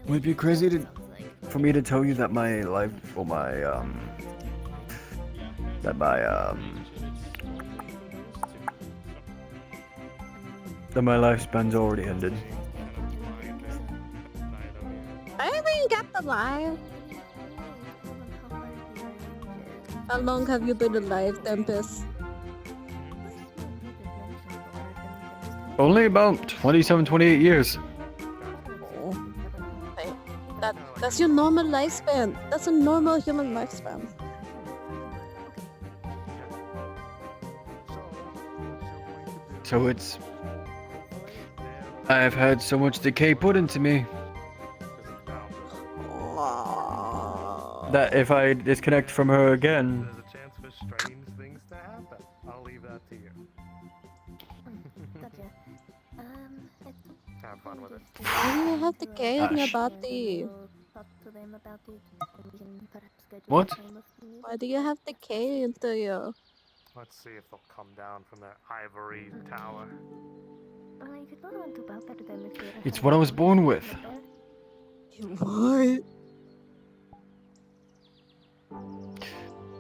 Speaker 14: Would it be crazy for me to tell you that my life, or that my lifespan's already ended?
Speaker 1: I haven't even got the live. How long have you been alive, Tempest?
Speaker 14: Only about 27, 28 years.
Speaker 1: Oh. Hey, that's your normal lifespan. That's a normal human lifespan.
Speaker 14: So it's... I've had so much decay put into me that if I disconnect from her again...
Speaker 12: There's a chance for strange things to happen. I'll leave that to you. Have fun with it.
Speaker 1: Why do you have decay in your body?
Speaker 14: What?
Speaker 1: Why do you have decay into you?
Speaker 12: Let's see if they'll come down from their ivory tower.
Speaker 14: It's what I was born with.
Speaker 1: What?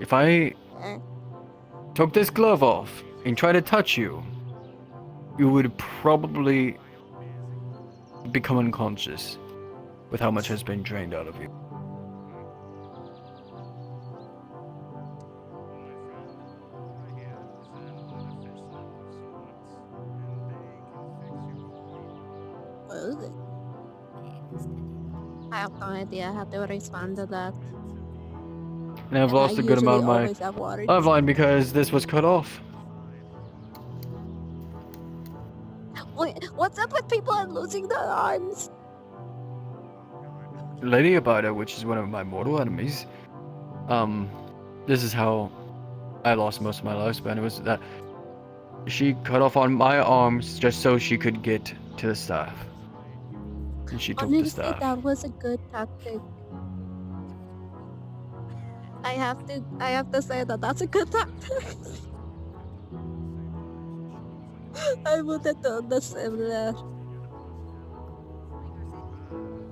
Speaker 14: If I took this glove off and tried to touch you, you would probably become unconscious with how much has been drained out of you.
Speaker 1: What is it? I have no idea how to respond to that.
Speaker 14: And I've
Speaker 1: And I
Speaker 14: lost a good
Speaker 1: usually
Speaker 14: amount of my
Speaker 1: always have water.
Speaker 14: lifeline because this was cut off.
Speaker 1: Wait, what's up with people and losing their arms?
Speaker 14: Lady Abida, which is one of my mortal enemies, this is how I lost most of my lifespan. It was that she cut off on my arms just so she could get to the staff. And she took the
Speaker 1: Honestly,
Speaker 14: staff.
Speaker 1: that was a good tactic. I have to say that that's a good tactic. I would have done the similar.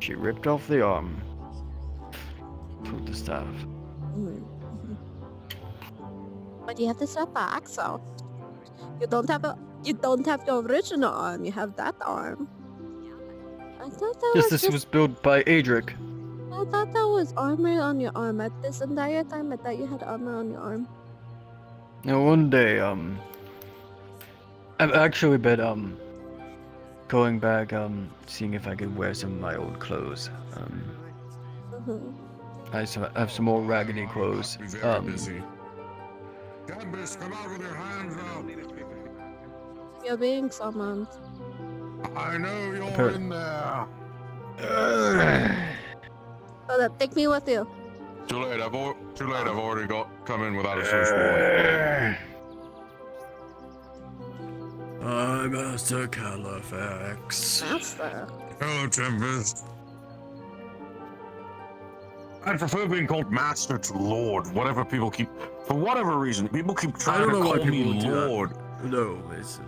Speaker 14: She ripped off the arm. Took the staff.
Speaker 1: But you have to step back, so you don't have the original arm. You have that arm. I thought that
Speaker 14: Yes,
Speaker 1: was
Speaker 14: this was built by Adric.
Speaker 1: I thought that was armor on your arm. At this entire time, I thought you had armor on your arm.
Speaker 14: Now one day, I've actually been going back, seeing if I could wear some of my old clothes. I have some more raggedy clothes.
Speaker 11: busy. Gambus, come out with your hands up.
Speaker 1: You're being summoned.
Speaker 11: I know you're in there.
Speaker 1: So then, take me with you.
Speaker 11: Too late. I've already come in without a search warrant.
Speaker 14: I'm Master Califax.
Speaker 1: Master.
Speaker 11: Hello, Tempest. I prefer being called Master to Lord. Whatever people keep, for whatever reason, people keep trying to call me Lord.
Speaker 14: No, it's.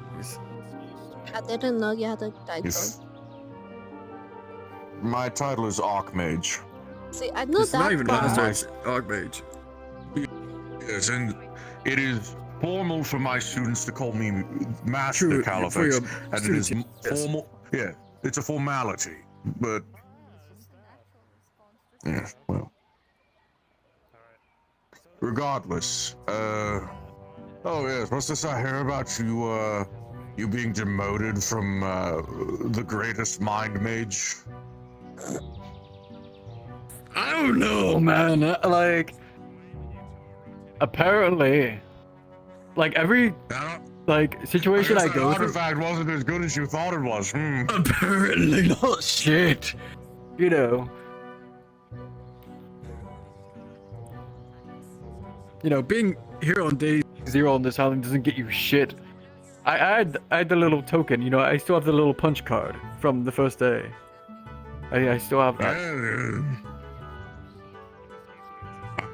Speaker 1: I didn't know you had a title.
Speaker 11: My title is Archmage.
Speaker 1: See, I know
Speaker 14: It's
Speaker 1: that
Speaker 14: not even
Speaker 1: part.
Speaker 14: Master, it's Archmage.
Speaker 11: Yes, and it is formal for my students to call me Master
Speaker 14: True, for
Speaker 11: Califax,
Speaker 14: your
Speaker 11: and it is
Speaker 14: students, yes.
Speaker 11: formal. Yeah, it's a formality, but yeah, well. Regardless, oh yes, what's this I hear about you? You being demoted from the greatest mind mage?
Speaker 14: I don't know, man. Like, apparently, like every situation I
Speaker 11: guess
Speaker 14: go
Speaker 11: that
Speaker 14: through.
Speaker 11: artifact wasn't as good as you thought it was.
Speaker 14: Apparently not shit. You know. Being here on day 0 on this island doesn't get you shit. I had the little token, I still have the little punch card from the first day. I still have that.
Speaker 11: I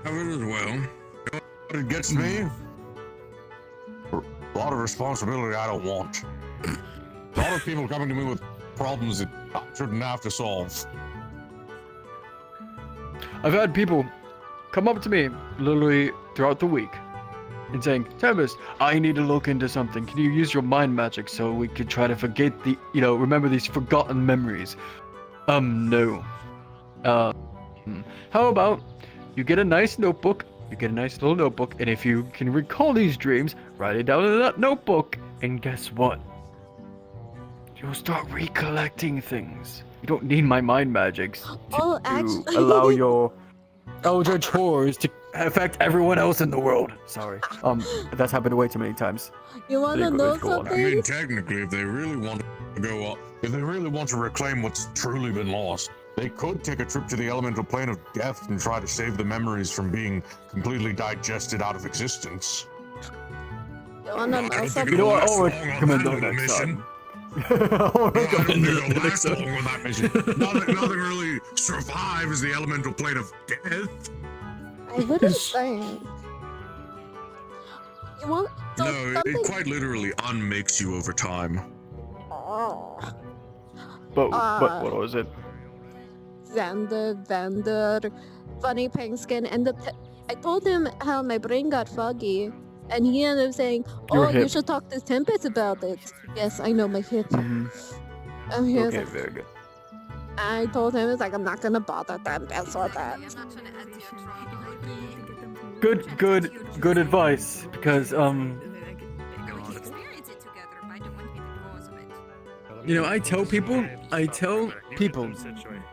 Speaker 11: have it as well. But it gets me a lot of responsibility I don't want. A lot of people coming to me with problems that I shouldn't have to solve.
Speaker 14: I've had people come up to me literally throughout the week and saying, Tempest, I need to look into something. Can you use your mind magic so we could try to forget remember these forgotten memories? No. How about you get a nice notebook, and if you can recall these dreams, write it down in that notebook, and guess what? You'll start recollecting things. You don't need my mind magics to allow your Eldritch horrors to affect everyone else in the world. Sorry. That's happened way too many times.
Speaker 1: You want to know something?
Speaker 11: I mean, technically, if they really want to go up, if they really want to reclaim what's truly been lost, they could take a trip to the elemental plane of death and try to save the memories from being completely digested out of existence.
Speaker 1: You want to know something?
Speaker 14: You know what? I'll recommend that next time. I'll recommend that next time.
Speaker 11: Nothing really survives the elemental plane of death.
Speaker 1: I wouldn't say. You want?
Speaker 11: No, it quite literally unmakes you over time.
Speaker 1: Oh.
Speaker 14: But what was it?
Speaker 1: Vander, Funny Pink Skin, and I told him how my brain got foggy, and he ended up saying,
Speaker 14: Your
Speaker 1: "Oh, you
Speaker 14: hip.
Speaker 1: should talk to Tempest about it." Yes, I know my hip.
Speaker 14: Mhm.
Speaker 1: He was
Speaker 14: Okay,
Speaker 1: like,
Speaker 14: very good.
Speaker 1: I told him, it's like, I'm not gonna bother Tempest with that.
Speaker 14: Good advice. Because you know, I tell people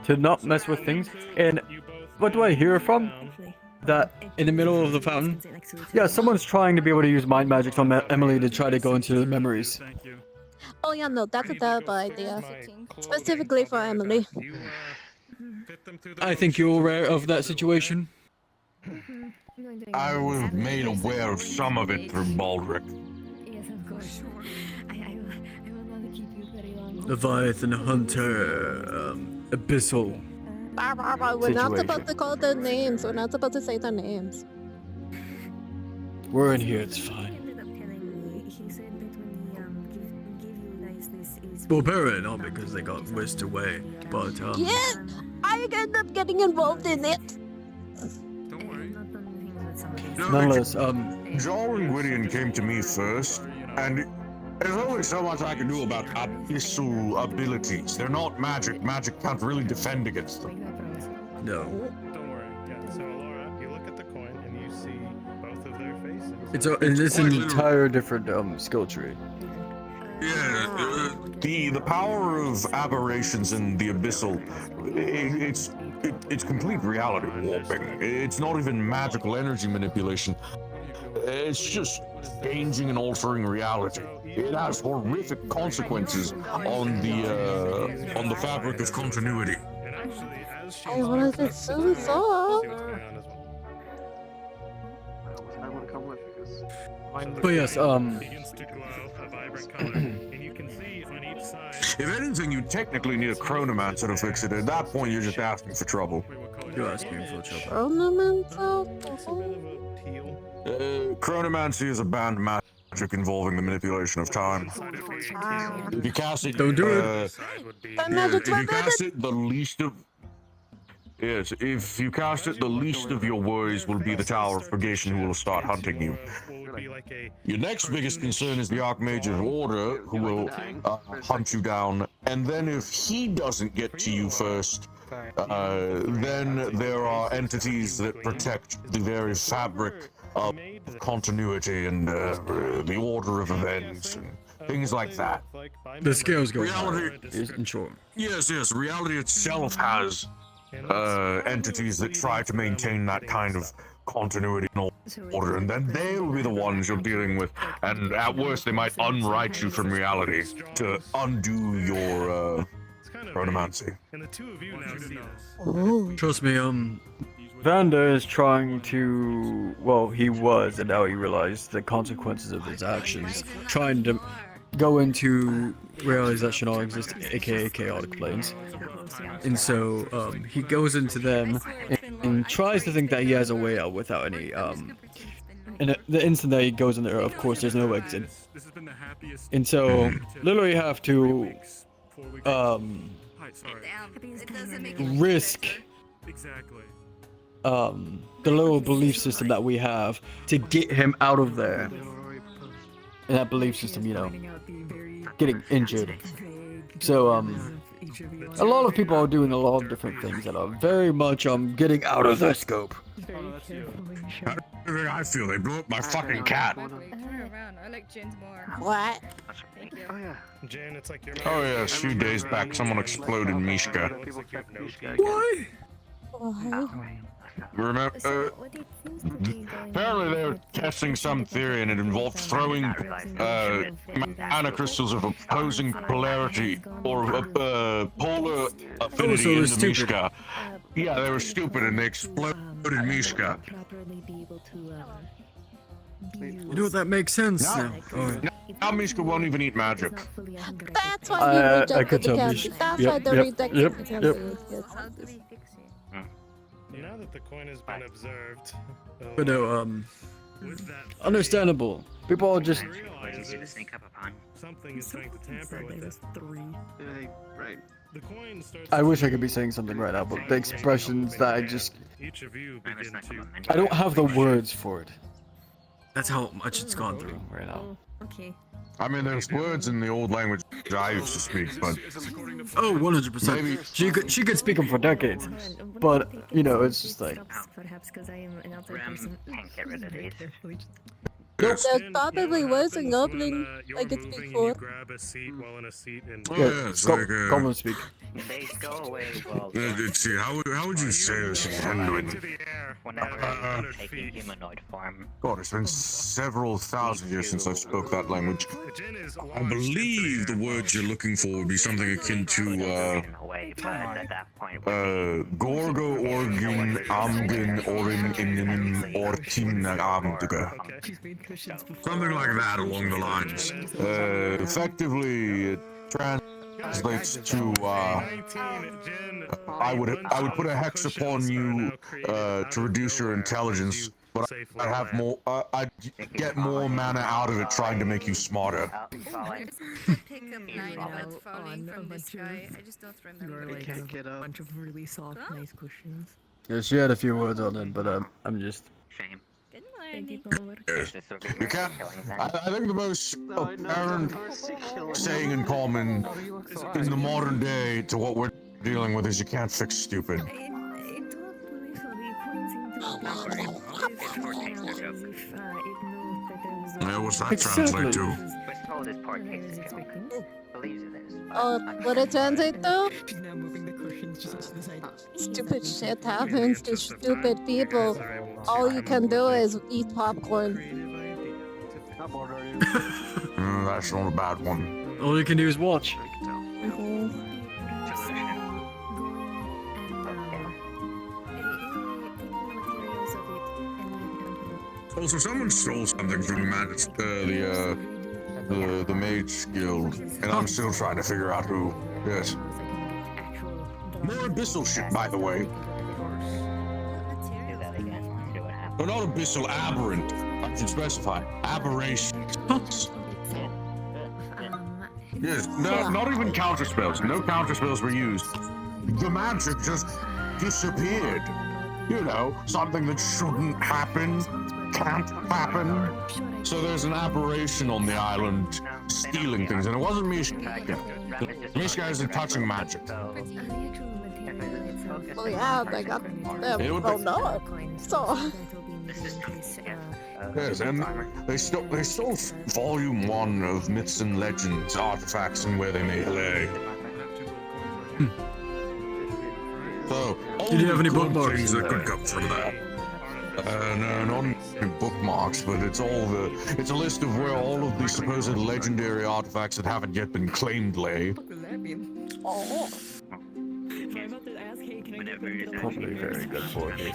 Speaker 14: to not mess with things. And what do I hear from? That in the middle of the fountain, yeah, someone's trying to be able to use mind magic from Emily to try to go into the memories.
Speaker 1: Oh yeah, no, that's a terrible idea. Specifically for Emily.
Speaker 14: I think you're aware of that situation.
Speaker 11: I was made aware of some of it through Baldric.
Speaker 17: Yes, of course. I will not keep you very long.
Speaker 14: Leviathan Hunter, Abyssal.
Speaker 1: We're not supposed
Speaker 14: Situation.
Speaker 1: to call their names. We're not supposed to say their names.
Speaker 14: We're in here, it's fine. Well, apparently not because they got whisked away, but
Speaker 1: Yeah, I ended up getting involved in it.
Speaker 14: nonetheless,
Speaker 11: Joel and Gwydion came to me first, and there's only so much I can do about abyssal abilities. They're not magic. Magic can't really defend against them.
Speaker 14: No.
Speaker 12: Don't worry. Yeah. So Laura, you look at the coin and you see both of their faces.
Speaker 14: It's an entire different skill tree.
Speaker 11: Yeah, the power of aberrations in the abyssal, it's complete reality warping. It's not even magical energy manipulation. It's just changing and altering reality. It has horrific consequences on the fabric of continuity.
Speaker 1: I wanted to soon so.
Speaker 8: I want to come with because.
Speaker 14: But yes,
Speaker 11: If anything, you technically need a chronomancer to fix it. At that point, you're just asking for trouble.
Speaker 14: You're asking for trouble.
Speaker 1: Ornamental?
Speaker 11: Chronomancy is a banned magic involving the manipulation of time. If you cast it,
Speaker 14: don't do it.
Speaker 11: If you cast it, the least of. Yes, if you cast it, the least of your worries will be the Tower of Purgation who will start hunting you. Your next biggest concern is the Archmage's Order, who will hunt you down, and then if he doesn't get to you first, then there are entities that protect the very fabric of continuity and the order of events and things like that.
Speaker 14: The scales go
Speaker 11: Reality,
Speaker 14: higher, in short.
Speaker 11: Yes, reality itself has entities that try to maintain that kind of continuity and order, and then they'll be the ones you're dealing with, and at worst they might unwrite you from reality to undo your chronomancy.
Speaker 12: And the two of you now see this.
Speaker 14: Trust me, Vander is trying to, well, he was, and now he realized the consequences of his actions, trying to go into realities that should not exist, aka chaotic planes. And so, he goes into them and tries to think that he has a way out without any, and the instant that he goes in there, of course, there's no exit. And so, literally have to, risk the little belief system that we have to get him out of there. And that belief system, you know, getting injured. So, a lot of people are doing a lot of different things that are very much, getting out of their scope.
Speaker 11: I feel they blew up my fucking cat.
Speaker 3: I like Jen's more.
Speaker 1: What?
Speaker 8: Oh yeah.
Speaker 12: Jen, it's like
Speaker 11: Oh yeah, a few days back someone exploded Mishka.
Speaker 14: Why?
Speaker 11: Remember, apparently they were testing some theory and it involved throwing mana crystals of opposing polarity or polar affinity into Mishka. Yeah, they were stupid and they exploded Mishka.
Speaker 14: You know, that makes sense now.
Speaker 11: Now Mishka won't even eat magic.
Speaker 1: That's why he rejected the candy. That's why they rejected the candy.
Speaker 12: Now that the coin has been observed,
Speaker 14: But no, understandable. People are just.
Speaker 12: something is trying to tamper with it.
Speaker 8: Right.
Speaker 12: The coin starts.
Speaker 14: I wish I could be saying something right now, but the expressions that I just
Speaker 13: Each of you begin to.
Speaker 14: I don't have the words for it.
Speaker 9: That's how much it's gone through
Speaker 14: right now.
Speaker 5: Okay.
Speaker 11: I mean, there's words in the old language I used to speak, but
Speaker 9: Oh, 100%.
Speaker 14: She could speak them for decades, but you know, it's just like.
Speaker 17: Perhaps because I am an outside person.
Speaker 19: Can't get rid of these.
Speaker 1: There's probably words in Goblin I could speak for.
Speaker 13: Grab a seat while in a seat and.
Speaker 11: Oh, yeah, it's like
Speaker 14: Goblin speak.
Speaker 19: They go away well.
Speaker 11: Let's see, how would you say this in Hinduin?
Speaker 19: Whenever taking humanoid form.
Speaker 11: God, it's been several thousand years since I spoke that language. I believe the word you're looking for would be something akin to, Gorgo, Orgin, Amgin, Orin, Inin, Ortin, Amduga. Something like that along the lines. Effectively, it translates to, I would put a hex upon you, to reduce your intelligence, but I'd have more, I'd get more mana out of it trying to make you smarter.
Speaker 4: Pick up 9 bullets falling from the sky. I just don't remember.
Speaker 17: I can't get up. A bunch of really soft, nice cushions.
Speaker 14: Yeah, she had a few words on it, but I'm just.
Speaker 19: Shame.
Speaker 17: Thank you, Palmer.
Speaker 11: Yes. You can't. I think the most apparent saying in common in the modern day to what we're dealing with is you can't fix stupid. Yeah, what's that translate to?
Speaker 1: What it translates to? Stupid shit happens to stupid people. All you can do is eat popcorn.
Speaker 11: That's not a bad one.
Speaker 14: All you can do is watch.
Speaker 11: Also, someone stole something from the Mage Guild, and I'm still trying to figure out who. Yes. More abyssal shit, by the way. No, not abyssal, aberrant. I should specify. Aberration. Yes, no, not even counter spells. No counter spells were used. The magic just disappeared. You know, something that shouldn't happen, can't happen. So there's an aberration on the island stealing things, and it wasn't Mishka. Mishka isn't touching magic.
Speaker 1: Oh yeah, they got them thrown up. So.
Speaker 11: Yes, and they stole Volume 1 of Myths and Legends artifacts and where they may lay. So,
Speaker 9: Did you have any bookmarks?
Speaker 11: Things that could come from that. No, not any bookmarks, but it's a list of where all of the supposed legendary artifacts that haven't yet been claimed lay.
Speaker 1: Oh.
Speaker 14: Probably very good for you.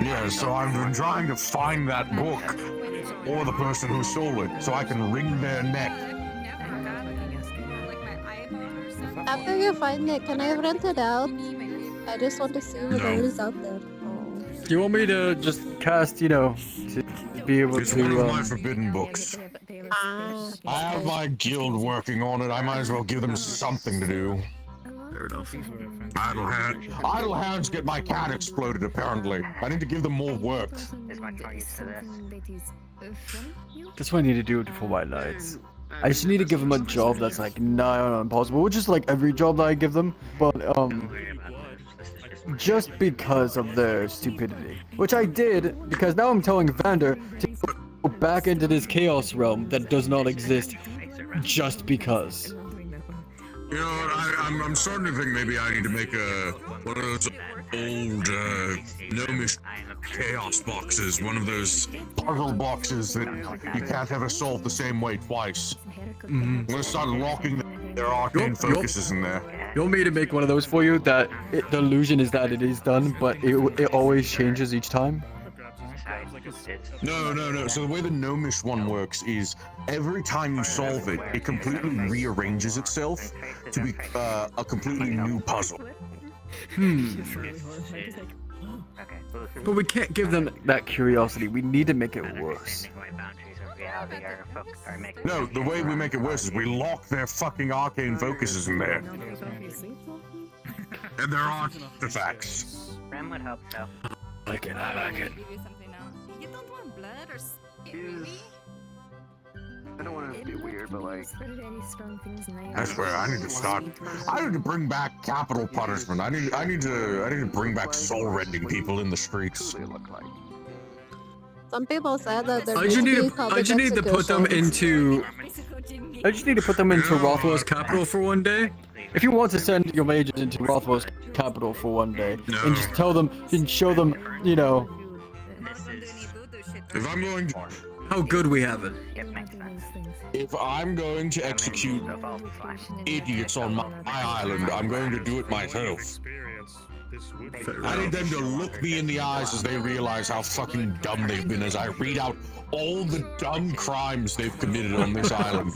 Speaker 11: Yeah, so I've been trying to find that book, or the person who stole it, so I can wring their neck.
Speaker 1: After you find it, can I rent it out? I just want to see what there is out there.
Speaker 14: Do you want me to just cast, you know, to be able
Speaker 11: It's
Speaker 14: to?
Speaker 11: one of my forbidden books. I have my guild working on it. I might as well give them something to do.
Speaker 9: Fair enough.
Speaker 11: Idle hands get my cat exploded, apparently. I need to give them more work.
Speaker 14: That's what I need to do for my knights. I just need to give them a job that's like nigh on impossible, which is like every job that I give them, but just because of their stupidity. Which I did, because now I'm telling Vander to go back into this chaos realm that does not exist, just because.
Speaker 11: You know what, I'm starting to think maybe I need to make one of those old gnomish chaos boxes, one of those puzzle boxes that you can't ever solve the same way twice. I'm gonna start locking their arcane focuses in there.
Speaker 14: You want me to make one of those for you? That the illusion is that it is done, but it always changes each time?
Speaker 11: No. So the way the gnomish one works is every time you solve it, it completely rearranges itself to be a completely new puzzle.
Speaker 14: But we can't give them that curiosity. We need to make it worse.
Speaker 11: No, the way we make it worse is we lock their fucking arcane focuses in there. And there are artifacts.
Speaker 15: Ram would help though.
Speaker 9: I like it.
Speaker 3: Give you something now. You don't want blood or really?
Speaker 8: I don't want to be weird, but like.
Speaker 11: I swear, I need to start. I need to bring back capital punishment. I need to bring back soul-rending people in the streets.
Speaker 1: Some people said that there
Speaker 9: I
Speaker 1: needs
Speaker 9: just
Speaker 1: to be
Speaker 9: need,
Speaker 1: public
Speaker 9: I just need to put them
Speaker 1: executions.
Speaker 9: into.
Speaker 14: I just need to put them into Rothwell's capital for one day. If you want to send your mages into Rothwell's capital for one day, and just tell them, and show them, you know.
Speaker 11: If I'm going to,
Speaker 9: how good we have it.
Speaker 11: If I'm going to execute idiots on my island, I'm going to do it myself. I need them to look me in the eyes as they realize how fucking dumb they've been as I read out all the dumb crimes they've committed on this island.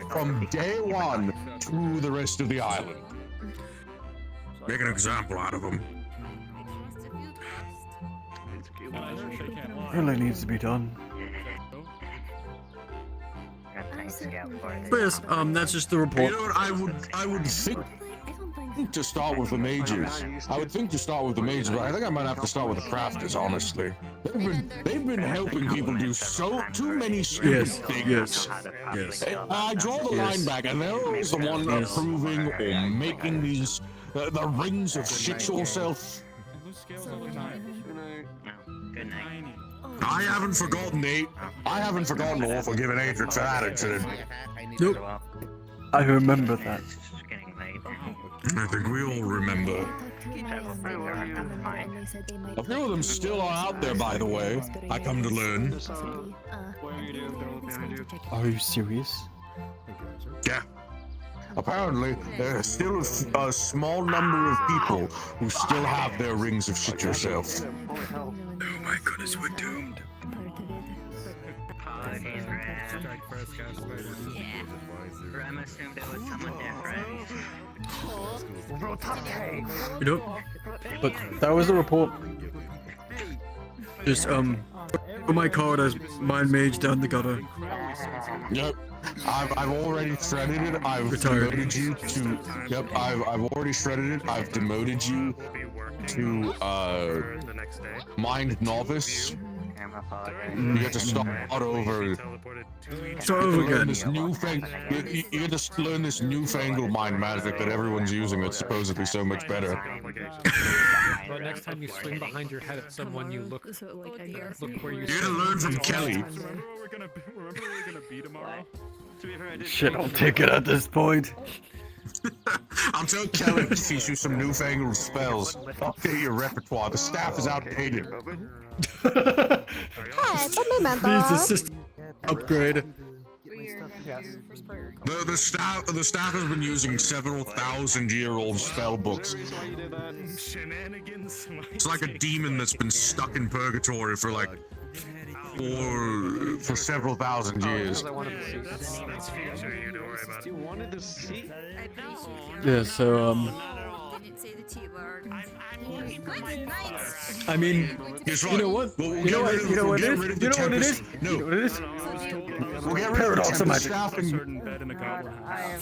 Speaker 11: From day one to the rest of the island. Make an example out of them.
Speaker 14: Really needs to be done.
Speaker 9: But yes, that's just the report.
Speaker 11: You know what, I would think to start with the mages. I would think to start with the mages, but I think I might have to start with the crafters, honestly. They've been helping people do too many stupid things.
Speaker 9: Yes.
Speaker 11: I draw the line back, and they're always the one approving or making these the rings of shit yourself.
Speaker 15: Good night.
Speaker 11: I haven't forgotten Nate. I haven't forgotten all for giving Aether to that incident.
Speaker 14: Nope. I remember that.
Speaker 11: I think we all remember. A few of them still are out there, by the way. I come to learn.
Speaker 14: Are you serious?
Speaker 11: Yeah. Apparently, there's still a small number of people who still have their rings of shit yourself.
Speaker 9: Oh my goodness, we're doomed.
Speaker 15: Ram assumed it was someone different.
Speaker 9: You know,
Speaker 14: but that was the report.
Speaker 9: Just put my card as mind mage down the gutter.
Speaker 11: Yep. I've already shredded it. I've demoted you to. Yep. I've already shredded it. I've demoted you to mind novice. You get to start over.
Speaker 9: Start over again.
Speaker 11: You get to learn this newfangled mind magic that everyone's using that's supposedly so much better.
Speaker 2: But next time you swing behind your head at someone, you look where you.
Speaker 11: You get to learn from Kelly.
Speaker 13: Remember we're gonna be tomorrow?
Speaker 14: Shit, I'll take it at this point.
Speaker 11: I'll tell Kelly to teach you some newfangled spells. Update your repertoire. The staff is outdated.
Speaker 1: Hey, don't be mad,
Speaker 9: Needs a
Speaker 1: dog.
Speaker 9: system upgrade.
Speaker 11: The staff has been using several thousand-year-old spell books. It's like a demon that's been stuck in purgatory for like for several thousand years.
Speaker 9: Yeah, so I mean, you know what?
Speaker 14: You know what it is? You know what it is?
Speaker 11: No.
Speaker 14: You know what it is?
Speaker 11: We'll get rid
Speaker 14: Paradox
Speaker 11: of
Speaker 14: of
Speaker 11: the
Speaker 14: magic.
Speaker 11: staff and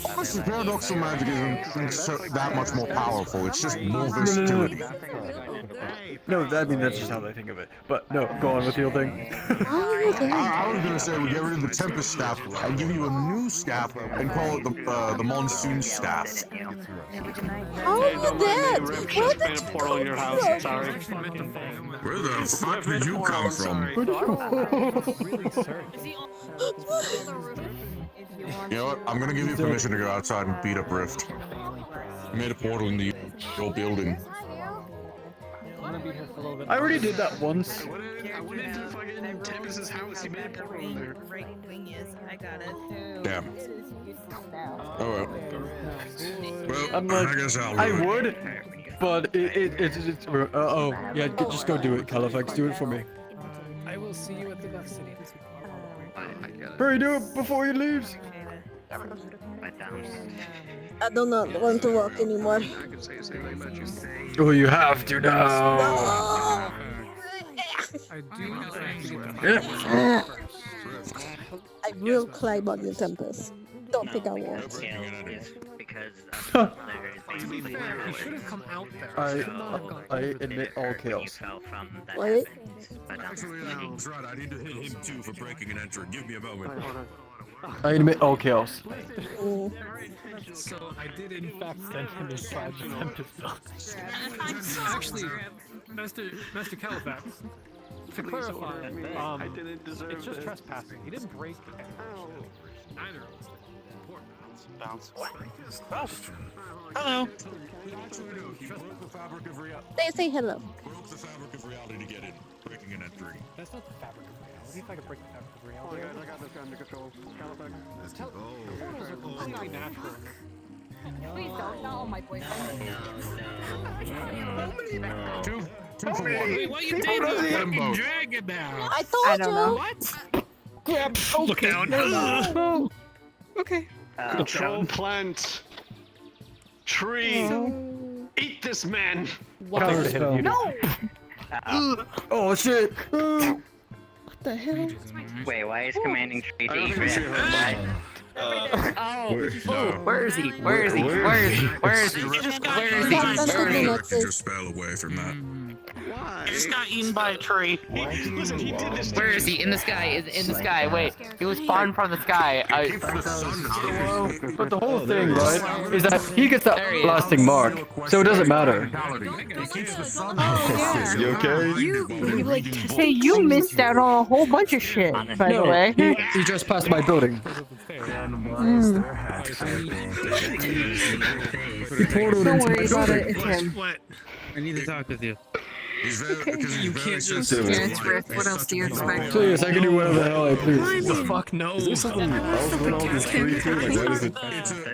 Speaker 11: honestly, paradoxical magic isn't that much more powerful. It's just more versatility.
Speaker 14: No, I mean that's just how I think of it. But no, go on with your thing.
Speaker 11: I was gonna say we get rid of the Tempest staff and give you a new staff and call it the Monsoon staff.
Speaker 1: Oh, you did! Where did you
Speaker 8: portal in your house.
Speaker 1: from?
Speaker 8: Sorry.
Speaker 11: Where the fuck did you come from? You know what? I'm gonna give you permission to go outside and beat up Rift. I made a portal into your building.
Speaker 14: I already did that once.
Speaker 8: I went into fucking Tempest's house. He made a portal in there.
Speaker 17: I got it.
Speaker 11: Damn. Oh well. Well,
Speaker 14: I'm like,
Speaker 11: I guess I'll do
Speaker 14: I
Speaker 11: it.
Speaker 14: would, but it's oh yeah, just go do it, Califax. Do it for me.
Speaker 2: I will see you at the bus city.
Speaker 14: Hurry, do it before he leaves.
Speaker 1: I do not want to walk anymore.
Speaker 14: Oh, you have to now.
Speaker 2: I do not have to get
Speaker 14: Yeah.
Speaker 1: I will climb on you, Tempest. Don't think I won't.
Speaker 15: because
Speaker 14: To
Speaker 15: basically
Speaker 2: be fair, he should have come out there.
Speaker 14: I admit all chaos.
Speaker 1: What?
Speaker 11: Actually, that's right. I need to hit him too for breaking and entering. Give me a moment.
Speaker 14: I admit all chaos.
Speaker 2: So I did in fact send him inside the Tempest Building. Actually, Master Califax, to clarify, it's just trespassing. He didn't break anything. Neither of us did. Bounce.
Speaker 1: Hello. Say hello.
Speaker 11: Broke the fabric of reality to get in. Breaking and entering.
Speaker 2: That's not the fabric of reality. If I could break the fabric of reality.
Speaker 8: Oh, guys, I got this guy under control.
Speaker 2: Portals are completely natural.
Speaker 3: Please don't. Not all my boyfriend.
Speaker 11: Two for one.
Speaker 2: Wait, why you dating a fucking dragon now?
Speaker 1: I told you.
Speaker 2: What?
Speaker 14: Grab.
Speaker 12: Look down.
Speaker 14: No.
Speaker 3: Okay.
Speaker 8: Control plant. Tree. Eat this man.
Speaker 14: Counter spell.
Speaker 3: No.
Speaker 14: Oh shit.
Speaker 1: What the hell?
Speaker 15: Wait, why is commanding tree
Speaker 8: I don't think we see her.
Speaker 15: Where is he? Where is he? Where is he? Where is he? Where is he?
Speaker 11: Direct your spell away from that.
Speaker 8: Why?
Speaker 12: He just got eaten by a tree.
Speaker 8: Listen, he did this.
Speaker 16: Where is he? In the sky. In the sky. Wait. He was spawned from the sky.
Speaker 14: But the whole thing, right, is that he gets that lasting mark, so it doesn't matter.
Speaker 19: You okay?
Speaker 10: You like hey, you missed out on a whole bunch of shit, by the way.
Speaker 14: He just passed my building.
Speaker 10: Don't worry about it, it's him.
Speaker 12: What? I need to talk with you.
Speaker 11: He's very, because he's very
Speaker 5: just-
Speaker 11: sensitive.
Speaker 5: Yeah, it's Rick. What else do you expect?
Speaker 14: Please, I can do whatever the hell I please.
Speaker 2: The fuck no.
Speaker 19: Is there something else going on with this tree too? Like, why does it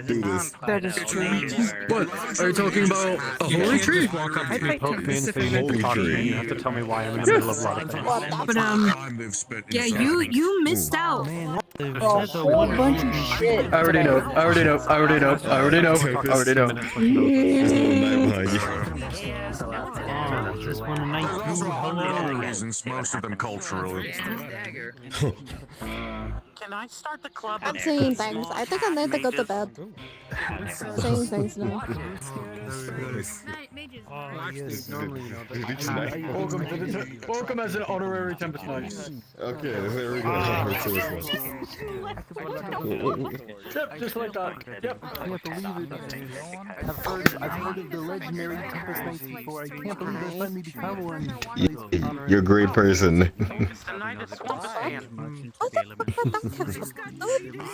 Speaker 19: do this?
Speaker 10: That is true.
Speaker 14: What? Are you talking about a holy tree?
Speaker 2: Walk up to me, poke me in the face,
Speaker 19: Holy
Speaker 2: and talk to me.
Speaker 19: tree.
Speaker 2: You have to tell me why I'm in the middle of a lot of things.
Speaker 5: But
Speaker 11: Time they've spent
Speaker 5: yeah,
Speaker 11: inside.
Speaker 5: you missed out.
Speaker 10: A whole bunch of shit.
Speaker 14: I already know. I already know. I already know. I already know. I already know.
Speaker 19: There's a little knife behind you.
Speaker 2: Just want a nice
Speaker 11: Hello. Reasons, most of them culturally.
Speaker 12: Can I start the club?
Speaker 1: I'm saying things. I think I need to go to bed. Saying things now.
Speaker 14: Welcome as an honorary Tempest Knight.
Speaker 19: Okay, there we go.
Speaker 14: Yep, just like that. Yep.
Speaker 22: I can't believe it. I've heard of the legendary Tempest Knights before. I can't believe I finally become one.
Speaker 19: You're a great person.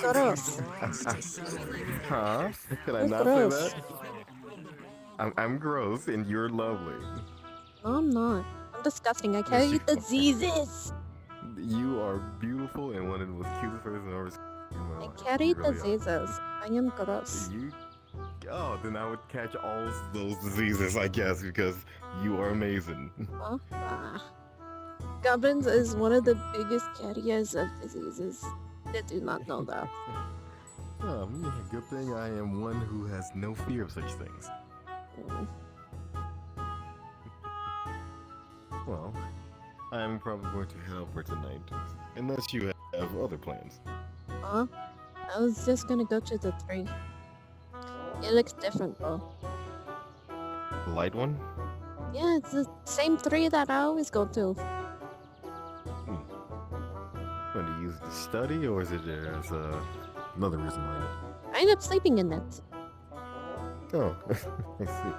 Speaker 1: Gross.
Speaker 19: Huh? Can I not say that? I'm gross and you're lovely.
Speaker 1: No, I'm not. I'm disgusting. I carry diseases.
Speaker 19: You are beautiful and one of the most cutest person I've ever seen in my
Speaker 1: I
Speaker 19: life.
Speaker 1: carry
Speaker 19: You really are.
Speaker 1: diseases. I am gross.
Speaker 19: Oh, then I would catch all those diseases, I guess, because you are amazing.
Speaker 1: Huh? Goblins is one of the biggest carriers of diseases. They do not know that.
Speaker 19: Oh, yeah, good thing I am one who has no fear of such things. Well, I'm probably going to help her tonight, unless you have other plans.
Speaker 1: Huh? I was just gonna go to the tree. It looks different though.
Speaker 19: The light one?
Speaker 1: Yeah, it's the same tree that I always go to.
Speaker 19: Going to use it to study, or is it as another reason behind it?
Speaker 1: I end up sleeping in it.
Speaker 19: Oh, I see.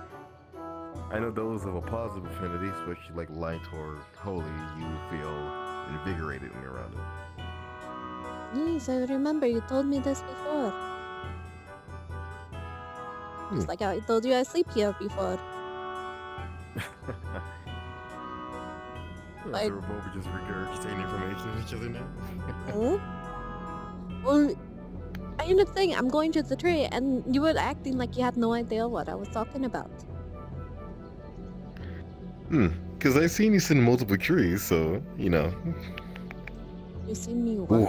Speaker 19: I know those of a positive affinity, especially like light or holy, you feel invigorated when you're around it.
Speaker 1: Yes, I remember you told me this before. Just like how I told you I sleep here before.
Speaker 19: Like, we're both just regurgitating information to each other now.
Speaker 1: Well, I ended up saying I'm going to the tree, and you were acting like you had no idea what I was talking about.
Speaker 19: Because I've seen you send multiple trees, so, you know.
Speaker 1: You seen me what?
Speaker 19: Ooh.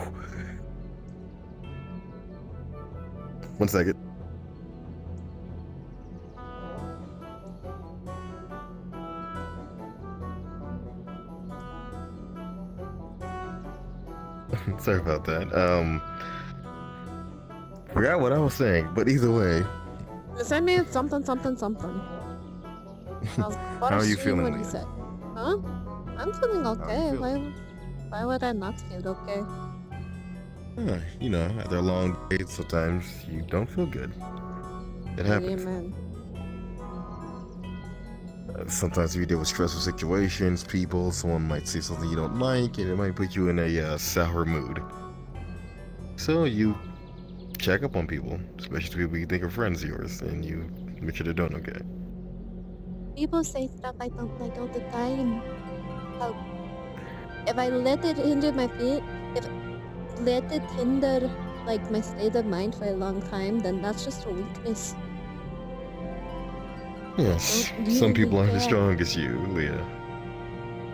Speaker 19: 1 second. Sorry about that. Forgot what I was saying, but either way,
Speaker 1: You sent me something, something, something.
Speaker 19: How are you feeling,
Speaker 1: what he
Speaker 19: Leah?
Speaker 1: said. Huh? I'm feeling
Speaker 19: How are you
Speaker 1: okay.
Speaker 19: feeling?
Speaker 1: Why would I not feel okay?
Speaker 19: You know, after a long day, sometimes you don't feel good. It happens.
Speaker 1: Amen.
Speaker 19: Sometimes you deal with stressful situations, people, someone might say something you don't like, and it might put you in a sour mood. So you check up on people, especially people you think are friends of yours, and you make sure they're doing okay.
Speaker 1: People say stuff I don't like all the time. How if I let it hinder my feet, if let it hinder like my state of mind for a long time, then that's just a weakness.
Speaker 19: Yes,
Speaker 1: Don't
Speaker 19: some
Speaker 1: really
Speaker 19: people aren't as
Speaker 1: care.
Speaker 19: strong as you, Leah.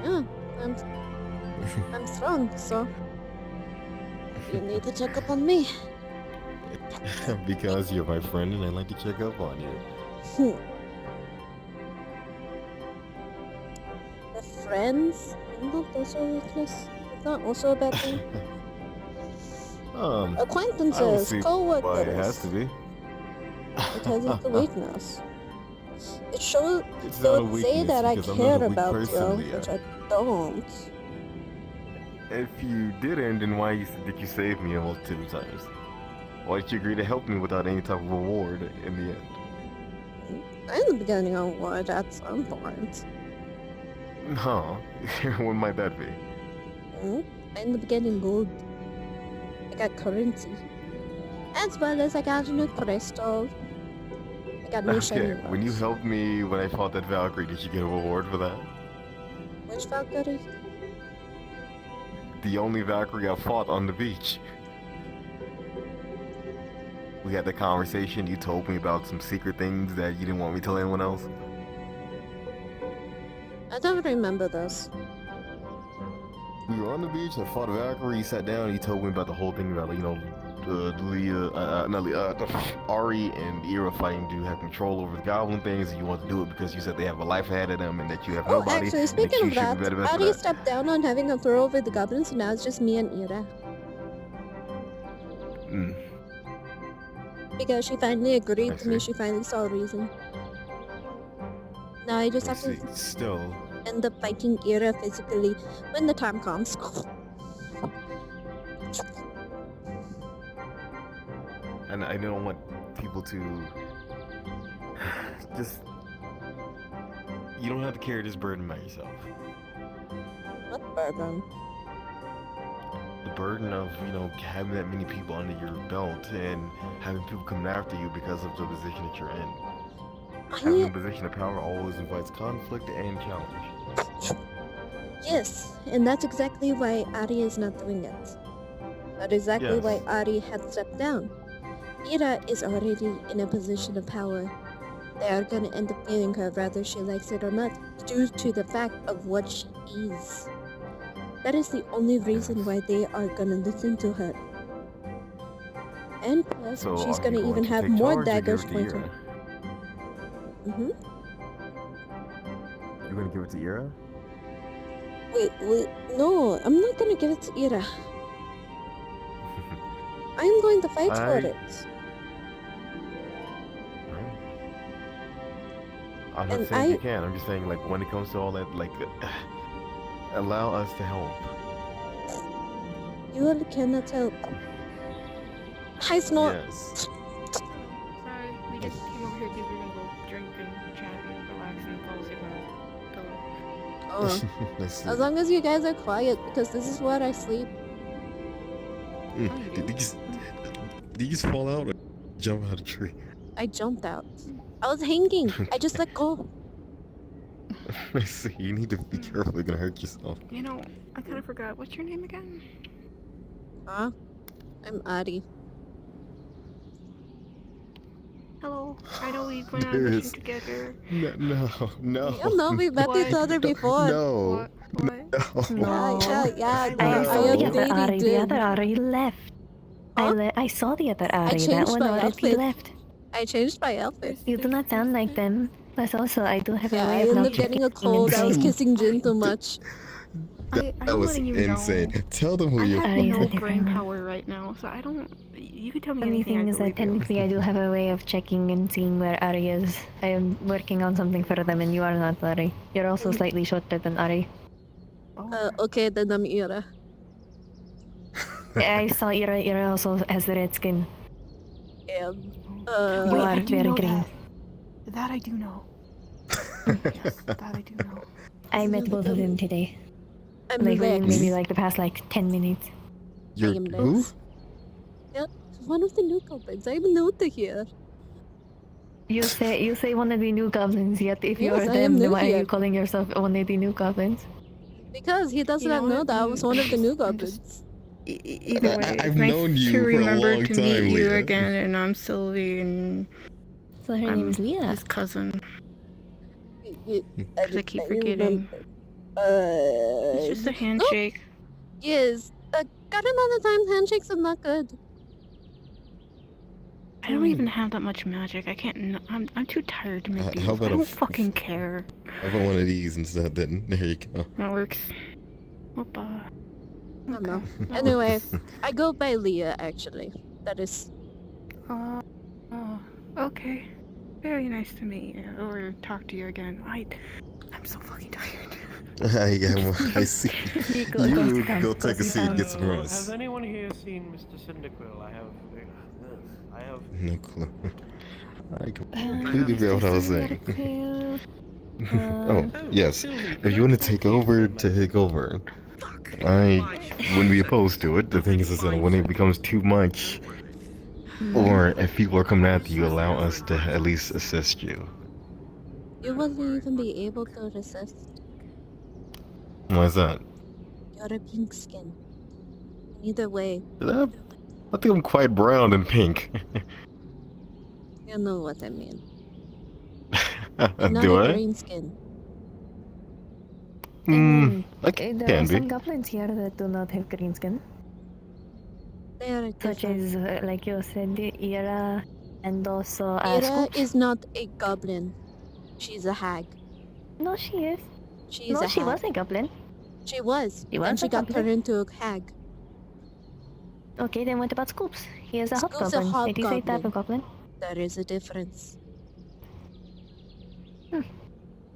Speaker 1: Yeah, I'm strong, so you need to check up on me.
Speaker 19: Because you're my friend and I like to check up on you.
Speaker 1: The friends, isn't that also a weakness? Is that also a bad thing?
Speaker 19: I don't
Speaker 1: Acquaintances,
Speaker 19: see
Speaker 1: co-workers.
Speaker 19: why it has to be.
Speaker 1: Because it's a weakness. It shows.
Speaker 19: It's
Speaker 1: They
Speaker 19: not a
Speaker 1: would say
Speaker 19: weakness
Speaker 1: that I
Speaker 19: because I'm not
Speaker 1: care
Speaker 19: a weak
Speaker 1: about
Speaker 19: person,
Speaker 1: you,
Speaker 19: Leah.
Speaker 1: which I don't.
Speaker 19: If you didn't, then why did you save me a multitude of times? Why did you agree to help me without any type of reward in the end?
Speaker 1: In the beginning, I would at some point.
Speaker 19: Huh? When might that be?
Speaker 1: In the beginning, gold. I got currency. As well as I got a new crystal. I got new shiny
Speaker 19: Okay, when you
Speaker 1: ones.
Speaker 19: helped me when I fought that Valkyrie, did you get a reward for that?
Speaker 1: Which Valkyrie?
Speaker 19: The only Valkyrie I fought on the beach. We had the conversation, you told me about some secret things that you didn't want me to tell anyone else.
Speaker 1: I don't remember this.
Speaker 19: We were on the beach, I fought a Valkyrie, you sat down, and you told me about the whole thing about, you know, Ari and Ira fighting to have control over the goblin things, and you want to do it because you said they have a life ahead of them and that you have
Speaker 1: Oh,
Speaker 19: nobody.
Speaker 1: actually,
Speaker 19: and
Speaker 1: speaking
Speaker 19: you
Speaker 1: of
Speaker 19: should
Speaker 1: that,
Speaker 19: be better for
Speaker 1: Ari
Speaker 19: that.
Speaker 1: stepped down on having a throw over the goblins, so now it's just me and Ira. Because she finally agreed to me, she finally saw a reason. Now I just have to
Speaker 19: Still.
Speaker 1: end up fighting Ira physically when the time comes.
Speaker 19: And I don't want people to just. You don't have to carry this burden by yourself.
Speaker 1: What burden?
Speaker 19: The burden of, you know, having that many people under your belt and having people coming after you because of the position that you're in. Having a position of power always invites conflict and challenge.
Speaker 1: Yes, and that's exactly why Ari is not doing it. That is exactly why Ari had stepped down. Ira is already in a position of power. They are gonna end up feeling her whether she likes it or not, due to the fact of what she is. That is the only reason why they are gonna listen to her. And plus,
Speaker 19: So
Speaker 1: she's
Speaker 19: are
Speaker 1: gonna
Speaker 19: you going
Speaker 1: even
Speaker 19: to
Speaker 1: have
Speaker 19: take
Speaker 1: more
Speaker 19: charge or give
Speaker 1: daggers
Speaker 19: it to
Speaker 1: pointed.
Speaker 19: Ira? You're gonna give it to Ira?
Speaker 1: Wait, no, I'm not gonna give it to Ira. I'm going to fight for it.
Speaker 19: I'm not
Speaker 1: And
Speaker 19: saying you can. I'm just saying, like, when it comes to all that, like, allow us to help.
Speaker 1: You all cannot help. Hi, Snort.
Speaker 19: Yes.
Speaker 3: Sorry, we just came over here because we're gonna go drink and chat and relax and fall asleep on a pillow.
Speaker 1: Oh.
Speaker 19: I see.
Speaker 1: As long as you guys are quiet, because this is where I sleep.
Speaker 19: Did you just fall out or jump out of a tree?
Speaker 1: I jumped out. I was hanging. I just let go.
Speaker 19: I see. You need to be careful. You're gonna hurt yourself.
Speaker 3: You know, I kind of forgot. What's your name again?
Speaker 1: Huh? I'm Ari.
Speaker 3: Hello. I know we went on a mission together.
Speaker 19: No.
Speaker 1: You know we met each other before.
Speaker 19: No.
Speaker 1: No. Yeah.
Speaker 21: I saw
Speaker 1: am
Speaker 21: the other
Speaker 1: dating
Speaker 21: Ari. The
Speaker 1: Jin.
Speaker 21: other Ari left. I saw the other Ari. That
Speaker 1: changed
Speaker 21: one
Speaker 1: my
Speaker 21: already
Speaker 1: outfit.
Speaker 21: left.
Speaker 1: I changed my outfit.
Speaker 21: You do not sound like them. Plus, also, I do have a
Speaker 1: Yeah, I
Speaker 21: way of
Speaker 1: ended
Speaker 21: not
Speaker 1: up getting a
Speaker 21: forgetting and
Speaker 1: cold. I was
Speaker 21: saying.
Speaker 1: kissing Jin too much.
Speaker 19: That was insane. Tell them who
Speaker 18: I
Speaker 19: you're.
Speaker 18: have
Speaker 10: Ari is
Speaker 18: no
Speaker 10: a different
Speaker 18: brain
Speaker 10: one.
Speaker 18: power right now, so I don't. You could tell me
Speaker 10: Funny
Speaker 18: anything.
Speaker 10: thing
Speaker 18: I
Speaker 10: is that
Speaker 18: believe you.
Speaker 10: technically I do have a way of checking and seeing where Ari is. I am working on something for them and you are not Ari. You're also slightly shorter than Ari.
Speaker 1: Okay, then I'm Ira.
Speaker 10: I saw Ira. Ira also has the red skin.
Speaker 1: And,
Speaker 10: You
Speaker 18: Wait, I
Speaker 10: are
Speaker 18: do
Speaker 10: very
Speaker 18: know
Speaker 10: green.
Speaker 18: that I do know. Yes, that I do know.
Speaker 10: I met both of them today.
Speaker 1: I'm
Speaker 10: Like
Speaker 1: Lex.
Speaker 10: maybe like the past like 10 minutes.
Speaker 1: I am Lex. Yep, one of the new goblins. I'm new to here.
Speaker 10: You say one of the new goblins, yet if you
Speaker 1: Yes,
Speaker 10: are
Speaker 1: I am
Speaker 10: them, then
Speaker 1: new
Speaker 10: why are
Speaker 1: here.
Speaker 10: you calling yourself one of the new goblins?
Speaker 1: Because he does not know that I was one of the new goblins.
Speaker 18: Either way,
Speaker 19: I've
Speaker 18: it's nice
Speaker 19: known you
Speaker 18: to
Speaker 19: for a
Speaker 18: remember
Speaker 19: long
Speaker 18: to
Speaker 19: time,
Speaker 18: meet you
Speaker 19: Leah.
Speaker 18: again, and I'm Sylvie, and
Speaker 10: so her
Speaker 18: I'm
Speaker 10: name is Leah.
Speaker 18: his cousin.
Speaker 1: I
Speaker 18: keep
Speaker 1: I
Speaker 18: forgetting.
Speaker 1: remember.
Speaker 18: It's just a
Speaker 1: Nope.
Speaker 18: handshake.
Speaker 1: Yes, got another time handshakes are not good.
Speaker 18: I don't even have that much magic. I can't. I'm too tired to make deals.
Speaker 19: How
Speaker 18: I
Speaker 19: about
Speaker 18: don't fucking care.
Speaker 19: How about one of these instead? Then there you go.
Speaker 18: That works. Opa.
Speaker 1: I don't know. Anyway, I go by Leah actually. That is.
Speaker 18: Oh, okay. Very nice to meet you, or talk to you again. I'm so fucking tired.
Speaker 19: I see. You go take a seat, get some
Speaker 6: Has
Speaker 19: rest.
Speaker 6: anyone here seen Mr. Cyndaquil? I have.
Speaker 19: No clue. I completely forgot what I was saying. Oh, yes. If you want to take over, take over. I wouldn't be opposed to it. The thing is that when it becomes too much, or if people are coming after you, allow us to at least assist you.
Speaker 1: You wouldn't even be able to resist.
Speaker 19: Why is that?
Speaker 1: You're a pink skin. Either way,
Speaker 19: I think I'm quite brown and pink.
Speaker 1: you know what I mean. You're not
Speaker 19: Do
Speaker 1: a
Speaker 19: I?
Speaker 1: green skin.
Speaker 19: I
Speaker 10: There
Speaker 19: can
Speaker 10: are some
Speaker 19: be.
Speaker 10: goblins here that do not have green skin.
Speaker 1: They are
Speaker 10: Such as, like you said, Ira, and also
Speaker 1: Ira
Speaker 10: Scoops.
Speaker 1: is not a goblin. She's a hag.
Speaker 10: No, she is.
Speaker 1: She's
Speaker 10: No,
Speaker 1: a
Speaker 10: she
Speaker 1: hag.
Speaker 10: was a goblin.
Speaker 1: She was.
Speaker 10: She
Speaker 1: Then
Speaker 10: was
Speaker 1: she
Speaker 10: a
Speaker 1: got
Speaker 10: goblin.
Speaker 1: turned into a hag.
Speaker 10: Okay, then what about Scoops? He is a
Speaker 1: Scoop's a
Speaker 10: hobgoblin. It is a type
Speaker 1: hobgoblin.
Speaker 10: of goblin.
Speaker 1: There is a difference.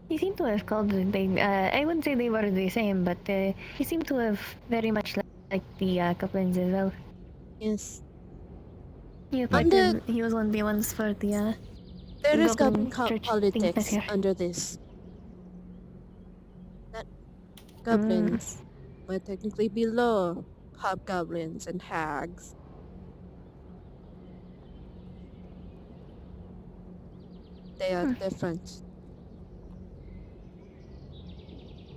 Speaker 10: He seemed to have called they. I wouldn't say they were the same, but he seemed to have very much like the goblins as well.
Speaker 1: Yes.
Speaker 10: He was, like he was one of the ones for the.
Speaker 1: There is
Speaker 10: goblin
Speaker 1: goblin
Speaker 10: church thing that's
Speaker 1: politics
Speaker 10: here.
Speaker 1: under this. That goblins were technically below hobgoblins and hags. They are different.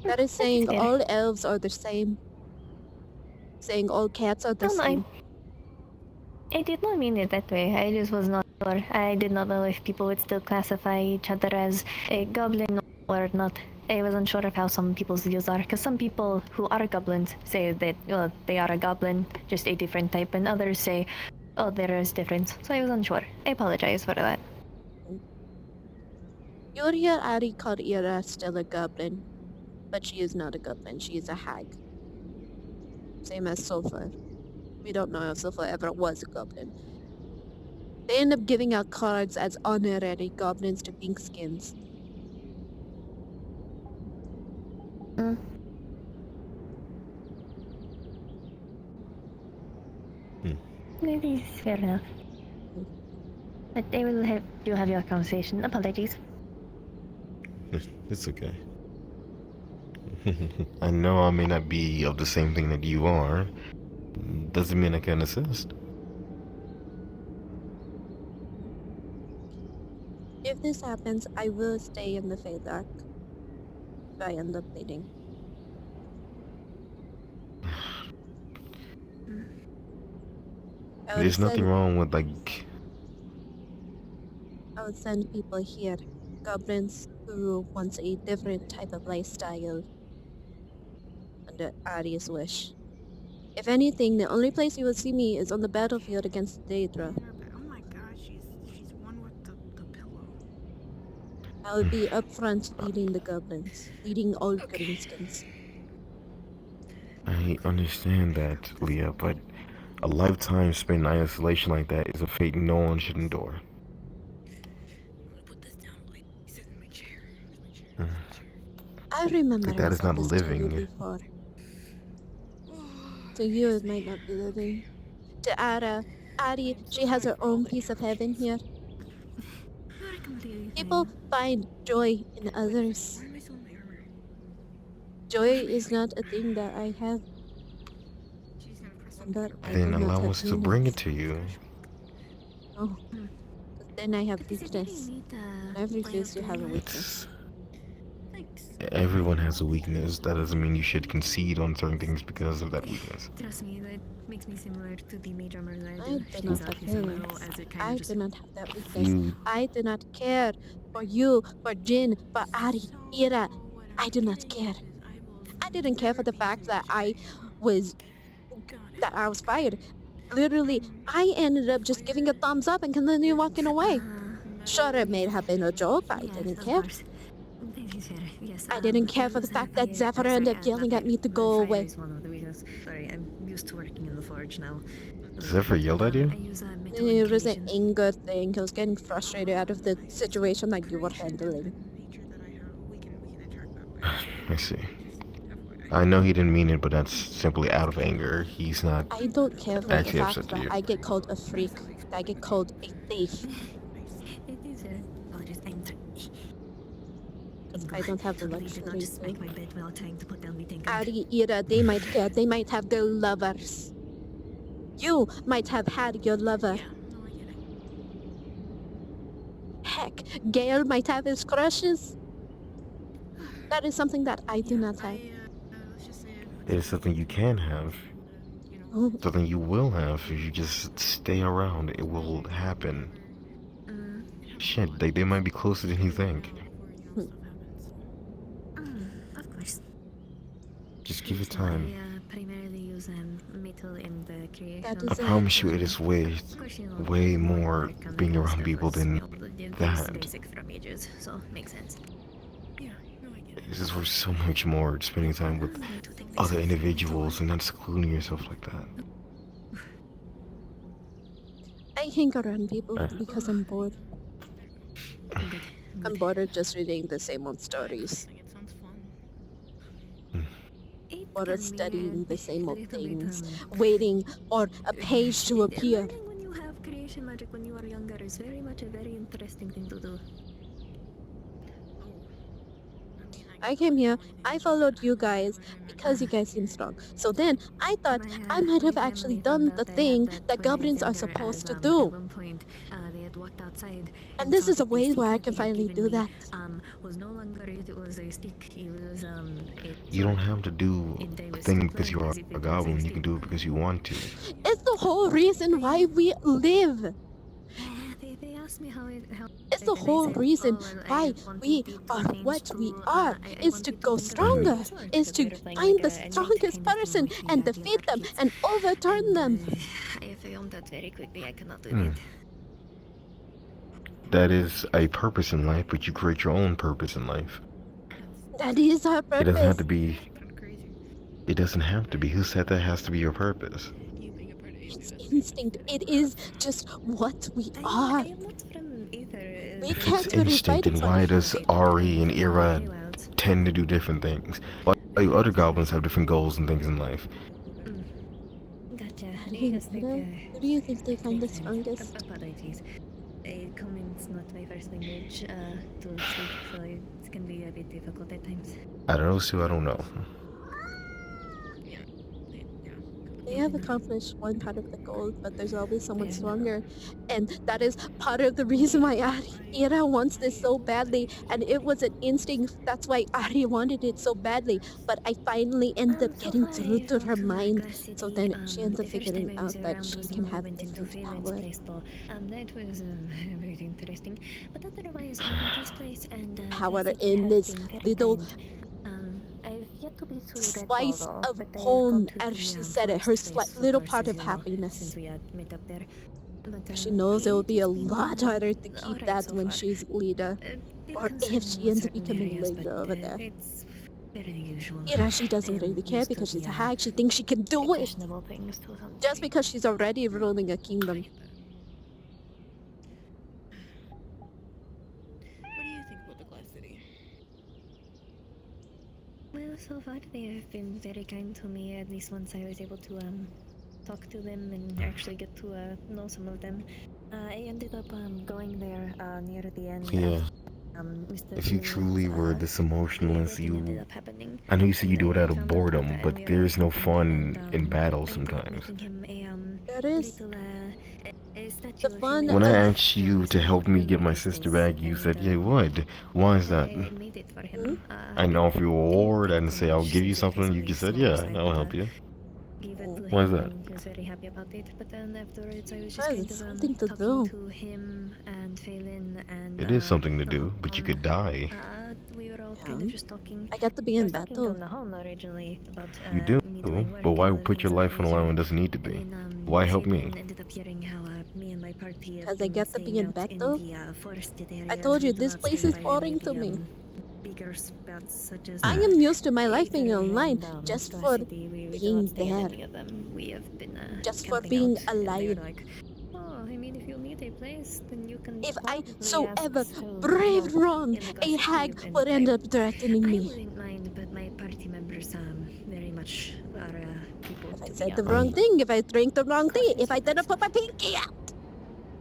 Speaker 1: That is saying
Speaker 10: fair.
Speaker 1: all elves are the same. Saying all cats are the
Speaker 10: No,
Speaker 1: same.
Speaker 10: I did not mean it that way. I just was not sure. I did not know if people would still classify each other as a goblin or not. I wasn't sure of how some people's views are, because some people who are goblins say that, well, they are a goblin, just a different type, and others say, oh, there is difference. So I was unsure. I apologize for that.
Speaker 1: You'll hear Ari called Ira still a goblin, but she is not a goblin. She is a hag. Same as Sulfur. We don't know if Sulfur ever was a goblin. They end up giving out cards as honorary goblins to pink skins.
Speaker 10: Maybe it's fair enough. But I will have you have your conversation. Apologies.
Speaker 19: It's okay. I know I may not be of the same thing that you are. Doesn't mean I can assist.
Speaker 1: If this happens, I will stay in the Feydark. If I end up bleeding.
Speaker 19: There's nothing wrong with like.
Speaker 1: I would send people here, goblins who want a different type of lifestyle under Ari's wish. If anything, the only place you will see me is on the battlefield against Daedra.
Speaker 5: Oh my god, she's one with the pillow.
Speaker 1: I will be up front leading the goblins, leading all greenskins.
Speaker 19: I understand that, Leah, but a lifetime spent in isolation like that is a fate no one should endure.
Speaker 1: I remember
Speaker 19: Like, that
Speaker 1: I
Speaker 19: is
Speaker 1: said
Speaker 19: not
Speaker 1: this to you
Speaker 19: living.
Speaker 1: before. To you, it might not be living. To Ari, she has her own piece of heaven here. People find joy in others. Joy is not a thing that I have. But I
Speaker 19: Then
Speaker 1: do not
Speaker 19: allow
Speaker 1: have
Speaker 19: us to bring it
Speaker 1: feelings.
Speaker 19: to you.
Speaker 1: Oh, 'cause then I have weakness. And I refuse to have a weakness.
Speaker 19: Everyone has a weakness. That doesn't mean you should concede on certain things because of that weakness.
Speaker 5: Trust me, that makes me similar to the mage armor that I
Speaker 1: I
Speaker 5: do.
Speaker 1: do not have feelings. I do not have that weakness.
Speaker 19: You
Speaker 1: I do not care for you, for Jin, for Ari, Ira. I do not care. I didn't care for the fact that was I was fired. Literally, I ended up just giving a thumbs up and continue walking away. Sure, it may have been a joke, but I didn't care. I didn't care for the fact that Zephyr ended up yelling at me to go away.
Speaker 5: Sorry, I'm used to working in the forge now.
Speaker 19: Zephyr yelled at you?
Speaker 1: It was an anger thing. He was getting frustrated out of the situation that you were handling.
Speaker 19: I see. I know he didn't mean it, but that's simply out of anger. He's not
Speaker 1: I don't care for the
Speaker 19: actually
Speaker 1: fact
Speaker 19: upset to
Speaker 1: that
Speaker 19: you.
Speaker 1: I get called a freak. That I get called a thief. I don't have the luxury to. Ari, Ira, they might care. They might have their lovers. You might have had your lover. Heck, Gale might have his crushes. That is something that I do not have.
Speaker 19: It is something you can have. Something you will have if you just stay around. It will happen. Shit, they might be closer than you think.
Speaker 5: Of course.
Speaker 19: Just give it time.
Speaker 5: I primarily use metal in the creation.
Speaker 19: I promise you, it is way more being around people than that.
Speaker 5: Basic from ages, so makes sense.
Speaker 19: This is for so much more, spending time with other individuals and not secluding yourself like that.
Speaker 1: I hang around people because I'm bored. I'm bored of just reading the same old stories. Bored of studying the same old things, waiting for a page to appear.
Speaker 5: When you have creation magic when you are younger is very much a very interesting thing to do.
Speaker 1: I came here, I followed you guys because you guys seem strong. So then I thought I might have actually done the thing that goblins are supposed to do.
Speaker 5: They had walked outside.
Speaker 1: And this is a way where I can finally do that.
Speaker 5: Was no longer it was a stick. It was
Speaker 19: You don't have to do a thing because you are a goblin. You can do it because you want to.
Speaker 1: It's the whole reason why we live.
Speaker 5: They asked me how
Speaker 1: It's the whole reason why we are what we are, is to go stronger, is to find the strongest person and defeat them and overturn them.
Speaker 5: I found that very quickly. I cannot do it.
Speaker 19: That is a purpose in life, but you create your own purpose in life.
Speaker 1: That is our purpose.
Speaker 19: It doesn't have to be. It doesn't have to be. Who said that has to be your purpose?
Speaker 1: It's instinct. It is just what we are. We can't
Speaker 19: It's instinct, and why does Ari and Ira tend to do different things? Why do other goblins have different goals and things in life?
Speaker 5: Gotcha.
Speaker 1: Who do you think they find the strongest?
Speaker 5: Apologies. Comment's not my first language to speak, so it can be a bit difficult at times.
Speaker 19: I don't know, Sue. I don't know.
Speaker 1: They have accomplished one part of the goal, but there's always someone stronger. And that is part of the reason why Ira wants this so badly. And it was an instinct. That's why Ari wanted it so badly. But I finally ended up getting through to her mind. So then she ends up figuring out that she can have infinite power.
Speaker 5: That was very interesting. But otherwise, I went this place and
Speaker 1: Power in this little
Speaker 5: I've yet to be
Speaker 1: slice of home, as she said it, her little part of happiness. She knows it will be a lot harder to keep that when she's leader, or if she ends up becoming leader over there.
Speaker 7: Very usual.
Speaker 1: You know, she doesn't really care because she's a hag. She thinks she can do it.
Speaker 7: Things to some
Speaker 1: Just because she's already ruling a kingdom.
Speaker 20: What do you think about the Glass City?
Speaker 7: Well, so far they have been very kind to me. At least once I was able to talk to them and actually get to know some of them. I ended up going there near the end.
Speaker 19: Yeah.
Speaker 7: Mr.
Speaker 19: If you truly were this emotionless,
Speaker 7: ended up happening.
Speaker 19: I know you said you do it out of
Speaker 7: found
Speaker 19: boredom,
Speaker 7: and
Speaker 19: but
Speaker 7: we were
Speaker 19: there's no
Speaker 7: talking,
Speaker 19: fun
Speaker 7: and,
Speaker 19: in battle
Speaker 7: I ended up
Speaker 19: sometimes.
Speaker 7: making him a
Speaker 1: There is.
Speaker 7: little a statue
Speaker 1: The
Speaker 7: of
Speaker 1: fun
Speaker 7: him.
Speaker 19: When I
Speaker 1: of
Speaker 19: asked you to help me get my sister back, you said, "Yeah, would." Why is that?
Speaker 7: I made it for him.
Speaker 19: I didn't offer you a reward. I didn't say I'll give you something. You just said, "Yeah, I'll help you."
Speaker 7: Gave it to
Speaker 19: Why is
Speaker 7: him,
Speaker 19: that?
Speaker 7: and he was very happy about it. But then afterwards, I was just
Speaker 1: Guys,
Speaker 7: kind
Speaker 1: it's
Speaker 7: of
Speaker 1: something to
Speaker 7: talking
Speaker 1: do.
Speaker 7: to him and Phelan and
Speaker 19: It is something to do, but you could die.
Speaker 7: we were all kind of just talking.
Speaker 1: I get to be
Speaker 7: I
Speaker 1: in
Speaker 7: was talking to
Speaker 1: battle.
Speaker 7: Nahon originally about
Speaker 19: You do,
Speaker 7: me doing work
Speaker 19: but why
Speaker 7: and
Speaker 19: put your
Speaker 7: things
Speaker 19: life on the
Speaker 7: like
Speaker 19: line
Speaker 7: that.
Speaker 19: when it doesn't need to
Speaker 7: And
Speaker 19: be?
Speaker 7: then,
Speaker 19: Why help me?
Speaker 7: Phelan ended up hearing how me and my party have
Speaker 1: Because I
Speaker 7: been
Speaker 1: get to be
Speaker 7: staying
Speaker 1: in
Speaker 7: out
Speaker 1: battle.
Speaker 7: in the forested area.
Speaker 1: I told you, this
Speaker 7: not
Speaker 1: place is
Speaker 7: surrounded by any
Speaker 1: boring
Speaker 7: of
Speaker 1: to
Speaker 7: the,
Speaker 1: me.
Speaker 7: bigger spots such as
Speaker 1: I am used to my life being
Speaker 7: Aether
Speaker 1: online
Speaker 7: and,
Speaker 1: just
Speaker 7: Glass
Speaker 1: for
Speaker 7: City. We do
Speaker 1: being
Speaker 7: not stay at
Speaker 1: there.
Speaker 7: any of them. We have been
Speaker 1: Just for
Speaker 7: camping
Speaker 1: being
Speaker 7: out, and they were
Speaker 1: alive.
Speaker 7: like, oh, I mean, if you need a place, then you can
Speaker 1: If I
Speaker 7: probably
Speaker 1: so
Speaker 7: ask
Speaker 1: ever
Speaker 7: to
Speaker 1: brave
Speaker 7: help
Speaker 1: wrong,
Speaker 7: in the
Speaker 1: a
Speaker 7: Glass
Speaker 1: hag
Speaker 7: City, and
Speaker 1: would end up threatening
Speaker 7: I
Speaker 1: me.
Speaker 7: wouldn't mind, but my party members very much are people
Speaker 1: If I
Speaker 7: to
Speaker 1: said
Speaker 7: be
Speaker 1: the wrong thing, if I drank the wrong thing, if I didn't put my pinky out.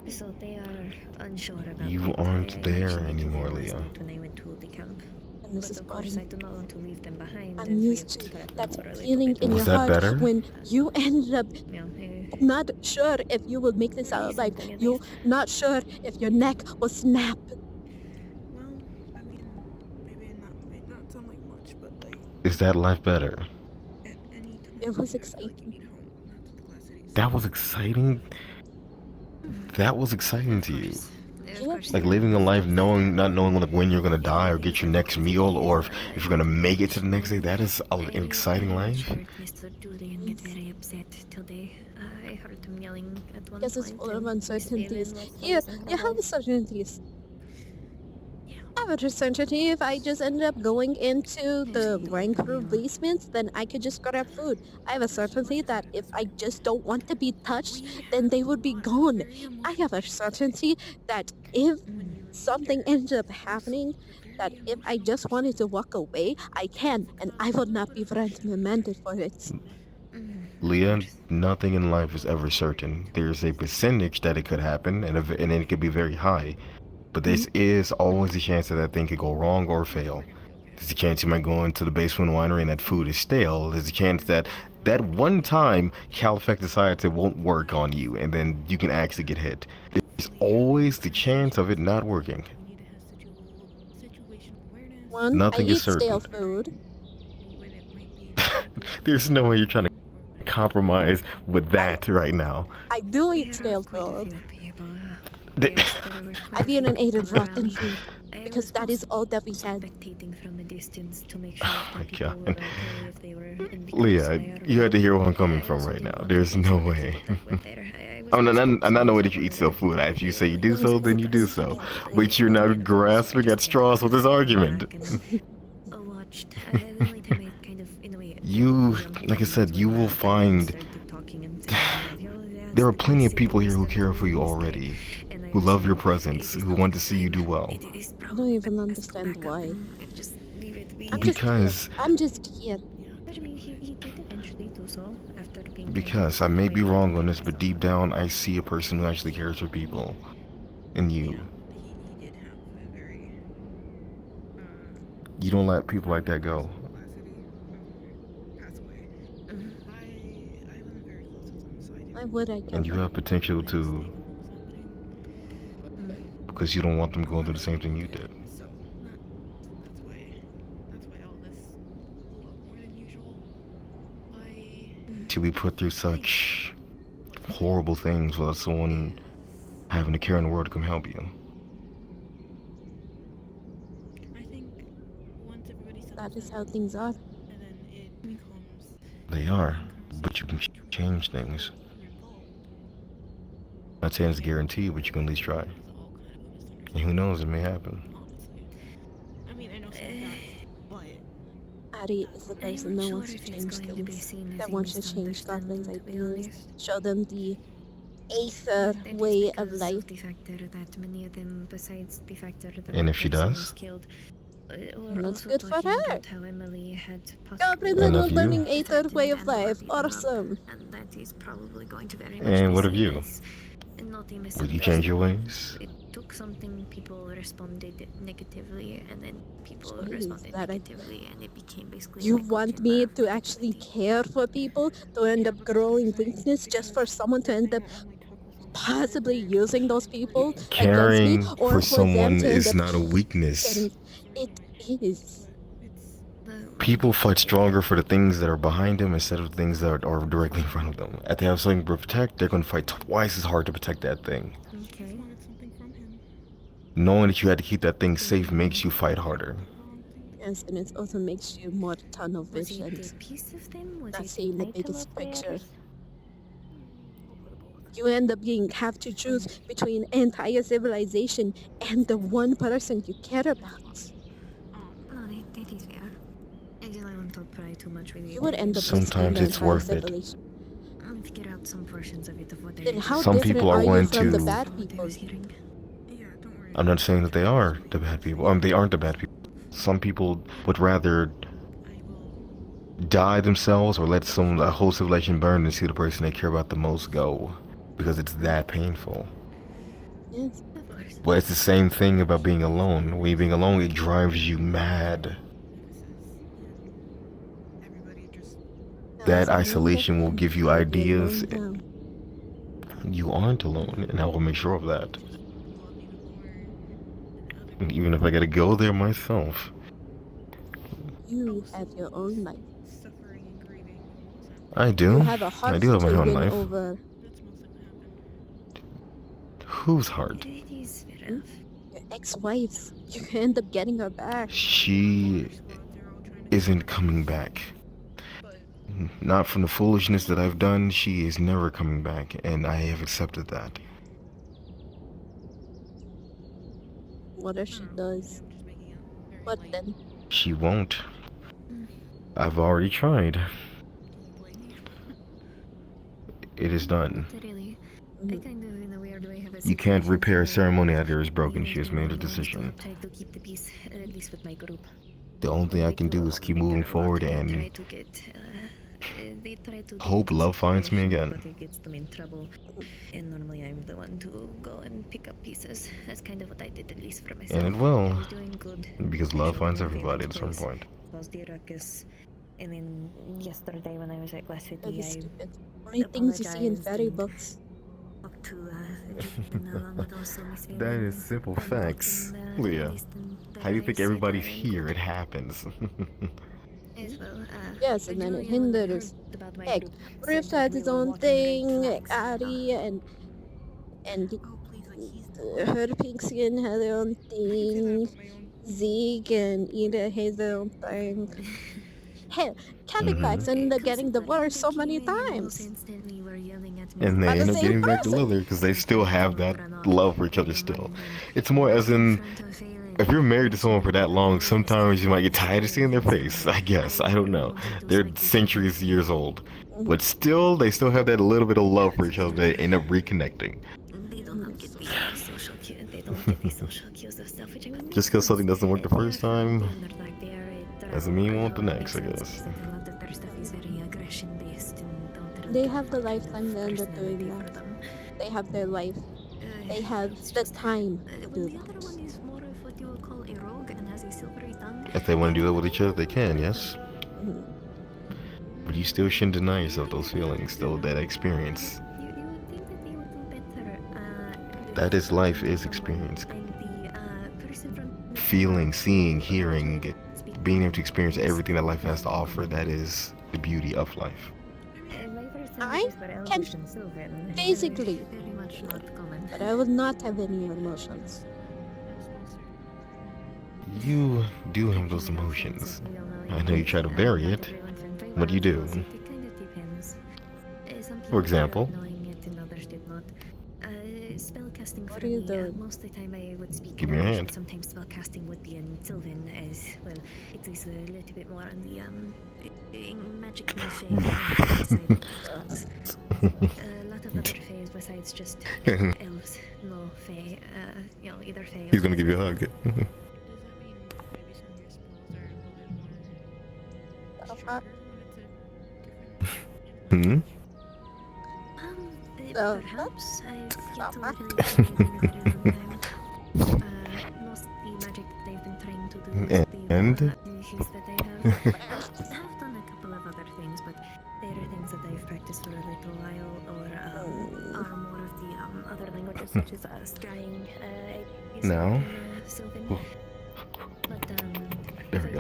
Speaker 7: So they are unsure about
Speaker 19: You
Speaker 7: it.
Speaker 19: aren't
Speaker 7: I
Speaker 19: there
Speaker 7: mentioned it to
Speaker 19: anymore,
Speaker 7: them last
Speaker 19: Leah.
Speaker 7: night when I went to the camp.
Speaker 1: And this
Speaker 7: But
Speaker 1: is
Speaker 7: of course,
Speaker 1: boring.
Speaker 7: I do not want to leave them behind.
Speaker 1: I'm
Speaker 7: as we
Speaker 1: used
Speaker 7: have
Speaker 1: to
Speaker 7: threatened
Speaker 1: that
Speaker 7: for a little
Speaker 1: feeling
Speaker 7: bit.
Speaker 1: in
Speaker 19: Was
Speaker 1: your
Speaker 19: that
Speaker 1: heart
Speaker 19: better?
Speaker 1: when you ended up
Speaker 7: Yeah,
Speaker 1: not sure if you would make this out alive. You not sure if your neck will snap.
Speaker 20: Well, I mean, maybe might not sound like much, but like
Speaker 19: Is that life better?
Speaker 20: at any time
Speaker 1: It was
Speaker 20: you
Speaker 1: exciting.
Speaker 20: need home, not to the Glass City.
Speaker 19: That was exciting? That was exciting to you?
Speaker 7: Of course,
Speaker 19: Like living a life not knowing like when you're gonna die or get your next meal or if you're gonna make it to the next day, that is an exciting life?
Speaker 7: heard Mr. Julian get very upset today. I heard him yelling at one
Speaker 1: Guess it's
Speaker 7: point.
Speaker 1: full of
Speaker 7: and Miss
Speaker 1: uncertainties.
Speaker 7: Phelan was
Speaker 1: Here,
Speaker 7: praising
Speaker 1: you
Speaker 7: her
Speaker 1: have
Speaker 7: all.
Speaker 1: certainties. I have a certainty if I just ended up going into the rank room basements, then I could just grab food. I have a certainty that if I just don't want to be touched, then they would be gone. I have a certainty that if something ends up happening, that if I just wanted to walk away, I can, and I would not be reprimanded for it.
Speaker 19: Leah, nothing in life is ever certain. There's a percentage that it could happen, and it could be very high. But there is always a chance that that thing could go wrong or fail. There's a chance you might go into the basement winery and that food is stale. There's a chance that that one time Califect decides it won't work on you, and then you can actually get hit. There's always the chance of it not working.
Speaker 1: One,
Speaker 19: Nothing
Speaker 1: I
Speaker 19: is
Speaker 1: eat stale
Speaker 19: certain.
Speaker 1: food.
Speaker 19: There's no way you're trying to compromise with that right now.
Speaker 1: I do eat stale food. I've even eaten rotten food because that is all that we had.
Speaker 7: From a distance to make sure
Speaker 19: Oh my
Speaker 7: that people were
Speaker 19: god.
Speaker 7: okay if they were in the
Speaker 19: Leah, you had to hear where I'm coming from right now. There's no way. I'm not no way that you eat stale food. If you say you do so, then you do so. But you're now grasping at straws with this argument.
Speaker 7: watched. The only time I kind of, in a way,
Speaker 19: You, like I said, you will find there are plenty of people here who care for you already, who love your presence, who want to see you do well.
Speaker 1: I don't even understand why.
Speaker 19: Because
Speaker 1: I'm just here.
Speaker 7: But I mean, he did eventually do so after being
Speaker 19: Because I may be wrong on this, but deep down I see a person who actually cares for people. And you. You don't let people like that go.
Speaker 1: Why would I
Speaker 19: And you have potential to, because you don't want them going through the same thing you did. To be put through such horrible things without someone having to care in the world to come help you.
Speaker 1: That is how things are.
Speaker 19: They are, but you can change things. Not saying it's a guarantee, but you can at least try. And who knows, it may happen.
Speaker 1: Addie is the person that wants to change things, that wants to change goblins' ideas, show them the Aether way of life.
Speaker 7: The factor that many of them, besides the factor that
Speaker 19: And if she
Speaker 7: Jackson
Speaker 19: does?
Speaker 7: was killed, were
Speaker 1: And that's
Speaker 7: also
Speaker 1: good for
Speaker 7: talking
Speaker 1: her.
Speaker 7: about how Emily had
Speaker 1: Goblin
Speaker 19: And
Speaker 1: Little
Speaker 19: of you?
Speaker 1: learning Aether way of life. Awesome.
Speaker 7: and that is probably going to very much
Speaker 19: And
Speaker 7: be
Speaker 19: what of
Speaker 7: seen
Speaker 19: you?
Speaker 7: as not a
Speaker 19: Would you change your ways?
Speaker 7: It took something, people responded negatively, and then people
Speaker 1: Jeez,
Speaker 7: responded
Speaker 1: that
Speaker 7: negatively, and it became basically
Speaker 1: You
Speaker 7: like,
Speaker 1: want me to actually care for people to end up growing weakness just for someone to end up possibly using those people against me,
Speaker 19: Caring
Speaker 1: or
Speaker 19: for
Speaker 1: for them
Speaker 19: someone
Speaker 1: to end
Speaker 19: is
Speaker 1: up
Speaker 19: not a weakness.
Speaker 1: getting... It is.
Speaker 19: People fight stronger for the things that are behind them instead of things that are directly in front of them. If they have something to protect, they're going to fight twice as hard to protect that thing.
Speaker 7: Okay.
Speaker 19: Knowing that you had to keep that thing safe makes you fight harder.
Speaker 1: Yes, and it also makes you more tunnel
Speaker 7: Was it
Speaker 1: visioned.
Speaker 7: a piece of them? Was
Speaker 1: Not
Speaker 7: it
Speaker 1: seeing
Speaker 7: an
Speaker 1: the
Speaker 7: item
Speaker 1: biggest
Speaker 7: of
Speaker 1: picture.
Speaker 7: theirs?
Speaker 1: You end up have to choose between entire civilization and the one person you care about.
Speaker 7: No, that is fair. Actually, I won't pry too much with
Speaker 1: You would end up risking
Speaker 19: Sometimes
Speaker 1: the
Speaker 19: it's
Speaker 1: entire
Speaker 19: worth it.
Speaker 1: civilization.
Speaker 7: I'll figure out some portions of it of what
Speaker 1: Then how
Speaker 19: Some
Speaker 1: different
Speaker 19: people are
Speaker 1: are you
Speaker 19: willing
Speaker 1: from the
Speaker 19: to-
Speaker 1: bad people?
Speaker 19: I'm not saying that they are the bad people. They aren't the bad people. Some people would rather die themselves or let a whole civilization burn than see the person they care about the most go, because it's that painful.
Speaker 1: Yes.
Speaker 19: But it's the same thing about being alone. When you're being alone, it drives you mad. That isolation will give you ideas. You aren't alone, and I will make sure of that. Even if I gotta go there myself.
Speaker 1: You have your own life.
Speaker 19: I do.
Speaker 1: You have a heart
Speaker 19: I do have my
Speaker 1: to
Speaker 19: own
Speaker 1: win
Speaker 19: life.
Speaker 1: over.
Speaker 19: Whose heart?
Speaker 1: Your ex-wife. You end up getting her back.
Speaker 19: She isn't coming back. Not from the foolishness that I've done. She is never coming back, and I have accepted that.
Speaker 1: What if she does? What then?
Speaker 19: She won't. I've already tried. It is done.
Speaker 7: Really, I kind of in a weird way have a
Speaker 19: You can't
Speaker 7: situation
Speaker 19: repair a
Speaker 7: where
Speaker 19: ceremony after it's broken.
Speaker 7: I
Speaker 19: She has
Speaker 7: really
Speaker 19: made a
Speaker 7: want to
Speaker 19: decision.
Speaker 7: try to keep the peace, at least with my group.
Speaker 19: The only thing I can do is keep moving forward
Speaker 7: Try
Speaker 19: and
Speaker 7: to get, they try to
Speaker 19: hope
Speaker 7: get
Speaker 19: love finds me
Speaker 7: separation,
Speaker 19: again.
Speaker 7: But it gets them in trouble, and normally I'm the one to go and pick up pieces. That's kind of what I did, at least for myself.
Speaker 19: And it will,
Speaker 7: I was doing good.
Speaker 19: because love finds everybody at some point.
Speaker 7: Caused the ruckus, and then yesterday when I was at Glass City,
Speaker 1: That is
Speaker 7: I
Speaker 1: stupid. Only things you see in fairy books.
Speaker 7: talked to along with also Miss
Speaker 19: That
Speaker 7: Valen
Speaker 19: is simple
Speaker 7: and
Speaker 19: facts.
Speaker 7: talked in,
Speaker 19: Leah,
Speaker 7: at least in the
Speaker 19: how do you think
Speaker 7: eyes,
Speaker 19: everybody's
Speaker 7: and
Speaker 19: here? It happens.
Speaker 7: as well.
Speaker 1: Yes, and then it hinders. Heck, Rift had his own thing, Addie and her pink skin had their own thing. Zeke and Ida had their own thing. Hell, Califax ended up getting divorced so many times.
Speaker 19: And they
Speaker 1: By the
Speaker 19: end up
Speaker 1: same
Speaker 19: getting back
Speaker 1: person.
Speaker 19: together because they still have that love for each other still. It's more as in, if you're married to someone for that long, sometimes you might get tired of seeing their face, I guess. I don't know. They're centuries, years old. But still, they still have that little bit of love for each other. They end up reconnecting.
Speaker 7: They don't get the social cue. They don't get the social cues of stuff, which I mean,
Speaker 19: Just because something doesn't work the first time,
Speaker 7: like they are
Speaker 19: doesn't mean it won't the next, I guess.
Speaker 7: a lot of their stuff is very aggression based and don't really
Speaker 1: They
Speaker 7: get
Speaker 1: have the lifetime to end up doing that. They have their life. They have the time to do
Speaker 7: the other
Speaker 1: that.
Speaker 7: one is more of what you would call a rogue and has a silvery tongue.
Speaker 19: If they want to do that with each other, they can, yes?
Speaker 1: Mhm.
Speaker 19: But you still shouldn't deny yourself those feelings, though, that experience.
Speaker 7: You would think that they would do better.
Speaker 19: That is life, is experience.
Speaker 7: The person from
Speaker 19: Feeling, seeing, hearing, being able to experience everything that life has to offer, that is the beauty of life.
Speaker 1: I can basically,
Speaker 7: very much not common.
Speaker 1: but I would not have any emotions.
Speaker 19: You do have those emotions. I know you try to bury it, but you do.
Speaker 7: It kind of depends. Some
Speaker 19: For
Speaker 7: people
Speaker 19: example?
Speaker 7: ended up knowing it and others did not. Spellcasting
Speaker 1: What are you doing?
Speaker 7: Most of the time I would speak
Speaker 19: Give me a
Speaker 7: English,
Speaker 19: hand.
Speaker 7: but sometimes spellcasting would be in Sylvan as well. It is a little bit more on the magic side of a lot of other fays besides just elves. No fae, either fae.
Speaker 19: He's gonna give you a hug. Hmm?
Speaker 7: Perhaps I've yet to really try it in a very long time. Most the magic that they've been trying to do is
Speaker 19: And?
Speaker 7: the issues that they have. I've done a couple of other things, but they are things that I've practiced for a little while, or are more of the other languages such as scrying.
Speaker 19: No.
Speaker 7: Sylvan. But
Speaker 19: There we go.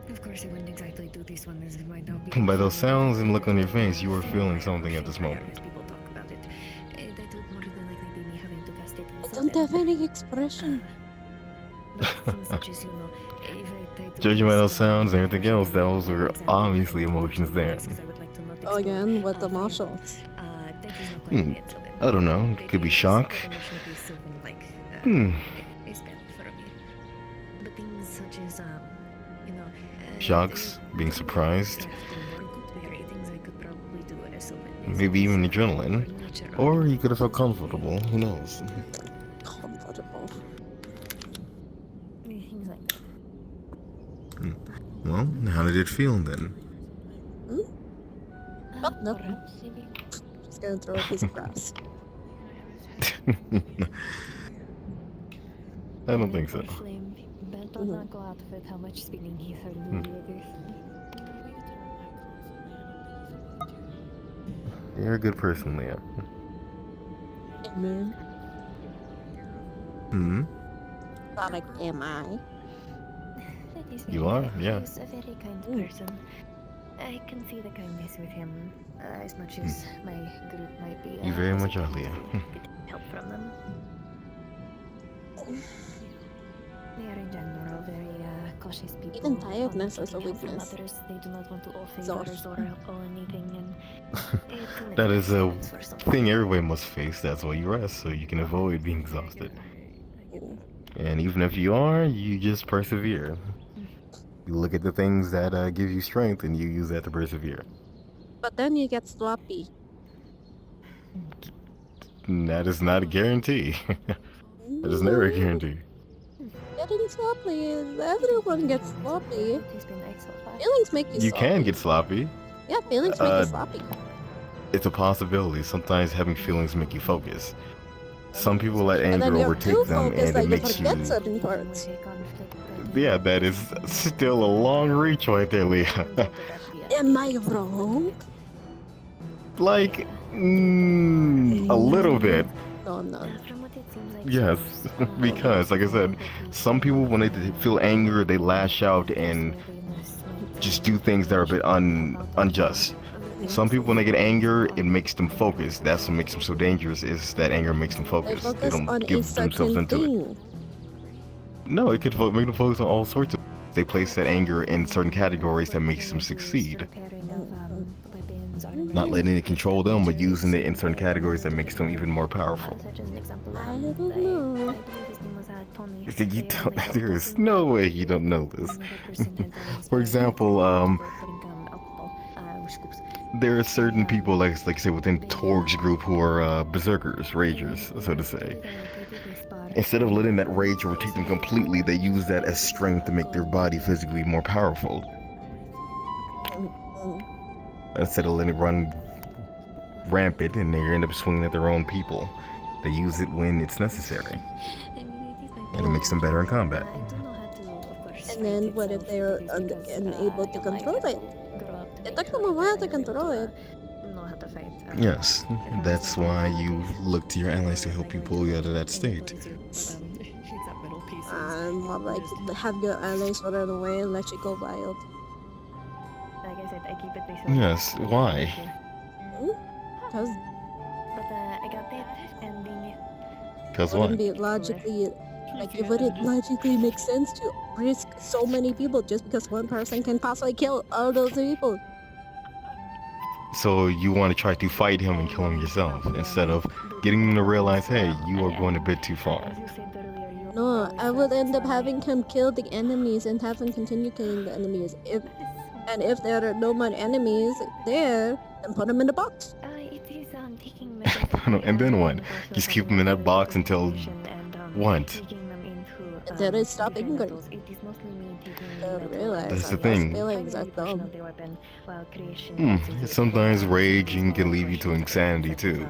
Speaker 7: of course, I wouldn't exactly do this one as it might not be.
Speaker 19: By those sounds and look on your face, you are feeling something at this moment.
Speaker 7: People talk about it. That would more than likely be me having to cast it.
Speaker 1: I don't have any expression.
Speaker 7: Such as, you know, if I try to
Speaker 19: Judging by those sounds and everything else, those are obviously emotions there.
Speaker 1: Again, with the marshals.
Speaker 19: I don't know. It could be shock.
Speaker 7: But things such as, you know,
Speaker 19: Shocks, being surprised,
Speaker 7: things I could probably do at a Sylvan.
Speaker 19: maybe even adrenaline. Or you could have felt comfortable, who knows?
Speaker 1: Comfortable.
Speaker 7: Things like that.
Speaker 19: Well, how did it feel then?
Speaker 1: Oh, nope. Just gonna throw a piece of grass.
Speaker 19: I don't think so.
Speaker 7: Ben does not go out with how much spinning he heard me do.
Speaker 19: You're a good person, Leah.
Speaker 1: Amen.
Speaker 19: Hmm?
Speaker 1: Sonic, am I?
Speaker 19: You are? Yeah.
Speaker 7: He's a very kind person. I can see the kindness with him, as much as my group might be.
Speaker 19: You very much are, Leah.
Speaker 7: Help from them. They are in general very cautious people.
Speaker 1: Even tiredness is a
Speaker 7: Taking help from
Speaker 1: weakness.
Speaker 7: others, they do not want to owe favors
Speaker 1: Exhaustion.
Speaker 7: or anything, and
Speaker 19: That is a thing everybody must face. That's why you rest, so you can avoid being exhausted. And even if you are, you just persevere. You look at the things that give you strength and you use that to persevere.
Speaker 1: But then you get sloppy.
Speaker 19: And that is not a guarantee. That is never a guarantee.
Speaker 1: Getting sloppy, everyone gets sloppy. Feelings make you
Speaker 19: You
Speaker 1: sloppy.
Speaker 19: can get sloppy.
Speaker 1: Yeah, feelings make you sloppy.
Speaker 19: It's a possibility. Sometimes having feelings make you focus. Some people let
Speaker 1: And then
Speaker 19: anger
Speaker 1: you're too
Speaker 19: overtake them
Speaker 1: focused
Speaker 19: and
Speaker 1: that
Speaker 19: it
Speaker 1: you
Speaker 19: makes
Speaker 1: forget
Speaker 19: you...
Speaker 1: certain parts.
Speaker 19: Yeah, that is still a long reach right there, Leah.
Speaker 1: Am I wrong?
Speaker 19: Like, a little bit.
Speaker 1: No, I'm not.
Speaker 19: Yes, because, like I said, some people, when they feel anger, they lash out and just do things that are a bit unjust. Some people, when they get anger, it makes them focus. That's what makes them so dangerous, is that anger makes them
Speaker 1: They
Speaker 19: focus. They
Speaker 1: focus
Speaker 19: don't
Speaker 1: on a
Speaker 19: give themselves
Speaker 1: certain
Speaker 19: into it.
Speaker 1: thing.
Speaker 19: No, it could make them focus on all sorts of... They place that anger in certain categories that makes them succeed. Not letting it control them, but using it in certain categories that makes them even more powerful.
Speaker 1: I don't know.
Speaker 19: You don't, there is no way you don't know this. For example, there are certain people, like say within Torg's group, who are berserkers, ragers, so to say. Instead of letting that rage overtake them completely, they use that as strength to make their body physically more powerful. Instead of letting it run rampant and they end up swinging at their own people, they use it when it's necessary. And it makes them better in combat.
Speaker 1: And then what if they're unable to control it? It took them a while to control it.
Speaker 19: Yes, that's why you look to your allies to help you pull you out of that state.
Speaker 1: More like have your allies run away and let you go wild.
Speaker 7: Like I said, I keep it basically.
Speaker 19: Yes, why?
Speaker 1: Because
Speaker 7: But I got that ending.
Speaker 19: Because
Speaker 1: wouldn't
Speaker 19: what?
Speaker 1: be logically, like it wouldn't logically make sense to risk so many people just because one person can possibly kill all those people.
Speaker 19: So you want to try to fight him and kill him yourself instead of getting them to realize, hey, you are going a bit too far.
Speaker 1: No, I would end up having him kill the enemies and have him continue killing the enemies. If there are no more enemies there, then put him in the box.
Speaker 19: And then what? Just keep him in that box until what?
Speaker 1: Until they stop angry. Realize
Speaker 19: That's the
Speaker 1: our
Speaker 19: thing.
Speaker 1: feelings are dumb.
Speaker 19: Sometimes raging can lead you to insanity too.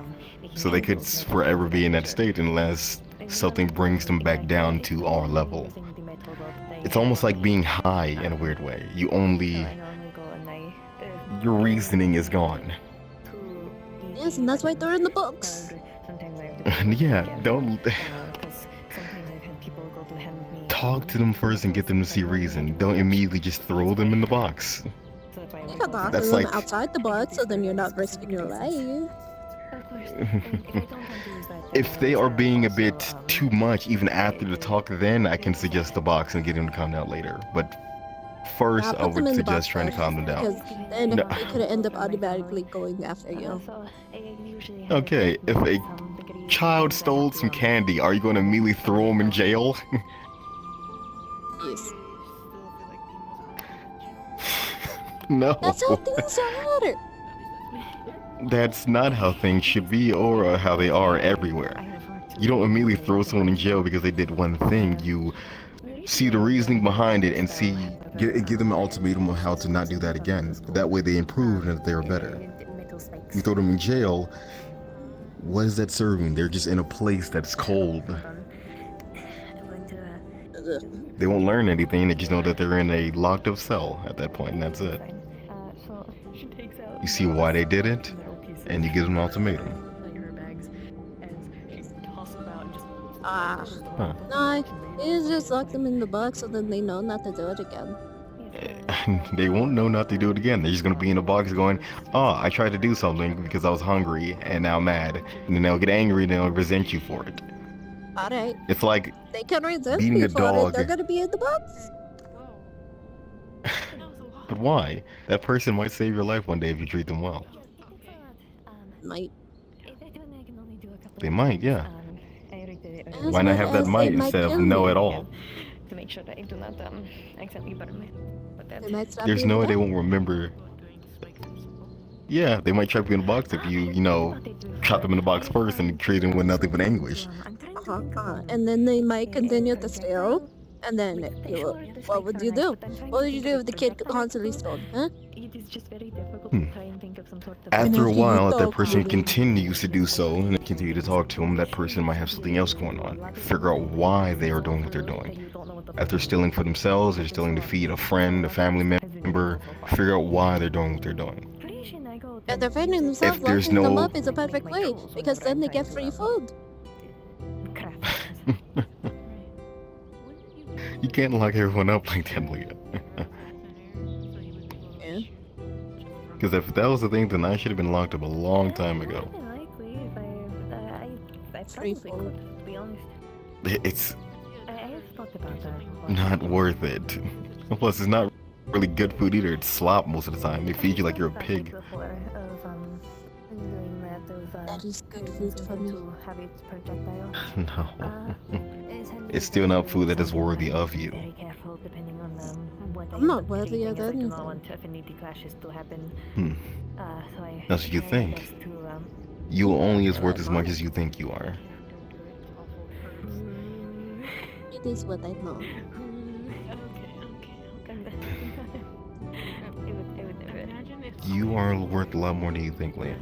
Speaker 19: So they could forever be in that state unless something brings them back down to our level. It's almost like being high in a weird way. Your reasoning is gone.
Speaker 1: Yes, and that's why they're in the books.
Speaker 19: Yeah, don't talk to them first and get them to see reason. Don't immediately just throw them in the box.
Speaker 1: You can talk to them outside the box, so then you're not risking your life.
Speaker 19: If they are being a bit too much, even after the talk, then I can suggest the box and get them to calm down later. But first, I would suggest trying to calm them down.
Speaker 1: Because then they could end up automatically going after you.
Speaker 19: Okay, if a child stole some candy, are you going to immediately throw them in jail?
Speaker 1: Yes.
Speaker 19: No.
Speaker 1: That's how things are.
Speaker 19: That's not how things should be or how they are everywhere. You don't immediately throw someone in jail because they did one thing. You see the reasoning behind it and give them an ultimatum on how to not do that again. That way they improve and they're better. You throw them in jail, what is that serving? They're just in a place that's cold. They won't learn anything, they just know that they're in a locked up cell at that point, and that's it. You see why they did it, and you give them an ultimatum.
Speaker 1: No, you just lock them in the box so then they know not to do it again.
Speaker 19: They won't know not to do it again. They're just gonna be in a box going, oh, I tried to do something because I was hungry and now I'm mad. And then they'll get angry and they'll resent you for it.
Speaker 1: Alright.
Speaker 19: It's like
Speaker 1: they can resent
Speaker 19: beating
Speaker 1: me
Speaker 19: a
Speaker 1: for
Speaker 19: dog.
Speaker 1: it. They're gonna be in the box.
Speaker 19: But why? That person might save your life one day if you treat them well.
Speaker 1: Might.
Speaker 19: They might, yeah. Why not have that might instead of no at all?
Speaker 7: To make sure that I do not accept me
Speaker 19: There's no way they won't remember. Yeah, they might trap you in a box if you trap them in the box first and treat them with nothing but anguish.
Speaker 1: And then they might continue to steal. And then, what would you do? What would you do if the kid constantly stole? Huh?
Speaker 7: It is just very difficult to try and think of some sort of...
Speaker 19: After a while, if that person continues to do so and they continue to talk to him, that person might have something else going on. Figure out why they are doing what they're doing. If they're stealing for themselves, they're stealing to feed a friend, a family member, figure out why they're doing what they're doing.
Speaker 1: If they're feeding themselves, locking them up is a perfect way, because then they get free food.
Speaker 19: You can't lock everyone up like that, Leah.
Speaker 1: Yeah.
Speaker 19: Because if that was the thing, then I should have been locked up a long time ago.
Speaker 1: Free food.
Speaker 7: To be honest.
Speaker 19: It's
Speaker 7: I have thought about that.
Speaker 19: not worth it. Plus, it's not really good food either. It's slop most of the time. They feed you like you're a pig.
Speaker 1: That is good food for me.
Speaker 19: No. It's still not food that is worthy of you.
Speaker 1: I'm not worthy of anything.
Speaker 19: That's what you think. You are only as worth as much as you think you are.
Speaker 1: It is what I know.
Speaker 19: You are worth a lot more than you think, Leah.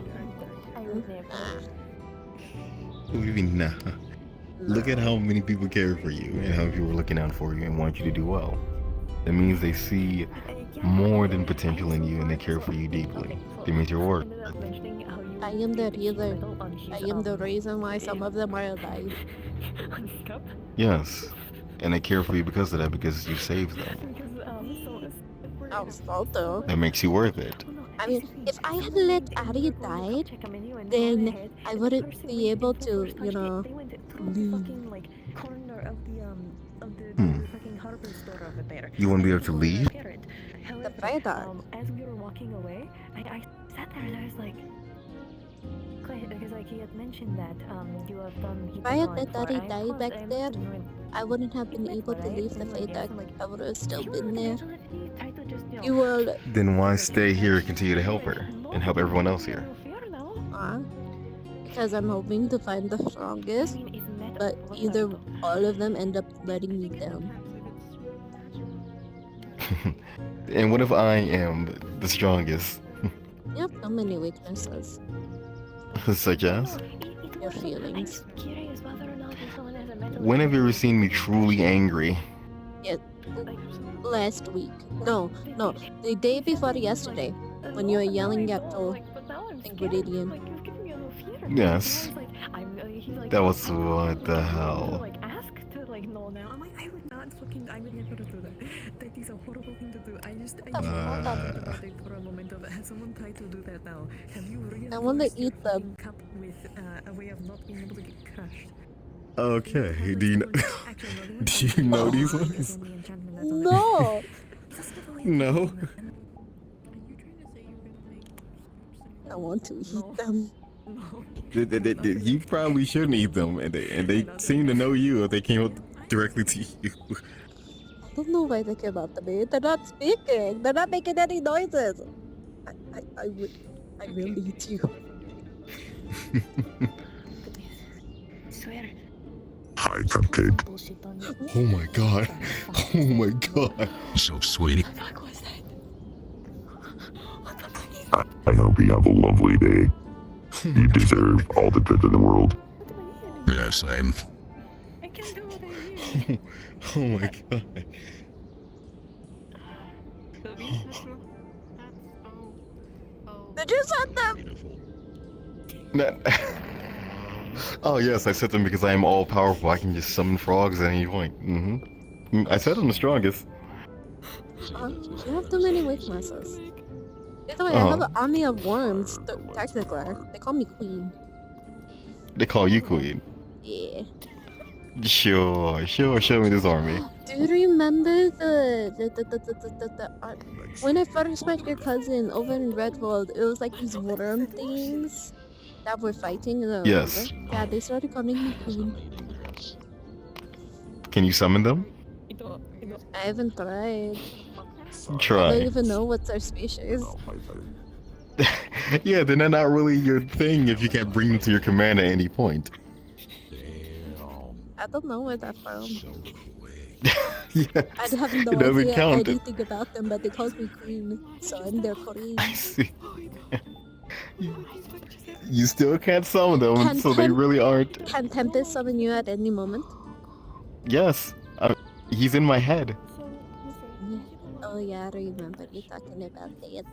Speaker 19: What do you mean, nah? Look at how many people care for you and how people are looking out for you and want you to do well. That means they see more than potential in you and they care for you deeply. That means you're worth.
Speaker 1: I am the healer. I am the reason why some of them are alive.
Speaker 19: Yes. And they care for you because of that, because you saved them.
Speaker 1: I was told though.
Speaker 19: That makes you worth it.
Speaker 1: I mean, if I had let Ari die, then I wouldn't be able to, leave.
Speaker 19: You wouldn't be able to leave?
Speaker 1: The radar.
Speaker 7: As we were walking away, I sat sat there and I was like, quite, because like he had mentioned that you have done
Speaker 1: If I had let Daddy die back there, I wouldn't have been able to leave the Fate Deck. I would have still been there. You will.
Speaker 19: Then why stay here and continue to help her and help everyone else here?
Speaker 1: Because I'm hoping to find the strongest, but either all of them end up letting me down.
Speaker 19: And what if I am the strongest?
Speaker 1: You have so many weaknesses.
Speaker 19: Such as?
Speaker 1: Your feelings.
Speaker 19: When have you ever seen me truly angry?
Speaker 1: Yeah, last week. No, the day before yesterday, when you were yelling at the Ingridian.
Speaker 19: Yes. That was what the hell?
Speaker 7: No, now I'm like, I would not fucking, I would never do that. That is a horrible thing to do. I thought about it for a moment of, has someone tried to do that now? Have you
Speaker 1: I want to
Speaker 7: reinforced your
Speaker 1: eat them.
Speaker 7: fucking cup with a way of not being able to get crushed?
Speaker 19: Okay, do you know, do you know these ones?
Speaker 1: No!
Speaker 19: No?
Speaker 1: I want to eat them.
Speaker 19: You probably shouldn't eat them, and they seem to know you if they came up directly to you.
Speaker 1: I don't know why they came up to me. They're not speaking. They're not making any noises. I will eat you.
Speaker 7: Swear.
Speaker 11: Hi, Cupcake.
Speaker 19: Oh my god. Oh my god.
Speaker 11: So sweet. I hope you have a lovely day. You deserve all the good in the world. Yeah, same.
Speaker 7: I can't do what I need.
Speaker 19: Oh my god.
Speaker 1: Did you set them?
Speaker 19: Oh yes, I set them because I am all powerful. I can just summon frogs at any point. I said I'm the strongest.
Speaker 1: You have too many weaknesses. By the way, I have an army of worms. Technically, they call me queen.
Speaker 19: They call you queen.
Speaker 1: Yeah.
Speaker 19: Sure. Show me this army.
Speaker 1: Do you remember when I first met your cousin over in Redwood? It was like these worm things that were fighting.
Speaker 19: Yes.
Speaker 1: Yeah, they started calling me queen.
Speaker 19: Can you summon them?
Speaker 1: I haven't tried.
Speaker 19: Try.
Speaker 1: I don't even know what's their species.
Speaker 19: Yeah, then they're not really your thing if you can't bring them to your command at any point.
Speaker 1: I don't know where that's from.
Speaker 19: Yeah,
Speaker 1: I have no
Speaker 19: it doesn't
Speaker 1: idea
Speaker 19: count.
Speaker 1: anything about them, but they call me queen, so I'm their queen.
Speaker 19: I see. You still can't summon them, so they really aren't.
Speaker 1: Can Tempest summon you at any moment?
Speaker 19: Yes, he's in my head.
Speaker 1: Yeah. Oh yeah, I remember you talking about that.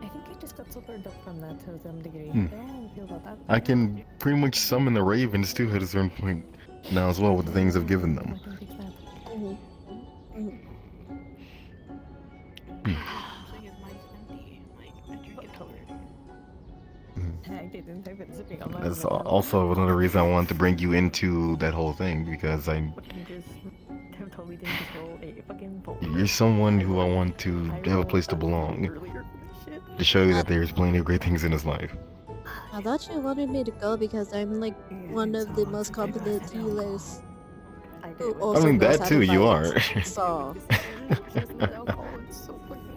Speaker 7: I think I just got sobered up from that to some degree.
Speaker 19: Hmm.
Speaker 7: I don't know how I feel about that.
Speaker 19: I can pretty much summon the ravens too at a certain point now as well with the things I've given them.
Speaker 7: I didn't. I've been sipping on that.
Speaker 19: That's also another reason I wanted to bring you into that whole thing because
Speaker 7: I'm totally didn't just roll a fucking bolt.
Speaker 19: you're someone who I want to have a place to belong. To show you that there's plenty of great things in his life.
Speaker 1: I thought you wanted me to go because I'm like one of the most competent healers.
Speaker 19: I mean, that too, you are.
Speaker 1: So.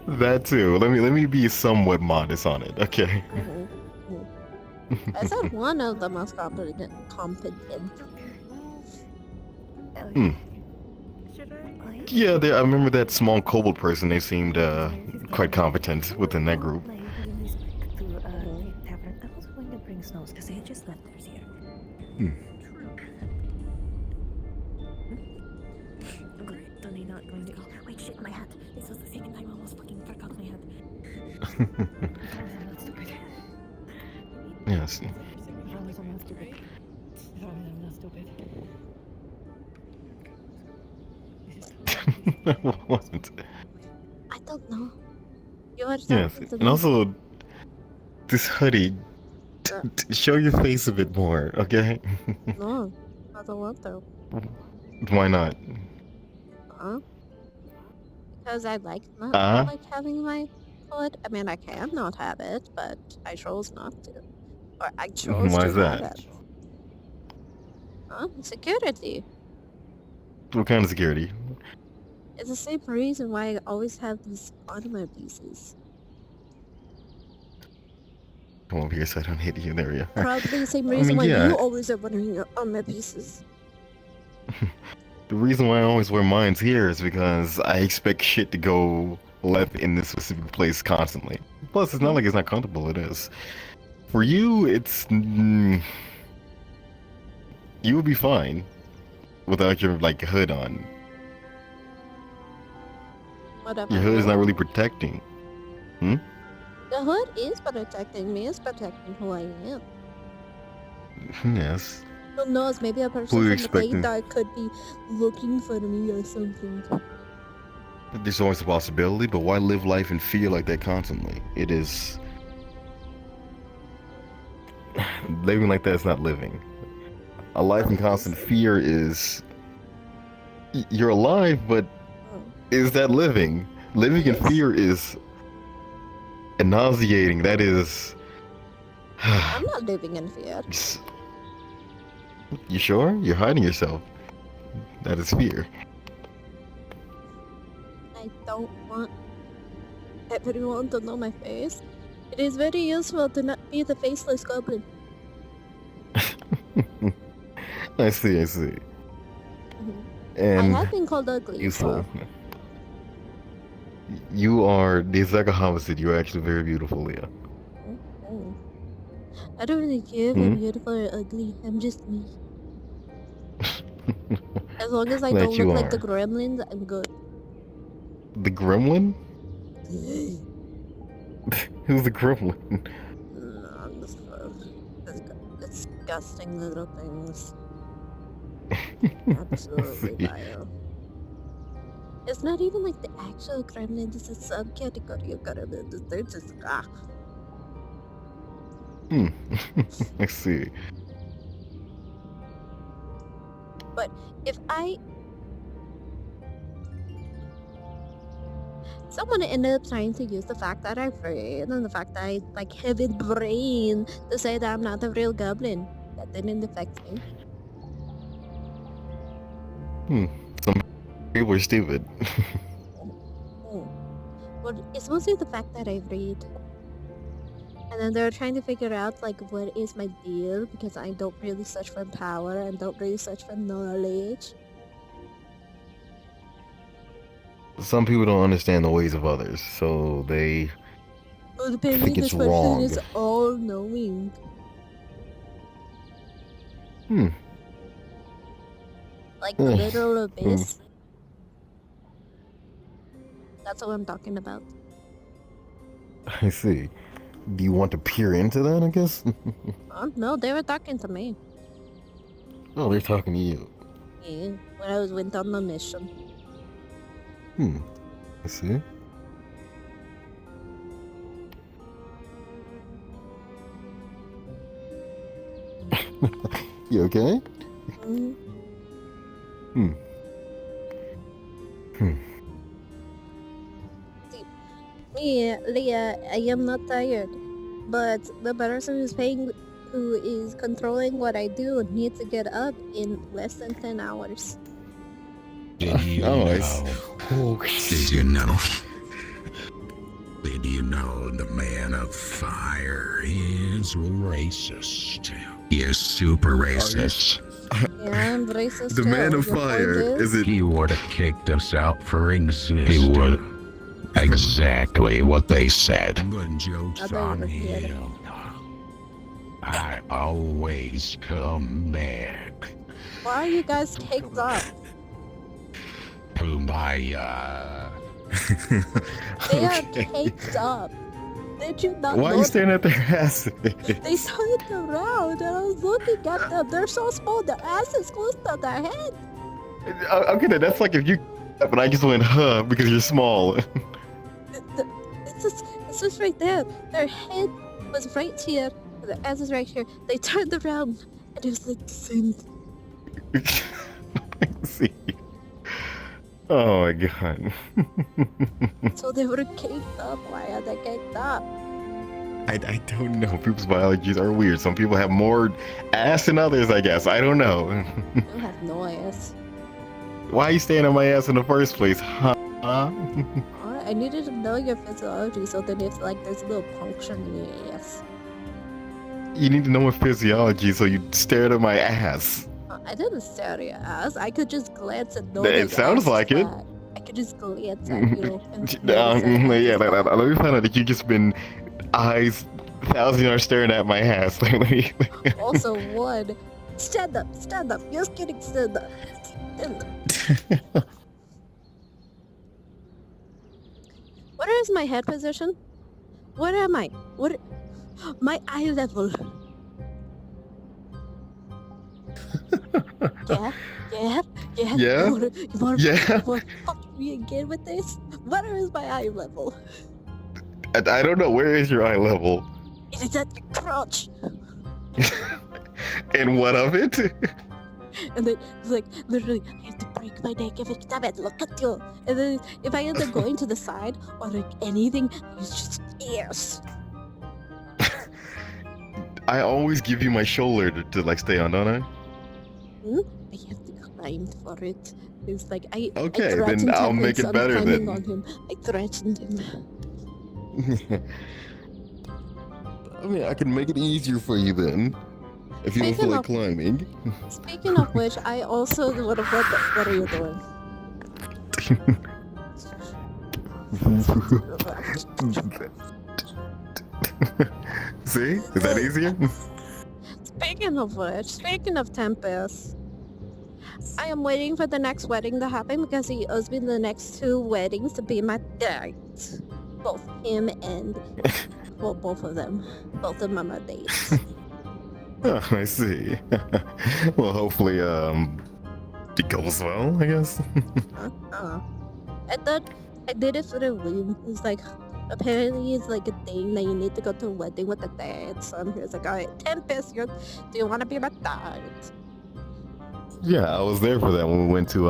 Speaker 19: That too. Let me be somewhat modest on it, okay?
Speaker 1: I said one of the most competent.
Speaker 19: Yeah, I remember that small kobold person. They seemed quite competent within that group.
Speaker 7: I was going to bring snows because I had just left theirs here. Great, then I'm not going to go. Wait, shit, my hat. This was the second time I almost fucking forgot my hat. I'm not stupid.
Speaker 19: Yes.
Speaker 7: I promise I'm not stupid. I promise I'm not stupid.
Speaker 19: What?
Speaker 1: I don't know. You are
Speaker 19: Yes, and also this hoodie. Show your face a bit more, okay?
Speaker 1: No, I don't want to.
Speaker 19: Why not?
Speaker 1: Huh? Because I like not
Speaker 19: Uh-huh.
Speaker 1: like having my foot. I mean, I can not have it, but I chose not to. Or I chose
Speaker 19: Why
Speaker 1: to
Speaker 19: is
Speaker 1: have
Speaker 19: that?
Speaker 1: it. Huh? Security.
Speaker 19: What kind of security?
Speaker 1: It's the same reason why I always have these armor pieces.
Speaker 19: Come over here so I don't hit you. There we are.
Speaker 1: Probably the same
Speaker 19: I
Speaker 1: reason
Speaker 19: mean,
Speaker 1: why
Speaker 19: yeah.
Speaker 1: you always are wearing your armor pieces.
Speaker 19: The reason why I always wear mines here is because I expect shit to go left in this specific place constantly. Plus, it's not like it's not comfortable. It is. For you, it's you would be fine without your like hood on.
Speaker 1: Whatever.
Speaker 19: Your hood is not really protecting. Hmm?
Speaker 1: The hood is protecting me. It's protecting who I am.
Speaker 19: Yes.
Speaker 1: Who knows? Maybe a person
Speaker 19: Who are you
Speaker 1: from the
Speaker 19: expecting?
Speaker 1: dark could be looking for me or something.
Speaker 19: There's always a possibility, but why live life in fear like that constantly? It is living like that is not living. A life in constant fear is you're alive, but is that living? Living in fear is nauseating. That is.
Speaker 1: I'm not living in fear.
Speaker 19: You sure? You're hiding yourself. That is fear.
Speaker 1: I don't want everyone to know my face. It is very useful to not be the faceless goblin.
Speaker 19: I see. And
Speaker 1: I have been called ugly.
Speaker 19: useful.
Speaker 1: So.
Speaker 19: You are the exact opposite. You're actually very beautiful, Leah.
Speaker 1: Oh. I don't really care if I'm beautiful or ugly. I'm just me. As long as I
Speaker 19: That
Speaker 1: don't
Speaker 19: you
Speaker 1: look like the
Speaker 19: are.
Speaker 1: gremlins, I'm good.
Speaker 19: The gremlin? Who's the gremlin?
Speaker 1: Disgusting little things. Absolutely vile. It's not even like the actual gremlin. It's a subcategory of gremlins. They're just
Speaker 19: I see.
Speaker 1: But if someone ended up trying to use the fact that I'm afraid and the fact that I like have a brain to say that I'm not a real goblin. That didn't affect me.
Speaker 19: Some people are stupid.
Speaker 1: Well, it's mostly the fact that I read. And then they're trying to figure out like what is my deal because I don't really search for power and don't really search for knowledge.
Speaker 19: Some people don't understand the ways of others, so they
Speaker 1: Well, apparently
Speaker 19: think
Speaker 1: this
Speaker 19: it's
Speaker 1: person
Speaker 19: wrong.
Speaker 1: is all knowing. Like the literal abyss. That's what I'm talking about.
Speaker 19: I see. Do you want to peer into that, I guess?
Speaker 1: No, they were talking to me.
Speaker 19: Oh, they're talking to you.
Speaker 1: Yeah, when I went on the mission.
Speaker 19: I see. You okay?
Speaker 1: See, me, Leah, I am not tired. But the person who is controlling what I do needs to get up in less than 10 hours.
Speaker 11: Did you know? Did you know? Did you know the man of fire is racist? He is super racist.
Speaker 1: Yeah, I'm racist
Speaker 11: The
Speaker 1: too.
Speaker 11: man of
Speaker 1: Your point
Speaker 11: fire,
Speaker 1: is
Speaker 11: He would have kicked us out for existing. He would. Exactly what they said. But joke's on him. I always come back
Speaker 1: Why are you guys caked up?
Speaker 11: to my,
Speaker 1: They are caked up. Did you not
Speaker 19: Why are you
Speaker 1: notice?
Speaker 19: staring at their asses?
Speaker 1: They turned around and I was looking at them. They're so small, their ass is close to their head.
Speaker 19: Okay, that's like if you but I just went, huh, because you're small.
Speaker 1: It's just right there. Their head was right here. Their ass is right here. They turned around and it was like the same.
Speaker 19: See. Oh my god.
Speaker 1: So they were kicked up. Why are they kicked up?
Speaker 19: I don't know. People's biologies are weird. Some people have more ass than others, I guess. I don't know.
Speaker 1: You have no ass.
Speaker 19: Why are you staying on my ass in the first place, huh?
Speaker 1: Alright, I needed to know your physiology so that if like there's a little puncture in your ass.
Speaker 19: You need to know my physiology, so you stared at my ass.
Speaker 1: I didn't stare at your ass. I could just glance and know
Speaker 19: It
Speaker 1: that your
Speaker 19: sounds
Speaker 1: ass
Speaker 19: like
Speaker 1: is
Speaker 19: it.
Speaker 1: flat. I could just glance at you and notice that
Speaker 19: Yeah,
Speaker 1: ass is flat.
Speaker 19: let me find out that you just been eyes 1,000 yards staring at my ass.
Speaker 1: Also, one, stand up, stand up. Just kidding, stand up. Stand up. What is my head position? What am I? What? My eye level. Yeah, yeah, yeah.
Speaker 19: Yeah?
Speaker 1: You wanna
Speaker 19: Yeah?
Speaker 1: fuck me again with this? What is my eye level?
Speaker 19: I don't know. Where is your eye level?
Speaker 1: It is at your crotch.
Speaker 19: And what of it?
Speaker 1: And then it's like literally, I have to break my neck every time I look at you. And then if I end up going to the side or like anything, it's just ears.
Speaker 19: I always give you my shoulder to like stay on, don't I?
Speaker 1: I have to climb for it. It's like I
Speaker 19: Okay,
Speaker 1: I
Speaker 19: then
Speaker 1: threatened
Speaker 19: I'll
Speaker 1: him
Speaker 19: make
Speaker 1: with
Speaker 19: it better
Speaker 1: climbing
Speaker 19: then.
Speaker 1: on him. I threatened him.
Speaker 19: I mean, I can make it easier for you then. If you don't feel
Speaker 1: Speaking
Speaker 19: like
Speaker 1: of-
Speaker 19: climbing.
Speaker 1: Speaking of which, I also what are you doing?
Speaker 19: See? Is that easier?
Speaker 1: Speaking of Tempest, I am waiting for the next wedding to happen because he owes me the next 2 weddings to be my dates. Both him and well, both of them. Both of them are my dates.
Speaker 19: Oh, I see. Well, hopefully, it goes well, I guess.
Speaker 1: I thought I did it for the win. It's like apparently it's like a thing that you need to go to a wedding with the dad. So I'm here. It's like, alright, Tempest, do you want to be my dad?
Speaker 19: Yeah, I was there for that when we went to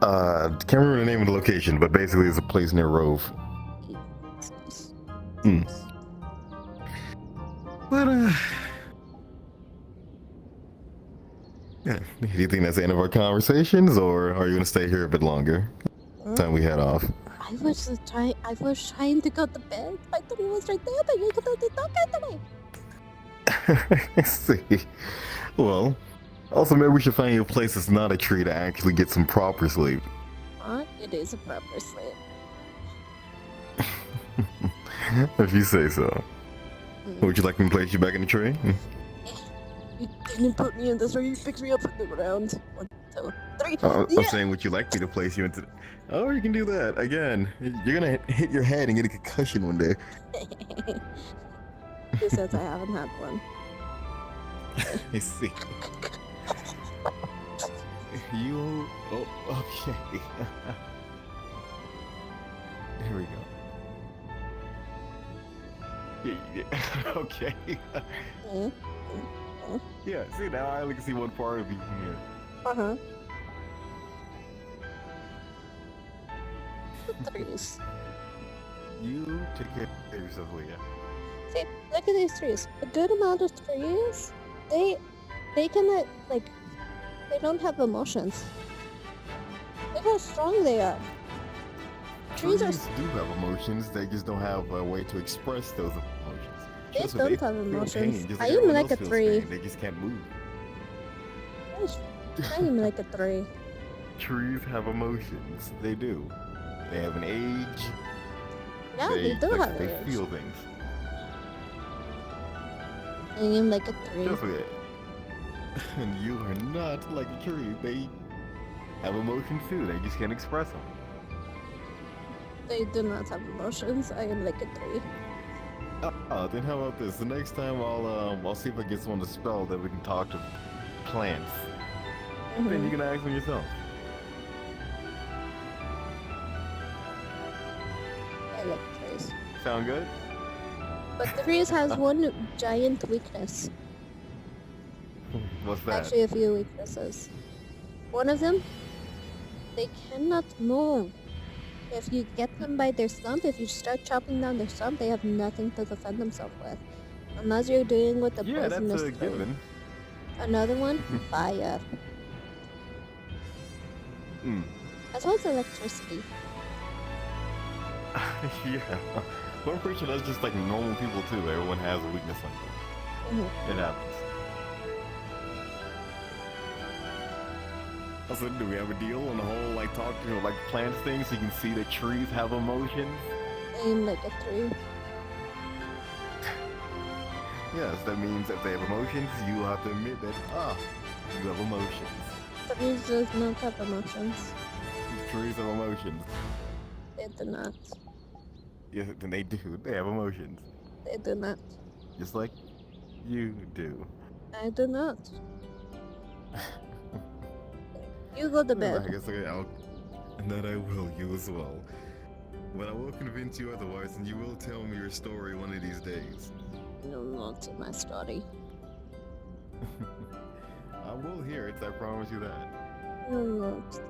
Speaker 19: can't remember the name of the location, but basically it's a place near Rove. Hmm. But yeah. Do you think that's the end of our conversations, or are you gonna stay here a bit longer? Time we head off.
Speaker 1: I was trying to go to bed. I thought it was right there, but you could have talking to me.
Speaker 19: I see. Well, also maybe we should find you a place that's not a tree to actually get some proper sleep.
Speaker 1: It is a proper sleep.
Speaker 19: If you say so. Would you like me to place you back in the tree?
Speaker 1: You didn't put me in this tree. You picked me up from the ground. 1, 2, 3.
Speaker 19: I'm saying, would you like me to place you into? Oh, you can do that again. You're gonna hit your head and get a concussion one day.
Speaker 1: Who says I haven't had one?
Speaker 19: I see. You. Oh, okay. Here we go. Yeah, okay. Yeah, see, now I only can see one part of you from here.
Speaker 1: Uh-huh. The trees.
Speaker 19: You take care of yourself, Leah.
Speaker 1: See, look at these trees. A good amount of trees, they cannot, like, they don't have emotions. Look how strong they are. Trees
Speaker 19: do have emotions, they just don't have a way to express those emotions.
Speaker 1: They
Speaker 19: Trust me,
Speaker 1: don't have
Speaker 19: feel
Speaker 1: emotions.
Speaker 19: pain, just
Speaker 1: I
Speaker 19: like
Speaker 1: am
Speaker 19: everyone
Speaker 1: like a
Speaker 19: else feels
Speaker 1: tree.
Speaker 19: pain, they just can't move.
Speaker 1: I am like a tree.
Speaker 19: Trees have emotions. They do. They have an age.
Speaker 1: Yeah, they do have
Speaker 19: They
Speaker 1: an age.
Speaker 19: feel things.
Speaker 1: I am like a tree.
Speaker 19: Just like that. And you are not like a tree. They have emotions too. They just can't express them.
Speaker 1: They do not have emotions. I am like a tree.
Speaker 19: Oh, then how about this? The next time I'll see if I get someone to spell that we can talk to plants. Then you can ask them yourself.
Speaker 1: I like trees.
Speaker 19: Sound good?
Speaker 1: But trees has one giant weakness.
Speaker 19: What's that?
Speaker 1: Actually, a few weaknesses. One of them, They cannot move. If you get them by their stump, if you start chopping down their stump, they have nothing to defend themselves with. Unless you're dealing with a
Speaker 19: Yeah, that's
Speaker 1: poisonous
Speaker 19: a
Speaker 1: tree.
Speaker 19: given.
Speaker 1: Another one, fire.
Speaker 19: Mm.
Speaker 1: As well as electricity.
Speaker 19: Yeah. But I'm pretty sure that's just like normal people too. Everyone has a weakness like that.
Speaker 1: Mm-hmm.
Speaker 19: It happens. Also, do we have a deal on the whole like talking like plants thing so you can see that trees have emotions?
Speaker 1: Aim like a tree.
Speaker 19: Yes, that means if they have emotions, you have to admit that you have emotions.
Speaker 1: Trees does not have emotions.
Speaker 19: Trees have emotions.
Speaker 1: They do not.
Speaker 19: Yeah, then they do. They have emotions.
Speaker 1: They do not.
Speaker 19: Just like you do.
Speaker 1: I do not. You go to bed.
Speaker 19: I guess that I will, you as well. But I will convince you otherwise, and you will tell me your story one of these days.
Speaker 1: No, not my story.
Speaker 19: I will hear it, I promise you that.
Speaker 1: No, not.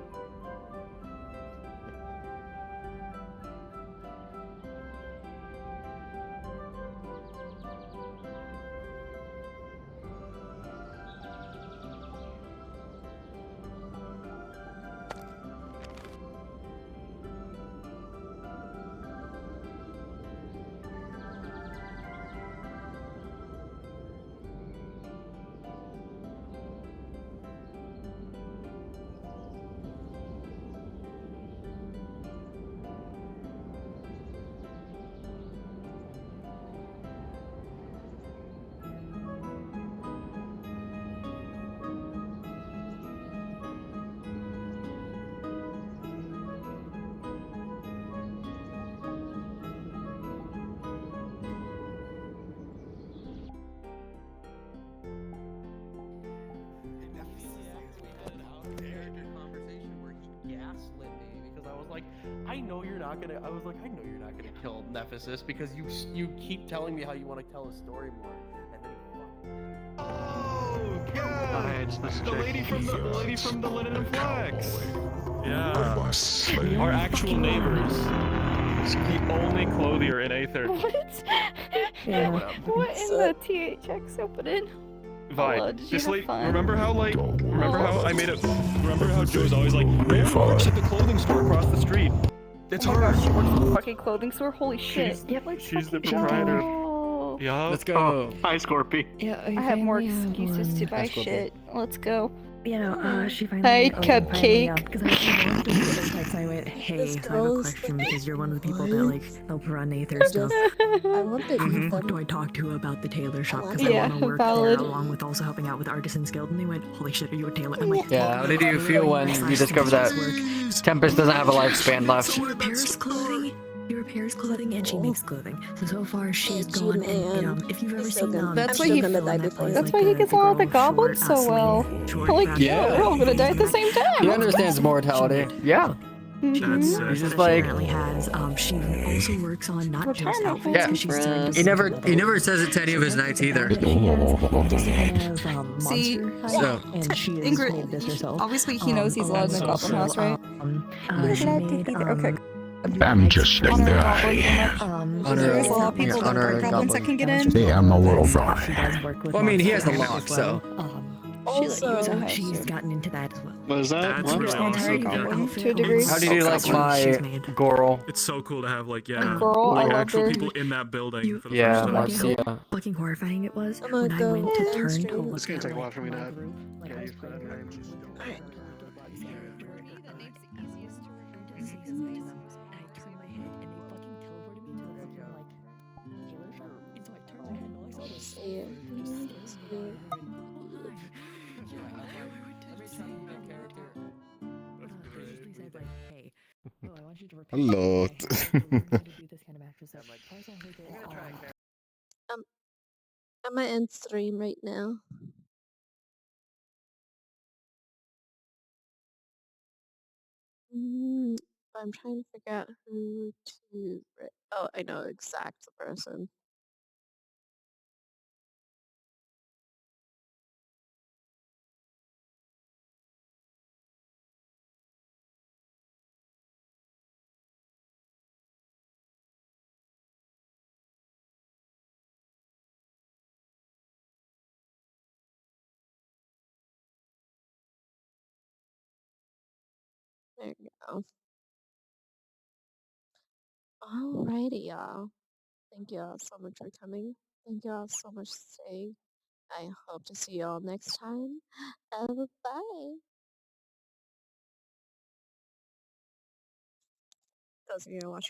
Speaker 6: I know you're not gonna. I was like, I know you're not gonna kill Nephesis because you keep telling me how you want to tell a story more, and then he fucking. Oh god!
Speaker 12: It's this
Speaker 6: The lady from the lady from the Linen and Flax.
Speaker 12: Yeah. Our actual neighbors. It's the only clothier in Aether.
Speaker 21: What?
Speaker 10: Yeah.
Speaker 21: What in the THX opening?
Speaker 12: Vine.
Speaker 21: Did you
Speaker 12: This
Speaker 21: have
Speaker 12: lady,
Speaker 21: fun?
Speaker 12: remember how I made it? Remember how Joe's always like, "Hey, works at the clothing store across the street." It's
Speaker 21: Oh
Speaker 12: her.
Speaker 21: my gosh, she works at the fucking clothing store? Holy shit.
Speaker 12: She's the proprietor.
Speaker 21: Oh.
Speaker 12: Yeah.
Speaker 14: Let's go.
Speaker 12: Hi, Scorpy.
Speaker 7: Yeah,
Speaker 21: I have more excuses to buy shit. Let's go.
Speaker 7: You know, she
Speaker 21: Hi,
Speaker 7: finally,
Speaker 21: Cupcake.
Speaker 7: because I wanted to get a text and I went, hey, so I have a question because you're one of the people that like help run Aether stuff.
Speaker 1: I want to
Speaker 7: Who the
Speaker 1: eat
Speaker 7: fuck
Speaker 1: them.
Speaker 7: do I talk to about the tailor shop? Because
Speaker 21: Yeah,
Speaker 7: I want to work
Speaker 21: valid.
Speaker 7: there along with also helping out with Artisans Guild. And they went, holy shit, are you a tailor? I'm like,
Speaker 14: Yeah, how did you feel when you
Speaker 7: slash
Speaker 14: discovered that
Speaker 7: slash
Speaker 14: Tempest doesn't have a lifespan left?
Speaker 7: She repairs clothing. She repairs clothing and she makes clothing. So far, she's gone and if you've ever seen
Speaker 21: That's why
Speaker 1: I'm
Speaker 21: he.
Speaker 1: still gonna die before
Speaker 21: That's
Speaker 1: you.
Speaker 21: why he gets along with the goblins so well. Like, yeah, we're all gonna die at the same time.
Speaker 14: He understands mortality. Yeah.
Speaker 21: Mhm.
Speaker 14: He's just
Speaker 7: She
Speaker 14: like.
Speaker 7: apparently has. She also works on not just outfits
Speaker 14: Yeah.
Speaker 7: because she's trying to.
Speaker 14: He never says it to any of his knights either.
Speaker 21: See,
Speaker 14: So.
Speaker 7: And she has
Speaker 21: Ingrid,
Speaker 7: made this herself.
Speaker 21: obviously he knows he's allowed in the goblin house, right?
Speaker 7: She made,
Speaker 21: Okay.
Speaker 11: I'm just a
Speaker 21: Honor
Speaker 11: guy.
Speaker 21: goblins. There's a lot of people that are goblins that can get in.
Speaker 11: Yeah, I'm a little guy.
Speaker 14: Well, I mean, he has the lock, so.
Speaker 1: Also,
Speaker 7: she's gotten into that as well.
Speaker 12: What is that?
Speaker 9: That's really awesome.
Speaker 21: Goblin to a degree.
Speaker 14: How do you like my Goral?
Speaker 9: It's so cool to have like yeah,
Speaker 21: Girl, I
Speaker 9: like
Speaker 21: loved
Speaker 9: actual
Speaker 21: her.
Speaker 9: people in that building for the
Speaker 14: Yeah,
Speaker 9: first time.
Speaker 14: Marcia.
Speaker 7: Fucking horrifying it was
Speaker 1: I'm
Speaker 7: when
Speaker 1: gonna
Speaker 7: I went
Speaker 1: go
Speaker 7: to turn to
Speaker 1: downstream.
Speaker 7: look
Speaker 12: It's gonna
Speaker 7: at,
Speaker 12: take a while
Speaker 7: like,
Speaker 12: for me to
Speaker 7: my
Speaker 12: have-
Speaker 7: group, like,
Speaker 12: get
Speaker 7: I was
Speaker 12: used to
Speaker 7: playing
Speaker 12: that.
Speaker 7: around with, like, I turned my head and it fucking teleported me to the fucking like tailor shop. And so I turned my head and all I saw was basically said like, hey, so I want you to repeat
Speaker 19: Hello.
Speaker 7: do this kind of actress.
Speaker 1: I'm gonna end stream right now. I'm trying to figure out who to. Oh, I know exact person. There you go. Alrighty, y'all. Thank you all so much for coming. Thank you all so much for staying. I hope to see you all next time. Bye. Those of you watching.